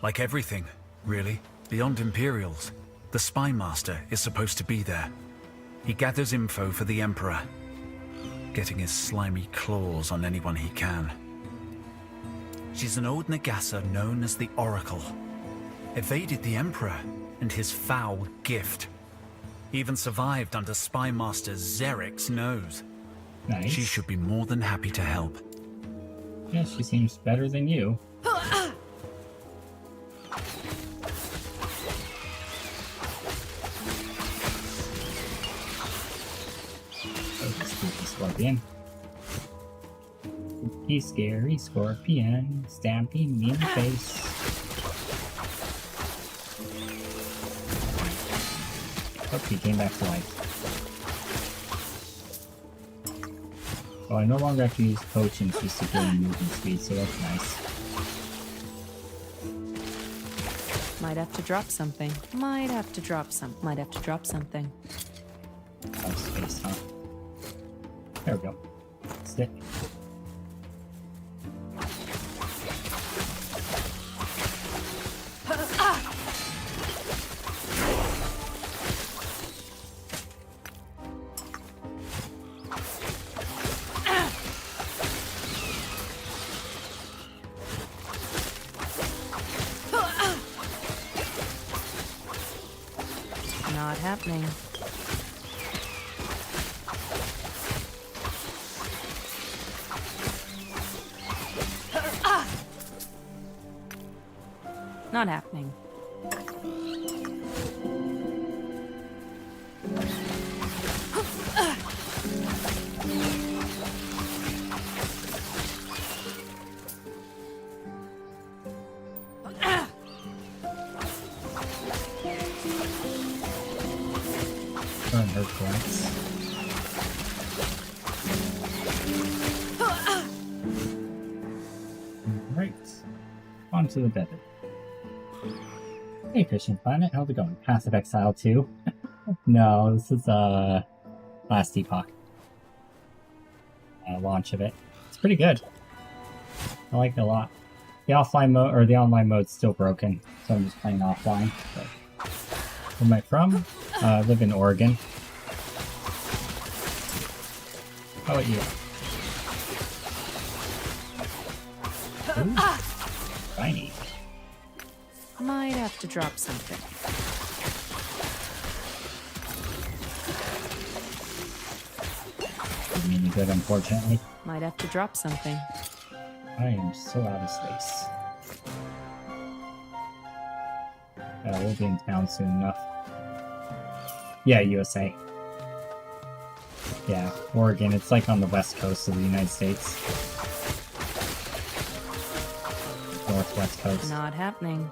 Like everything, really. Beyond Imperials, the Spy Master is supposed to be there. He gathers info for the Emperor, getting his slimy claws on anyone he can. She's an old Nagasa known as the Oracle. Evaded the Emperor and his foul gift. Even survived under Spy Master Zerek's nose. Nice. She should be more than happy to help. Yeah, she seems better than you. Spooky scorpion. Spooky, scary scorpion, stamping me in the face. Oh, he came back to life. Oh, I no longer have to use potions just to gain movement speed, so that's nice. Might have to drop something. Might have to drop something. Oh, space, huh? There we go. Stick. Not happening. Not happening. Burn her flanks. Right. On to the desert. Hey, Fishing Planet, how's it going? Path of Exile 2? No, this is last Epoch. Launch of it. It's pretty good. I like it a lot. The offline mode, or the online mode's still broken, so I'm just playing offline. But where am I from? I live in Oregon. How about you? Ooh, shiny. Might have to drop something. Didn't mean any good, unfortunately. Might have to drop something. I am so out of space. We'll be in town soon enough. Yeah, USA. Yeah, Oregon. It's like on the west coast of the United States. Northwest coast. Not happening.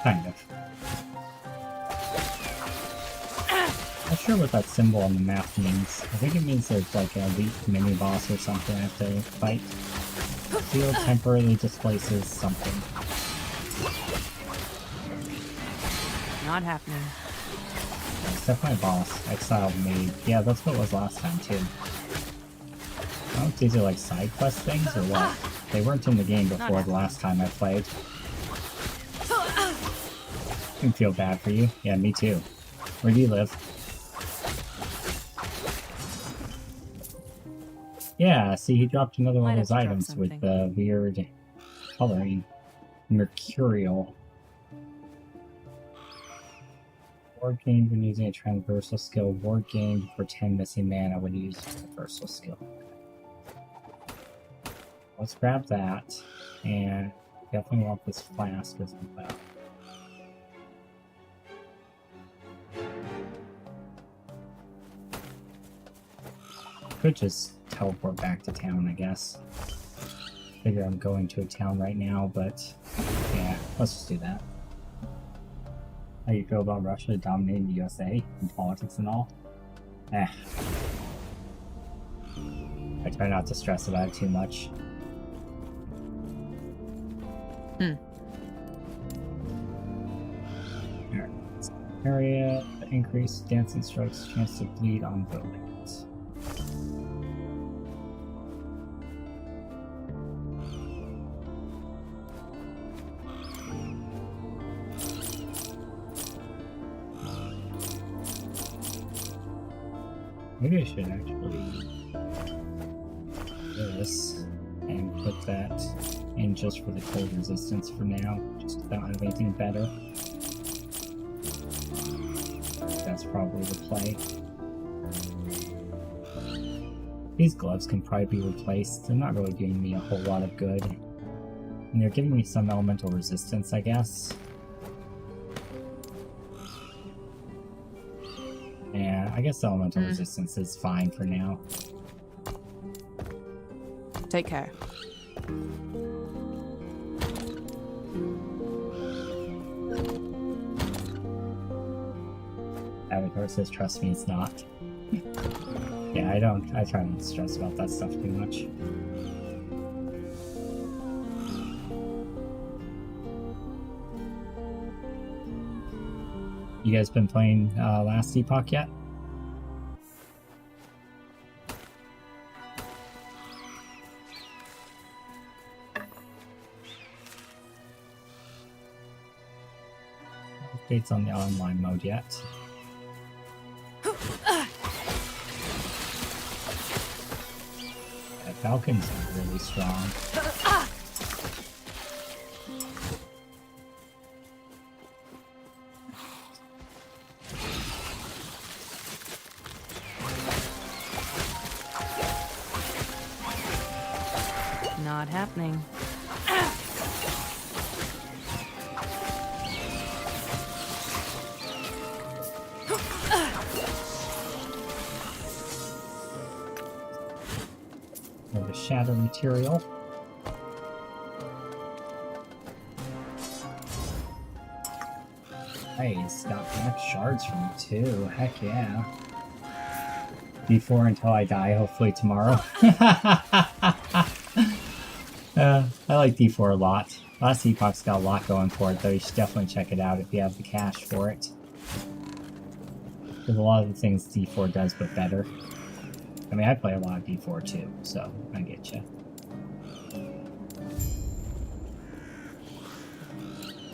Kind of. Not sure what that symbol on the map means. I think it means there's like an elite mini-boss or something I have to fight. Field temporarily displaces something. Not happening. It's definitely a boss. Exile made. Yeah, that's what it was last time too. I don't know if these are like side quest things or what. They weren't in the game before the last time I played. I feel bad for you. Yeah, me too. Where do you live? Yeah, see, he dropped another one of Might those have to drop items with something. the weird coloring. Mercurial. Ward gained when using a transversal skill. Ward gained for 10 missing mana when you use a transversal skill. Let's grab that, and definitely want this flask as well. Could just teleport back to town, I guess. Figure I'm going to a town right now, but yeah, let's just do that. How you feel about Russia dominating the USA in politics and all? I try not to stress about it too much. Area increased dancing strikes chance to bleed on buildings. Maybe I should actually do this and put that in just for the cold resistance for now, just if I don't have anything better. That's probably the play. These gloves can probably be replaced. They're not really doing me a whole lot of good. And they're giving me some elemental resistance, I guess. Yeah, I guess the elemental resistance is fine for now. Take care. Avatar says, trust me, it's not. Yeah, I try not to stress about that stuff too much. You guys been playing last Epoch yet? Updates on the online mode yet? Yeah, Falcon's really strong. Not happening. The shadow material. Nice, got black shards from it too. Heck yeah. D4 until I die, hopefully tomorrow. I like D4 a lot. Last Epoch's got a lot going for it, though. You should definitely check it out if you have the cash for it. There's a lot of the things D4 does, but better. I mean, I play a lot of D4 too, so I get you.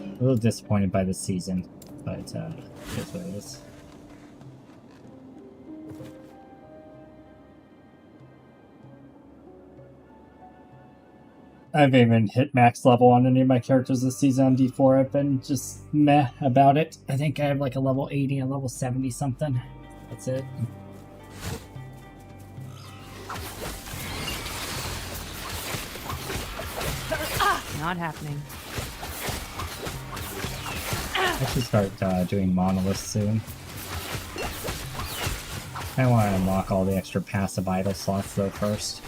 A little disappointed by this season, but it's what it is. I haven't even hit max level on any of my characters this season on D4. I've been just meh about it. I think I have like a level 80 and a level 70 something. That's it. Not happening. I should start doing monoliths soon. I want to unlock all the extra passive idle slots though first.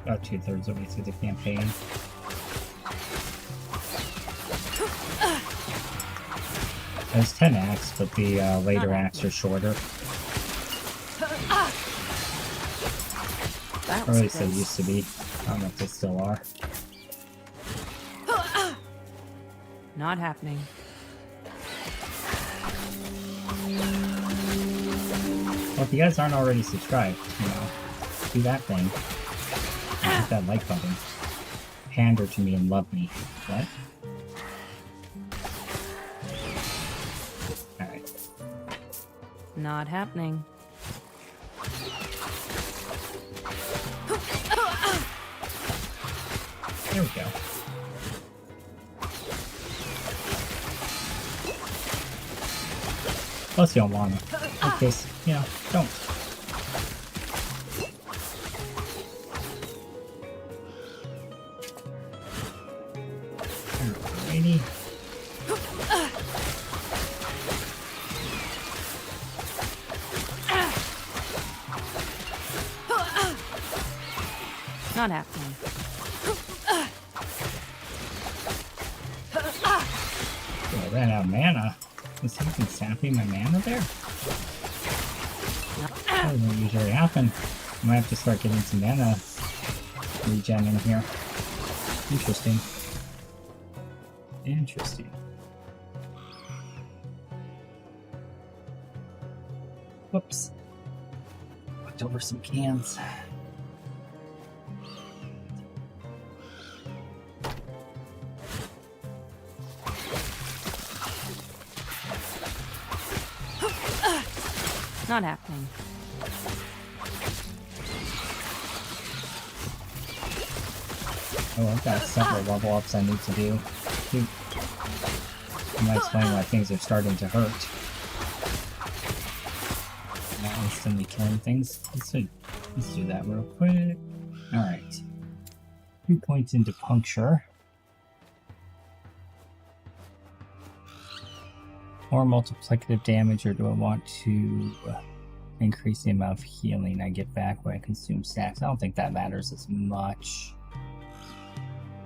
About 2/3 of the way through the campaign. There's 10 acts, but the later acts are shorter. Or at least they used to be. I don't know if they still are. Not happening. Well, if you guys aren't already subscribed, you know, do that thing. And hit that like button. Pander to me and love me. What? Alright. Not happening. There we go. Plus you don't want to. Like this, don't. Alrighty. Not happening. I ran out of mana. Was something sapping my mana there? That doesn't usually happen. I might have to start getting some mana regen in here. Interesting. Interesting. Whoops. Knocked over some cans. Not happening. Oh, I've got several level ups I need to do. Shoot. I might explain why things are starting to hurt. Not instantly killing things. Let's do that real quick. Alright. 3 points into puncture. More multiplicative damage, or do I want to increase the amount of healing I get back when I consume stacks? I don't think that matters as much.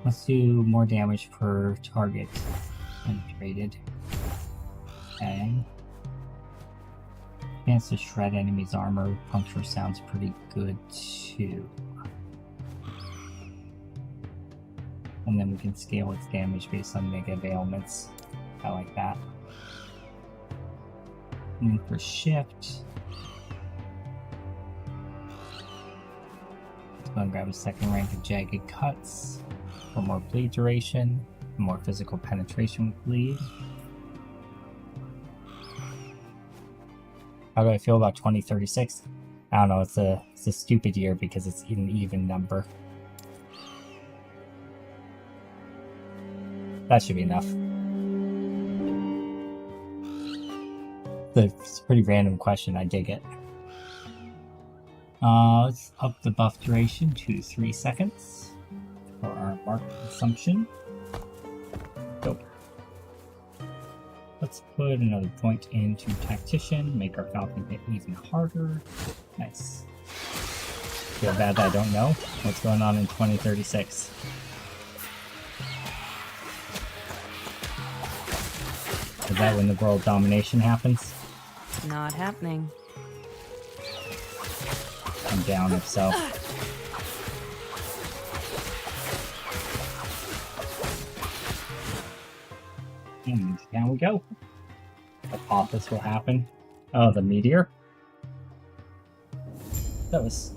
Let's do more damage per target penetrated. Okay. Chance to shred enemies' armor. Puncture sounds pretty good too. And then we can scale its damage based on negative ailments. I like that. And then for shift, let's go and grab a second rank of jagged cuts for more bleed duration, more physical penetration with bleed. How do I feel about 2036? I don't know, it's a stupid year because it's an even number. That should be enough. It's a pretty random question, I dig it. Let's up the buff duration to 3 seconds for our mark consumption. Go. Let's put another point into Tactician, make our Falcon hit even harder. Nice. Feel bad that I don't know what's going on in 2036. Is that when the world domination happens? Not happening. I'm down if so. And down we go. Apophis will happen. Oh, the meteor? That was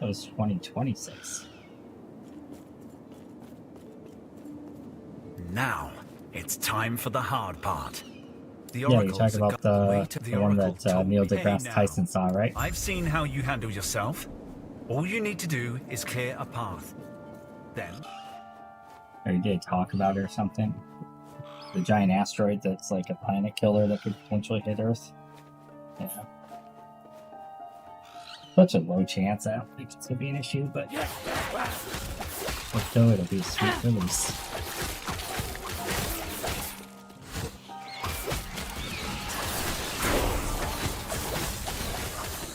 2026. Now, it's time for the hard part. The Yeah, you're talking about the one Oracle that told Neil me, deGrasse "Hey, now, Tyson saw, right? I've seen how you handle yourself. All you need to do is clear a path. Then... Or you did talk about it or something? The giant asteroid that's like a planet killer that could potentially hit Earth? Yeah. Such a low chance, I don't think it's going to be an issue, but... If so, it'll be a sweet release.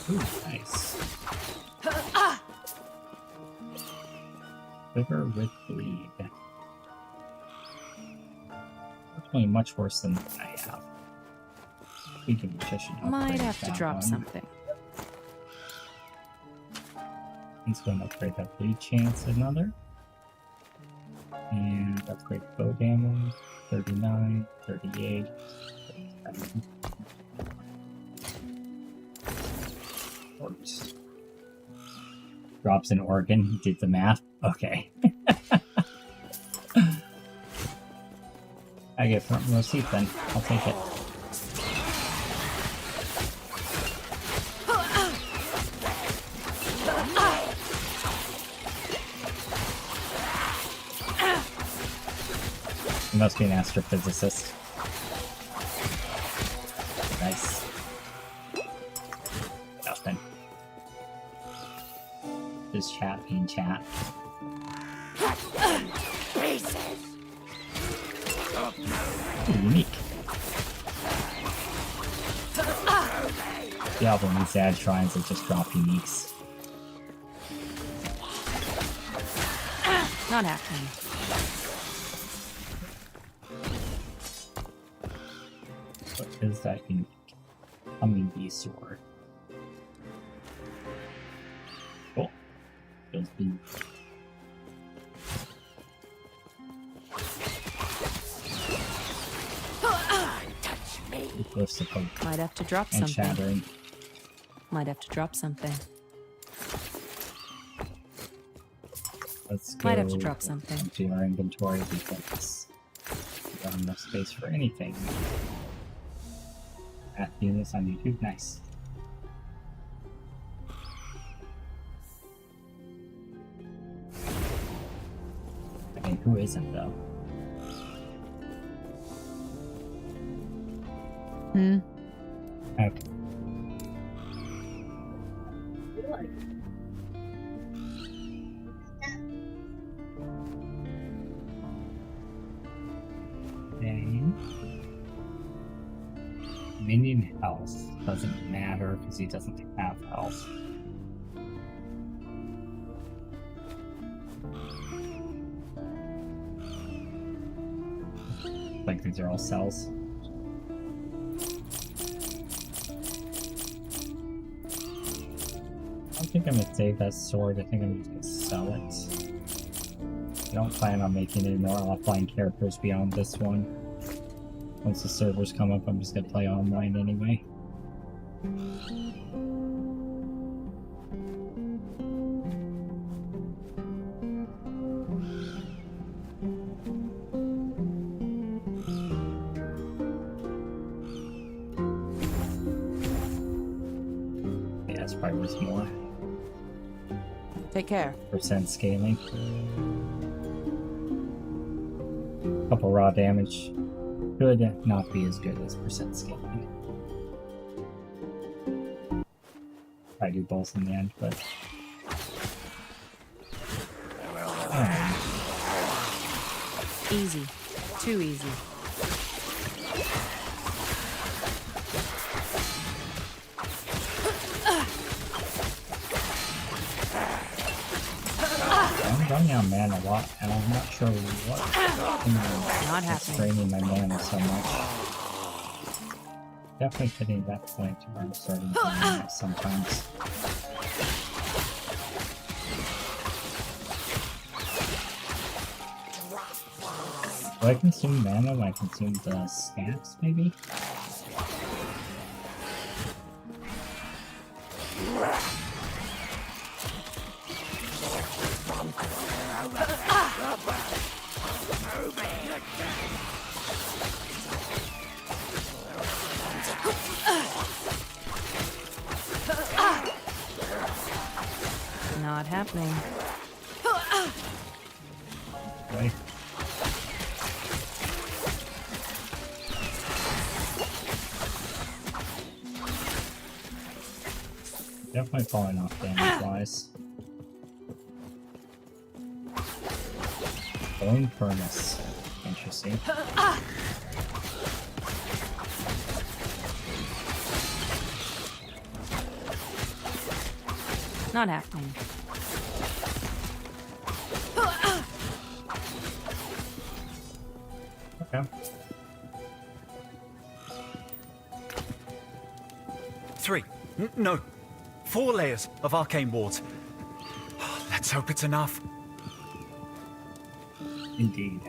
Ooh, nice. Quiver with bleed. Definitely much worse than I have. Speaking of which, I should Might have to that drop one. something. Let's go and upgrade that bleed chance another. And upgrade bow damage. 39, 38, 37. Works. Drops in Oregon. Did the math. Okay. I get front row seat then. I'll take it. He must be an astrophysicist. Nice. Nothing. Just chat being chat. Ooh, unique. Diablo needs to add shrines that just drop uniques. Not happening. What is that unique? Hummingbee sword. Cool. Feels big. Glyphs of hope. Might have to drop And something. shattering. Might have to drop something. Let's go. Might have to drop something. Empty our inventory because we don't have enough space for anything. Math units on YouTube, nice. I mean, who isn't though? Okay. Okay. Minion health doesn't matter because he doesn't have health. Like these are all cells. I don't think I'm gonna save that sword. I think I'm just gonna sell it. I don't plan on making any more offline characters beyond this one. Once the servers come up, I'm just gonna play online anyway. Yeah, it's probably worth more. Take care. Percent scaling. Couple raw damage. Could not be as good as percent scaling. I do both in the end, but Easy. Too easy. I'm running out of mana a lot, and I'm not sure what is straining my mana so much. Definitely hitting that point where I'm starting to run out sometimes. Do I consume mana when I consume the snaps, maybe? Not happening. Right. Definitely falling off damage-wise. Bone Furnace. Interesting. Not happening. Okay. 3. No. 4 layers of arcane wards. Let's hope it's enough. Indeed.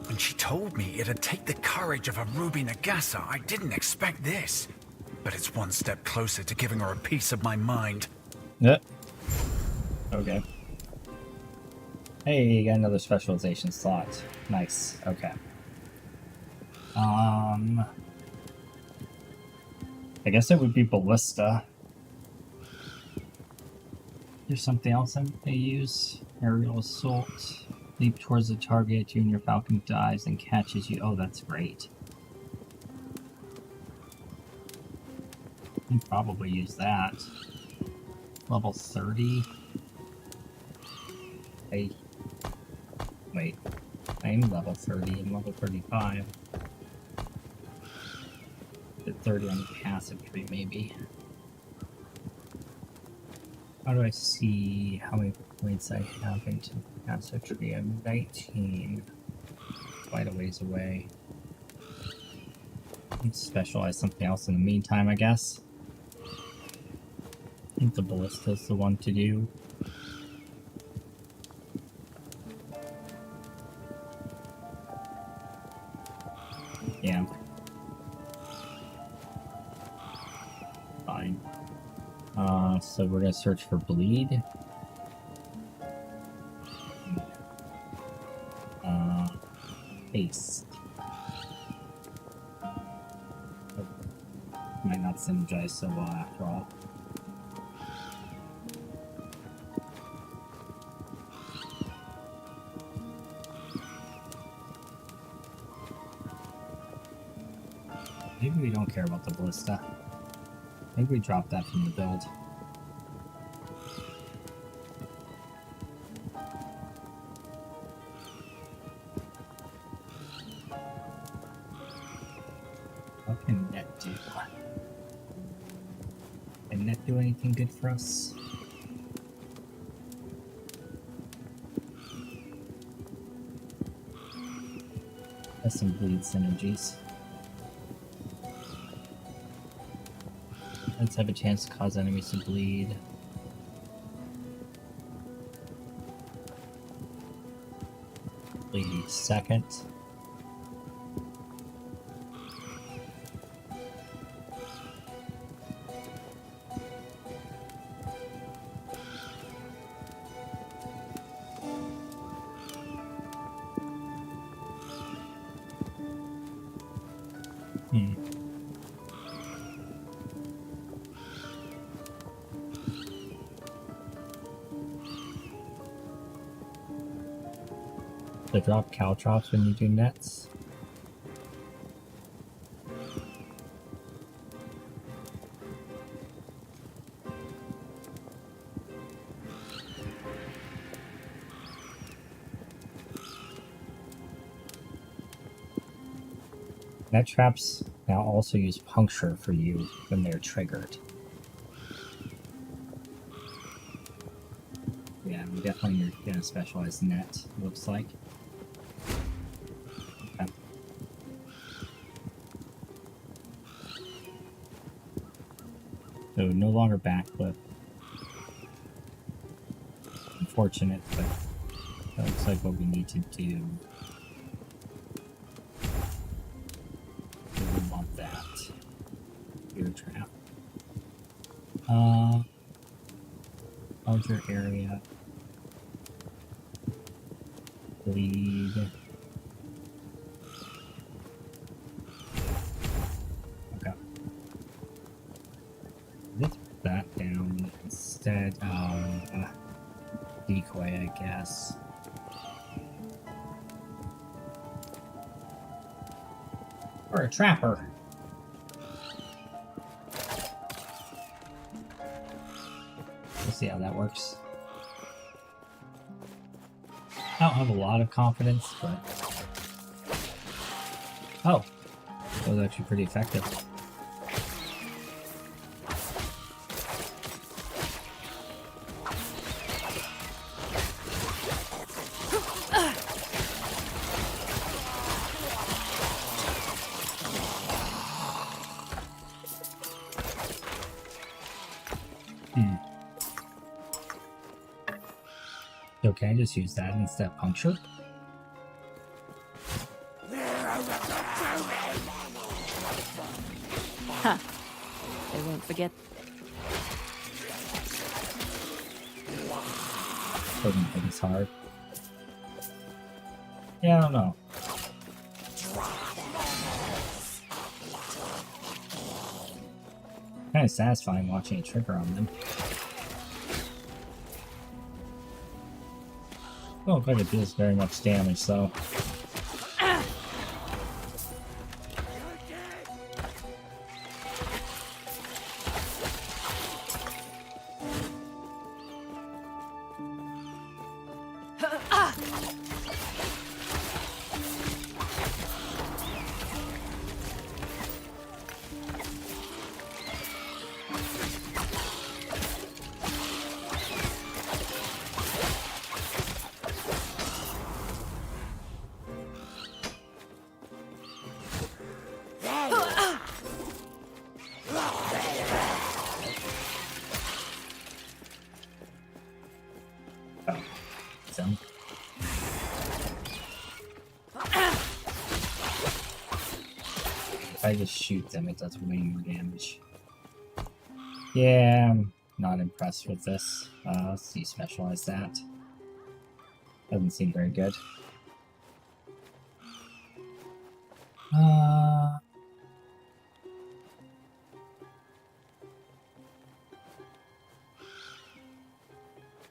When she told me it'd take the courage of a Ruby Nagasa, I didn't expect this. But it's one step closer to giving her a piece of my mind. Yep. Okay. Hey, you got another specialization slot. Nice. Okay. I guess it would be Ballista. There's something else they use. Aerial assault. Leap towards the target. You and your falcon dives and catches you. Oh, that's great. You can probably use that. Level 30. Hey. Wait. I'm level 30 and level 35. At 30 on the passive tree, maybe. How do I see how many points I have into the passive tree? I'm 19. Quite a ways away. Let's specialize something else in the meantime, I guess. I think the ballista's the one to do. Yeah. Fine. So we're gonna search for bleed. Haste. Might not synergize so well after all. Maybe we don't care about the ballista. Maybe we drop that from the build. What can net do? Can net do anything good for us? Has some bleed synergies. Let's have a chance to cause enemies to bleed. Bleed each second. To drop caltrops when you do nets. Net traps now also use puncture for you when they're triggered. Yeah, definitely you're gonna specialize net, looks like. Okay. So no longer backflip. Unfortunate, but that looks like what we need to do. We want that. Ear trap. Larger area. Bleed. Okay. Let's put that down instead of decoy, I guess. Or a trapper. We'll see how that works. I don't have a lot of confidence, but... Oh! That was actually pretty effective. So can I just use that instead of puncture? Huh. They won't forget. Doesn't think it's hard. Yeah, I don't know. Kind of satisfying watching a trigger on them. Don't look like it deals very much damage, though. If I just shoot them, it does way more damage. Yeah, I'm not impressed with this. Let's see, specialize that. Doesn't seem very good. I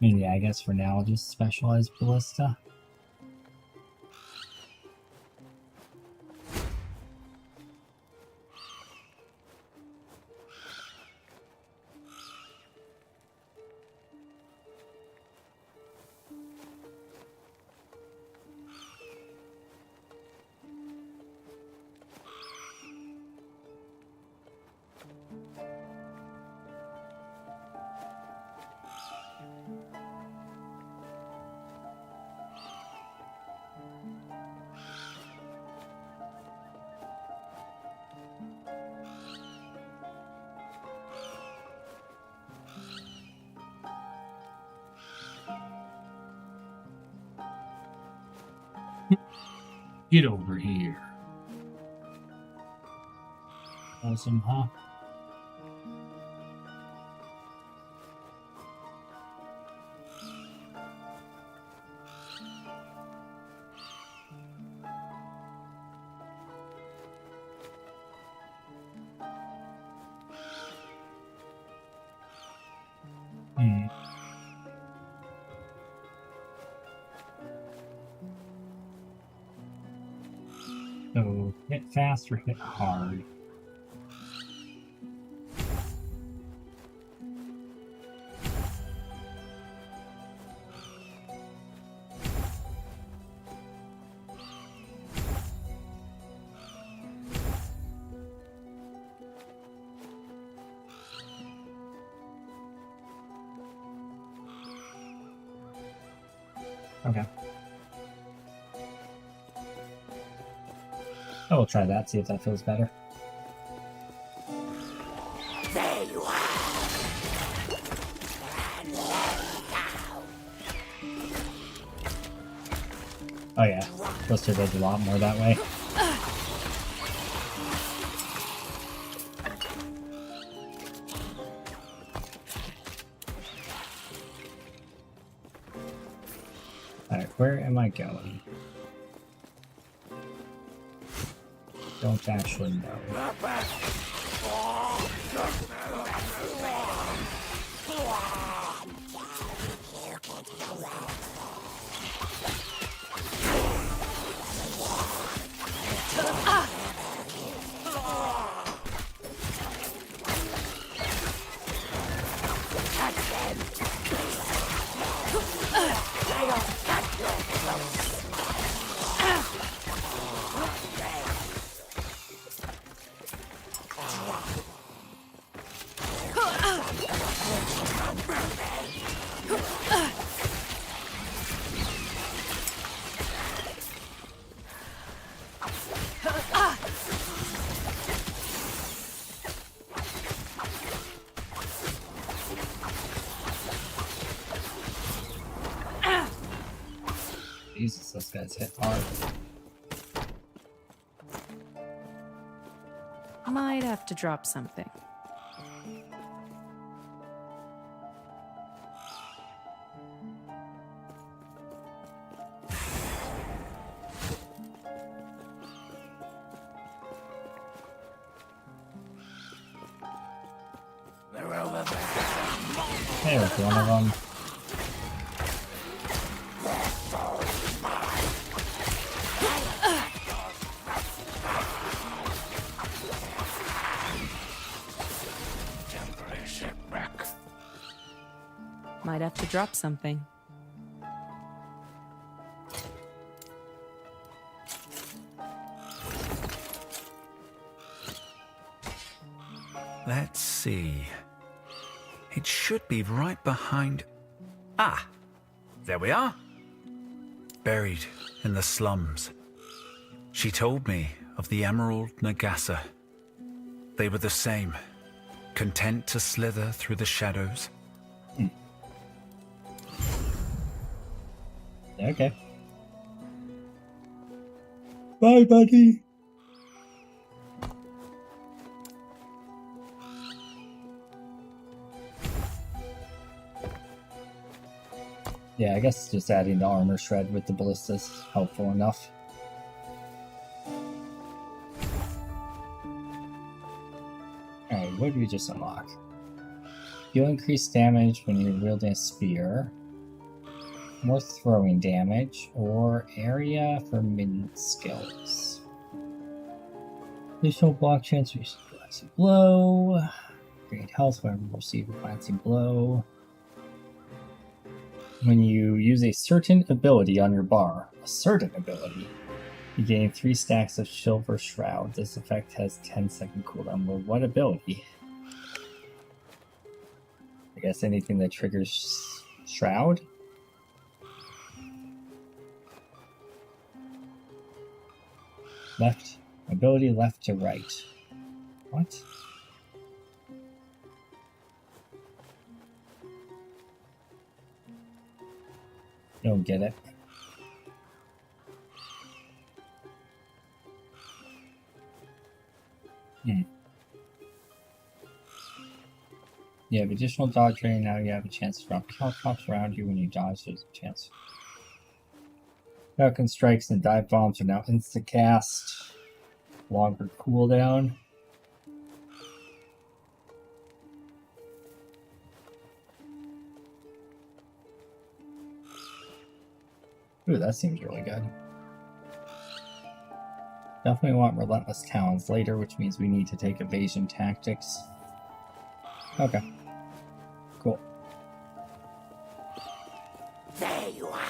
mean, yeah, I guess for now I'll just specialize Ballista. Get over here. Awesome, huh? So, hit fast or hit hard? Okay. I will try that, see if that feels better. There you are. Oh yeah, Blister does a lot more that way. Alright, where am I going? Don't actually know. Jesus, those guys hit hard. Might have to drop something. There's one of them. Might have to drop something. Let's see. It should be right behind... Ah! There we are. Buried in the slums. She told me of the Emerald Nagasa. They were the same, content to slither through the shadows. Okay. Bye, buddy. Yeah, I guess just adding the armor shred with the ballista is helpful enough. Alright, what did we just unlock? You'll increase damage when you're wielding a spear. More throwing damage, or area for minion skills. Additional block chance to receive a glancing blow. Gain health whenever you receive a glancing blow. When you use a certain ability on your bar, you gain 3 stacks of Silver Shroud. This effect has 10-second cooldown. Well, what ability? I guess anything that triggers Shroud? Left. Ability left to right. What? Don't get it. You have additional dodge rating. Now you have a chance to drop Caltrops around you when you dodge. There's a chance. Falcon strikes and dive bombs are now instant cast. Longer cooldown. Ooh, that seems really good. Definitely want Relentless Talons later, which means we need to take evasion tactics. Okay. Cool. There you are.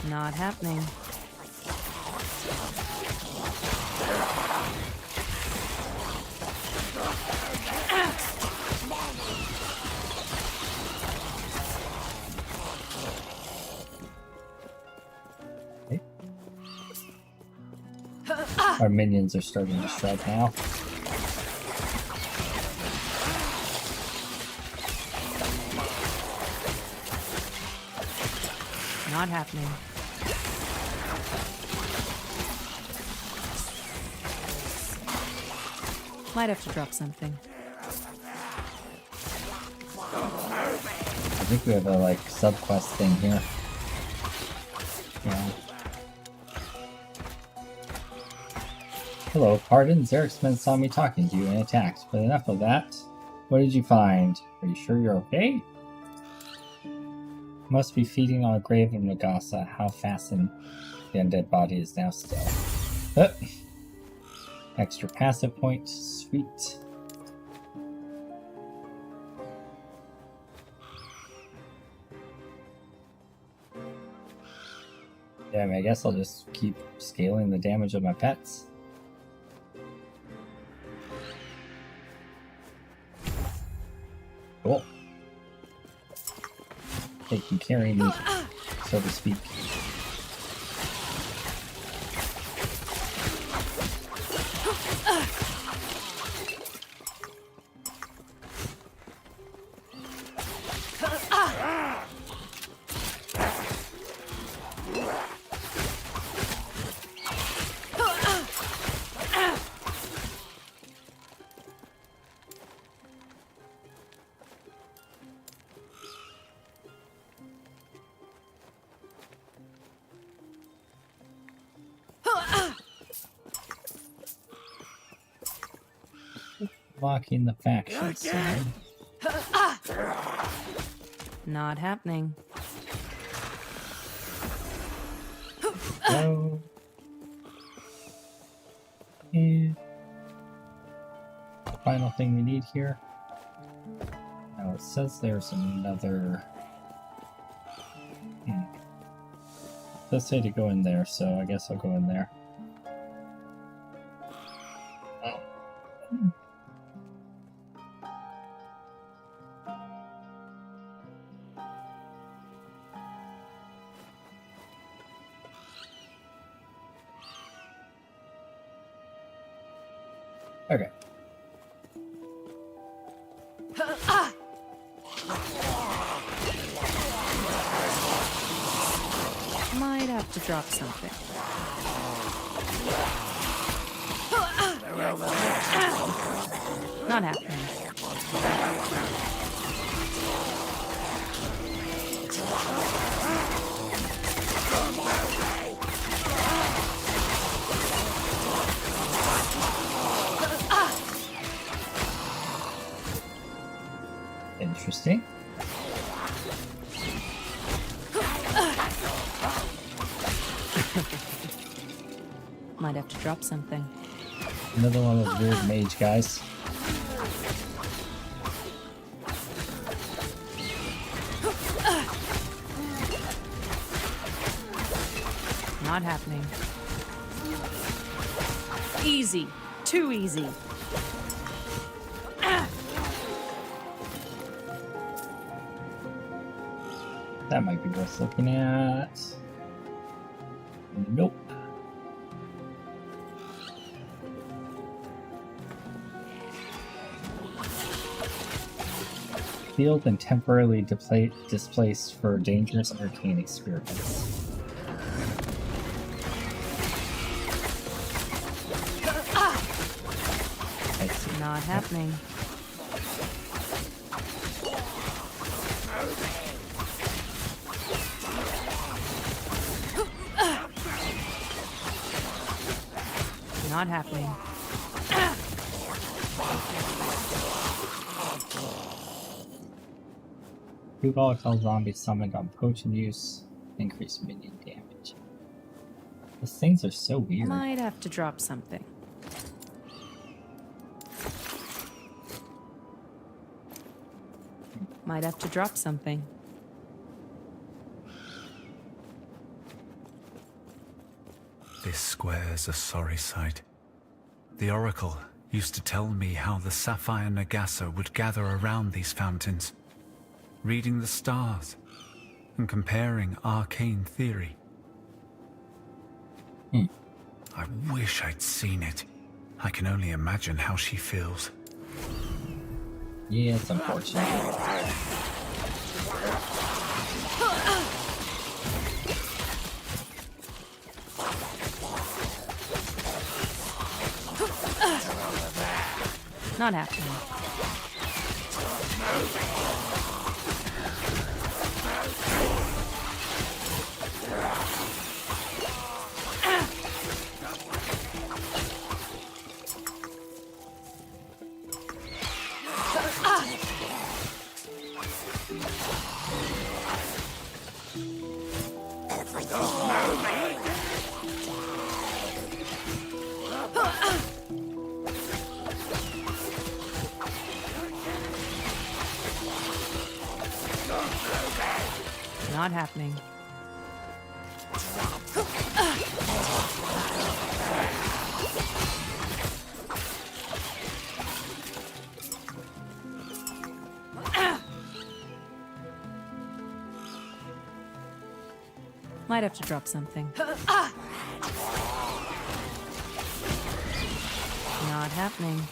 Not happening. Okay. Our minions are starting to shred now. Not happening. Might have to drop something. I think we have a like subquest thing here. Yeah. Hello, pardon. Zarek's men saw me talking to you and attacked, but enough of that. What did you find? Are you sure you're okay? Must be feeding on a grave of Nagasa. How fastened the undead body is now still. Extra passive point. Sweet. Yeah, I mean, I guess I'll just keep scaling the damage of my pets. Cool. They can carry me, so to speak. Blocking the faction side. Not happening. Go. And the final thing we need here. Now it says there's another. It does say to go in there, so I guess I'll go in there. Okay. Might have to drop something. Not happening. Interesting. Might have to drop something. Another one of those weird mage guys. Not happening. Easy. Too easy. That might be worth looking at. Nope. Healed and temporarily displaced for dangerous arcane experiments. I see. Not happening. Not happening. Two volatile zombies summoned on potion use. Increase minion damage. Those things are so weird. Might have to drop something. Might have to drop something. This square's a sorry sight. The Oracle used to tell me how the Sapphire Nagasa would gather around these fountains, reading the stars and comparing arcane theory. I wish I'd seen it. I can only imagine how she feels. Yeah, it's unfortunate. Not happening. Not happening. Might have to drop something. Not happening.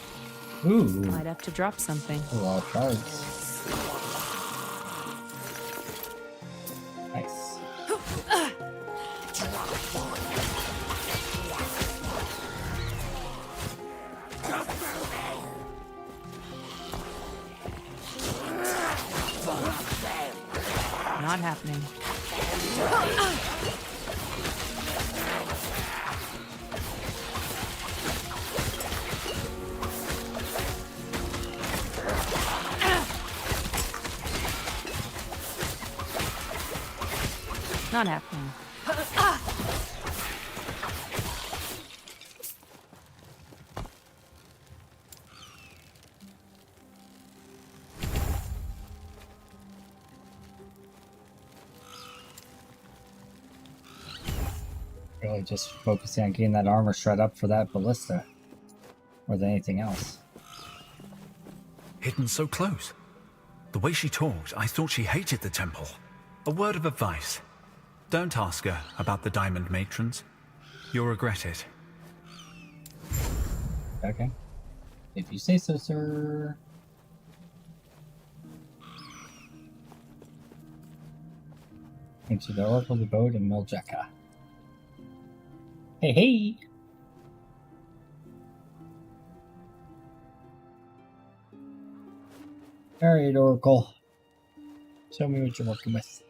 Ooh. Might have to drop something. A lot of cards. Nice. Not happening. Not happening. Really just focusing on getting that armor shred up for that ballista. More than anything else. Hidden so close. The way she talked, I thought she hated the temple. A word of advice. Don't ask her about the diamond matrons. You'll regret it. Okay. If you say so, sir. Into the Oracle's abode in Miljeka. Hey, hey! Alright, Oracle. Show me what you're working with.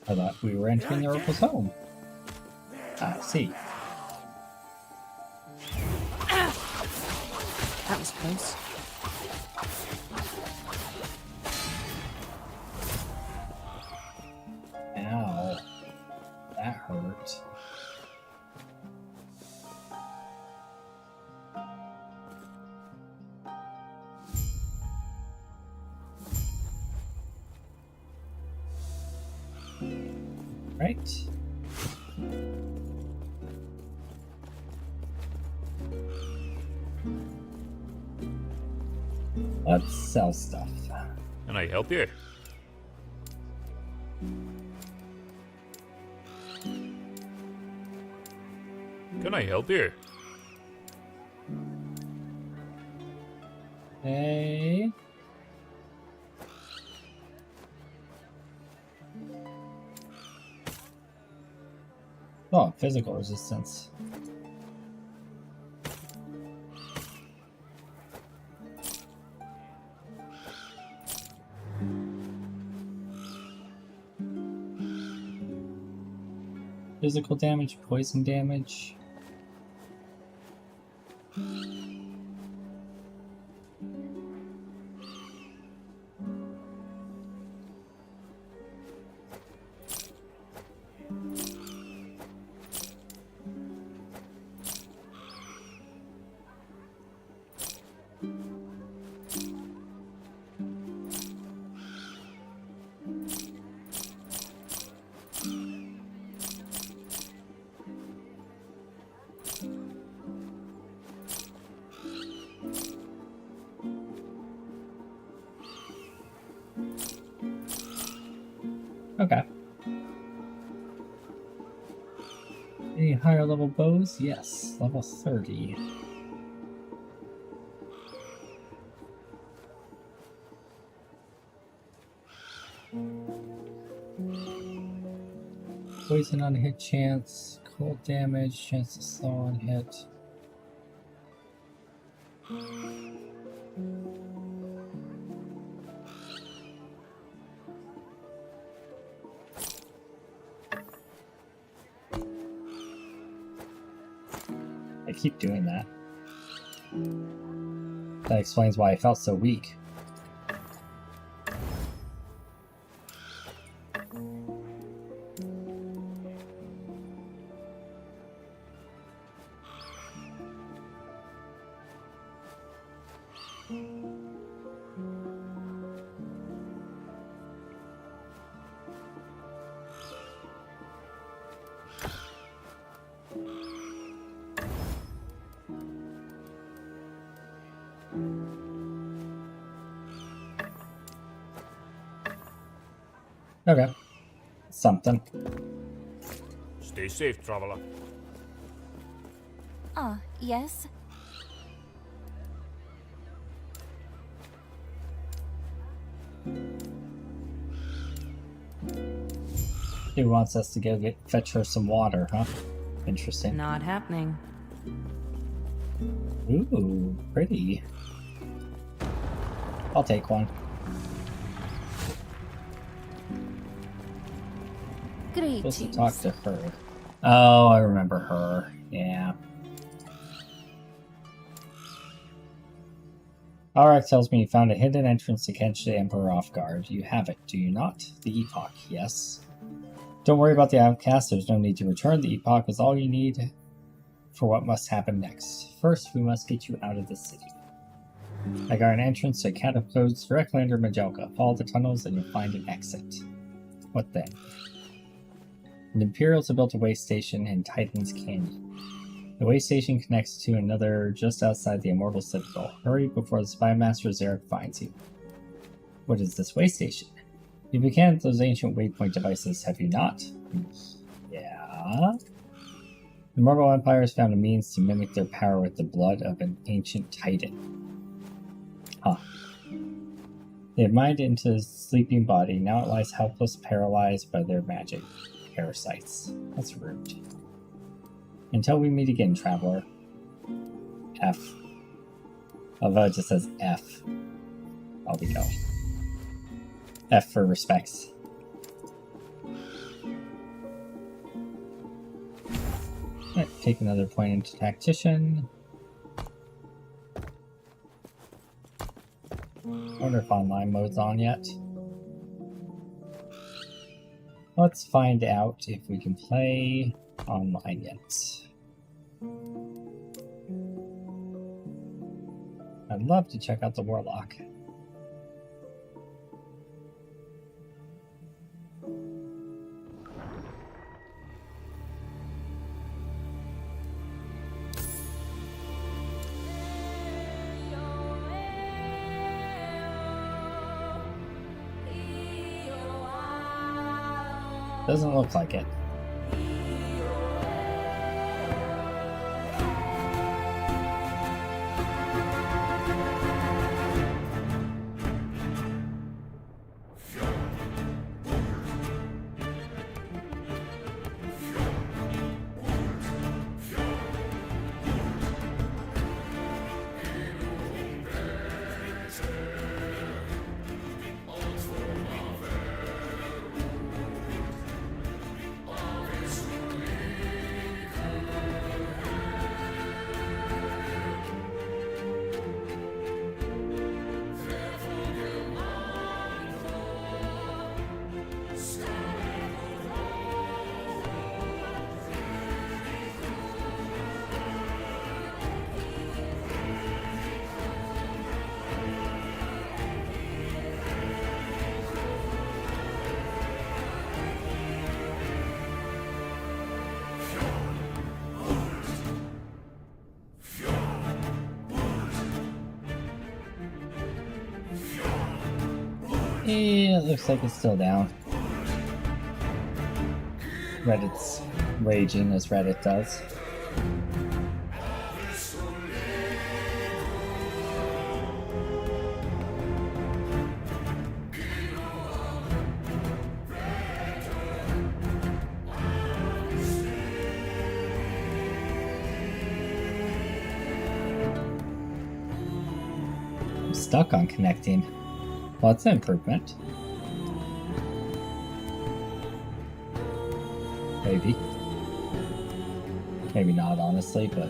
I thought we were entering the Oracle's home. I see. That was close. Ow. That hurt. Right. Let's sell stuff. Can I help you? Can I help you? Hey. Oh, physical resistance. Physical damage, poison damage. Okay. Any higher level bows? Yes, level 30. Poison on hit chance, cold damage, chance to slow on hit. I keep doing that. That explains why I felt so weak. Okay. Something. Stay safe, traveler. Ah, yes. He wants us to go fetch her some water, huh? Interesting. Not happening. Ooh, pretty. I'll take one. Supposed to Greetings. talk to her. Oh, I remember her. Yeah. Arak tells me you found a hidden entrance to catch the Emperor off guard. You have it, do you not? The Epoch, yes. Don't worry about the outcast. There's no need to return. The Epoch is all you need for what must happen next. First, we must get you out of the city. I got an entrance to a cat of codes directly under Majelka. Follow the tunnels and you'll find an exit. What then? The Imperials have built a way station in Titan's Canyon. The way station connects to another just outside the Immortal Citadel. Hurry before the Spy Master Zarek finds you. What is this way station? You began those ancient waypoint devices, have you not? Yeah. The Mortal Empire has found a means to mimic their power with the blood of an ancient Titan. Huh. They have mined into his sleeping body. Now it lies helpless, paralyzed by their magic. Parasites. That's rude. Until we meet again, traveler. F. Although it just says F. I'll be going. F for respects. Right, take another point into tactician. I wonder if online mode's on yet. Let's find out if we can play online yet. I'd love to check out the Warlock. Doesn't look like it. It looks like it's still down. Reddit's raging as Reddit does. I'm stuck on connecting. Well, that's an improvement. Maybe. Maybe not, honestly, but...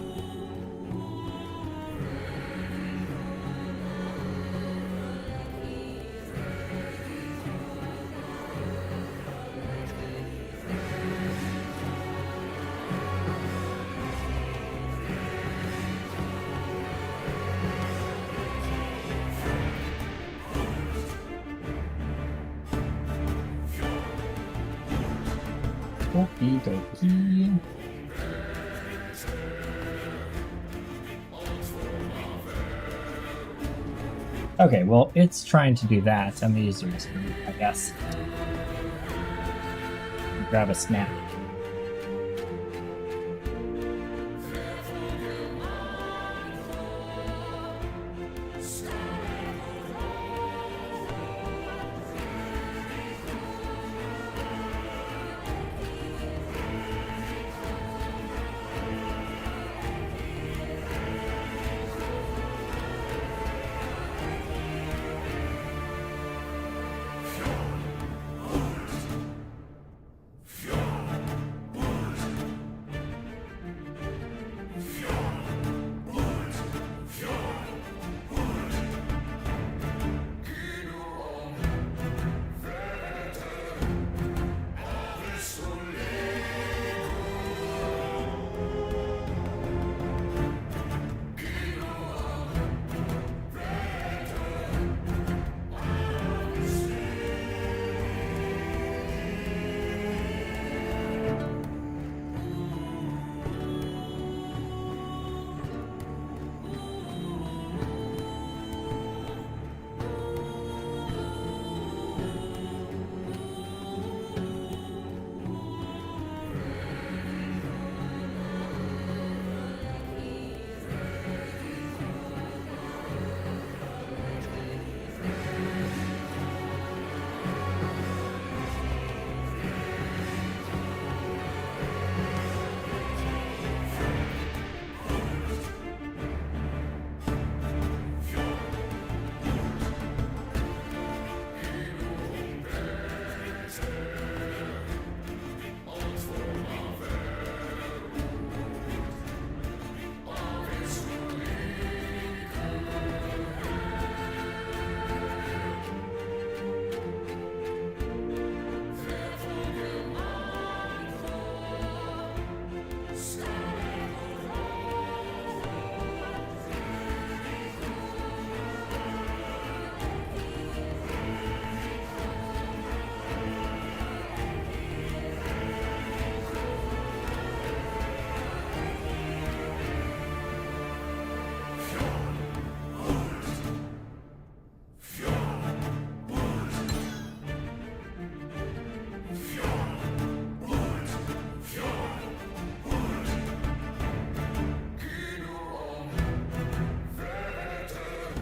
Okie dokie. Okay, well, it's trying to do that. I'm gonna use the restroom, I guess. Grab a snack.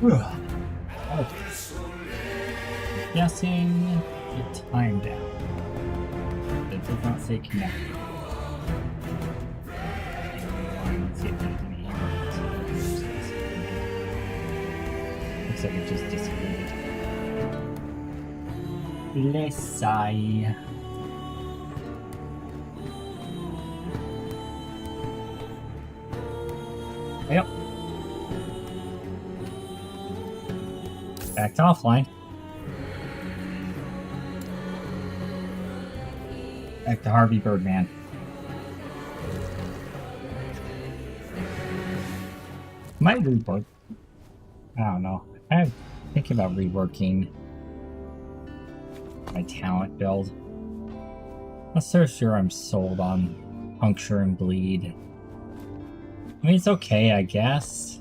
Oh. Guessing the time down. It does not say connect. Let's see if there's any arrows. Looks like it just disappeared. Let's see. Yep. Back to offline. Back to Harvey Birdman. Might rework. I don't know. I'm thinking about reworking my talent build. Not so sure I'm sold on Puncture and Bleed. I mean, it's okay, I guess.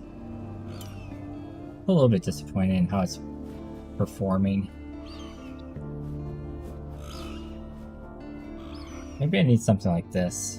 A little bit disappointed in how it's performing. Maybe I need something like this.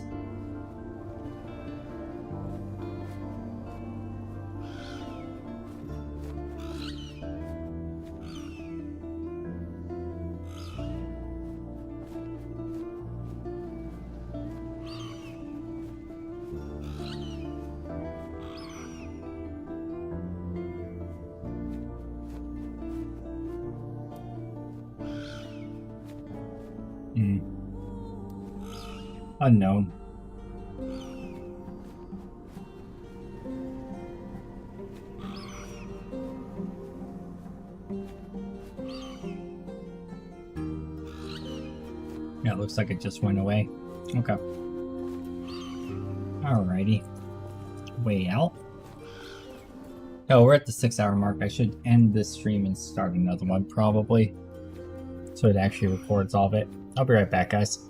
Unknown. Yeah, it looks like it just went away. Okay. Alrighty. Way out. Oh, we're at the 6-hour mark. I should end this stream and start another one, probably. So it actually records all of it. I'll be right back, guys.